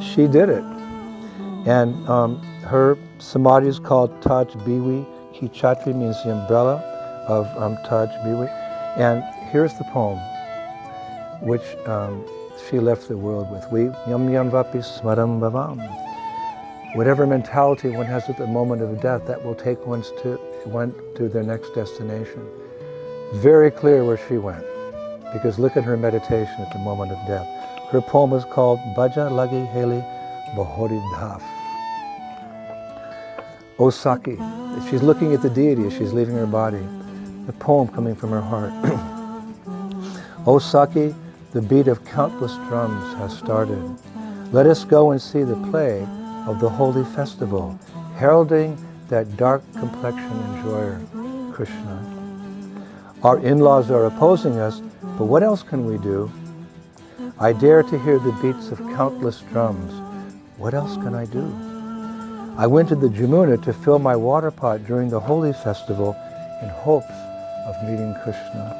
she did it, and her samadhi is called Taj Biwi. Ki Chhatri means the umbrella of Taj Biwi. And here's the poem, which she left the world with. We yam yam vapi smaram bhavam. Whatever mentality one has at the moment of death, that will take one to their next destination. Very clear where she went, because look at her meditation at the moment of death. Her poem is called Bhaja Lagi Heli Bahori Dhaf. O Saki, she's looking at the deity as she's leaving her body. The poem coming from her heart. O Saki, the beat of countless drums has started. Let us go and see the play of the holy festival, heralding that dark complexion enjoyer, Krishna. Our in-laws are opposing us, but what else can we do? I dare to hear the beats of countless drums. What else can I do? I went to the Jamuna to fill my water pot during the holy festival in hopes of meeting Krishna.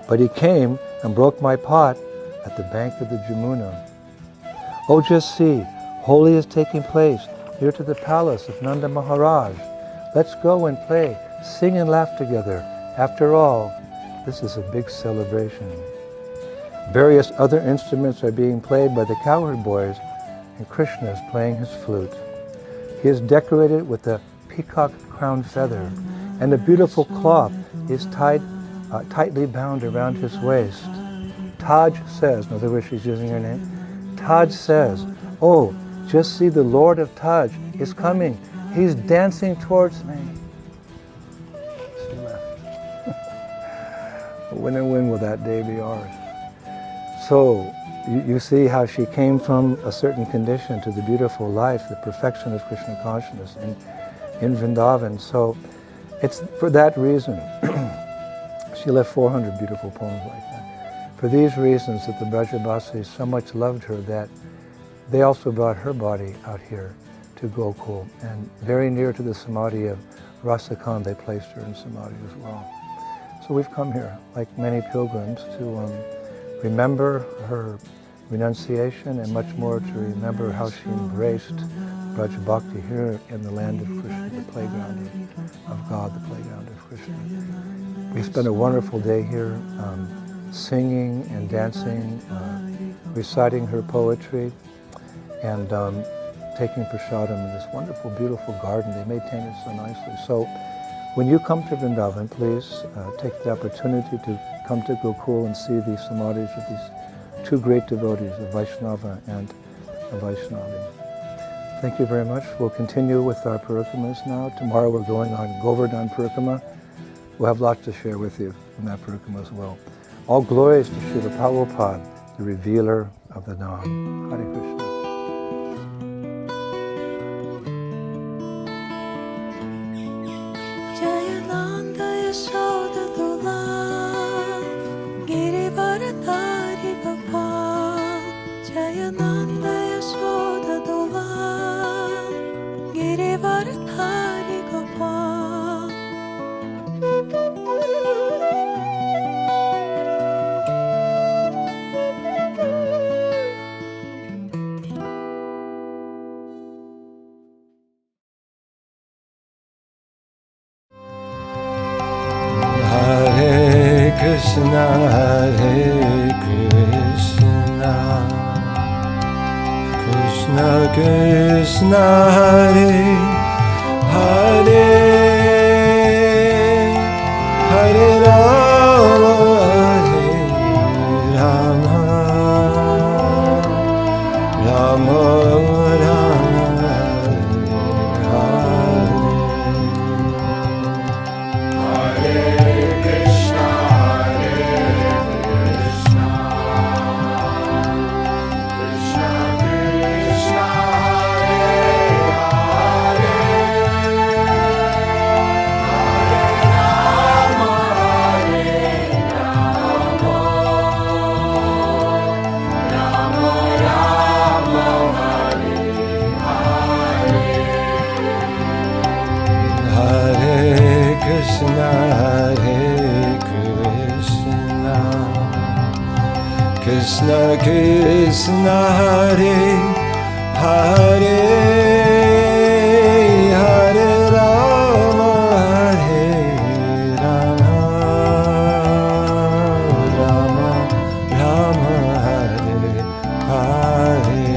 But he came and broke my pot at the bank of the Jamuna. Oh, just see, Holi is taking place near to the palace of Nanda Maharaj. Let's go and play, sing and laugh together. After all, this is a big celebration. Various other instruments are being played by the cowherd boys, and Krishna is playing his flute. He is decorated with a peacock crown feather, and a beautiful cloth is tightly bound around his waist. Taj says, in other words, she's using her name, Taj says, oh, just see, the Lord of Taj is coming. He's dancing towards me. She left. When and when will that day be ours? So, you see how she came from a certain condition to the beautiful life, the perfection of Krishna consciousness in Vrindavan. So, it's for that reason. She left 400 beautiful poems like that. For these reasons that the Brajabasis so much loved her that they also brought her body out here to Gokul. And very near to the samadhi of Rasakan, they placed her in samadhi as well. So we've come here, like many pilgrims, to remember her renunciation and much more to remember how she embraced Braja Bhakti here in the land of Krishna, the playground of God, the playground of Krishna. We spent a wonderful day here singing and dancing, reciting her poetry, and taking prasadam in this wonderful, beautiful garden. They maintain it so nicely. So when you come to Vrindavan, please take the opportunity to come to Gokul and see the samadhis of these two great devotees, a Vaishnava and a Vaishnavi. Thank you very much. We'll continue with our parikramas now. Tomorrow we're going on Govardhan Parikrama. We'll have lots to share with you in that parikrama as well. All glories to Srila Prabhupada, the revealer of the Dham. Hare Krishna. Krishna, Hare Krishna, Krishna Krishna, Hare Hare, Hare Rama, Hare Rama, Rama Rama, Hare Krishna. Krishna, Hare Krishna, Krishna Krishna, Hare Hare, Hare Rama, Hare Rama, Rama Rama, Hare Hare. Hare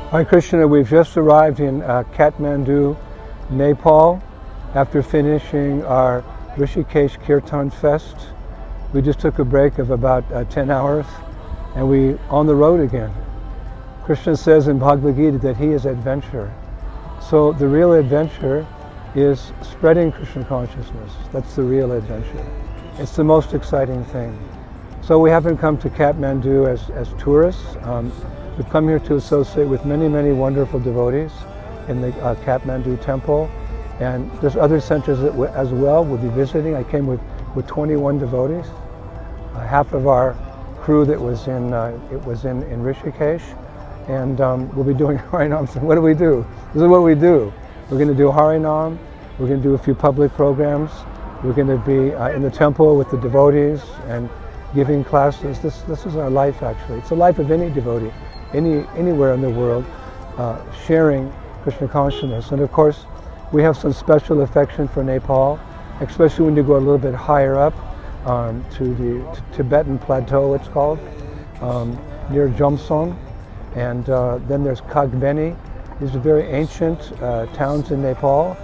Hare Krishna, we've just arrived in Kathmandu, Nepal, after finishing our Rishikesh Kirtan Fest. We just took a break of about 10 hours and we on the road again. Krishna says in Bhagavad Gita that he is adventure. So the real adventure is spreading Krishna consciousness. That's the real adventure. It's the most exciting thing. So we haven't come to Kathmandu as tourists. We've come here to associate with many, many wonderful devotees in the Kathmandu temple. And there's other centers as well we'll be visiting. I came with 21 devotees. Half of our crew that was in Rishikesh. And we'll be doing Harinam. So what do we do? This is what we do. We're going to do Harinam. We're going to do a few public programs. We're going to be in the temple with the devotees and giving classes. This is our life, actually. It's the life of any devotee, anywhere in the world, sharing Krishna consciousness. And of course, we have some special affection for Nepal, especially when you go a little bit higher up to the Tibetan plateau, it's called, near Jomsong. And then there's Kagbeni. These are very ancient towns in Nepal.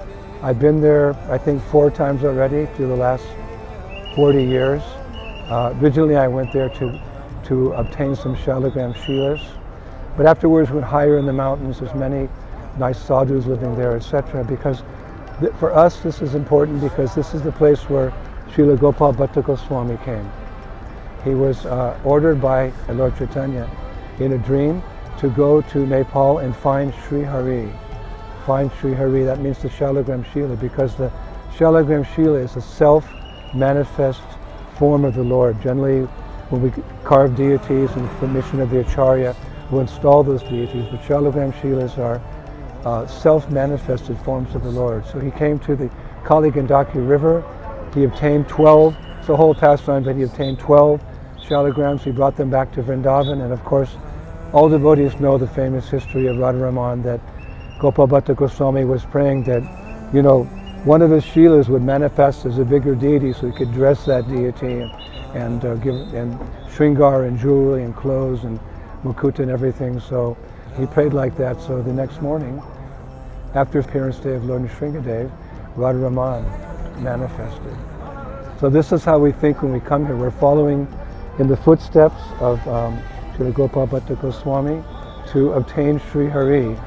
I've been there, I think, 4 times already through the last 40 years. Originally, I went there to obtain some shalagram shilas. But afterwards, went higher in the mountains. There's many nice sadhus living there, etc. Because for us, this is important because this is the place where Srila Gopal Bhatta Goswami came. He was ordered by Lord Chaitanya in a dream to go to Nepal and find Sri Hari. Find Sri Hari, that means the Shalagram Shila, because the Shalagram Shila is a self-manifest form of the Lord. Generally, when we carve deities and with permission of the Acharya, we'll install those deities, but Shalagram Shilas are self-manifested forms of the Lord. So he came to the Kali Gandaki River. He obtained 12, it's a whole pastime, but he obtained 12 Shalagrams. He brought them back to Vrindavan, and of course, all devotees know the famous history of Radharaman, that Gopal Bhatta Goswami was praying that, one of his Shilas would manifest as a bigger deity so he could dress that deity and give shringar and jewelry and clothes and mukut and everything. So he prayed like that. So the next morning, after appearance day of Lord Nrsingadev, Radharaman manifested. So this is how we think when we come here. We're following in the footsteps of Srila Gopal Bhatta Goswami to obtain Sri Hari.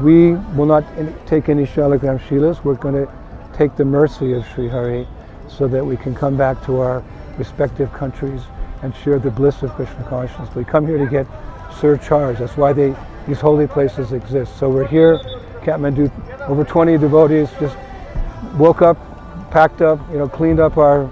We will not take any Shalagram Shilas. We're going to take the mercy of Sri Hari so that we can come back to our respective countries and share the bliss of Krishna consciousness. We come here to get surcharged. That's why these holy places exist. So we're here, Kathmandu, over 20 devotees just woke up, packed up, cleaned up our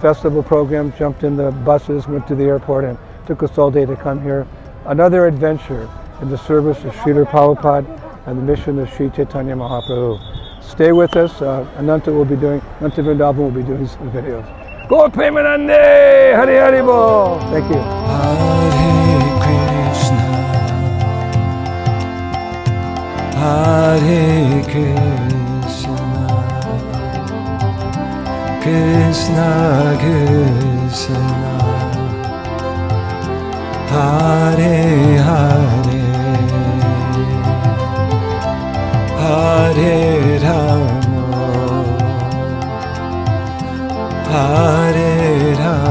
festival program, jumped in the buses, went to the airport, and took us all day to come here. Another adventure in the service of Srila Prabhupada and the mission of Sri Chaitanya Mahaprabhu. Stay with us. Ananta Vrindavan will be doing some videos. Go Premanande! Hari Hari Bol! Thank you. Hare Krishna, Krishna Krishna, Hare Hare, Hare Rama, Hare Rama,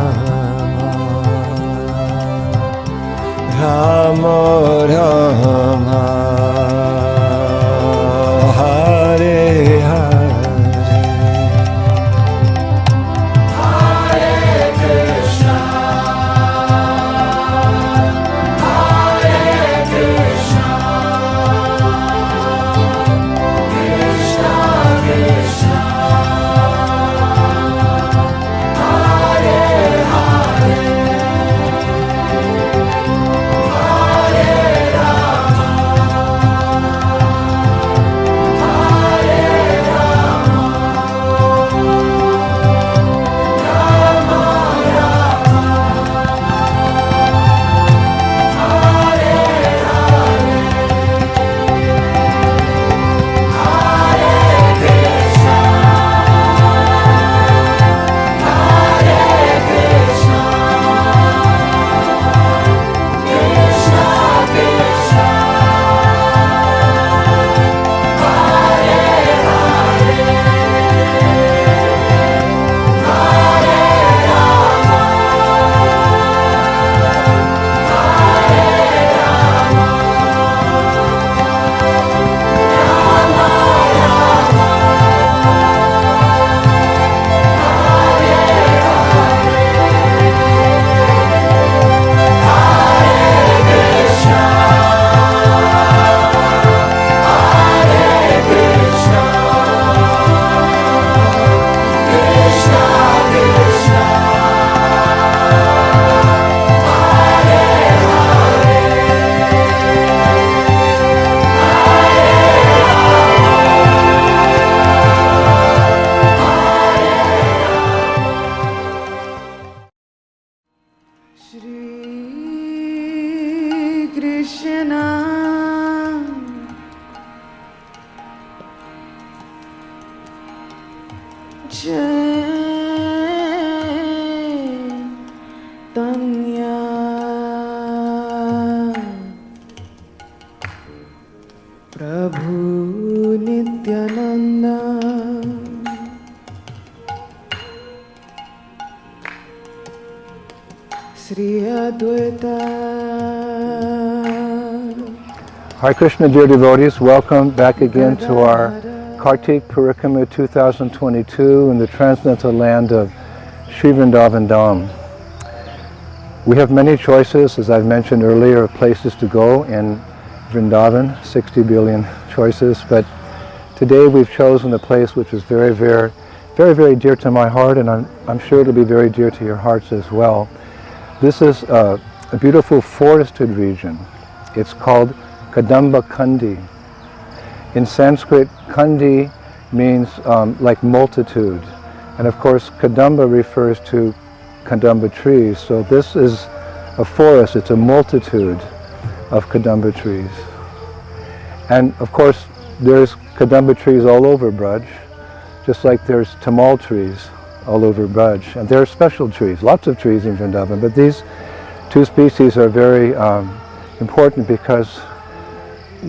Rama Rama. Hare Krishna, Chaitanya, Prabhu Nityananda, Sri Advaita. Hare Krishna, dear devotees, welcome back again to our Kartik Parikrama 2022 in the transcendental land of Sri Vrindavan Dham. We have many choices, as I've mentioned earlier, of places to go in Vrindavan, 60 billion choices, but today we've chosen a place which is very, very, very, very dear to my heart, and I'm sure it'll be very dear to your hearts as well. This is a beautiful forested region. It's called Kadamba Kandi. In Sanskrit, Kandi means like multitude. And of course, Kadamba refers to Kadamba trees. So this is a forest. It's a multitude of Kadamba trees. And of course, there's Kadamba trees all over Braj, just like there's Tamal trees all over Braj. And there are special trees, lots of trees in Vrindavan, but these two species are very important because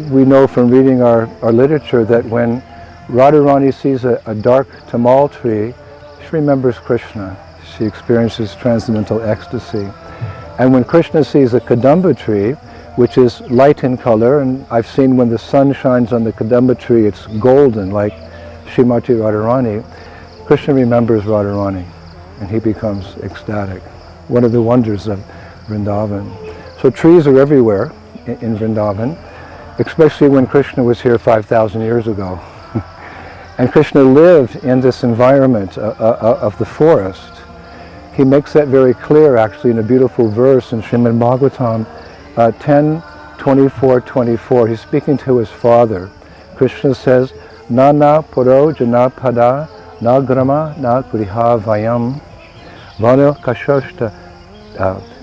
we know from reading our literature that when Radharani sees a dark Tamal tree, she remembers Krishna. She experiences transcendental ecstasy. And when Krishna sees a Kadamba tree, which is light in color, and I've seen when the sun shines on the Kadamba tree, it's golden, like Srimati Radharani, Krishna remembers Radharani, and he becomes ecstatic. One of the wonders of Vrindavan. So trees are everywhere in Vrindavan, especially when Krishna was here 5,000 years ago. And Krishna lived in this environment of the forest. He makes that very clear actually in a beautiful verse in Srimad Bhagavatam 10:24-24. He's speaking to his father. Krishna says, Na na puro jana pada na grama na griha vayam vana kashoshta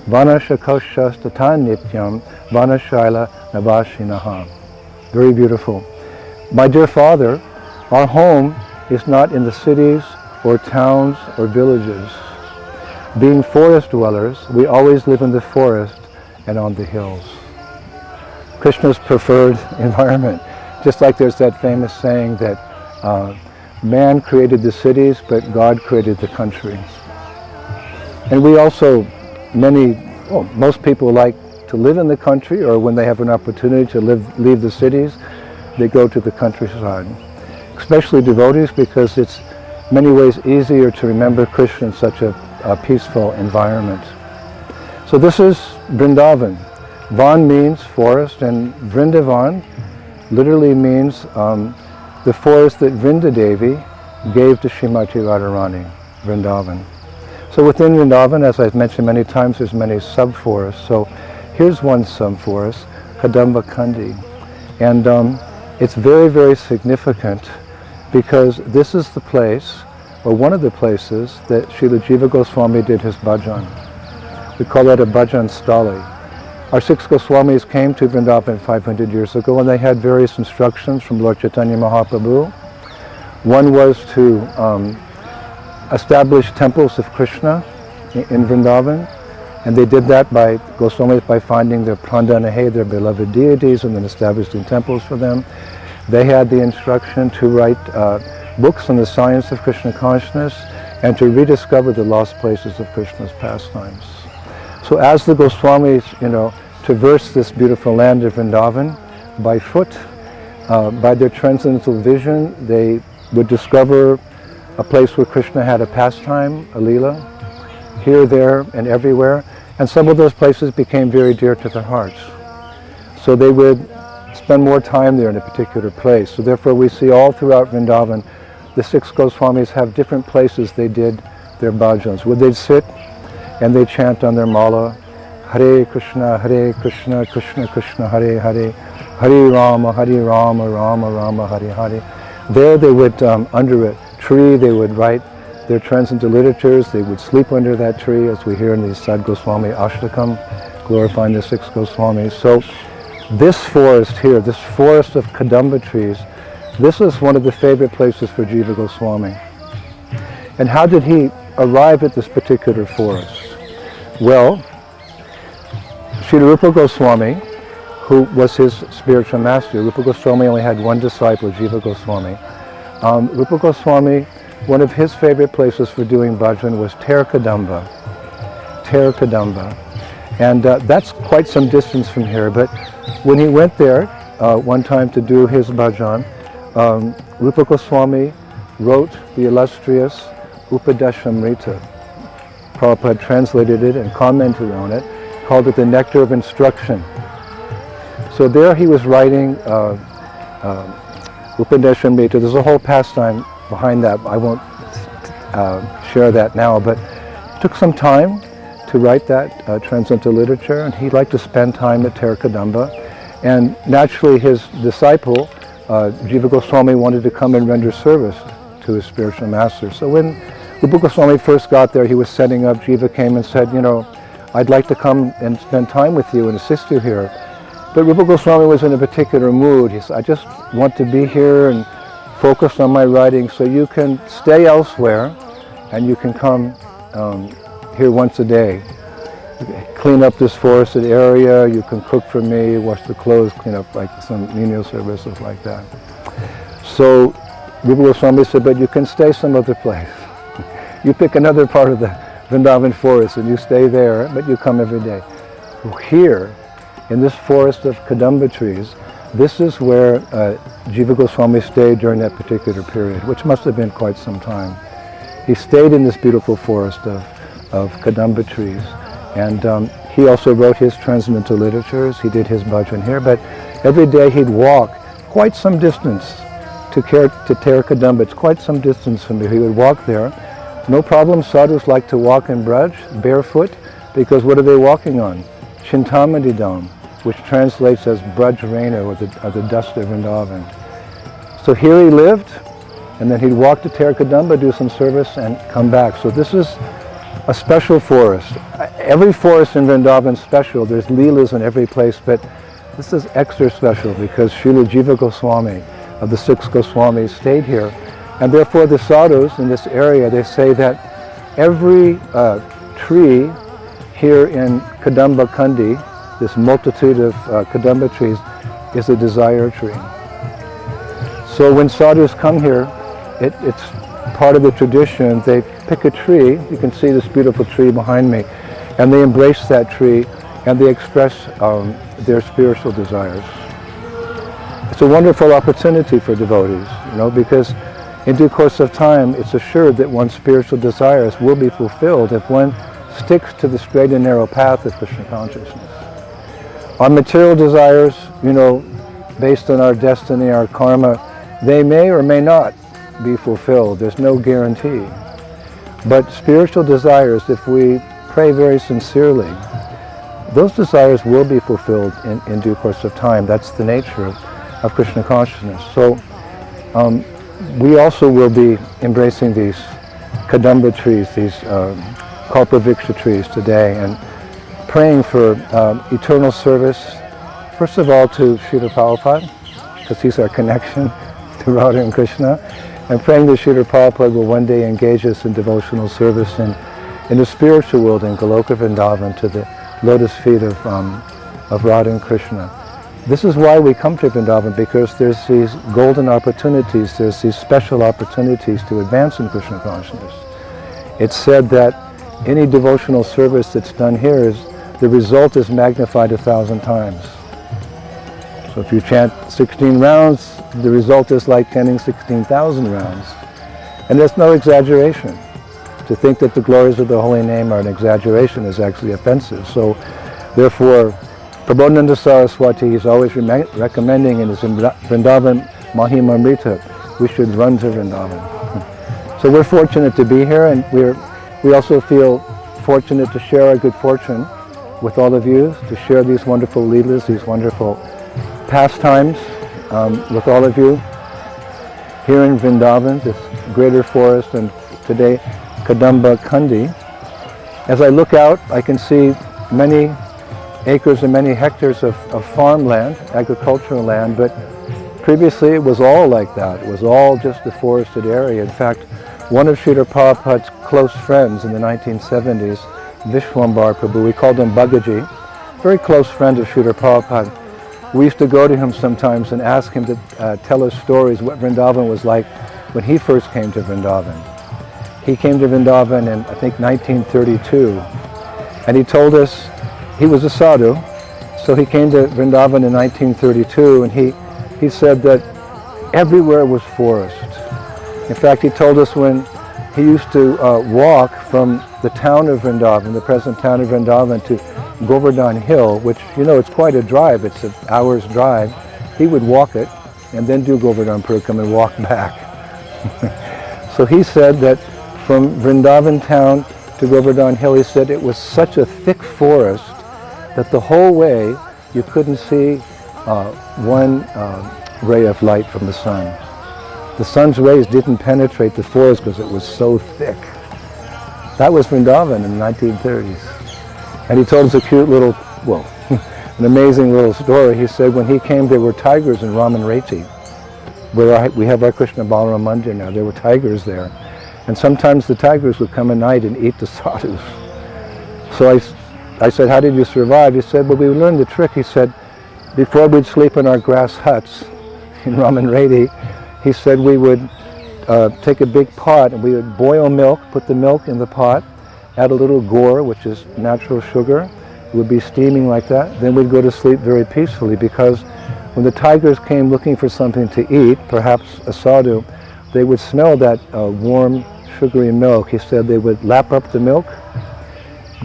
vana shakoshasta ta nityam vana shaila navashinaha. Very beautiful. My dear father, our home is not in the cities or towns or villages. Being forest dwellers, we always live in the forest and on the hills. Krishna's preferred environment. Just like there's that famous saying that man created the cities, but God created the country. And we also, most people like to live in the country, or when they have an opportunity to leave the cities, they go to the countryside. Especially devotees, because it's many ways easier to remember Krishna in such a peaceful environment. So this is Vrindavan. Van means forest, and Vrindavan literally means the forest that Vrindadevi gave to Srimati Radharani, Vrindavan. So within Vrindavan, as I've mentioned many times, there's many sub-forests. So here's one sub-forest, Kadamba Kandi. And it's very, very significant because this is the place, or one of the places, that Srila Jiva Goswami did his bhajan. We call that a bhajan stali. Our 6 Goswamis came to Vrindavan 500 years ago, and they had various instructions from Lord Chaitanya Mahaprabhu. One was to establish temples of Krishna in Vrindavan, and they did that by Goswamis by finding their prandanahe, their beloved deities, and then establishing temples for them. They had the instruction to write books on the science of Krishna consciousness and to rediscover the lost places of Krishna's pastimes. So as the Goswamis, traverse this beautiful land of Vrindavan by foot, by their transcendental vision, they would discover a place where Krishna had a pastime, a lila, here, there, and everywhere. And some of those places became very dear to their hearts. So they would spend more time there in a particular place. So therefore we see all throughout Vrindavan, the 6 Goswamis have different places they did their bhajans, where they'd sit and they chant on their mala, Hare Krishna, Krishna Krishna, Hare Hare, Hare Rama, Rama Rama, Hare Hare. There they would, under a tree, they would write their transcendental literatures. They would sleep under that tree, as we hear in the Sad Goswami Ashtakam, glorifying the 6 Goswamis. So This forest here, this forest of Kadamba trees, this is one of the favorite places for Jiva Goswami. And how did he arrive at this particular forest? Well, Srila Rupa Goswami, who was his spiritual master, Rupa Goswami only had one disciple, Jiva Goswami. Rupa Goswami, one of his favorite places for doing bhajan was Kadamba. And that's quite some distance from here, but when he went there one time to do his bhajan, Rupa Goswami wrote the illustrious Upadeshamrita. Prabhupada translated it and commented on it, called it the Nectar of Instruction. So there he was writing Upadeshamrita. There's a whole pastime behind that. I won't share that now, but it took some time to write that transcendental literature, and he liked to spend time at Kadamba. And naturally his disciple, Jiva Goswami, wanted to come and render service to his spiritual master. So when Rupa Goswami first got there, he was setting up. Jiva came and said, I'd like to come and spend time with you and assist you here. But Rupa Goswami was in a particular mood. He said, I just want to be here and focus on my writing, so you can stay elsewhere and you can come here once a day. Clean up this forested area, you can cook for me, wash the clothes, clean up like some menial services like that. So Rupa Goswami said, but you can stay some other place. You pick another part of the Vrindavan forest and you stay there, but you come every day. Here, in this forest of Kadamba trees, this is where Jiva Goswami stayed during that particular period, which must have been quite some time. He stayed in this beautiful forest of Kadamba trees, and he also wrote his transcendental literatures. He did his bhajan here, but every day he'd walk quite some distance to Kadamba. It's quite some distance from here. He would walk there. No problem. Sadhus like to walk in Braj, barefoot, because what are they walking on? Chintamanidam, which translates as Braj Rena, or the dust of Vrindavan. So here he lived, and then he'd walk to Kadamba, do some service, and come back. So this is a special forest. Every forest in Vrindavan is special. There's leelas in every place, but this is extra special because Srila Jiva Goswami of the 6 Goswamis stayed here. And therefore the sadhus in this area, they say that every tree here in Kadamba Kandi, this multitude of Kadamba trees, is a desire tree. So when sadhus come here, it's part of the tradition. They pick a tree, you can see this beautiful tree behind me, and they embrace that tree and they express their spiritual desires. It's a wonderful opportunity for devotees, because in due course of time, it's assured that one's spiritual desires will be fulfilled if one sticks to the straight and narrow path of Krishna consciousness. Our material desires, based on our destiny, our karma, they may or may not be fulfilled. There's no guarantee. But spiritual desires, if we pray very sincerely, those desires will be fulfilled in due course of time. That's the nature of Krishna consciousness. So we also will be embracing these Kadamba trees, these Kalpavriksha trees today, and praying for eternal service, first of all to Srila Prabhupada, because he's our connection to Radha and Krishna, and praying that Srila Prabhupada will one day engage us in devotional service in the spiritual world in Goloka Vrindavan to the lotus feet of Radha and Krishna. This is why we come to Vrindavan, because there's these golden opportunities, there's these special opportunities to advance in Krishna consciousness. It's said that any devotional service that's done here the result is magnified 1,000 times. So if you chant 16 rounds, the result is like chanting 16,000 rounds. And there's no exaggeration. To think that the glories of the holy name are an exaggeration is actually offensive. So therefore, Prabodhananda Saraswati is always recommending in his Vrindavan Mahimamrita, we should run to Vrindavan. So we're fortunate to be here, and we also feel fortunate to share our good fortune with all of you, to share these wonderful leelas, these wonderful pastimes with all of you here in Vrindavan, this greater forest, and today Kadamba Kandi. As I look out, I can see many acres and many hectares of farmland, agricultural land, but previously it was all like that. It was all just a forested area. In fact, one of Srila Prabhupada's close friends in the 1970s, Vishwambar Prabhu, we called him Bagaji, very close friend of Srila Prabhupada. We used to go to him sometimes and ask him to tell us stories what Vrindavan was like when he first came to Vrindavan. He came to Vrindavan in, I think, 1932, and he told us he was a sadhu, so he came to Vrindavan in 1932, and he said that everywhere was forest. In fact, he told us when he used to walk from the town of Vrindavan, the present town of Vrindavan, to Govardhan Hill, which, you know, it's quite a drive, it's an hour's drive. He would walk it and then do Govardhan Purkam and walk back. So he said that from Vrindavan town to Govardhan Hill, he said it was such a thick forest that the whole way you couldn't see one ray of light from the sun. The sun's rays didn't penetrate the forest because it was so thick. That was Vrindavan in the 1930s. And he told us a cute little, well, an amazing little story. He said when he came, there were tigers in Ramanreti, where we have our Krishna Balaram Mandir now. There were tigers there. And sometimes the tigers would come at night and eat the sadhus. So I said, how did you survive? He said, well, we learned the trick. He said, before we'd sleep in our grass huts in Ramanreti, he said we would take a big pot and we would boil milk, put the milk in the pot, add a little gur, which is natural sugar. It would be steaming like that. Then we'd go to sleep very peacefully, because when the tigers came looking for something to eat, perhaps a sadhu, they would smell that warm, sugary milk. He said they would lap up the milk,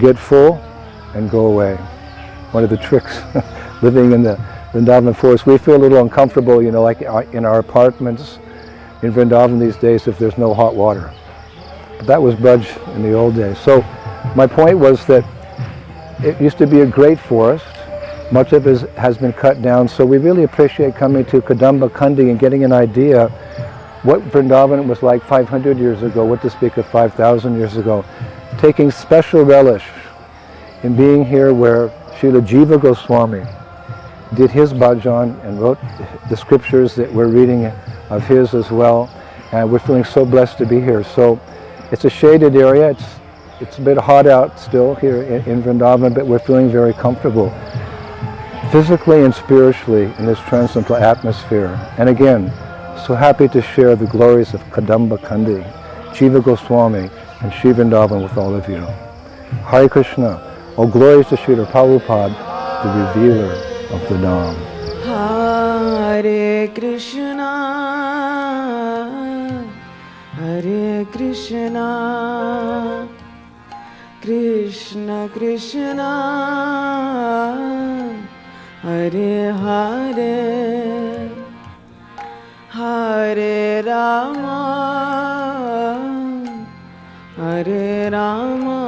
get full, and go away. One of the tricks living in the Vrindavan forest. We feel a little uncomfortable, you know, like in our apartments in Vrindavan these days if there's no hot water. But that was Braj in the old days. So my point was that it used to be a great forest. Much of it has been cut down, so we really appreciate coming to Kadamba Kandi and getting an idea what Vrindavan was like 500 years ago, what to speak of 5,000 years ago. Taking special relish in being here where Srila Jiva Goswami did his bhajan and wrote the scriptures that we're reading of his as well. And we're feeling so blessed to be here. So it's a shaded area. It's a bit hot out still here in Vrindavan, but we're feeling very comfortable physically and spiritually in this transcendental atmosphere. And again, so happy to share the glories of Kadamba Kandi, Jiva Goswami, and Shri Vrindavan with all of you. Hare Krishna. All glories to Srila Prabhupada, the revealer of the Dham. Hare Krishna, Hare Krishna, Krishna Krishna, Hare Hare, Hare Rama, Hare Rama,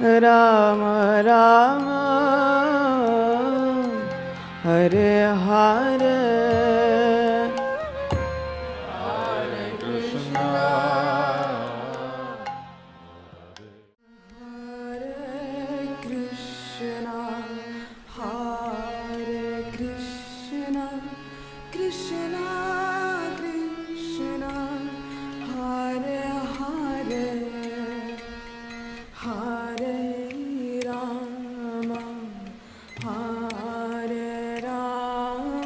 Rama Rama, Hare Hare, Hare Krishna, Hare Krishna, Hare Krishna, Krishna Krishna, Hare Hare, Hare Rama, Hare Rama,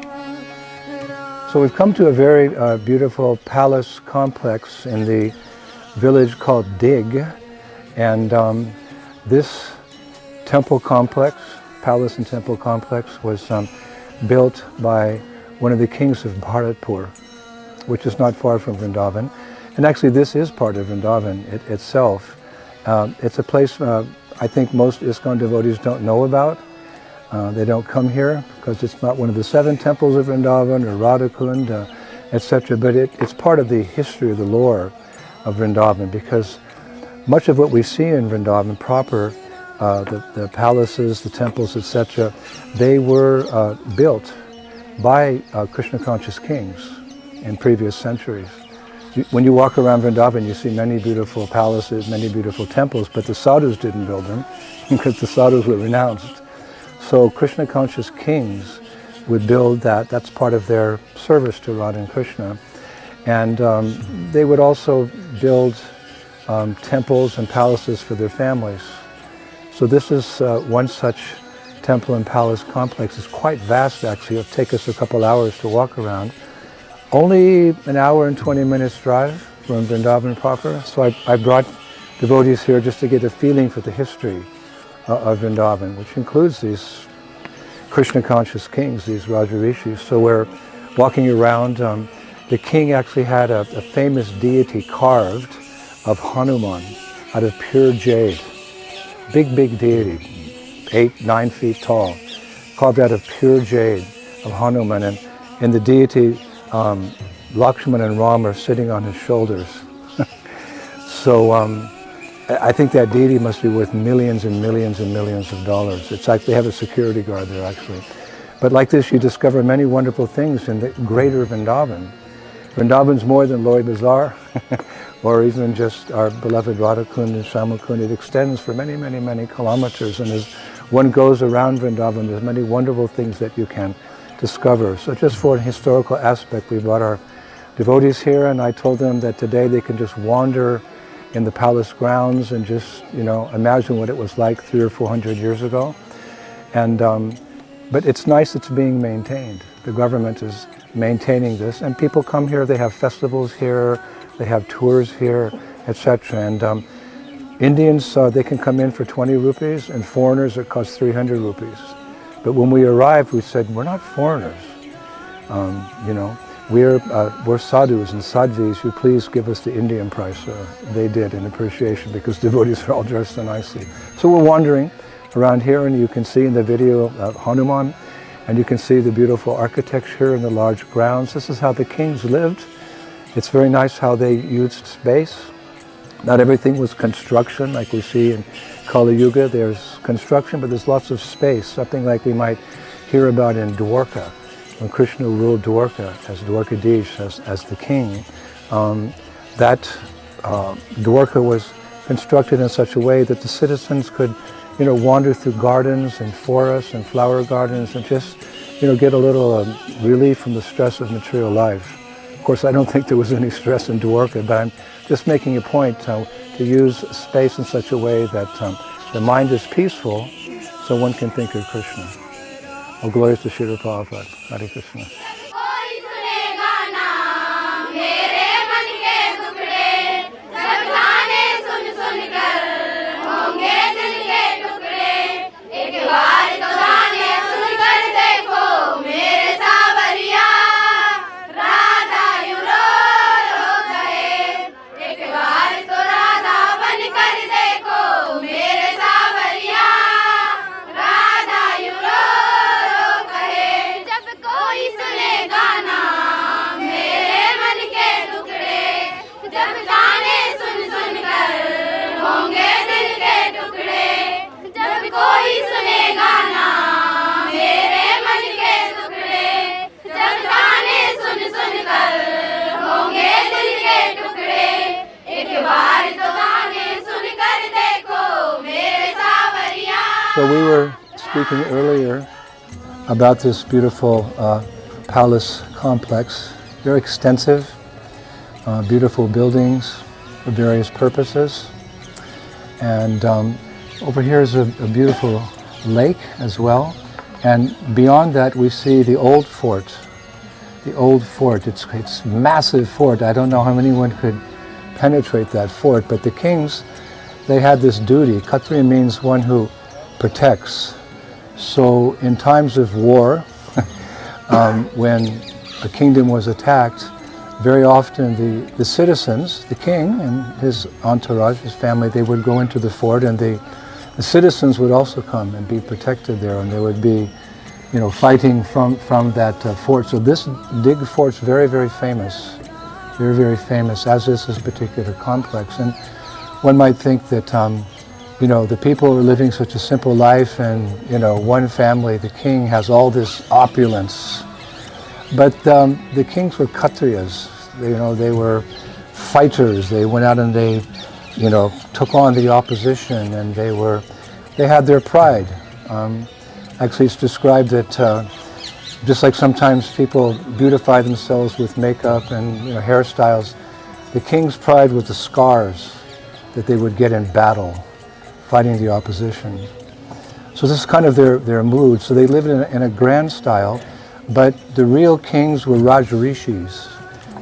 So we've come to a very beautiful palace complex in the village called Dig. And this temple complex, palace and temple complex, was built by one of the kings of Bharatpur, which is not far from Vrindavan. And actually this is part of Vrindavan itself. It's a place I think most ISKCON devotees don't know about. They don't come here because it's not one of the 7 temples of Vrindavan or Radhakund, etc. But it's part of the history of the lore of Vrindavan, because much of what we see in Vrindavan proper, the palaces, the temples, etc., they were built by Krishna conscious kings in previous centuries. when you walk around Vrindavan, you see many beautiful palaces, many beautiful temples, but the sadhus didn't build them because the sadhus were renounced. So Krishna conscious kings would build that. That's part of their service to Radha and Krishna. And they would also build temples and palaces for their families. So this is one such temple and palace complex. It's quite vast, actually. It'll take us a couple hours to walk around. Only an hour and 20 minutes drive from Vrindavan proper. So I brought devotees here just to get a feeling for the history of Vrindavan, which includes these Krishna conscious kings, these Raja Rishis. So we're walking around. The king actually had a famous deity carved of Hanuman out of pure jade. Big, big deity, 8-9 feet tall, carved out of pure jade of Hanuman. And the deity, Lakshman and Ram are sitting on his shoulders. So I think that deity must be worth millions and millions and millions of dollars. It's like they have a security guard there, actually. But like this, you discover many wonderful things in the greater Vrindavan. Vrindavan's more than Loi Bazaar, or even just our beloved Radhakund and Shyamakund. It extends for many, many, many kilometers. And as one goes around Vrindavan, there's many wonderful things that you can discover. So just for an historical aspect, we brought our devotees here, and I told them that today they can just wander in the palace grounds and just, imagine what it was like 300 or 400 years ago. And but it's nice it's being maintained. The government is maintaining this, and people come here, they have festivals here, they have tours here, etc. And Indians, they can come in for 20 rupees, and foreigners it costs 300 rupees. But when we arrived, we said, we're not foreigners. We're sadhus and sadhvis, you please give us the Indian price. They did in appreciation, because devotees are all dressed so nicely. So we're wandering around here, and you can see in the video Hanuman, and you can see the beautiful architecture and the large grounds. This is how the kings lived. It's very nice how they used space. Not everything was construction like we see in Kali Yuga. There's construction, but there's lots of space, something like we might hear about in Dwarka. When Krishna ruled Dwarka as Dwarkadish, as the king, Dwarka was constructed in such a way that the citizens could wander through gardens and forests and flower gardens and just, get a little relief from the stress of material life. Of course, I don't think there was any stress in Dwarka, but I'm just making a point to use space in such a way that the mind is peaceful, so one can think of Krishna. All glories to Srila Prabhupada. Hare Krishna. So we were speaking earlier about this beautiful palace complex, very extensive, beautiful buildings for various purposes. And over here is a beautiful lake as well. And beyond that we see the old fort. The old fort, it's a massive fort. I don't know how anyone could penetrate that fort, but the kings, they had this duty. Kshatriya means one who protects. So in times of war, when a kingdom was attacked, very often the citizens, the king and his entourage, his family, they would go into the fort, and the citizens would also come and be protected there, and there would be, fighting from that fort. So this big fort's very, very famous, very, very famous, as is this particular complex. And one might think that the people are living such a simple life, and one family, the king, has all this opulence. But the kings were Kshatriyas. They were fighters. They went out and they, took on the opposition, and they had their pride. Actually, it's described that just like sometimes people beautify themselves with makeup and hairstyles, the king's pride was the scars that they would get in battle, fighting the opposition. So this is kind of their mood. So they lived in a grand style, but the real kings were Rajarishis.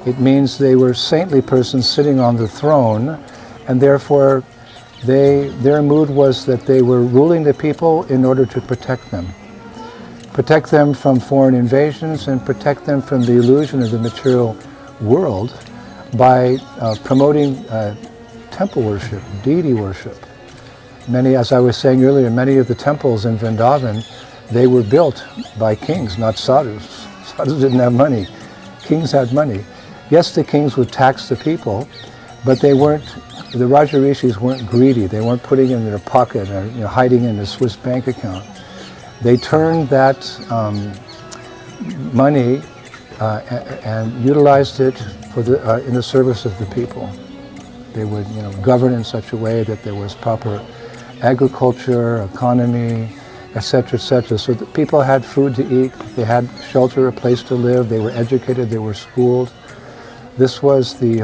It means they were saintly persons sitting on the throne, and therefore their mood was that they were ruling the people in order to protect them. Protect them from foreign invasions and protect them from the illusion of the material world by promoting temple worship, deity worship. Many, as I was saying earlier, many of the temples in Vrindavan, they were built by kings, not sadhus. Sadhus didn't have money. Kings had money. Yes, the kings would tax the people, but the Rajarishis weren't greedy. They weren't putting it in their pocket or hiding in a Swiss bank account. They turned that money and utilized it in the service of the people. They would govern in such a way that there was proper agriculture, economy, etc., etc. So that people had food to eat, they had shelter, a place to live, they were educated, they were schooled. This was the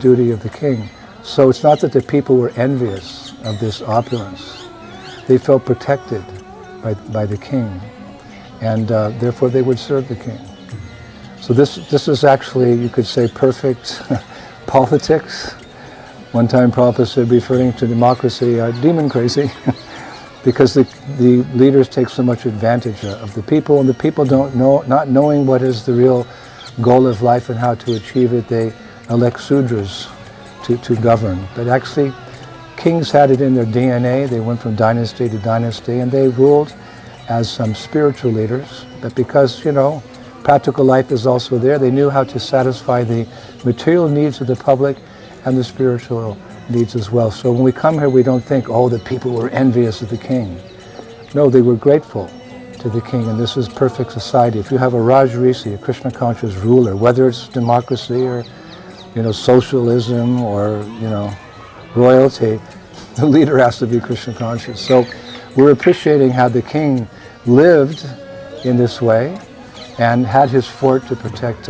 duty of the king. So it's not that the people were envious of this opulence. They felt protected by the king, and therefore they would serve the king. So this is actually, you could say, perfect politics. One time Prabhupada said, referring to democracy, demon crazy, because the leaders take so much advantage of the people, and the people not knowing what is the real goal of life and how to achieve it, they elect Sudras to govern. But actually, kings had it in their DNA. They went from dynasty to dynasty, and they ruled as some spiritual leaders. But because, practical life is also there, they knew how to satisfy the material needs of the public and the spiritual needs as well. So when we come here, we don't think, the people were envious of the king. No, they were grateful to the king, and this is perfect society. If you have a Rajarishi, a Krishna conscious ruler, whether it's democracy or socialism or royalty, the leader has to be Krishna conscious. So we're appreciating how the king lived in this way and had his fort to protect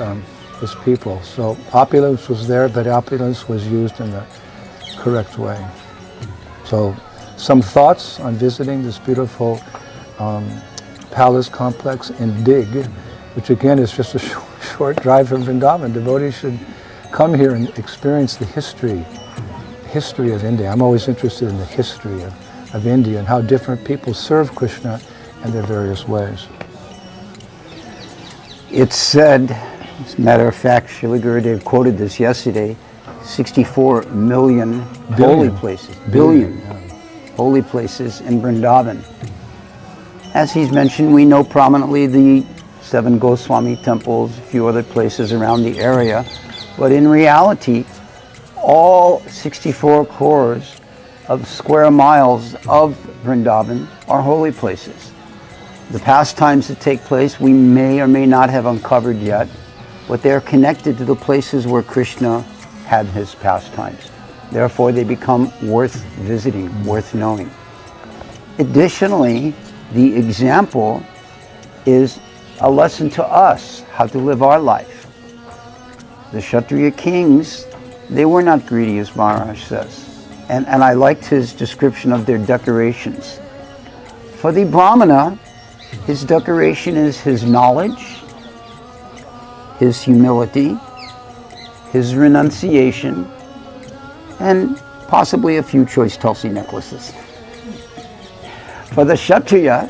his people. So opulence was there, but opulence was used in the correct way. So some thoughts on visiting this beautiful palace complex in Dig, which again is just a short drive from Vrindavan. Devotees should come here and experience the history of India. I'm always interested in the history of India and how different people serve Krishna in their various ways. It's said, as a matter of fact, Srila Gurudev quoted this yesterday, 64 million holy places, billion holy places in Vrindavan. As he's mentioned, we know prominently the 7 Goswami temples, a few other places around the area, but in reality, all 64 crores of square miles of Vrindavan are holy places. The pastimes that take place we may or may not have uncovered yet, but they're connected to the places where Krishna had his pastimes. Therefore, they become worth visiting, worth knowing. Additionally, the example is a lesson to us how to live our life. The Kshatriya kings, they were not greedy, as Maharaj says. And I liked his description of their decorations. For the Brahmana, his decoration is his knowledge, his humility, his renunciation, and possibly a few choice Tulsi necklaces. For the Kshatriya,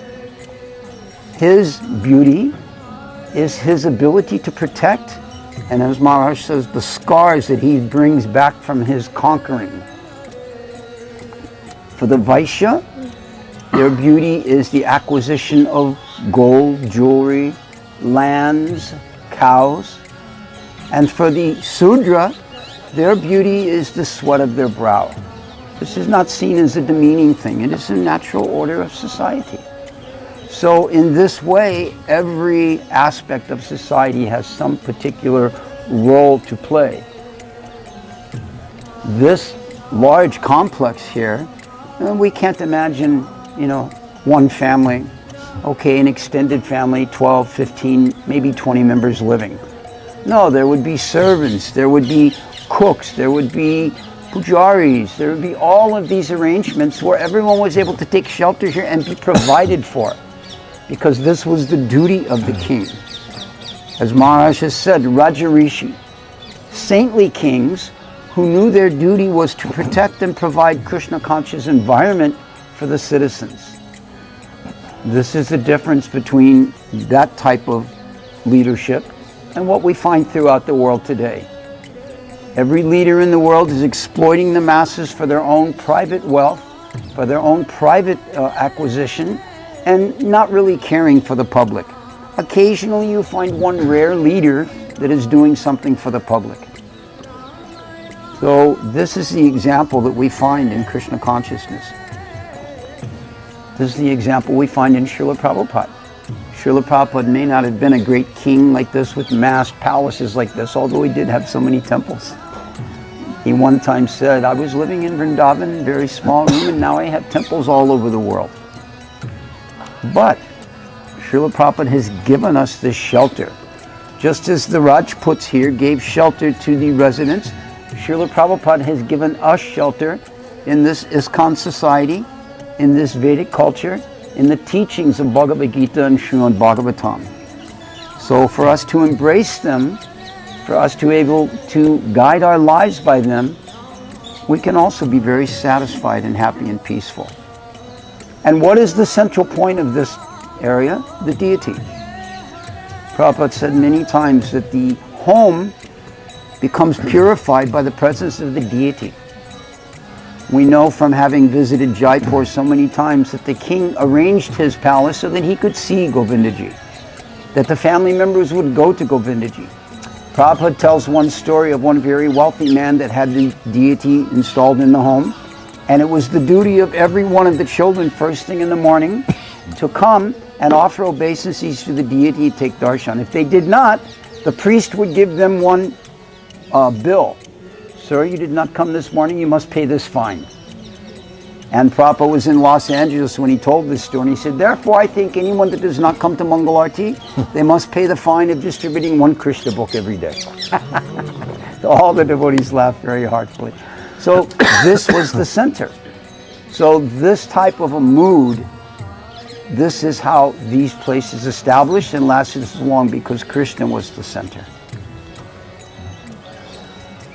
his beauty is his ability to protect, and as Maharaj says, the scars that he brings back from his conquering. For the Vaishya, their beauty is the acquisition of gold, jewelry, lands, cows. And for the Sudra, their beauty is the sweat of their brow. This is not seen as a demeaning thing. It is a natural order of society. So in this way, every aspect of society has some particular role to play. this large complex here, we can't imagine, one family, okay, an extended family, 12, 15, maybe 20 members living. No, there would be servants, there would be cooks, there would be pujaris, there would be all of these arrangements where everyone was able to take shelter here and be provided for, because this was the duty of the king. As Maharaj has said, Raja Rishi, saintly kings who knew their duty was to protect and provide Krishna conscious environment for the citizens. This is the difference between that type of leadership and what we find throughout the world today. Every leader in the world is exploiting the masses for their own private wealth, for their own private acquisition, and not really caring for the public. Occasionally you find one rare leader that is doing something for the public. So this is the example that we find in Krishna consciousness. This is the example we find in Srila Prabhupada. Srila Prabhupada may not have been a great king like this with massed palaces like this, although he did have so many temples. He one time said, I was living in Vrindavan, very small room, and now I have temples all over the world. But Srila Prabhupada has given us this shelter. Just as the Rajputs here gave shelter to the residents, Srila Prabhupada has given us shelter in this ISKCON society, in this Vedic culture, in the teachings of Bhagavad Gita and Srimad Bhagavatam. So for us to embrace them, for us to be able to guide our lives by them, we can also be very satisfied and happy and peaceful. And what is the central point of this area? The deity. Prabhupada said many times that the home becomes purified by the presence of the deity. We know from having visited Jaipur so many times that the king arranged his palace so that he could see Govindaji, that the family members would go to Govindaji. Prabhupada tells one story of one very wealthy man that had the deity installed in the home, and it was the duty of every one of the children first thing in the morning to come and offer obeisances to the deity to take darshan. If they did not, the priest would give them one bill. Sir, you did not come this morning, you must pay this fine. And Prabhupada was in Los Angeles when he told this story, and he said, therefore I think anyone that does not come to Mangalarti, they must pay the fine of distributing one Krishna book every day. So all the devotees laughed very heartfully. So this was the center. So this type of a mood, this is how these places established and lasted so long, because Krishna was the center.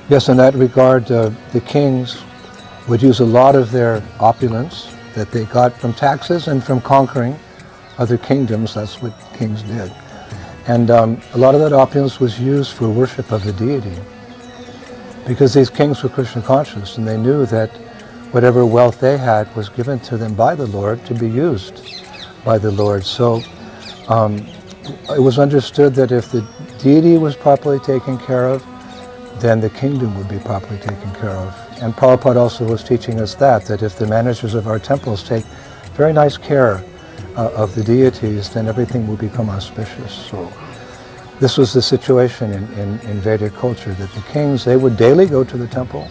Yes, in that regard, the kings would use a lot of their opulence that they got from taxes and from conquering other kingdoms. That's what kings did. And a lot of that opulence was used for worship of the deity, because these kings were Krishna conscious, and they knew that whatever wealth they had was given to them by the Lord to be used by the Lord. So it was understood that if the deity was properly taken care of, then the kingdom would be properly taken care of. And Prabhupada also was teaching us that if the managers of our temples take very nice care of the deities, then everything will become auspicious. So this was the situation in Vedic culture, that the kings, they would daily go to the temple,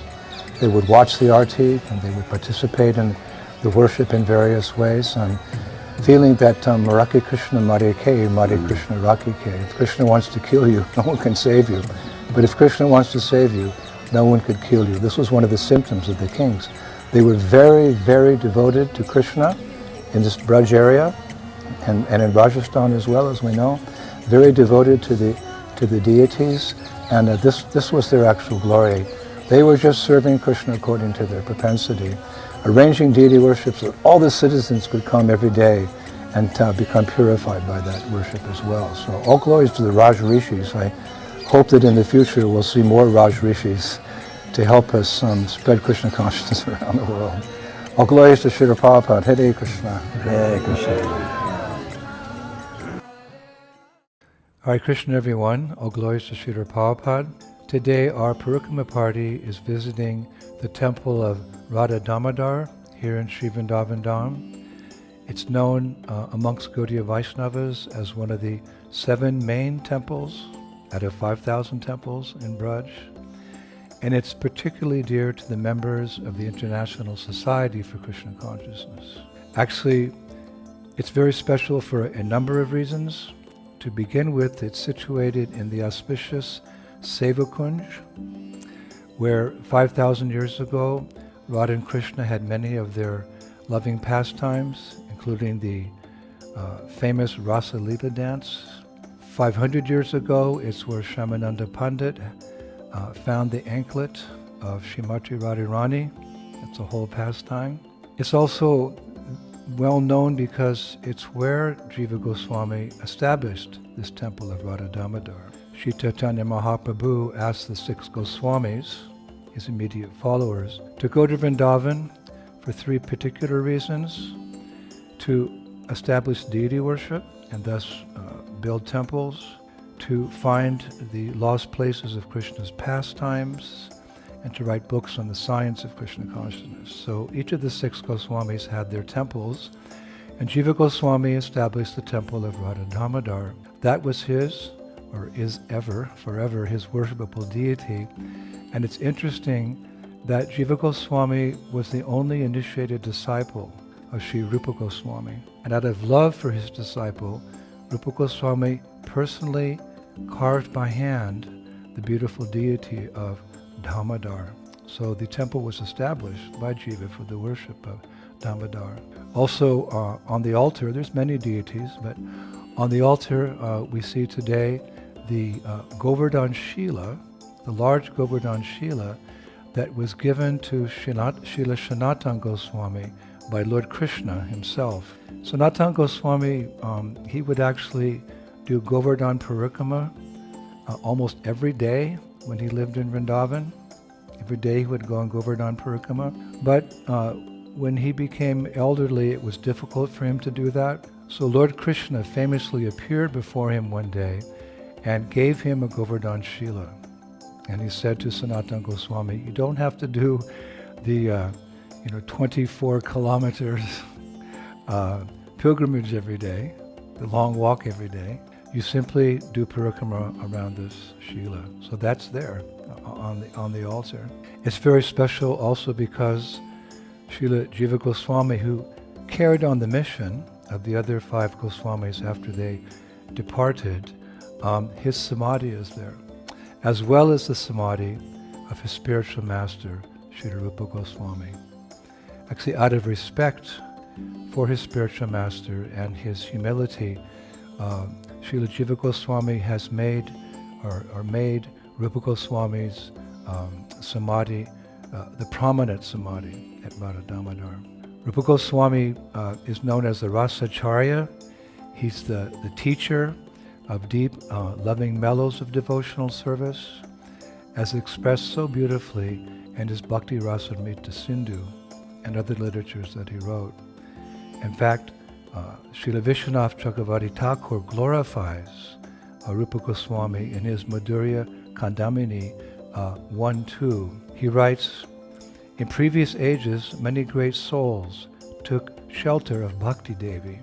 they would watch the arti, and they would participate in the worship in various ways, and feeling that Maraki Krishna Marike, Mare Krishna Rakike. If Krishna wants to kill you, no one can save you. But if Krishna wants to save you, no one could kill you. This was one of the symptoms of the kings. They were very, very devoted to Krishna in this Braj area, and in Rajasthan as well, as we know. Very devoted to the deities, and this was their actual glory. They were just serving Krishna according to their propensity, arranging deity worship so that all the citizens could come every day and become purified by that worship as well. So all glories to the Raj Rishis. I hope that in the future we'll see more Raj Rishis to help us spread Krishna consciousness around the world. All glories to Srila Prabhupada. Hare Krishna. Hare Krishna. Hare Krishna, everyone. All glories to Srila Prabhupada. Today our Parikrama party is visiting the temple of Radha Damodar here in Sri Vrindavan Dham. It's known amongst Gaudiya Vaishnavas as one of the 7 main temples out of 5,000 temples in Braj. and it's particularly dear to the members of the International Society for Krishna Consciousness. Actually, it's very special for a number of reasons. To begin with, it's situated in the auspicious Seva Kunj, where 5,000 years ago, Radha and Krishna had many of their loving pastimes, including the famous Rasa Lila dance. 500 years ago, it's where Shyamananda Pandit found the anklet of Srimati Radharani. It's a whole pastime. It's also well known because it's where Jiva Goswami established this temple of Radha Damodar. Sri Chaitanya Mahaprabhu asked the 6 Goswamis, his immediate followers, to go to Vrindavan for 3 particular reasons: to establish deity worship and thus build temples, to find the lost places of Krishna's pastimes, and to write books on the science of Krishna consciousness. So each of the 6 Goswamis had their temples, and Jiva Goswami established the temple of Radha Damodar. That was his, or is ever, forever, his worshipable deity. And it's interesting that Jiva Goswami was the only initiated disciple of Sri Rupa Goswami. And out of love for his disciple, Rupa Goswami personally carved by hand the beautiful deity of Damodar. So the temple was established by Jiva for the worship of Damodar. Also on the altar, there's many deities, but on the altar we see today the Govardhan Shila, the large Govardhan Shila that was given to Srila Sanatana Goswami by Lord Krishna himself. Sanatana Goswami, he would actually do Govardhan Parikrama almost every day when he lived in Vrindavan. Every day he would go on Govardhan Parikrama. But when he became elderly, it was difficult for him to do that. So Lord Krishna famously appeared before him one day and gave him a Govardhan Shila. And he said to Sanatana Goswami, you don't have to do the 24 kilometers pilgrimage every day, the long walk every day. You simply do parikrama around this Shila. So that's there on the altar. It's very special also because Srila Jiva Goswami, who carried on the mission of the other 5 Goswamis after they departed, his samadhi is there, as well as the samadhi of his spiritual master, Srila Rupa Goswami. Actually, out of respect for his spiritual master and his humility, Srila Jiva Goswami has made Rupa Goswami's samadhi the prominent samadhi at Radha Damodar. Rupa Goswami is known as the Rasacharya. He's the teacher of deep, loving mellows of devotional service, as expressed so beautifully in his Bhakti Rasamrita Sindhu and other literatures that he wrote. In fact, Srila Vishwanath Chakravarti Thakur glorifies Rupa Goswami in his Madhurya Kandamini 1-2. He writes, in previous ages, many great souls took shelter of Bhakti Devi.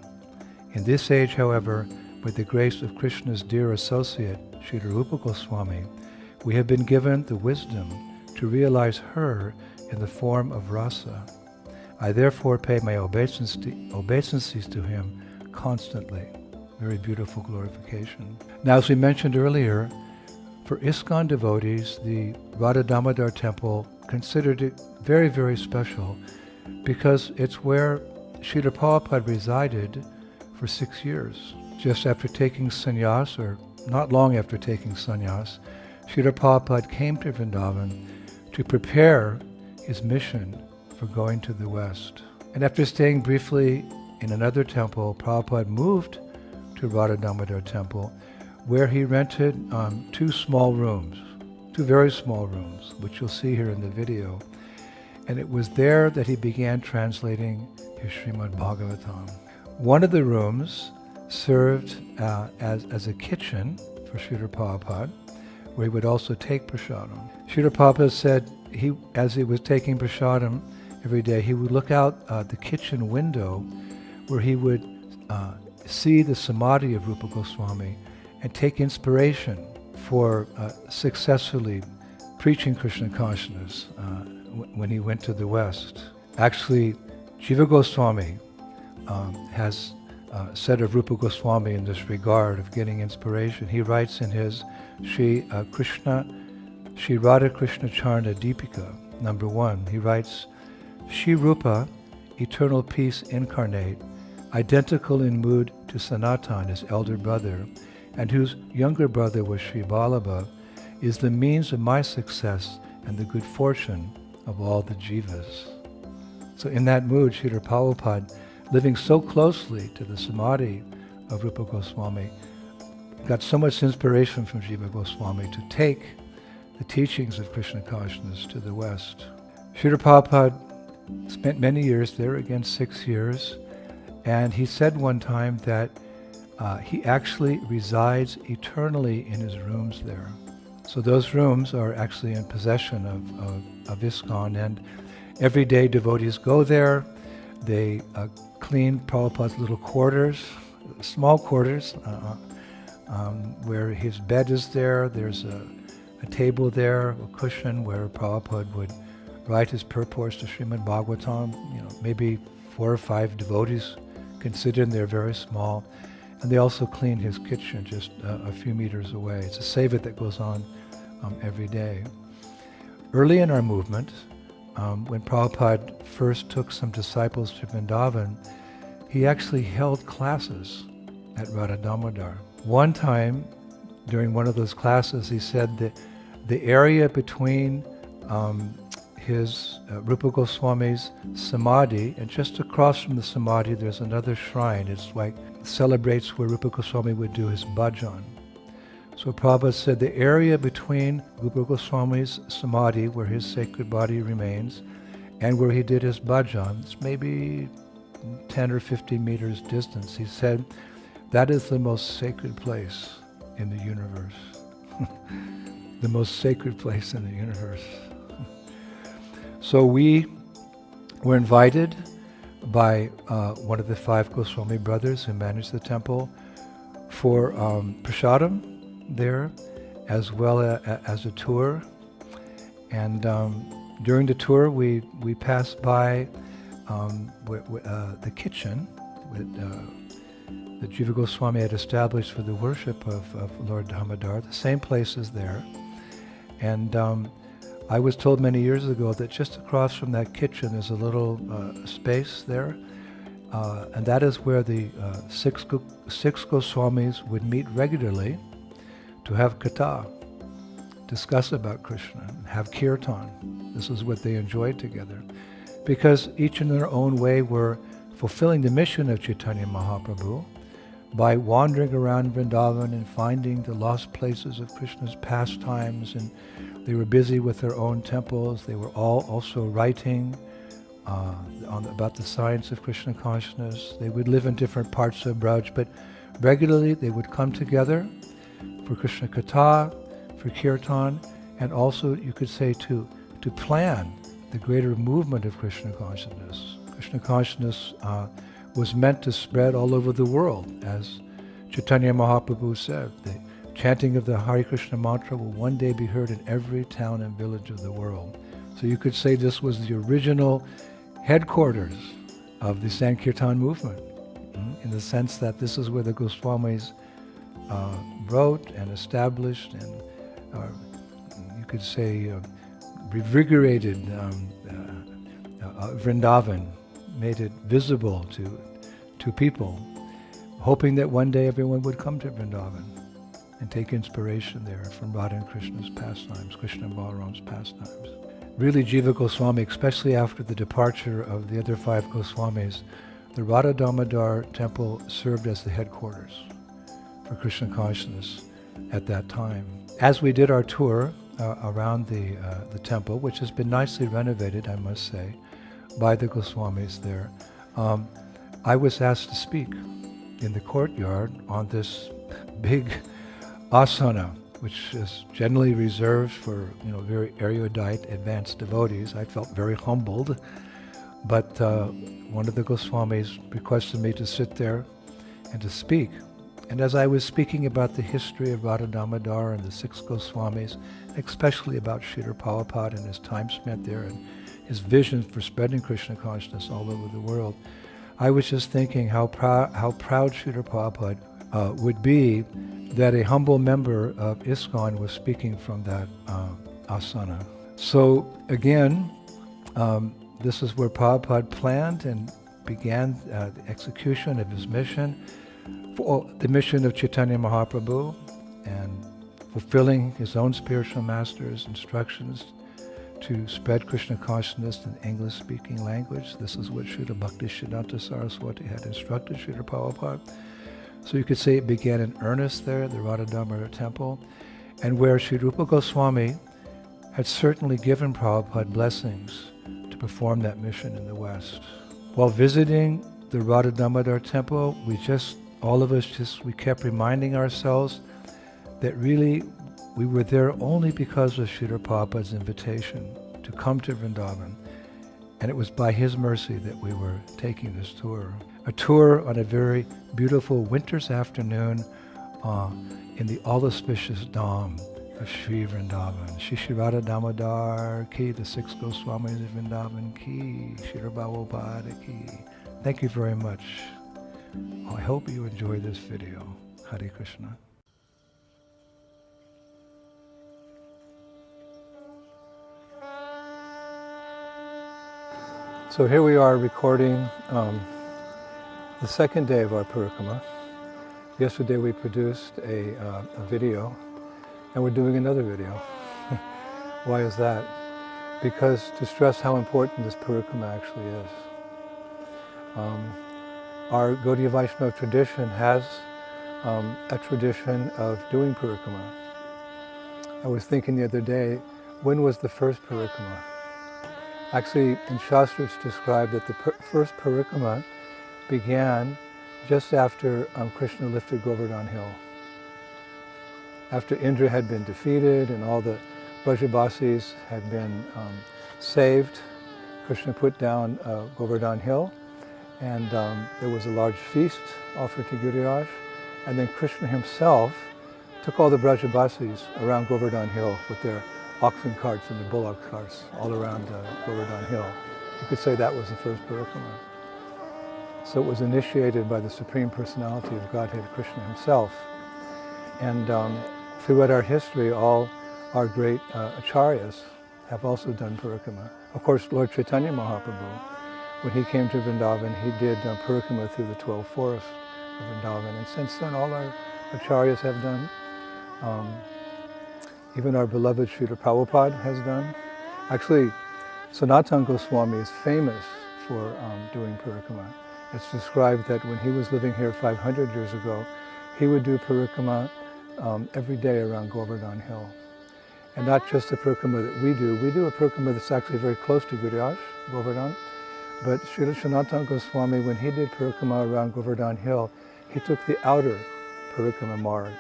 In this age, however, with the grace of Krishna's dear associate, Srila Rupa Goswami, we have been given the wisdom to realize her in the form of rasa. I therefore pay my obeisances to him constantly. Very beautiful glorification. Now, as we mentioned earlier, for ISKCON devotees, the Radha Damodar temple considered it very, very special because it's where Srila Prabhupada resided for 6 years. Just after taking sannyas, or not long after taking sannyas, Srila Prabhupada came to Vrindavan to prepare his mission for going to the West. And after staying briefly in another temple, Prabhupada moved to Radha Damodar temple, where he rented 2 small rooms, 2 very small rooms, which you'll see here in the video. And it was there that he began translating his Srimad Bhagavatam. One of the rooms served as a kitchen for Srila Prabhupada, where he would also take prasadam. Srila Prabhupada said as he was taking prasadam every day, he would look out the kitchen window where he would see the samadhi of Rupa Goswami and take inspiration for successfully preaching Krishna consciousness when he went to the West. Actually, Jiva Goswami has said of Rupa Goswami in this regard of getting inspiration. He writes in his Sri Radha Krishna Charna Deepika, number 1, he writes, Shri Rupa, eternal peace incarnate, identical in mood to Sanatan, his elder brother, and whose younger brother was Sri Vallabha, is the means of my success and the good fortune of all the jivas. So in that mood, Srila Prabhupada, living so closely to the samadhi of Rupa Goswami, got so much inspiration from Jiva Goswami to take the teachings of Krishna consciousness to the West. Srila Prabhupada spent many years there, again 6 years, and he said one time that he actually resides eternally in his rooms there. So those rooms are actually in possession of ISKCON, and every day devotees go there. They clean Prabhupada's little quarters, small quarters, where his bed is there. There's a table there, a cushion where Prabhupada would write his purports to Srimad Bhagavatam. Maybe 4 or 5 devotees can sit in there, very small. And they also clean his kitchen just a few meters away. It's a seva that goes on every day. Early in our movement, when Prabhupada first took some disciples to Vrindavan, he actually held classes at Radha Damodar. One time, during one of those classes, he said that the area between his Rupa Goswami's samadhi, and just across from the samadhi there's another shrine. It's like celebrates where Rupa Goswami would do his bhajan. So Prabhupada said the area between Rupa Goswami's samadhi, where his sacred body remains, and where he did his bhajan, it's maybe 10 or 15 meters distance. He said that is the most sacred place in the universe. The most sacred place in the universe. So we were invited by one of the 5 Goswami brothers who managed the temple for prasadam there, as well as a tour. And during the tour, we passed by the kitchen that Jiva Goswami had established for the worship of Lord Damodar. The same place is there. And I was told many years ago that just across from that kitchen is a little space there, and that is where the six Goswamis would meet regularly to have katha, discuss about Krishna, and have kirtan. This is what they enjoyed together, because each in their own way were fulfilling the mission of Chaitanya Mahaprabhu by wandering around Vrindavan and finding the lost places of Krishna's pastimes, and they were busy with their own temples. They were all also writing about the science of Krishna consciousness. They would live in different parts of Braj, but regularly they would come together for Krishna Katha, for Kirtan, and also, you could say, to plan the greater movement of Krishna consciousness. Krishna consciousness was meant to spread all over the world, as Chaitanya Mahaprabhu said. The chanting of the Hare Krishna mantra will one day be heard in every town and village of the world. So you could say this was the original headquarters of the Sankirtan movement, in the sense that this is where the Goswamis wrote and established and, you could say, revigorated Vrindavan, made it visible to people, hoping that one day everyone would come to Vrindavan and take inspiration there from Radha and Krishna's pastimes, Krishna and Balaram's pastimes. Really, Jiva Goswami, especially after the departure of the other 5 Goswamis, the Radha Damodar temple served as the headquarters for Krishna consciousness at that time. As we did our tour around the temple, which has been nicely renovated, I must say, by the Goswamis there, I was asked to speak in the courtyard on this big asana, which is generally reserved for very erudite, advanced devotees. I felt very humbled, but one of the Goswamis requested me to sit there and to speak And as I was speaking about the history of Radha Damodar and the six Goswamis, especially about Srila Prabhupada and his time spent there and his vision for spreading Krishna consciousness all over the world, I was just thinking how proud Srila Prabhupada would be that a humble member of ISKCON was speaking from that asana. So again, this is where Prabhupada planned and began the execution of his mission, for the mission of Chaitanya Mahaprabhu, and fulfilling his own spiritual master's instructions to spread Krishna consciousness in English-speaking language. This is what Srila Bhaktisiddhanta Saraswati had instructed Srila Prabhupada. So you could say it began in earnest there at the Radha Damodar temple, and where Sri Rupa Goswami had certainly given Prabhupada blessings to perform that mission in the West. While visiting the Radha Damodar temple, all of us we kept reminding ourselves that really we were there only because of Srila Prabhupada's invitation to come to Vrindavan. And it was by his mercy that we were taking this tour. A tour on a very beautiful winter's afternoon in the all-auspicious Dham of Sri Vrindavan. Shri Radha Damodar ki, the six Goswamis of Vrindavan ki, Srila Prabhupada ki. Thank you very much. I hope you enjoy this video. Hare Krishna. So here we are recording the second day of our parikrama. Yesterday we produced a video, and we're doing another video. Why is that? Because to stress how important this parikrama actually is. Our Gaudiya Vaishnava tradition has a tradition of doing parikrama. I was thinking the other day, when was the first parikrama? Actually, in Shastra it's described that the first parikrama began just after Krishna lifted Govardhan Hill. After Indra had been defeated and all the Brajabasis had been saved, Krishna put down Govardhan Hill, and there was a large feast offered to Giriraj, and then Krishna himself took all the Brajabasis around Govardhan Hill with their oxen carts and the bullock carts all around Govardhan Hill. You could say that was the first parikrama. So it was initiated by the Supreme Personality of Godhead, Krishna himself. And throughout our history, all our great acharyas have also done parikrama. Of course, Lord Chaitanya Mahaprabhu, when he came to Vrindavan, he did parikrama through the 12 forests of Vrindavan. And since then, all our acharyas have done. Even our beloved Srila Prabhupada has done. Actually, Sanatana Goswami is famous for doing parikrama. It's described that when he was living here 500 years ago, he would do parikrama every day around Govardhan Hill. And not just the parikrama that we do. We do a parikrama that's actually very close to Giriraj, Govardhan. But Srila Sanatana Goswami, when he did parikrama around Govardhan Hill, he took the outer parikrama marg.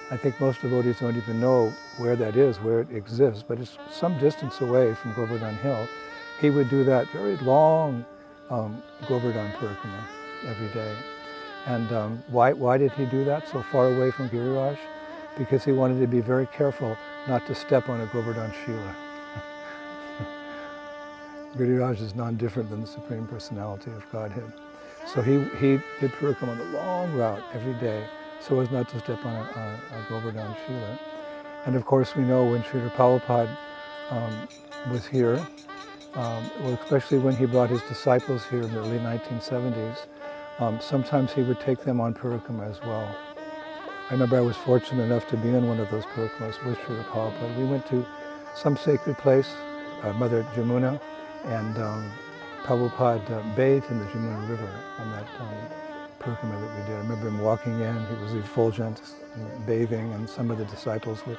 I think most devotees don't even know where that is, where it exists, but it's some distance away from Govardhan Hill. He would do that very long Govardhan parikrama every day. And why did he do that so far away from Giriraj? Because he wanted to be very careful not to step on a Govardhan Shila. Giriraj is non-different than the Supreme Personality of Godhead. So he did parikrama on the long route every day, so as not to step on a Govardhan Shila. And of course we know when Srila Prabhupada was here, well, especially when he brought his disciples here in the early 1970s, sometimes he would take them on parikrama as well. I remember I was fortunate enough to be in one of those parikramas with Srila Prabhupada. We went to some sacred place, Mother Jamuna, and Prabhupada bathed in the Jamuna River on that parikrama that we did. I remember him walking in, he was effulgent, bathing, and some of the disciples were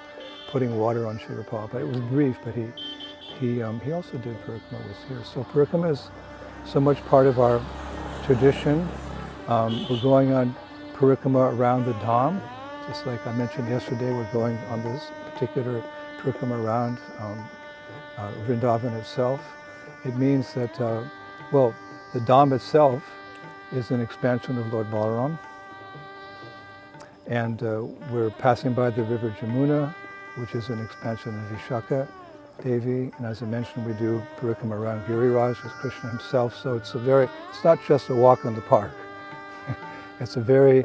putting water on Srila Prabhupada. It was brief, but he also did parikrama was here. So parikrama is so much part of our tradition. We're going on parikrama around the Dham, just like I mentioned yesterday. We're going on this particular parikrama around Vrindavan itself. It means that, well, the Dham itself is an expansion of Lord Balaram. And we're passing by the river Jamuna, which is an expansion of Vishaka Devi. And as I mentioned, we do parikrama around Giriraj as Krishna himself. So it's not just a walk in the park. It's a very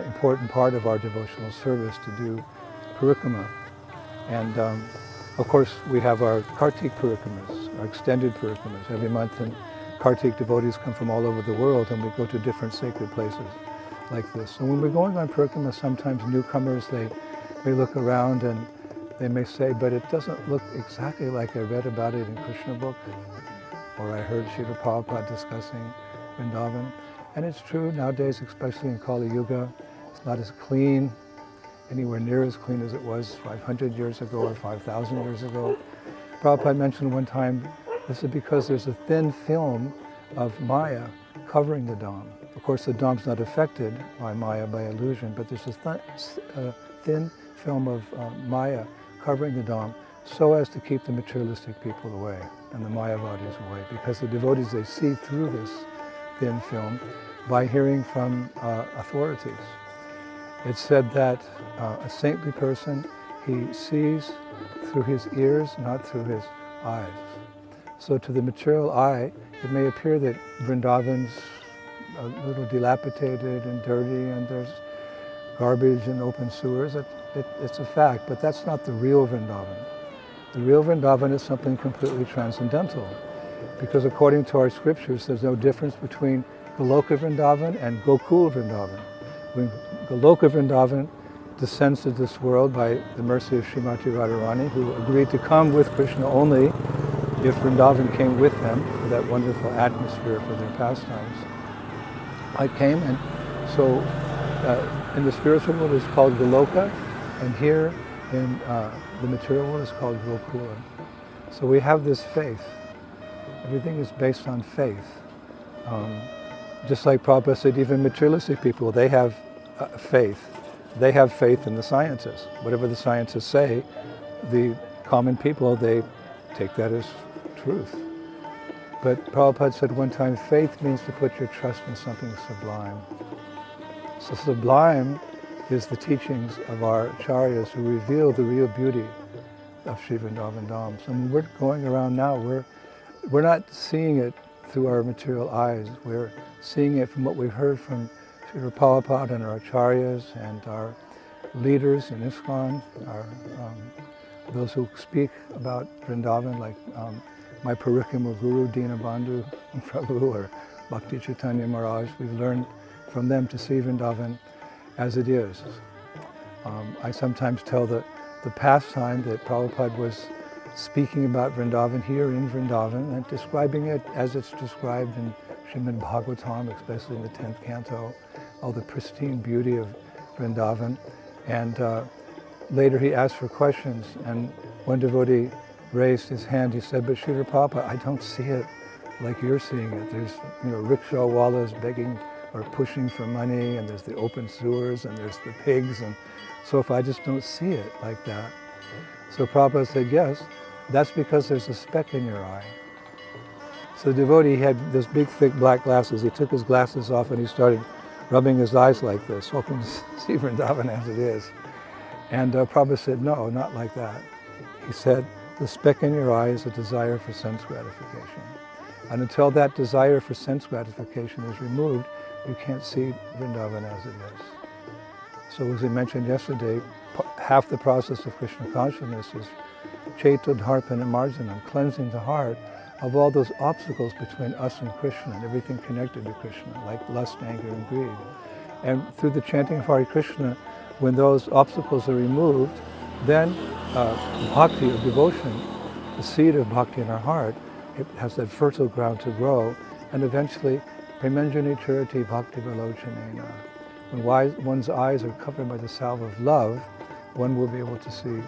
important part of our devotional service to do parikrama. And of course, we have our Kartik parikramas, our extended parikramas. Every month, and Kartik devotees come from all over the world, and we go to different sacred places like this. So when we're going on parikrama, sometimes newcomers, they may look around and they may say, but it doesn't look exactly like I read about it in Krishna book, or I heard Srila Prabhupada discussing Vrindavan. And it's true nowadays, especially in Kali Yuga, it's not as clean, anywhere near as clean as it was 500 years ago or 5,000 years ago. Prabhupada mentioned one time, this is because there's a thin film of Maya covering the Dham. Of course, the Dham's not affected by Maya, by illusion, but there's a thin film of Maya covering the Dham so as to keep the materialistic people away and the Mayavadis away, because the devotees, they see through this thin film by hearing from authorities. It's said that a saintly person, he sees through his ears, not through his eyes. So to the material eye, it may appear that Vrindavan's a little dilapidated and dirty and there's garbage and open sewers. It's a fact, but that's not the real Vrindavan. The real Vrindavan is something completely transcendental, because according to our scriptures, there's no difference between Goloka Vrindavan and Gokul Vrindavan. When Goloka Vrindavan descends to this world by the mercy of Srimati Radharani, who agreed to come with Krishna only if Vrindavan came with them for that wonderful atmosphere for their pastimes. I came, and so in the spiritual world it's called Goloka, and here in the material world it's called Gokula. So we have this faith. Everything is based on faith. Just like Prabhupada said, even materialistic people, they have faith. They have faith in the scientists. Whatever the scientists say, the common people, they take that as truth. But Prabhupada said one time, faith means to put your trust in something sublime. So sublime is the teachings of our acharyas who reveal the real beauty of Sri Vrindavan Dham. So when we're going around now, we're not seeing it through our material eyes. We're seeing it from what we've heard from Srila Prabhupada and our acharyas and our leaders in ISKCON, those who speak about Vrindavan, like my parikrama guru, Dinabandhu Prabhu, or Bhakti Chaitanya Maharaj. We've learned from them to see Vrindavan as it is. I sometimes tell the pastime that Prabhupada was speaking about Vrindavan here in Vrindavan and describing it as it's described in Srimad Bhagavatam, especially in the 10th canto, all the pristine beauty of Vrindavan. And later he asked for questions, and one devotee raised his hand. He said, but Srila Prabhupada, I don't see it like you're seeing it. There's, rickshaw wallahs begging or pushing for money, and there's the open sewers, and there's the pigs, and so if I just don't see it like that. So Prabhupada said, yes, that's because there's a speck in your eye. So the devotee had this big, thick black glasses. He took his glasses off and he started rubbing his eyes like this, hoping to see Vrindavan as it is. And Prabhupada said, no, not like that. He said, the speck in your eye is a desire for sense gratification. And until that desire for sense gratification is removed, you can't see Vrindavan as it is. So as we mentioned yesterday, half the process of Krishna consciousness is Chaitodharpana Marjanam, cleansing the heart of all those obstacles between us and Krishna and everything connected to Krishna, like lust, anger, and greed. And through the chanting of Hare Krishna, when those obstacles are removed, then bhakti, or devotion, the seed of bhakti in our heart, it has that fertile ground to grow, and eventually, premenjani charati bhakti valochanena. When one's eyes are covered by the salve of love, one will be able to see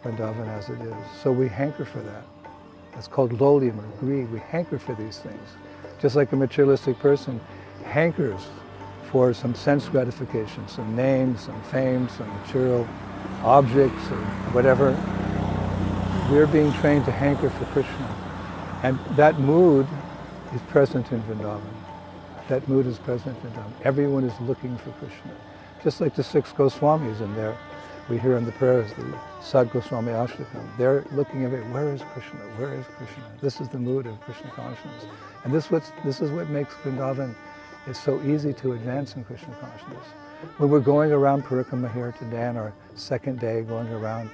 Vrindavan as it is. So we hanker for that. It's called lolium, or greed. We hanker for these things. Just like a materialistic person hankers for some sense gratification, some name, some fame, some material objects, or whatever. We're being trained to hanker for Krishna. And that mood is present in Vrindavan. That mood is present in Vrindavan. Everyone is looking for Krishna. just like the 6 Goswamis in there. We hear in the prayers, the Sad Goswami Ashtakam. They're looking at it, where is Krishna? Where is Krishna? This is the mood of Krishna consciousness. And this is what makes Vrindavan, it's so easy to advance in Krishna consciousness. When we're going around Parikrama here today on our second day, going around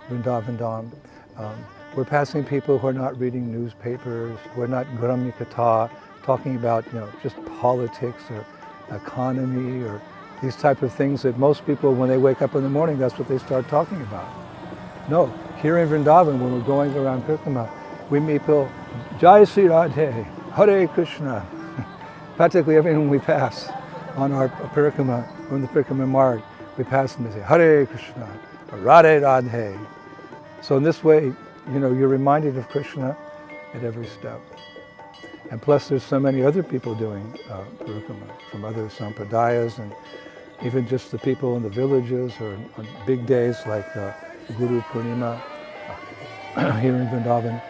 Vrindavan Dham, we're passing people who are not reading newspapers, who are not Gramya Katha, talking about just politics or economy or these type of things that most people, when they wake up in the morning, that's what they start talking about. No, here in Vrindavan, when we're going around Parikrama, we meet people, Jai Sri Radhe, Hare Krishna. Practically everyone we pass on our Parikrama, on the Parikrama Marg, we pass them and say, Hare Krishna, Radhe Radhe. So in this way, you're reminded of Krishna at every step. And plus there's so many other people doing Parikrama from other sampradayas, and even just the people in the villages, or on big days like Guru Purnima here in Vrindavan.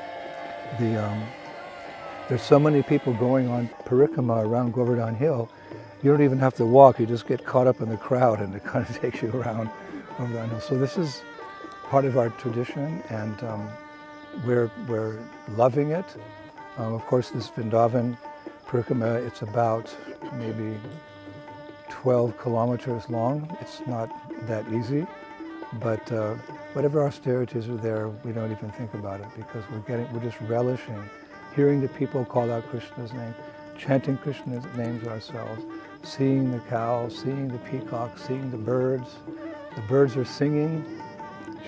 There's so many people going on Parikrama around Govardhan Hill, you don't even have to walk, you just get caught up in the crowd and it kind of takes you around Govardhan Hill. So this is part of our tradition, and we're loving it. Of course, this Vrindavan Parikrama, it's about maybe 12 kilometers long. It's not that easy, but whatever austerities are there, we don't even think about it, because we're just relishing hearing the people call out Krishna's name, chanting Krishna's names ourselves, seeing the cows, seeing the peacocks, seeing the birds. The birds are singing.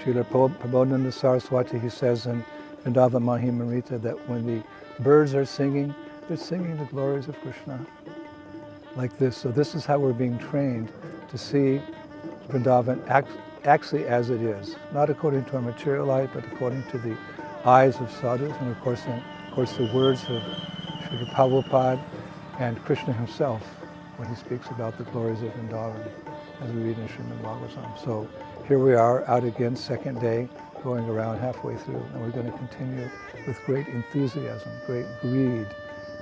Srila Prabhupada Saraswati, he says in Vrindavan Mahimamrita that when the birds are singing, they're singing the glories of Krishna. Like this. So this is how we're being trained to see Vrindavan actually as it is. Not according to our material light, but according to the eyes of sadhus, and of course the words of Srila Prabhupada and Krishna himself when he speaks about the glories of Vrindavan, as we read in Srimad Bhagavatam. So here we are, out again, second day, going around halfway through, and we're going to continue with great enthusiasm, great greed,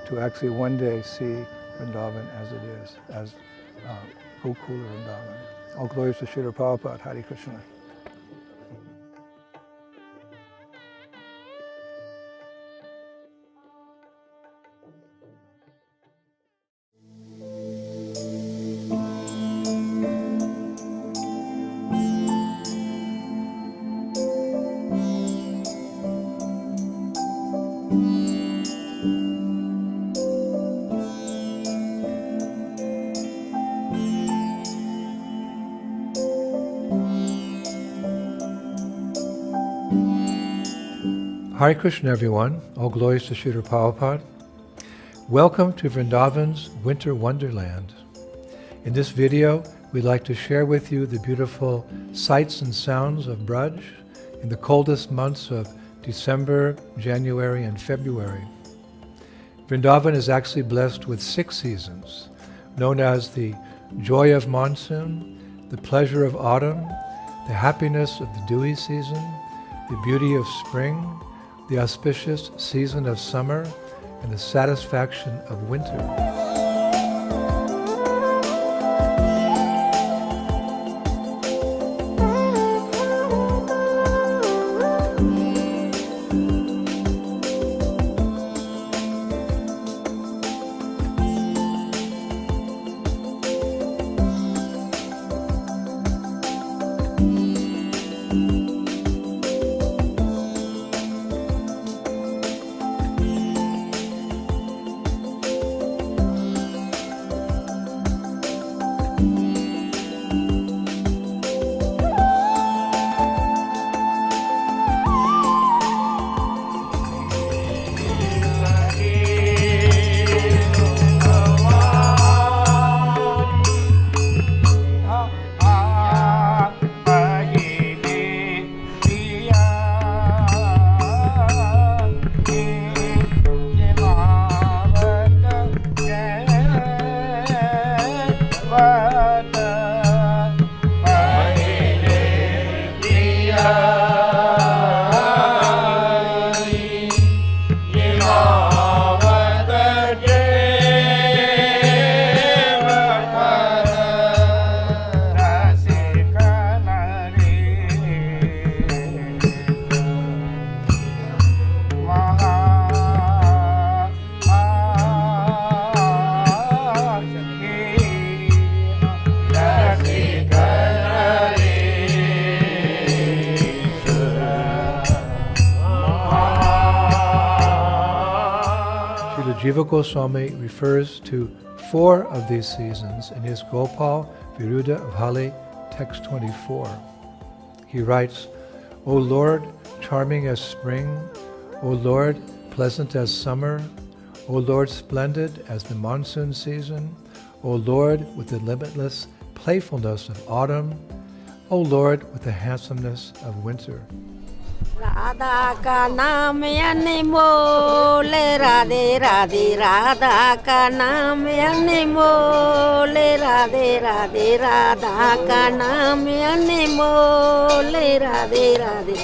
to actually one day see Vrindavan as it is, as Gokula Vrindavan. All glories to Srila Prabhupada. Hare Krishna. Hare Krishna, everyone. All glories to Srila Prabhupada. Welcome to Vrindavan's Winter Wonderland. In this video, we'd like to share with you the beautiful sights and sounds of Braj in the coldest months of December, January, and February. Vrindavan is actually blessed with 6 seasons, known as the joy of monsoon, the pleasure of autumn, the happiness of the dewy season, the beauty of spring, the auspicious season of summer, and the satisfaction of winter. Jiva Goswami refers to 4 of these seasons in his Gopal Viruddha Vali, text 24. He writes, O Lord, charming as spring, O Lord, pleasant as summer, O Lord, splendid as the monsoon season, O Lord, with the limitless playfulness of autumn, O Lord, with the handsomeness of winter. Radha ka naam anmol, Radhe Radhe, Radha ka naam anmol, Radhe Radhe, Radha ka naam anmol, Radhe Radhe.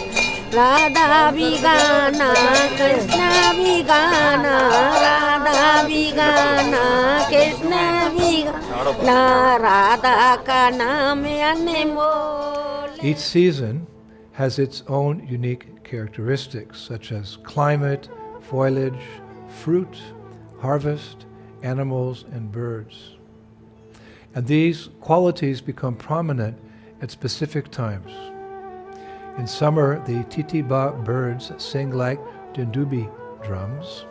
Radha bigana, Krishna bigana, Radha bigana, Krishna bigana, Radha ka naam anmol. Each season has its own unique characteristics, such as climate, foliage, fruit, harvest, animals, and birds. And these qualities become prominent at specific times. In summer, the titiba birds sing like dundubi drums.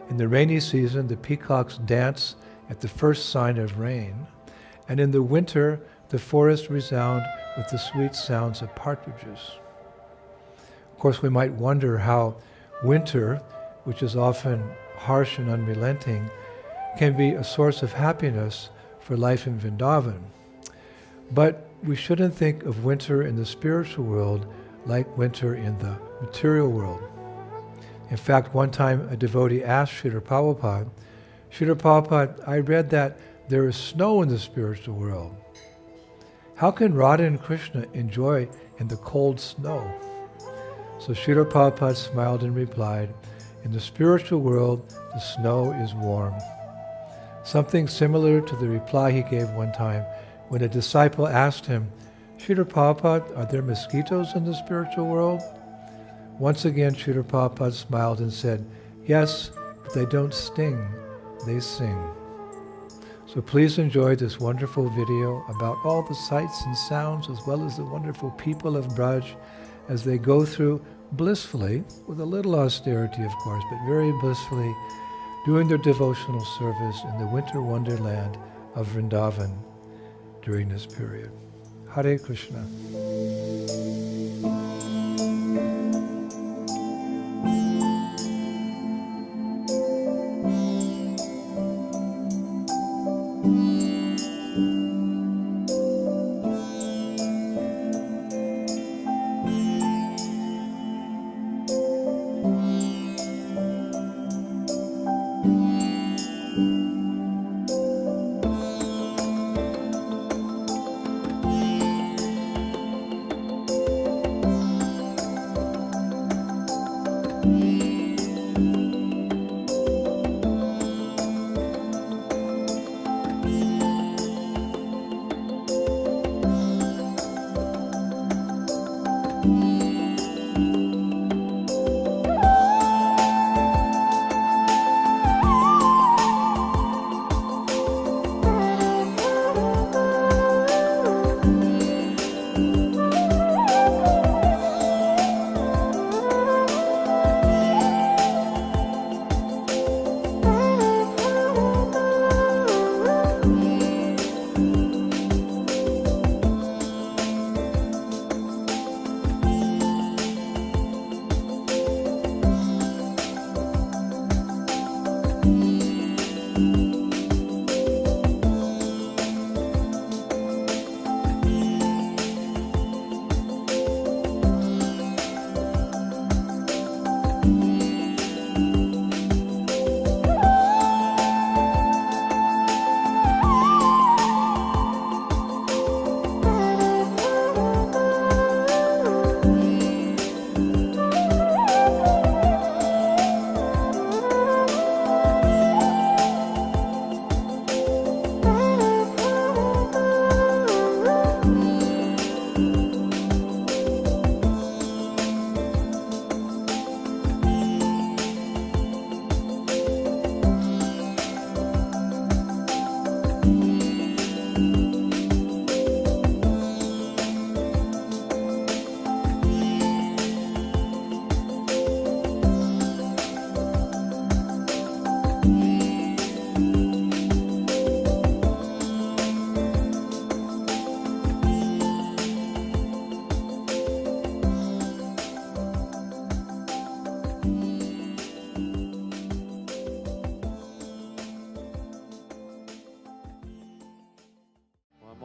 In the rainy season, the peacocks dance at the first sign of rain. And in the winter, the forests resound with the sweet sounds of partridges. Of course, we might wonder how winter, which is often harsh and unrelenting, can be a source of happiness for life in Vrindavan. But we shouldn't think of winter in the spiritual world like winter in the material world. In fact, one time a devotee asked Srila Prabhupada, Srila Prabhupada, I read that there is snow in the spiritual world. How can Radha and Krishna enjoy in the cold snow? So Srila Prabhupada smiled and replied, in the spiritual world, the snow is warm. Something similar to the reply he gave one time when a disciple asked him, Srila Prabhupada, are there mosquitoes in the spiritual world? Once again, Srila Prabhupada smiled and said, yes, but they don't sting, they sing. So please enjoy this wonderful video about all the sights and sounds as well as the wonderful people of Braj as they go through blissfully, with a little austerity of course, but very blissfully, doing their devotional service in the winter wonderland of Vrindavan during this period. Hare Krishna.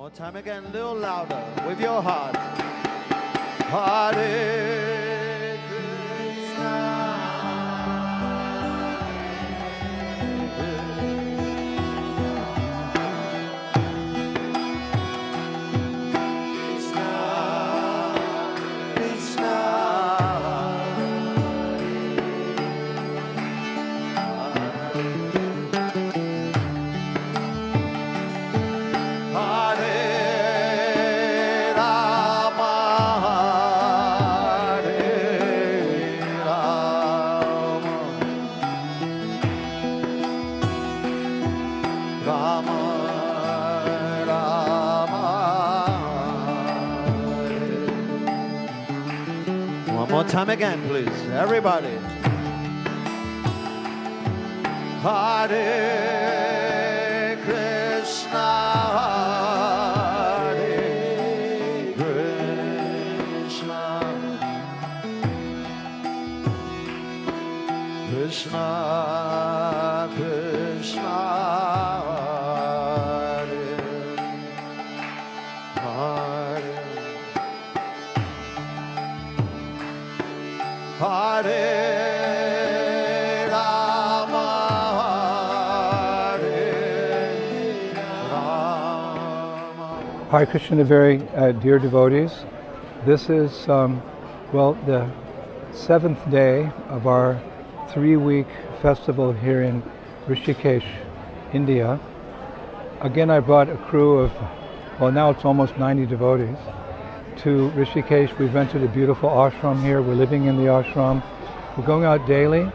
more time again, a little louder with your heart. Hare Krishna. Time again, please, everybody. Hare Krishna, Hare Krishna, Krishna Krishna, Hare Hare Hare Rama, Hare Rama. Hare Krishna, very dear devotees. This is, well, the 7th day of our 3-week festival here in Rishikesh, India. Again, I brought a crew of, well, now it's almost 90 devotees to Rishikesh. We've rented a beautiful ashram here. We're living in the ashram. We're going out daily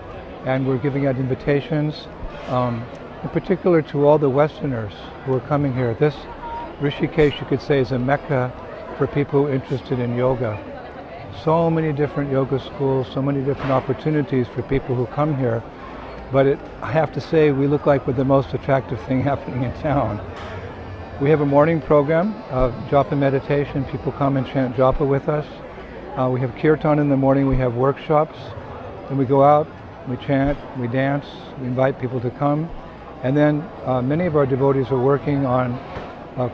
and we're giving out invitations, in particular to all the Westerners who are coming here. This Rishikesh, you could say, is a mecca for people interested in yoga. So many different yoga schools, so many different opportunities for people who come here. But I have to say, we look like we're the most attractive thing happening in town. We have a morning program of japa meditation. People come and chant japa with us. We have kirtan in the morning. We have workshops. Then we go out, we chant, we dance, we invite people to come. And then many of our devotees are working on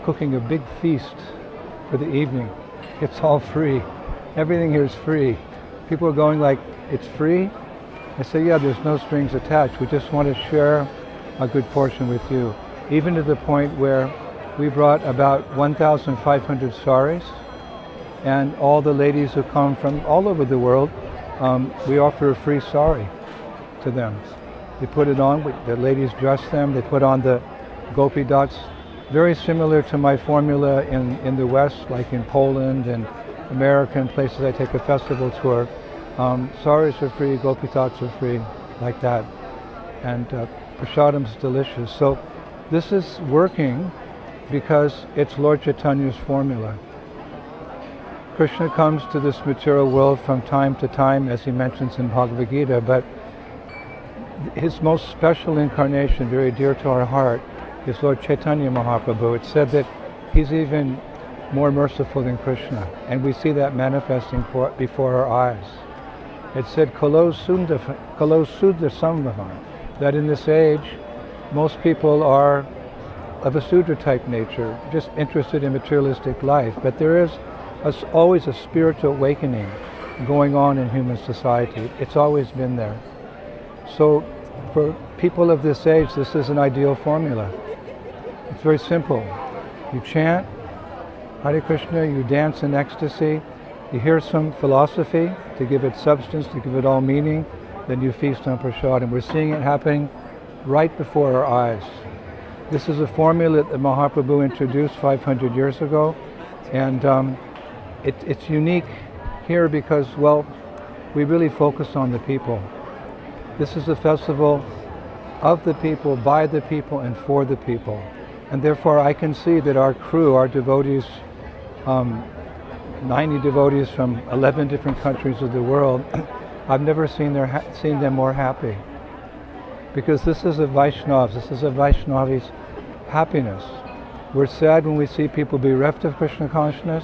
cooking a big feast for the evening. It's all free. Everything here is free. People are going like, it's free? I say, yeah, there's no strings attached. We just want to share a good fortune with you. Even to the point where we brought about 1,500 saris, and all the ladies who come from all over the world, we offer a free sari to them. They put it on, the ladies dress them, they put on the gopi dots, very similar to my formula in the West, like in Poland and America and places I take a festival tour. Saris are free, gopi dots are free, like that. And prasadam's delicious. So this is working because it's Lord Chaitanya's formula. Krishna comes to this material world from time to time, as he mentions in Bhagavad Gita, but his most special incarnation, very dear to our heart, is Lord Chaitanya Mahaprabhu. It's said that he's even more merciful than Krishna, and we see that manifesting before our eyes. It said, Kalo Sudha Sambhavan, that in this age, most people are of a Sudra type nature, just interested in materialistic life, but there is always a spiritual awakening going on in human society. It's always been there. So for people of this age, this is an ideal formula. It's very simple. You chant Hare Krishna, you dance in ecstasy, you hear some philosophy to give it substance, to give it all meaning, then you feast on prasad. And we're seeing it happening right before our eyes. This is a formula that Mahaprabhu introduced 500 years ago, and it's unique here because, well, we really focus on the people. This is a festival of the people, by the people, and for the people. And therefore I can see that our crew, our devotees, 90 devotees from 11 different countries of the world, I've never seen them more happy. Because this is a Vaishnava, this is a Vaishnavi's happiness. We're sad when we see people bereft of Krishna consciousness,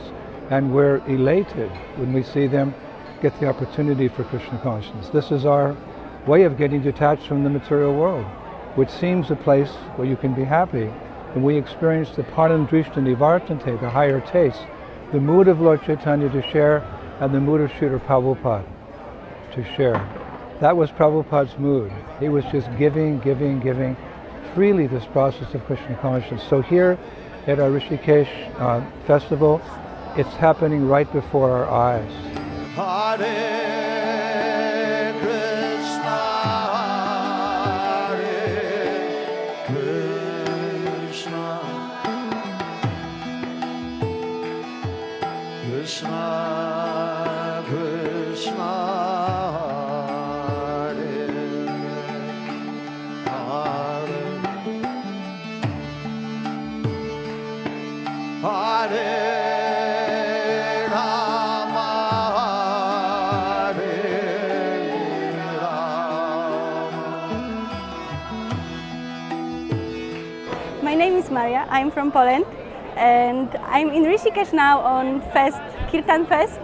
and we're elated when we see them get the opportunity for Krishna consciousness. This is our way of getting detached from the material world, which seems a place where you can be happy, and we experience the Paramdrishta Nivartante, the higher taste, the mood of Lord Chaitanya to share, and the mood of Srila Prabhupada to share. That was Prabhupada's mood. He was just giving freely this process of Krishna consciousness. So here at our Rishikesh festival, it's happening right before our eyes. Hare Krishna, Hare Krishna, Krishna Krishna, Hare Hare, Hare My name is Maria, I'm from Poland, and I'm in Rishikesh now on Kirtan Fest,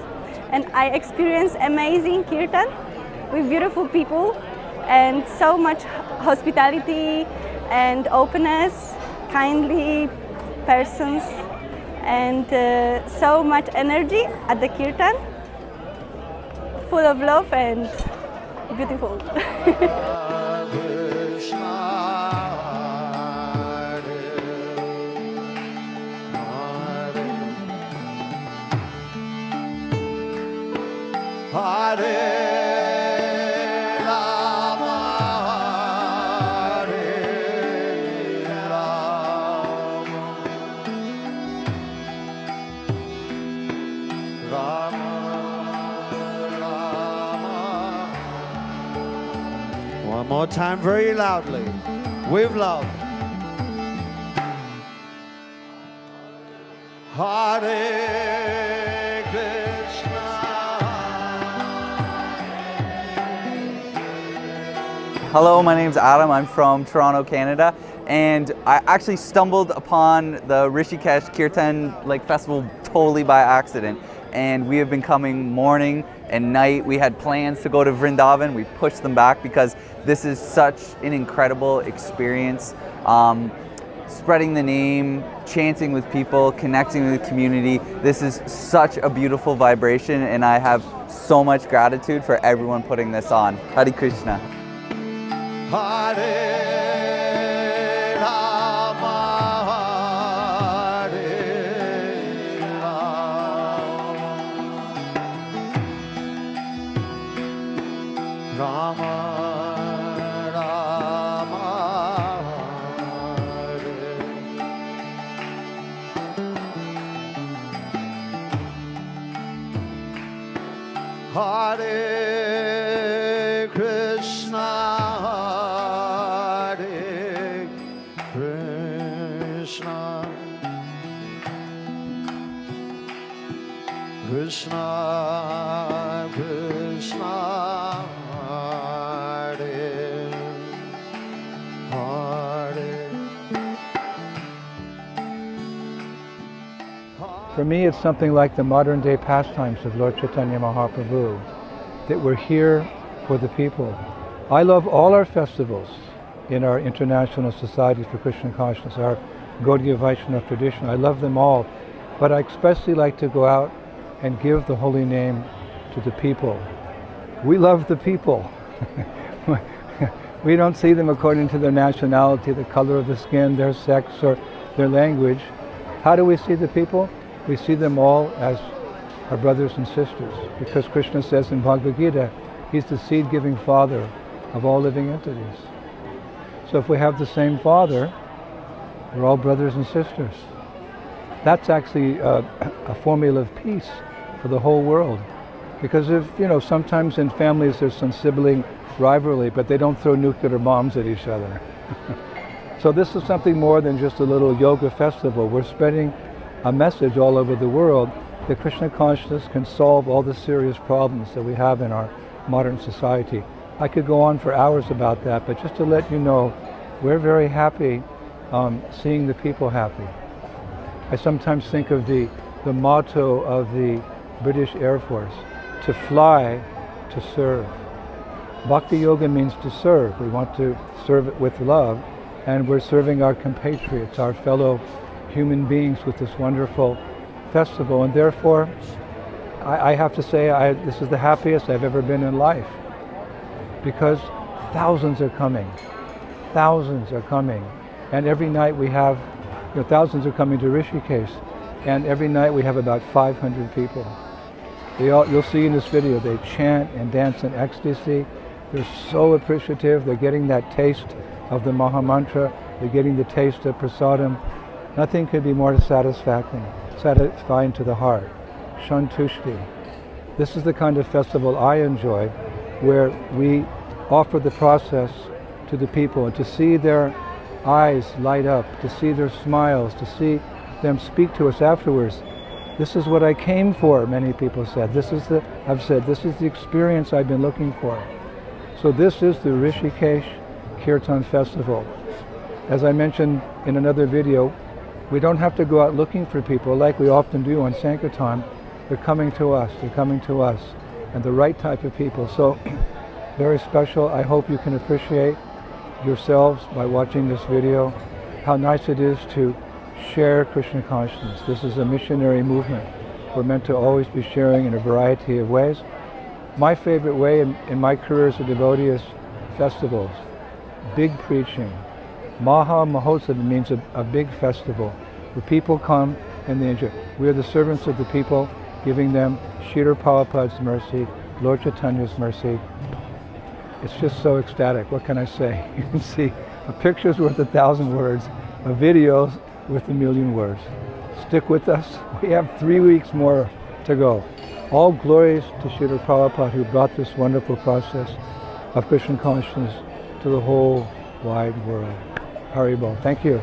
and I experienced amazing kirtan with beautiful people and so much hospitality and openness, kindly persons, and so much energy at the kirtan, full of love and beautiful. Hare Rama, Hare Rama, Rama Rama. One more time, very loudly, with love. Hare Hello, my name's Adam. I'm from Toronto, Canada, and I actually stumbled upon the Rishikesh Kirtan festival totally by accident. And we have been coming morning and night. We had plans to go to Vrindavan. We pushed them back because this is such an incredible experience. Spreading the name, chanting with people, connecting with the community. This is such a beautiful vibration, and I have so much gratitude for everyone putting this on. Hare Krishna. Hare Rama, Hare Rama, Rama Hare Hare Krishna, Krishna Krishna, Hare Hare. For me, it's something like the modern day pastimes of Lord Chaitanya Mahaprabhu, that we're here for the people. I love all our festivals in our International Society for Krishna Consciousness, our Gaudiya Vaishnava tradition. I love them all, but I especially like to go out and give the holy name to the people. We love the people. We don't see them according to their nationality, the color of the skin, their sex, or their language. How do we see the people? We see them all as our brothers and sisters, because Krishna says in Bhagavad Gita, he's the seed-giving father of all living entities. So if we have the same father, we're all brothers and sisters. That's actually a formula of peace for the whole world. Because sometimes in families there's some sibling rivalry, but they don't throw nuclear bombs at each other. So this is something more than just a little yoga festival. We're spreading a message all over the world that Krishna consciousness can solve all the serious problems that we have in our modern society. I could go on for hours about that, but just to let you know, we're very happy seeing the people happy. I sometimes think of the motto of the British Air Force, to fly, to serve. Bhakti Yoga means to serve. We want to serve it with love. and we're serving our compatriots, our fellow human beings with this wonderful festival. And therefore, I have to say this is the happiest I've ever been in life, because thousands are coming. Thousands are coming. And every night we have, thousands are coming to Rishikesh, and every night we have about 500 people. You'll see in this video, they chant and dance in ecstasy. They're so appreciative. They're getting that taste of the Maha Mantra. They're getting the taste of prasadam. Nothing could be more satisfying to the heart. Shantushti. This is the kind of festival I enjoy, where we offer the process to the people, and to see their eyes light up, to see their smiles, to see them speak to us afterwards. This is what I came for, many people said. I've said, this is the experience I've been looking for. So this is the Rishikesh Kirtan Festival. As I mentioned in another video, we don't have to go out looking for people like we often do on Sankirtan. They're coming to us, and the right type of people. So, very special. I hope you can appreciate yourselves by watching this video, how nice it is to share Krishna consciousness. This is a missionary movement. We're meant to always be sharing in a variety of ways. My favorite way in my career as a devotee is festivals, big preaching. Maha Mahotsav means a big festival where people come and they enjoy. We are the servants of the people, giving them Srila Prabhupada's mercy, Lord Chaitanya's mercy. It's just so ecstatic. What can I say? You can see a picture's worth 1,000 words, a video's worth 1,000,000 words. Stick with us. We have 3 weeks more to go. All glories to Srila Prabhupada, who brought this wonderful process of Krishna consciousness to the whole wide world. Haribol. Thank you.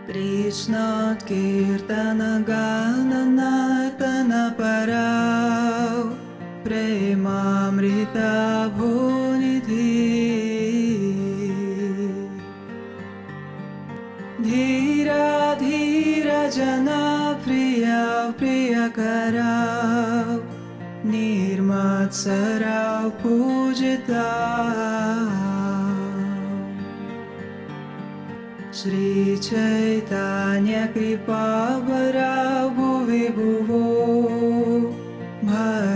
Krishna Kirtana Gana Nartana Parau Premamrita Bhunidhi Dhira Dhira Jana Priya Priya Karau निर्मत्सराव पूजिता श्री चैतन्य कृपावराव भुवि भुवो भरावहन्तरका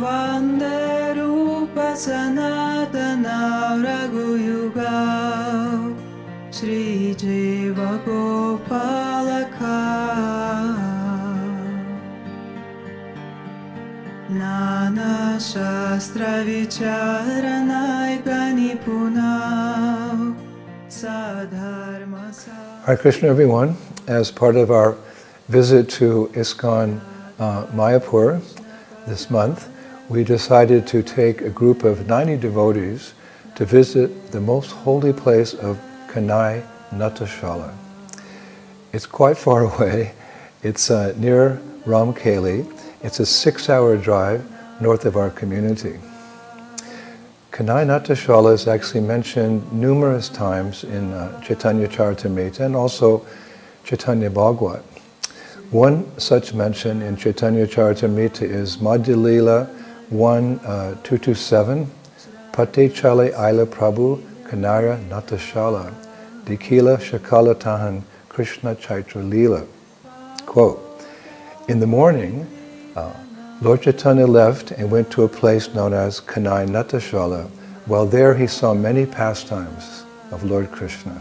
वन्दे रूप सनातना रघुयुगा श्रीजीव गोपालका नाना शास्त्र विचारणाय गनिपुना साधर्म Hare Krishna, everyone. As part of our visit to ISKCON Mayapur this month, we decided to take a group of 90 devotees to visit the most holy place of Kanai Natashala. It's quite far away. It's near Ramkeli. It's a 6-hour drive north of our community. Kanai Natashala is actually mentioned numerous times in Chaitanya Charitamrita and also Chaitanya Bhagavat. One such mention in Chaitanya Charitamrita is Madhya Leela 1:227, Pate Chale Aila Prabhu Kanara Natashala, Dikila Shakala Tahan Krishna Chaitra Leela. Quote, in the morning, Lord Chaitanya left and went to a place known as Kanai Natashala. While there he saw many pastimes of Lord Krishna.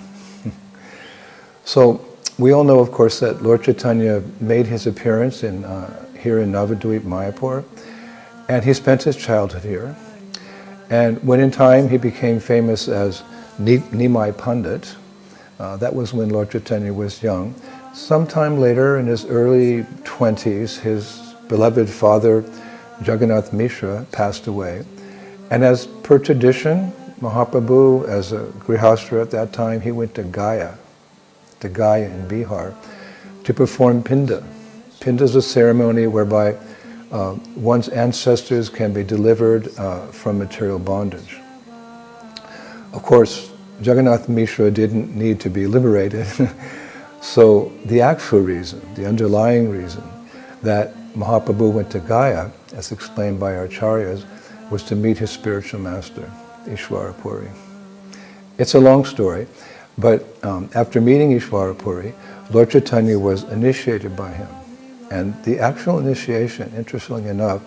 So we all know, of course, that Lord Chaitanya made his appearance here in Navadvip, Mayapur, and he spent his childhood here. And when in time he became famous as Nimai Pandit, that was when Lord Chaitanya was young. Sometime later, in his early 20s, his beloved father, Jagannath Mishra, passed away. And as per tradition, Mahaprabhu, as a grihastra at that time, he went to Gaya in Bihar, to perform pinda. Pinda is a ceremony whereby one's ancestors can be delivered from material bondage. Of course, Jagannath Mishra didn't need to be liberated. So the actual reason, the underlying reason that Mahaprabhu went to Gaya, as explained by our acharyas, was to meet his spiritual master, Ishvara Puri. It's a long story, but after meeting Ishvara Puri, Lord Chaitanya was initiated by him. And the actual initiation, interestingly enough,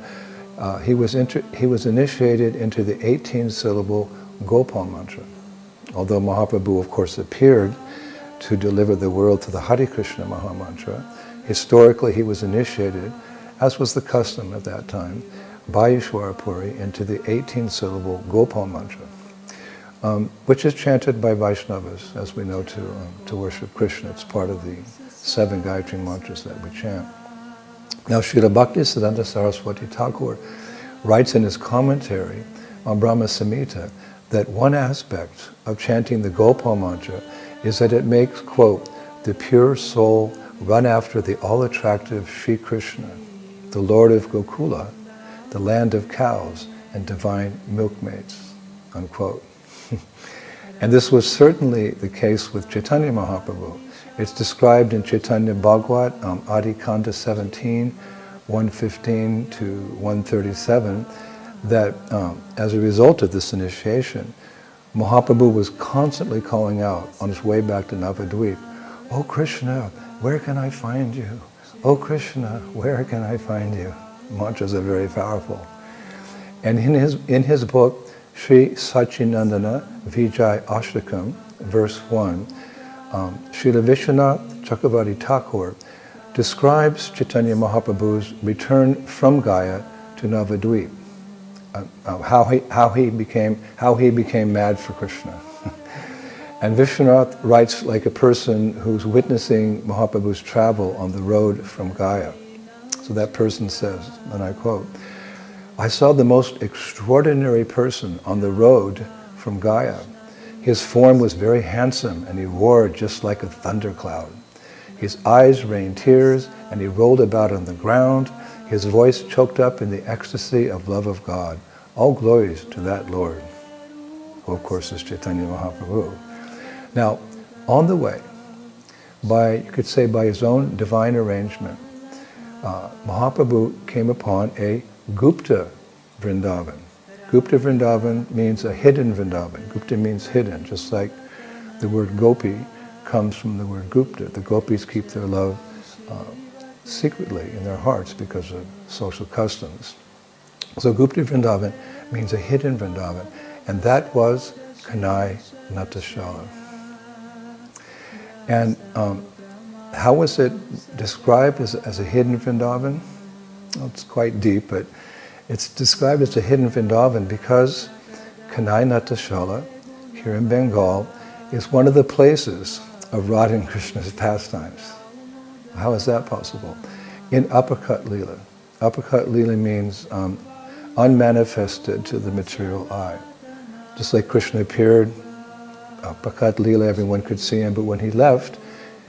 he was initiated into the 18-syllable Gopal mantra. Although Mahaprabhu, of course, appeared to deliver the world to the Hare Krishna Maha Mantra, historically he was initiated, as was the custom at that time, by Ishvara Puri into the 18-syllable Gopal mantra, which is chanted by Vaishnavas, as we know, to worship Krishna. It's part of the 7 Gayatri mantras that we chant. Now, Srila Bhaktisiddhanta Saraswati Thakur writes in his commentary on Brahma Samhita that one aspect of chanting the Gopal mantra is that it makes, quote, the pure soul run after the all-attractive Sri Krishna, the Lord of Gokula, the land of cows and divine milkmaids, unquote. And this was certainly the case with Chaitanya Mahaprabhu. It's described in Chaitanya Bhagavat, Adi Kanda 17, 115 to 137, that as a result of this initiation, Mahaprabhu was constantly calling out on his way back to Navadvip, "Oh Krishna, where can I find you? Oh Krishna, where can I find you?" Mantras are very powerful. And in his book, Sri Sachinandana Vijay Ashtakam, verse 1, Srila Vishwanath Chakravarti Thakur describes Chaitanya Mahaprabhu's return from Gaya to Navadvip, how he became mad for Krishna. And Vishwanath writes like a person who's witnessing Mahaprabhu's travel on the road from Gaya. So that person says, and I quote, "I saw the most extraordinary person on the road from Gaya. His form was very handsome and he roared just like a thundercloud. His eyes rained tears and he rolled about on the ground. His voice choked up in the ecstasy of love of God. All glories to that Lord," who of course is Chaitanya Mahaprabhu. Now, on the way, by, you could say, by his own divine arrangement, Mahaprabhu came upon a Gupta Vrindavan. Gupta Vrindavan means a hidden Vrindavan. Gupta means hidden, just like the word gopi comes from the word Gupta. The gopis keep their love secretly in their hearts because of social customs. So Gupta Vrindavan means a hidden Vrindavan, and that was Kanai Natashala. And how was it described as a hidden Vrindavan? Well, it's quite deep, but it's described as a hidden Vrindavan because Kanai Natashala, here in Bengal, is one of the places of Radha and Krishna's pastimes. How is that possible? In Uppercut Leela. Uppercut Leela means unmanifested to the material eye. Just like Krishna appeared, Uppercut Leela, everyone could see him, but when he left,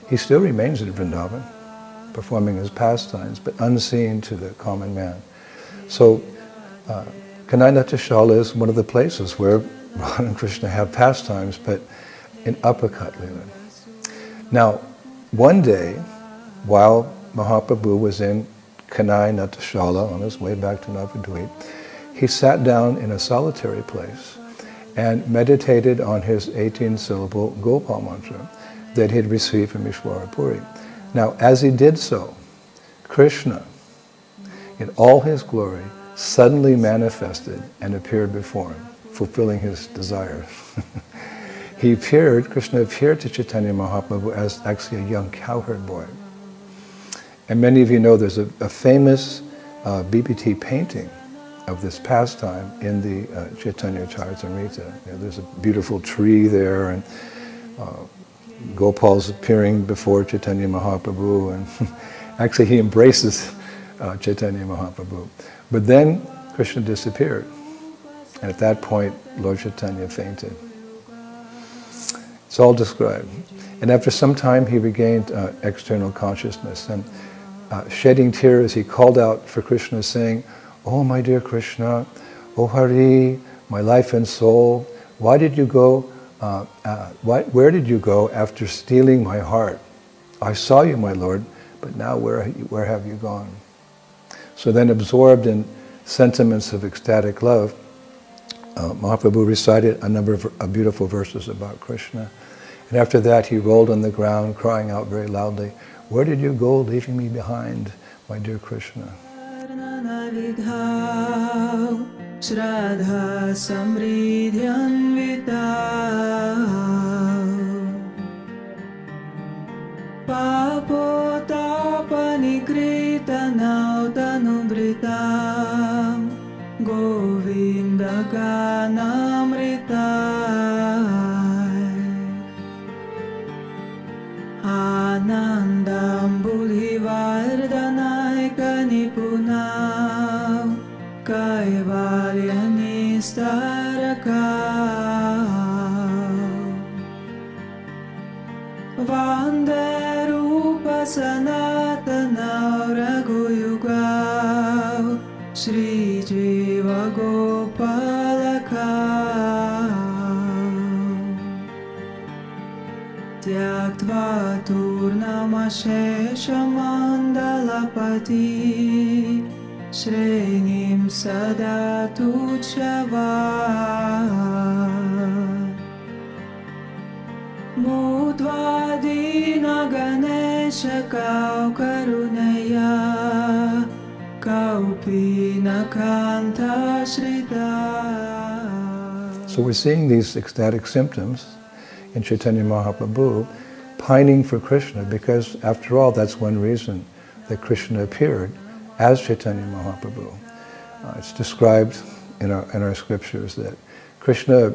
he still remains in Vrindavan, performing his pastimes, but unseen to the common man. So, Kanai Natashala is one of the places where Radha and Krishna have pastimes, but in Uppercut Leela. Now, one day, while Mahaprabhu was in Kanai Natashala on his way back to Navadvip, he sat down in a solitary place and meditated on his 18-syllable Gopal mantra that he had received from Ishwara Puri. Now, as he did so, Krishna, in all his glory, suddenly manifested and appeared before him, fulfilling his desires. Krishna appeared to Chaitanya Mahaprabhu as actually a young cowherd boy. And many of you know there's a famous BBT painting of this pastime in the Chaitanya Charitamrita. There's a beautiful tree there, and Gopal's appearing before Chaitanya Mahaprabhu, and actually he embraces Chaitanya Mahaprabhu. But then Krishna disappeared, and at that point Lord Chaitanya fainted. It's all described. And after some time he regained external consciousness, and shedding tears he called out for Krishna, saying, "Oh my dear Krishna, oh Hari, my life and soul, why did you go, where did you go after stealing my heart? I saw you, my Lord, but now where have you gone?" So then, absorbed in sentiments of ecstatic love, Mahaprabhu recited a number of beautiful verses about Krishna. And after that, he rolled on the ground, crying out very loudly, "Where did you go, leaving me behind, my dear Krishna?" Shraddha samridhyanvita papotapanikrita nautanubrita Govinda ganamrita Anandam buddhivardhanai kanipuna Kaivalya nistaraka Vande rupa sanatana raghuyuga Shri Jiva Gopalaka Tyaktva turnamashesha mandalapati Shrenim sada tuchava Mudvadina Ganesha kau karunaya Kaupina kanta shrita. So we're seeing these ecstatic symptoms in Chaitanya Mahaprabhu, pining for Krishna, because after all, that's one reason that Krishna appeared as Chaitanya Mahaprabhu. It's described in our scriptures that Krishna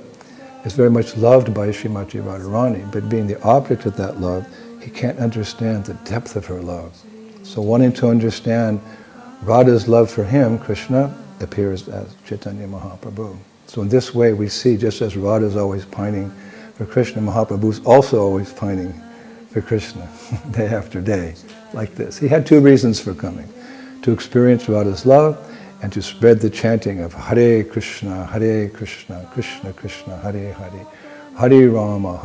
is very much loved by Srimati Radharani, but being the object of that love, he can't understand the depth of her love. So wanting to understand Radha's love for him, Krishna appears as Chaitanya Mahaprabhu. So in this way we see, just as Radha is always pining for Krishna, Mahaprabhu is also always pining for Krishna, day after day, like this. He had two reasons for coming: to experience Radha's love and to spread the chanting of Hare Krishna, Krishna Krishna, Hare Hare, Hare Rama,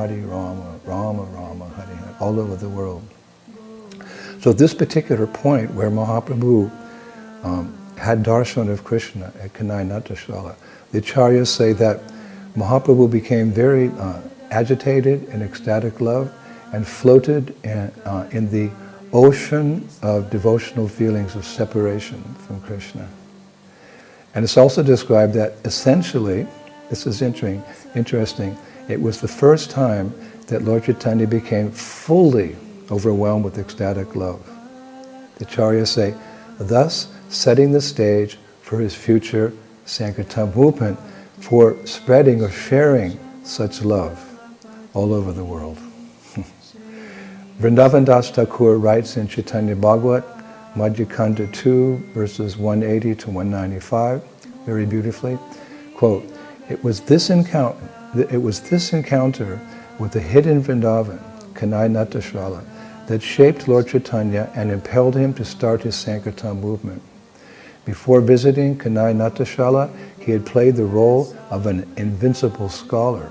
Rama Rama, Hare Hare, all over the world. So at this particular point where Mahaprabhu had darshan of Krishna at Kanai Natashala, the acharyas say that Mahaprabhu became very agitated in ecstatic love and floated in the ocean of devotional feelings of separation from Krishna. And it's also described that essentially, this is interesting, it was the first time that Lord Chaitanya became fully overwhelmed with ecstatic love. The acharyas say, thus setting the stage for his future Sankirtan movement for spreading or sharing such love all over the world. Vrindavan Das Thakur writes in Chaitanya Bhagavat, Madhyakanda 2, verses 180 to 195, very beautifully, quote, it was this encounter with the hidden Vrindavan, Kanai Natashala, that shaped Lord Chaitanya and impelled him to start his Sankirtan movement. Before visiting Kanai Natashala, he had played the role of an invincible scholar.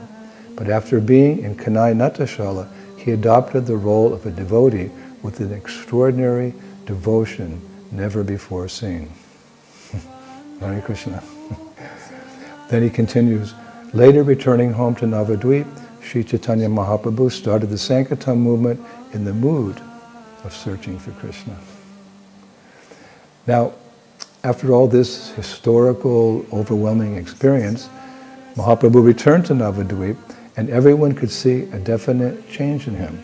But after being in Kanai Natashala, he adopted the role of a devotee with an extraordinary devotion never before seen. Hare Krishna. Then he continues, later returning home to Navadvip, Sri Chaitanya Mahaprabhu started the Sankirtan movement in the mood of searching for Krishna. Now, after all this historical, overwhelming experience, Mahaprabhu returned to Navadvip, and everyone could see a definite change in him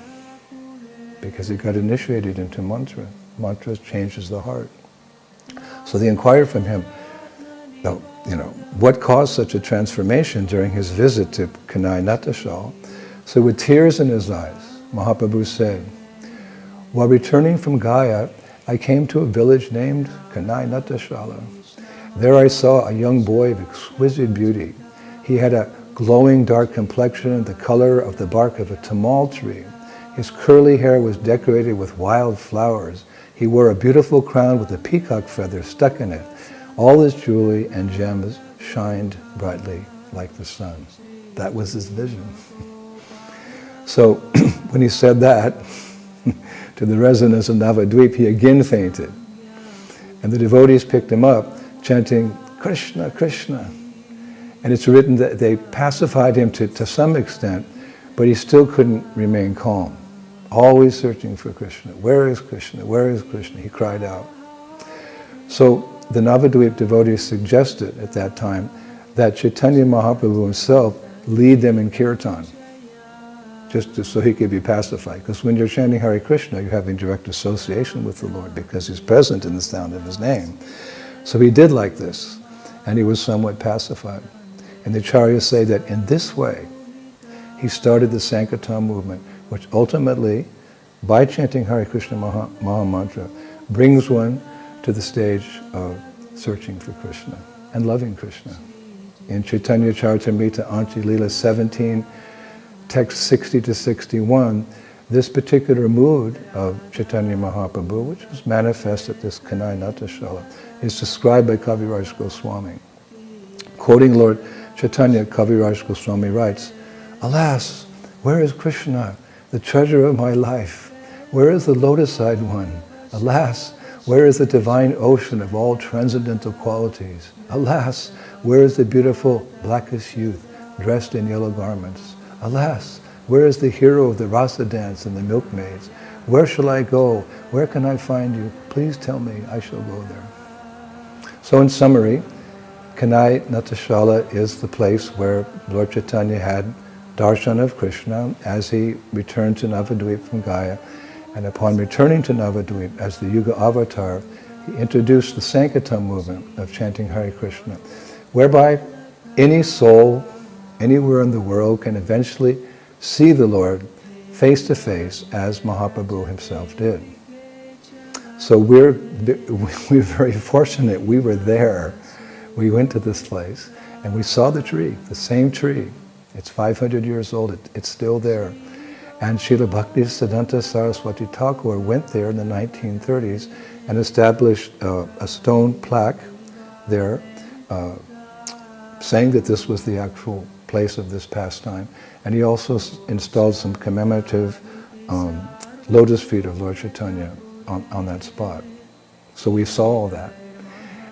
because he got initiated into mantra. Mantra changes the heart. So they inquired from him, what caused such a transformation during his visit to Kanai Natashal? So with tears in his eyes, Mahaprabhu said, while returning from Gaya, I came to a village named Kanai Natashala. There I saw a young boy of exquisite beauty. He had a glowing dark complexion, the color of the bark of a tamal tree. His curly hair was decorated with wild flowers. He wore a beautiful crown with a peacock feather stuck in it. All his jewelry and gems shined brightly like the sun. That was his vision. So when he said that to the residents of Navadvip, he again fainted. And the devotees picked him up, chanting, Krishna, Krishna. And it's written that they pacified him to some extent, but he still couldn't remain calm. Always searching for Krishna. Where is Krishna? Where is Krishna? He cried out. So the Navadvip devotees suggested at that time that Chaitanya Mahaprabhu himself lead them in kirtan, so he could be pacified. Because when you're chanting Hare Krishna, you're having direct association with the Lord because he's present in the sound of his name. So he did like this, and he was somewhat pacified. And the acharyas say that in this way, he started the Sankirtan movement, which ultimately, by chanting Hare Krishna Maha Mantra, brings one to the stage of searching for Krishna and loving Krishna. In Chaitanya Charitamrita Anchi Leela 17, text 60 to 61, this particular mood of Chaitanya Mahaprabhu, which was manifest at this Kanai Natashala, is described by Kaviraj Goswami. Quoting Lord Chaitanya, Kaviraj Goswami writes, alas, where is Krishna, the treasure of my life? Where is the lotus-eyed one? Alas, where is the divine ocean of all transcendental qualities? Alas, where is the beautiful blackish youth dressed in yellow garments? Alas, where is the hero of the rasa dance and the milkmaids? Where shall I go? Where can I find you? Please tell me, I shall go there. So in summary, Kanai Natashala is the place where Lord Chaitanya had darshan of Krishna as he returned to Navadvip from Gaya. And upon returning to Navadvip as the Yuga avatar, he introduced the Sankirtan movement of chanting Hare Krishna, whereby any soul, anywhere in the world, can eventually see the Lord face to face as Mahaprabhu himself did. So we're very fortunate. We were there. We went to this place and we saw the tree, the same tree. It's 500 years old. It's still there. And Srila Bhaktisiddhanta Saraswati Thakur went there in the 1930s and established a stone plaque there saying that this was the actual place of this pastime. And he also installed some commemorative lotus feet of Lord Chaitanya on that spot. So we saw all that.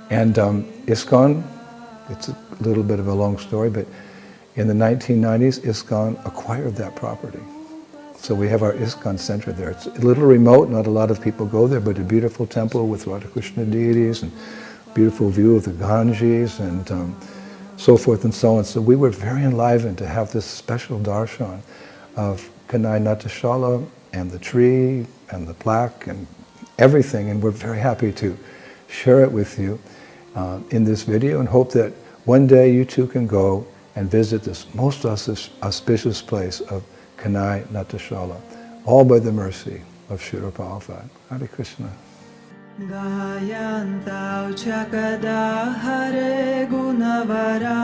And ISKCON, it's a little bit of a long story, but in the 1990s, ISKCON acquired that property. So we have our ISKCON center there. It's a little remote, not a lot of people go there, but a beautiful temple with Radha Krishna deities and beautiful view of the Ganges and so forth and so on. So we were very enlivened to have this special darshan of Kanai Natashala and the tree and the plaque and everything, and we're very happy to share it with you in this video and hope that one day you too can go and visit this most auspicious place of Kanai Natashala, all by the mercy of Srila Prabhupada. Hare Krishna. Gayantau chakada hare gunavara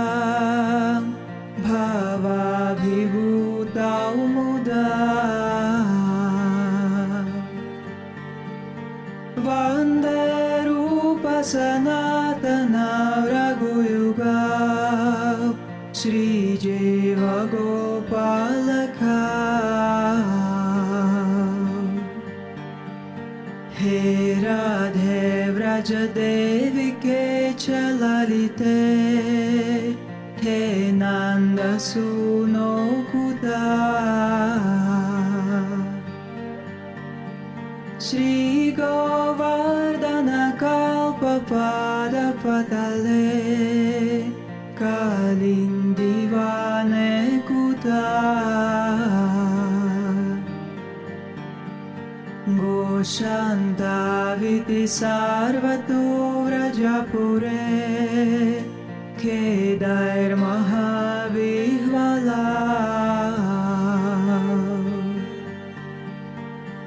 bhava vibhutau muda vande rupa sanatana raghuyuga Shri Jiva Gopalaka He Radhe Vraja Devike Chalalite He Nanda Suno Kuda Shri Govardhana Kalpa Pada Patale Kalindivane Kuda Goshantaviti Sarvato Vrajapure Kedair Mahavihvala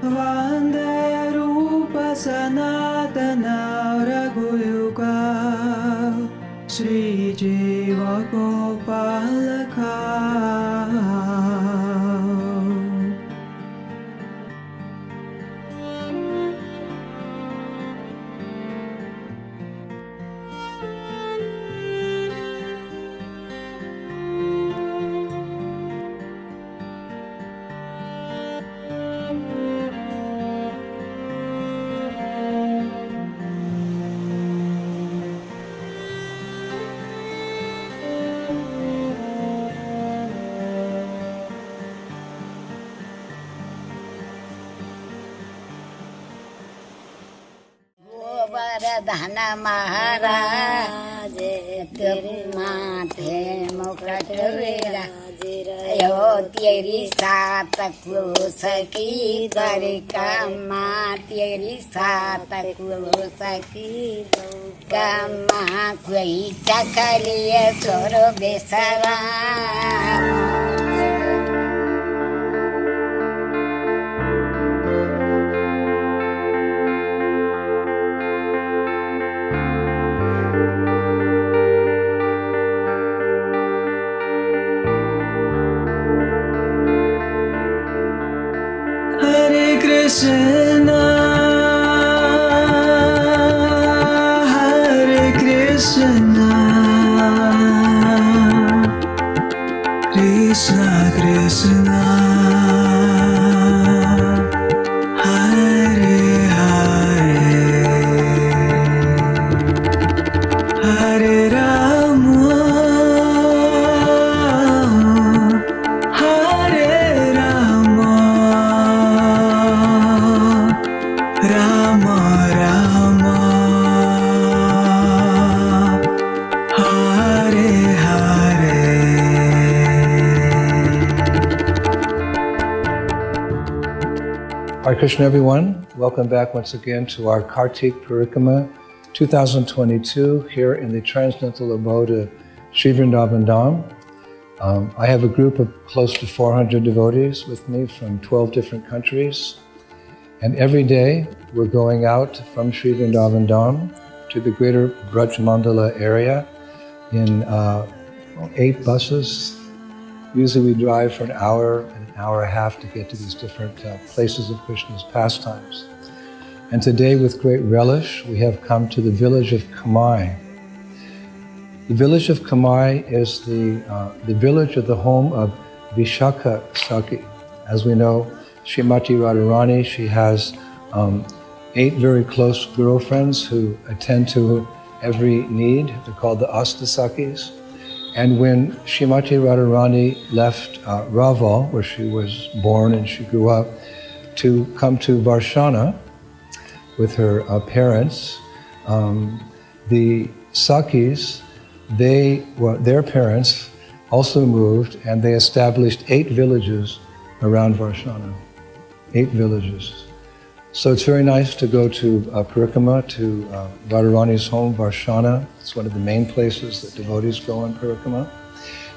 Vande Rupa Sanatana Raghuyuga Shri Jiva Gopalaka धन महाराज माथे मुकट यो तेरी सात crochet की द्वारिका माँ तेरी सात crochet की माँ कोई चकलिए सोर Besra Krishna, Hare Krishna, Krishna Krishna, Hare Hare, Hare Rama, Hare Rama. Rama Rama Hare Hare. Hare Krishna, everyone. Welcome back once again to our Kartik Parikrama 2022 here in the transcendental abode of Sri Vrindavan Dham. I have a group of close to 400 devotees with me from 12 different countries. And every day we're going out from Sri Vrindavan Dham to the greater Braj Mandala area in 8 buses. Usually we drive for an hour and a half to get to these different places of Krishna's pastimes. And today, with great relish, we have come to the village of Kamai. The village of Kamai is the village of the home of Vishaka Saki. As we know, Srimati Radharani, she has 8 very close girlfriends who attend to every need. They're called the Astasakis. And when Srimati Radharani left Raval, where she was born and she grew up, to come to Varshana with her parents, the Sakis, their parents also moved, and they established 8 villages around Varshana. 8 villages. So it's very nice to go to Parikrama, to Radharani's home, Varshana. It's one of the main places that devotees go on Parikrama.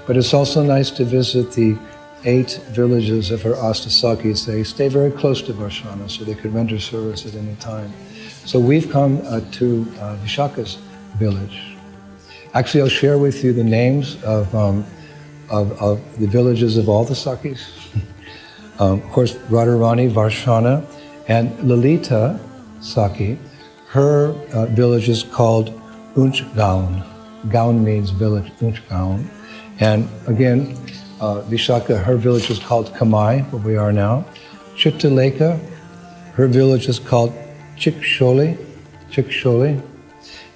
But it's also nice to visit the 8 villages of her Astasakis. They stay very close to Varshana, so they could render service at any time. So we've come to Vishaka's village. Actually, I'll share with you the names of the villages of all the Sakis. Of course, Radharani, Varshana, and Lalita Saki, her village is called Unchgaon. Gaon means village, Unchgaon. And again, Vishaka, her village is called Kamai, where we are now. Chittaleka, her village is called Chiksholi.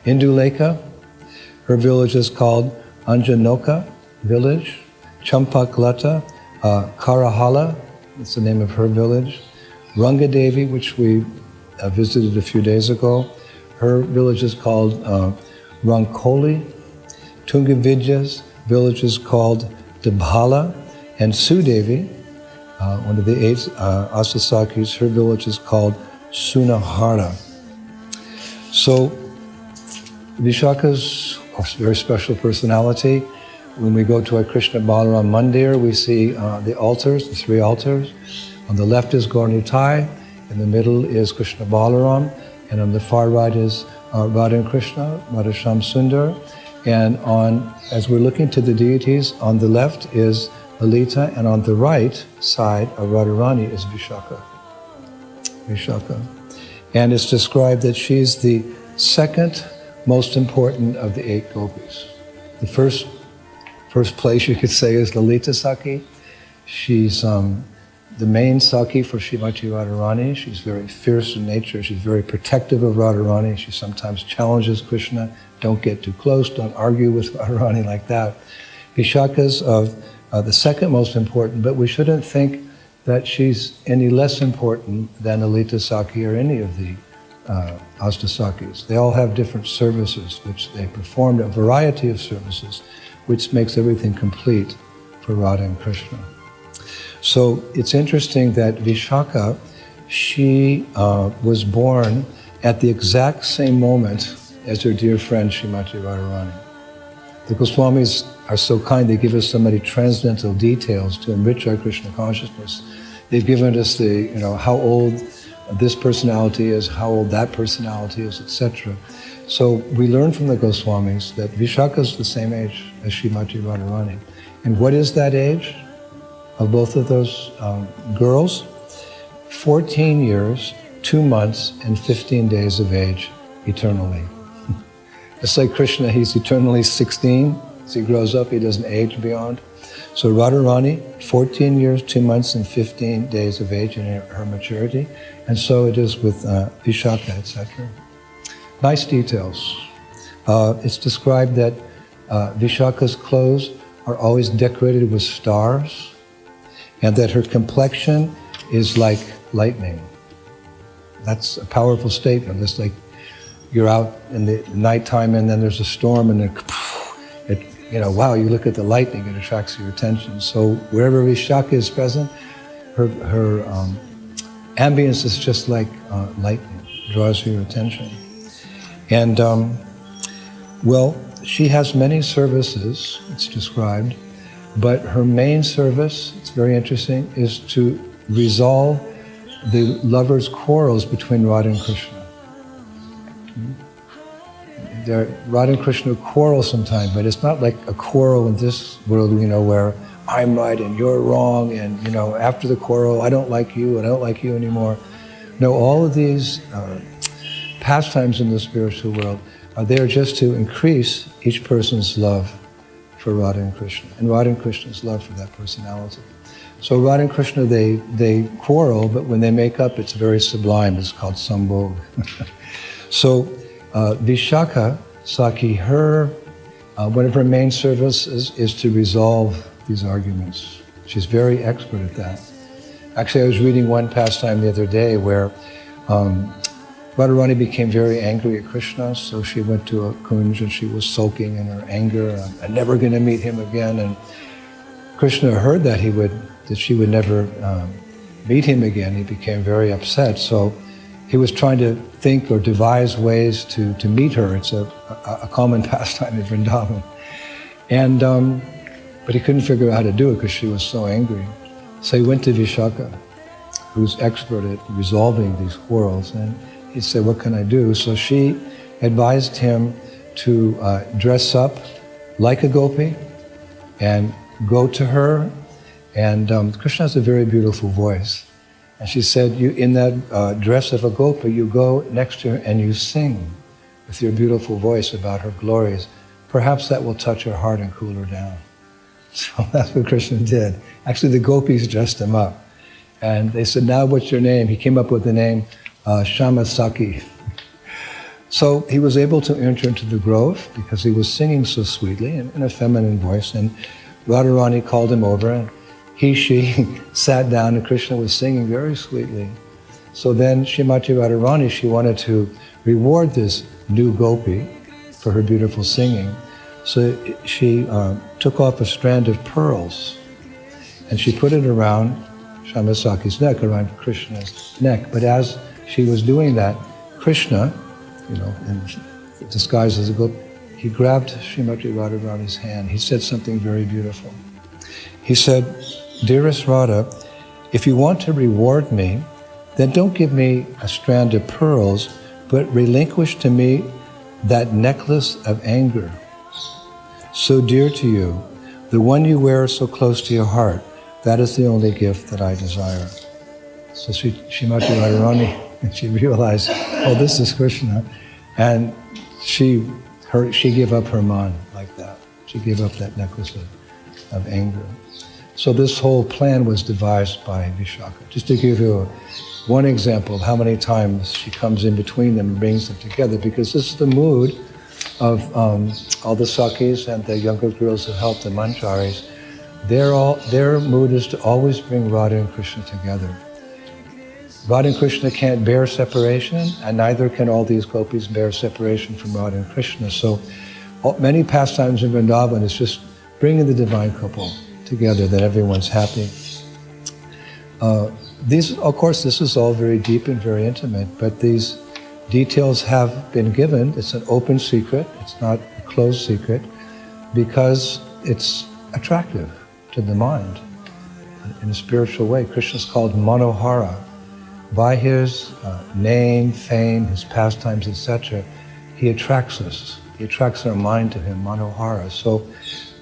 Induleka, her village is called Anjanoka village. Champaklata, Karahala, that's the name of her village. Rangadevi, which we visited a few days ago, her village is called Rankoli. Tungavidya's village is called Dabhala. And Sudevi, one of the 8 Astasakis, her village is called Sunahara. So Vishaka's, of course, very special personality. When we go to our Krishna Balaram Mandir, we see the altars, the 3 altars. On the left is Gaurnitai, in the middle is Krishna Balaram, and on the far right is Radha and Krishna, Radhasham Sundar. And as we're looking to the deities, on the left is Lalita, and on the right side of Radharani is Vishaka. And it's described that she's the second most important of the 8 gopis. The first place you could say is Lalita Saki. She's the main Saki for Srimati Radharani. She's very fierce in nature. She's very protective of Radharani. She sometimes challenges Krishna. Don't get too close. Don't argue with Radharani like that. Vishaka's of the second most important, but we shouldn't think that she's any less important than Lalita Saki or any of the Astasakis. They all have different services, which they performed, a variety of services, which makes everything complete for Radha and Krishna. So it's interesting that Vishaka, she was born at the exact same moment as her dear friend Srimati Radharani. The Goswamis are so kind, they give us so many transcendental details to enrich our Krishna consciousness. They've given us how old this personality is, how old that personality is, etc. So we learn from the Goswamis that Vishaka is the same age as Srimati Radharani. And what is that age of both of those girls? 14 years, 2 months, and 15 days of age eternally. It's like Krishna, he's eternally 16. As he grows up, he doesn't age beyond. So Radharani, 14 years, 2 months, and 15 days of age in her maturity. And so it is with Vishaka, etc. Nice details. It's described that Vishaka's clothes are always decorated with stars, and that her complexion is like lightning. That's a powerful statement. It's like you're out in the nighttime and then there's a storm and wow, you look at the lightning, it attracts your attention. So wherever Vishaka is present, her ambience is just like lightning, draws your attention. And she has many services, it's described, but her main service, it's very interesting, is to resolve the lovers' quarrels between Radha and Krishna. Radha and Krishna quarrel sometimes, but it's not like a quarrel in this world, where I'm right and you're wrong, and after the quarrel, I don't like you, and I don't like you anymore. No, all of these pastimes in the spiritual world are there just to increase each person's love for Radha and Krishna, and Radha and Krishna's love for that personality. So Radha and Krishna, they quarrel, but when they make up, it's very sublime. It's called sambhog. So Vishakha Sakhi, one of her main services is to resolve these arguments. She's very expert at that. Actually, I was reading one pastime the other day where Radharani became very angry at Krishna, so she went to a kunj and she was sulking in her anger. I'm never going to meet him again. And Krishna heard that she would never meet him again. He became very upset. So he was trying to think or devise ways to meet her. It's a common pastime in Vrindavan. And but he couldn't figure out how to do it because she was so angry. So he went to Vishakha, who's expert at resolving these quarrels, and he said, what can I do? So she advised him to dress up like a gopi and go to her. And Krishna has a very beautiful voice. And she said, you, in that dress of a gopi, you go next to her and you sing with your beautiful voice about her glories. Perhaps that will touch her heart and cool her down. So that's what Krishna did. Actually, the gopis dressed him up. And they said, now what's your name? He came up with the name Shamasaki. So he was able to enter into the grove because he was singing so sweetly in a feminine voice. And Radharani called him over, and she sat down, and Krishna was singing very sweetly. So then Srimati Radharani, she wanted to reward this new gopi for her beautiful singing. So she took off a strand of pearls and she put it around Shamasaki's neck, around Krishna's neck. But as she was doing that, Krishna, in disguised as a gopi, he grabbed Srimati Radharani's hand. He said something very beautiful. He said, dearest Radha, if you want to reward me, then don't give me a strand of pearls, but relinquish to me that necklace of anger, so dear to you, the one you wear so close to your heart. That is the only gift that I desire. So Srimati Radharani, she realized, oh, this is Krishna. And she gave up her man like that. She gave up that necklace of anger. So this whole plan was devised by Vishakha. Just to give you one example of how many times she comes in between them and brings them together, because this is the mood of all the Sakhis and the younger girls who help the manjaris. Their mood is to always bring Radha and Krishna together. Radha and Krishna can't bear separation, and neither can all these gopis bear separation from Radha and Krishna. So many pastimes in Vrindavan is just bringing the divine couple together, that everyone's happy. Of course, this is all very deep and very intimate, but these details have been given. It's an open secret. It's not a closed secret, because it's attractive to the mind in a spiritual way. Krishna's called Manohara. By his name, fame, his pastimes, etc., he attracts us. He attracts our mind to him, Manohara. So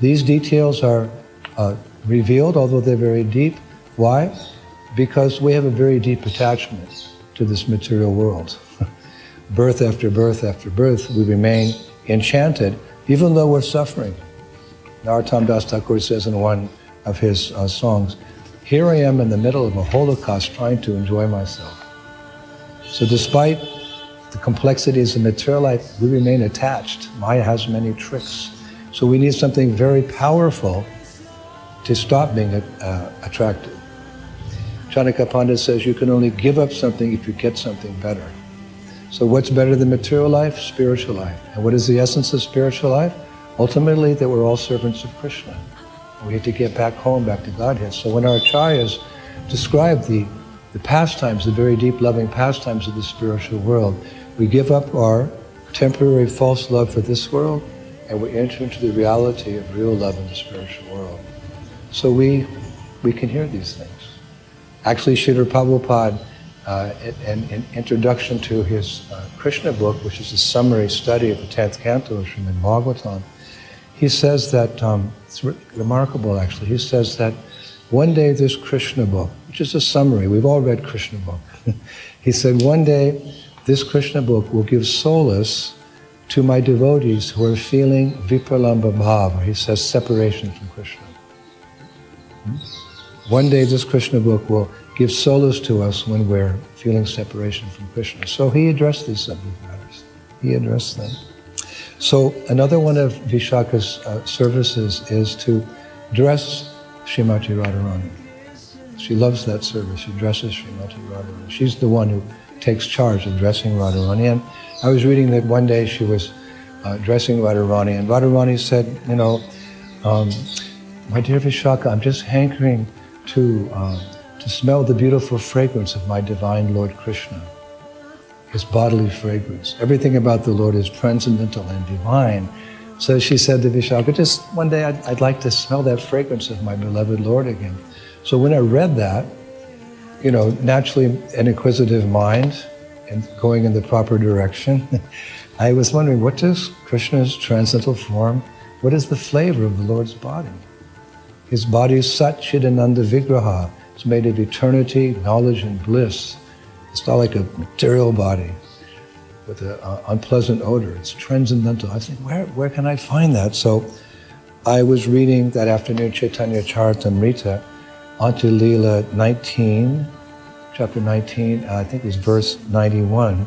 these details are revealed, although they're very deep. Why? Because we have a very deep attachment to this material world. Birth after birth after birth, we remain enchanted, even though we're suffering. Narottam Das Thakur says in one of his songs, here I am in the middle of a Holocaust trying to enjoy myself. So despite the complexities of material life, we remain attached. Maya has many tricks. So we need something very powerful to stop being attracted. Chanakya Pandit says you can only give up something if you get something better. So what's better than material life? Spiritual life. And what is the essence of spiritual life? Ultimately, that we're all servants of Krishna. We have to get back home, back to Godhead. So when our acharyas describe the pastimes, the very deep loving pastimes of the spiritual world, we give up our temporary false love for this world, and we enter into the reality of real love in the spiritual world. So we can hear these things. Actually, Srila Prabhupada, in introduction to his Krishna book, which is a summary study of the 10th canto of Srimad Bhagavatam, he says that, it's remarkable actually, he says that one day this Krishna book, which is a summary, we've all read Krishna book, he said one day this Krishna book will give solace to my devotees who are feeling vipralamba bhava. He says separation from Krishna. One day this Krishna book will give solace to us when we're feeling separation from Krishna. So he addressed these subject matters. He addressed them. So another one of Vishaka's services is to dress Srimati Radharani. She loves that service. She dresses Srimati Radharani. She's the one who takes charge of dressing Radharani. And I was reading that one day she was dressing Radharani, and Radharani said, you know, my dear Vishaka, I'm just hankering to smell the beautiful fragrance of my divine Lord Krishna, his bodily fragrance. Everything about the Lord is transcendental and divine. So she said to Vishaka, just one day I'd like to smell that fragrance of my beloved Lord again. So when I read that, you know, naturally an inquisitive mind and going in the proper direction, I was wondering, what does Krishna's transcendental form, what is the flavor of the Lord's body? His body is Sat Chidananda Vigraha. It's made of eternity, knowledge, and bliss. It's not like a material body with an unpleasant odor. It's transcendental. I think, where can I find that? So I was reading that afternoon Chaitanya Charitamrita onto Leela 19, chapter 19, I think it was verse 91.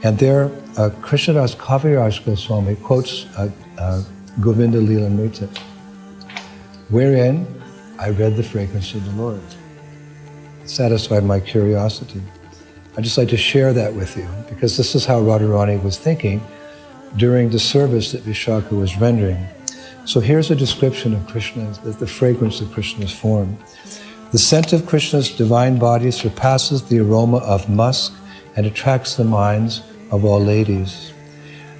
And there, Krishnadas Kaviraj Goswami quotes Govinda Leelamrita, wherein I read the fragrance of the Lord. It satisfied my curiosity. I'd just like to share that with you, because this is how Radharani was thinking during the service that Vishaka was rendering. So here's a description of Krishna, the fragrance of Krishna's form. The scent of Krishna's divine body surpasses the aroma of musk and attracts the minds of all ladies.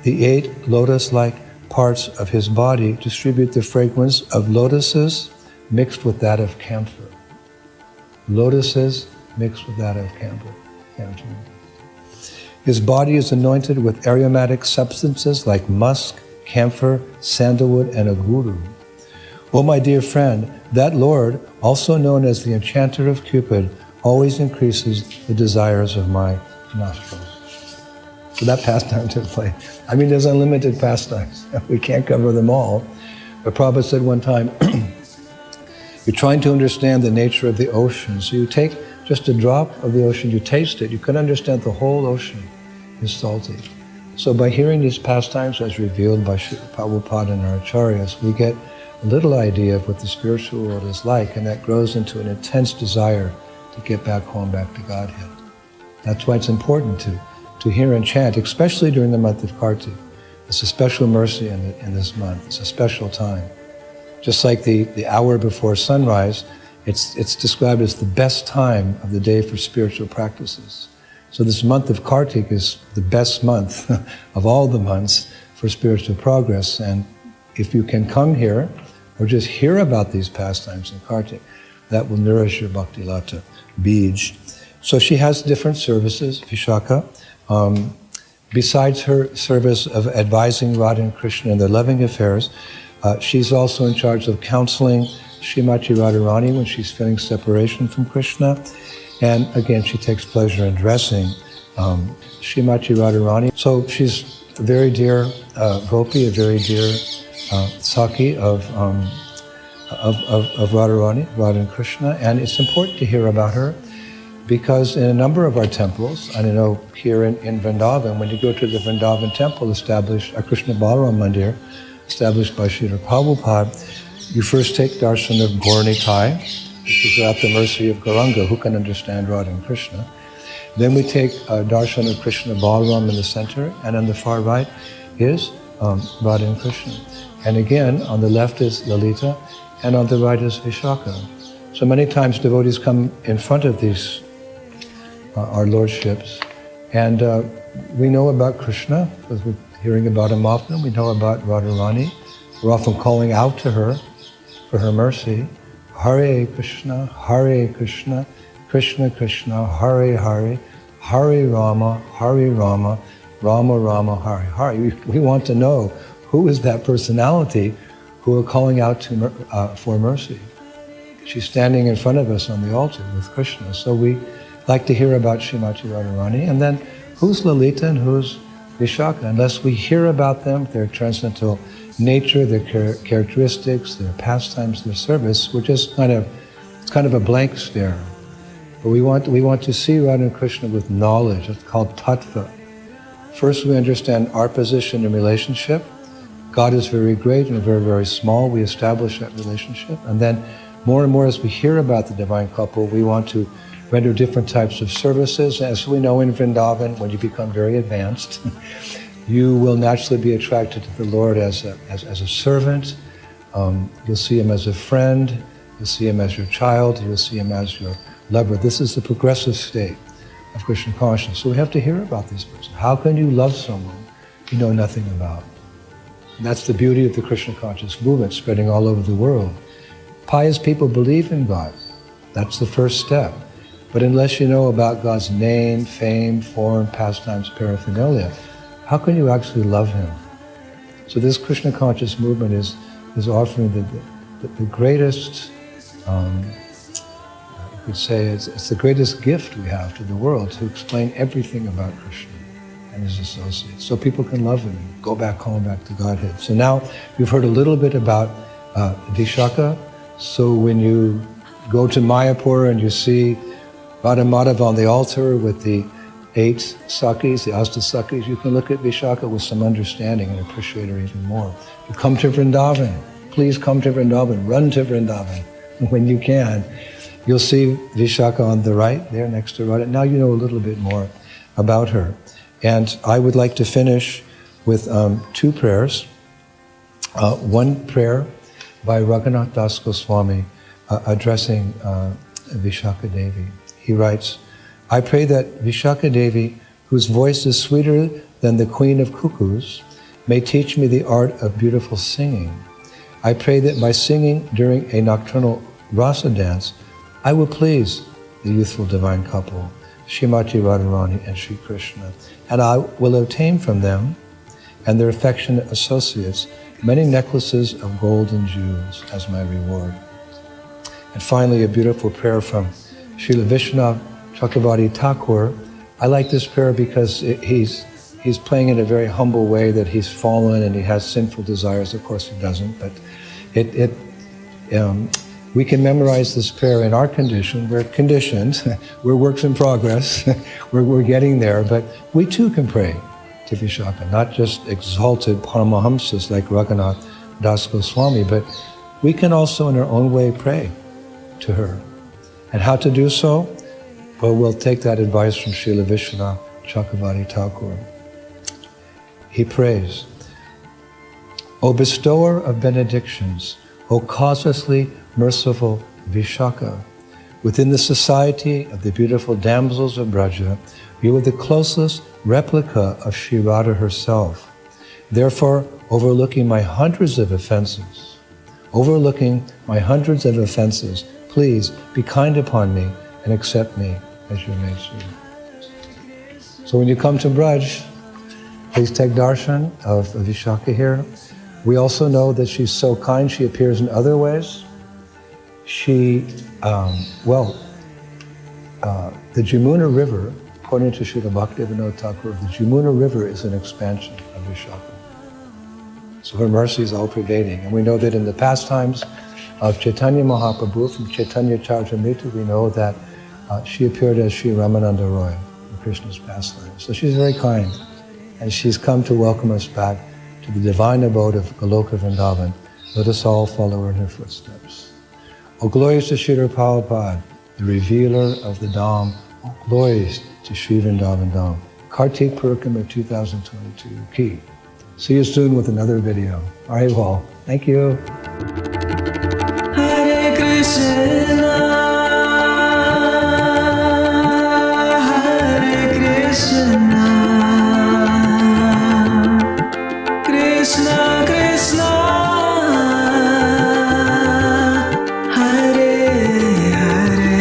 The 8 lotus-like parts of his body distribute the fragrance of lotuses mixed with that of camphor. Lotuses mixed with that of camphor. His body is anointed with aromatic substances like musk, camphor, sandalwood, and aguru. Oh, my dear friend, that Lord, also known as the enchanter of Cupid, always increases the desires of my nostrils. So that pastime took place. I mean, there's unlimited pastimes. We can't cover them all. But Prabhupada said one time, you're trying to understand the nature of the ocean. So you take just a drop of the ocean, you taste it, you can understand the whole ocean is salty. So by hearing these pastimes as revealed by Srila Prabhupada and our acharyas, we get a little idea of what the spiritual world is like, and that grows into an intense desire to get back home, back to Godhead. That's why it's important to hear and chant, especially during the month of Kartik. It's a special mercy in this month. It's a special time. Just like the hour before sunrise, it's described as the best time of the day for spiritual practices. So this month of Kartik is the best month of all the months for spiritual progress. And if you can come here or just hear about these pastimes in Kartik, that will nourish your Bhakti Lata Bij. So she has different services, Vishaka. Besides her service of advising Radha and Krishna in their loving affairs, she's also in charge of counseling Srimati Radharani when she's feeling separation from Krishna. And again, she takes pleasure in dressing Srimati Radharani. So she's a very dear gopi, a very dear Saki of Radharani, Radha and Krishna. And it's important to hear about her because in a number of our temples, I know here in Vrindavan, when you go to the Vrindavan temple established, a Krishna Balaram Mandir, established by Srila Prabhupada, you first take darshan of Gaur Nitai, which is at the mercy of Gauranga, who can understand Radha and Krishna. Then we take darshan of Krishna Balaram in the center, and on the far right is Radha and Krishna. And again, on the left is Lalita, and on the right is Vishaka. So many times devotees come in front of these, our lordships, and we know about Krishna, because we're hearing about him often. We know about Radharani. We're often calling out to her for her mercy. Hare Krishna, Krishna Krishna, Hare Hare, Hare Rama, Rama Rama, Hare Hare. We want to know who is that personality who are calling out to for mercy. She's standing in front of us on the altar with Krishna. So we like to hear about Srimati Radharani. And then who's Lalita and who's Vishaka? Unless we hear about them, their transcendental nature, their characteristics, their pastimes, their service, we're just it's kind of a blank stare. But we want to see Radha and Krishna with knowledge. It's called tattva. First, we understand our position in relationship. God is very great and very, very small. We establish that relationship. And then more and more as we hear about the divine couple, we want to render different types of services. As we know in Vrindavan, when you become very advanced, you will naturally be attracted to the Lord as a servant. You'll see Him as a friend. You'll see Him as your child. You'll see Him as your lover. This is the progressive state of Krishna consciousness. So we have to hear about this person. How can you love someone you know nothing about? And that's the beauty of the Krishna conscious movement spreading all over the world. Pious people believe in God. That's the first step. But unless you know about God's name, fame, form, pastimes, paraphernalia, how can you actually love Him? So this Krishna conscious movement is offering the greatest, you could say it's the greatest gift we have to the world, to explain everything about Krishna and His associates, so people can love Him and go back home, back to Godhead. So now you've heard a little bit about Vishaka. So when you go to Mayapur and you see Radha Madhava on the altar with the 8 sakis, the Asta sakis, you can look at Vishaka with some understanding and appreciate her even more. You come to Vrindavan, please come to Vrindavan, run to Vrindavan when you can. You'll see Vishaka on the right there next to Radha. Now you know a little bit more about her. And I would like to finish with 2 prayers. One prayer by Raghunath Das Goswami addressing Vishaka Devi. He writes, I pray that Vishaka Devi, whose voice is sweeter than the queen of cuckoos, may teach me the art of beautiful singing. I pray that by singing during a nocturnal rasa dance, I will please the youthful divine couple, Srimati Radharani and Sri Krishna, and I will obtain from them and their affectionate associates many necklaces of gold and jewels as my reward. And finally, a beautiful prayer from Srila Vishwanath Chakravarti Thakur. I like this prayer because he's playing in a very humble way, that he's fallen and he has sinful desires. Of course he doesn't, but we can memorize this prayer in our condition. We're conditioned, we're works in progress, we're getting there, but we too can pray to Vishaka, not just exalted Paramahamsas like Raghunath Das Goswami, but we can also in our own way pray to her. And how to do so? Well, we'll take that advice from Srila Vishwanath Chakravarti Thakur. He prays, O bestower of benedictions, O causelessly merciful Vishaka, within the society of the beautiful damsels of Braja, you are the closest replica of Sri Radha herself. Therefore, overlooking my hundreds of offenses, please be kind upon me and accept me as your maidservant. So when you come to Braj, please take darshan of Vishaka here. We also know that she's so kind, she appears in other ways. The Jamuna River, according to Srila Bhaktivinoda Thakur, the Jamuna River is an expansion of Vishaka. So her mercy is all-pervading. And we know that in the pastimes of Chaitanya Mahaprabhu, from Chaitanya Charitamrita, we know that she appeared as Sri Ramananda Roy in Krishna's pastimes. So she's very kind, and she's come to welcome us back to the divine abode of Goloka Vrindavan. Let us all follow in her footsteps. O glories to Srila Prabhupada, the revealer of the Dham. O glories to Sri Vrindavan Dham. Kartik Purkam of 2022. Ki. See you soon with another video. All right, well, thank you. Hare Krishna, Hare Krishna, Krishna Krishna, Hare Hare,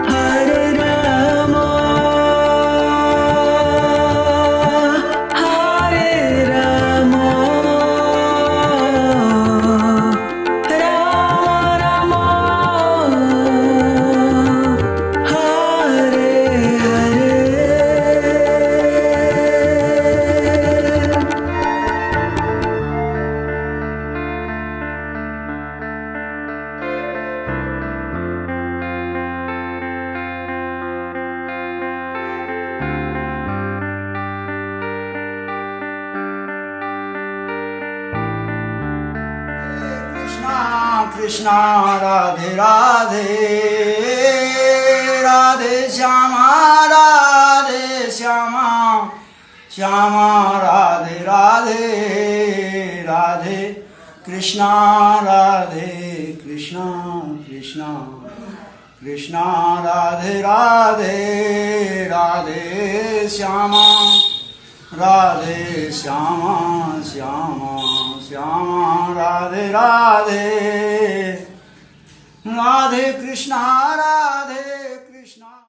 Hare Rama, Hare Rama, Krishna Radhe Radhe Radhe Shyama Radhe Shyama Shyama Radhe Radhe Radhe Krishna Radhe Krishna Krishna Krishna Radhe Radhe Radhe Shyama Radhe Shyama Shyama Shyama Radhe Radhe Radhe Krishna Radhe Krishna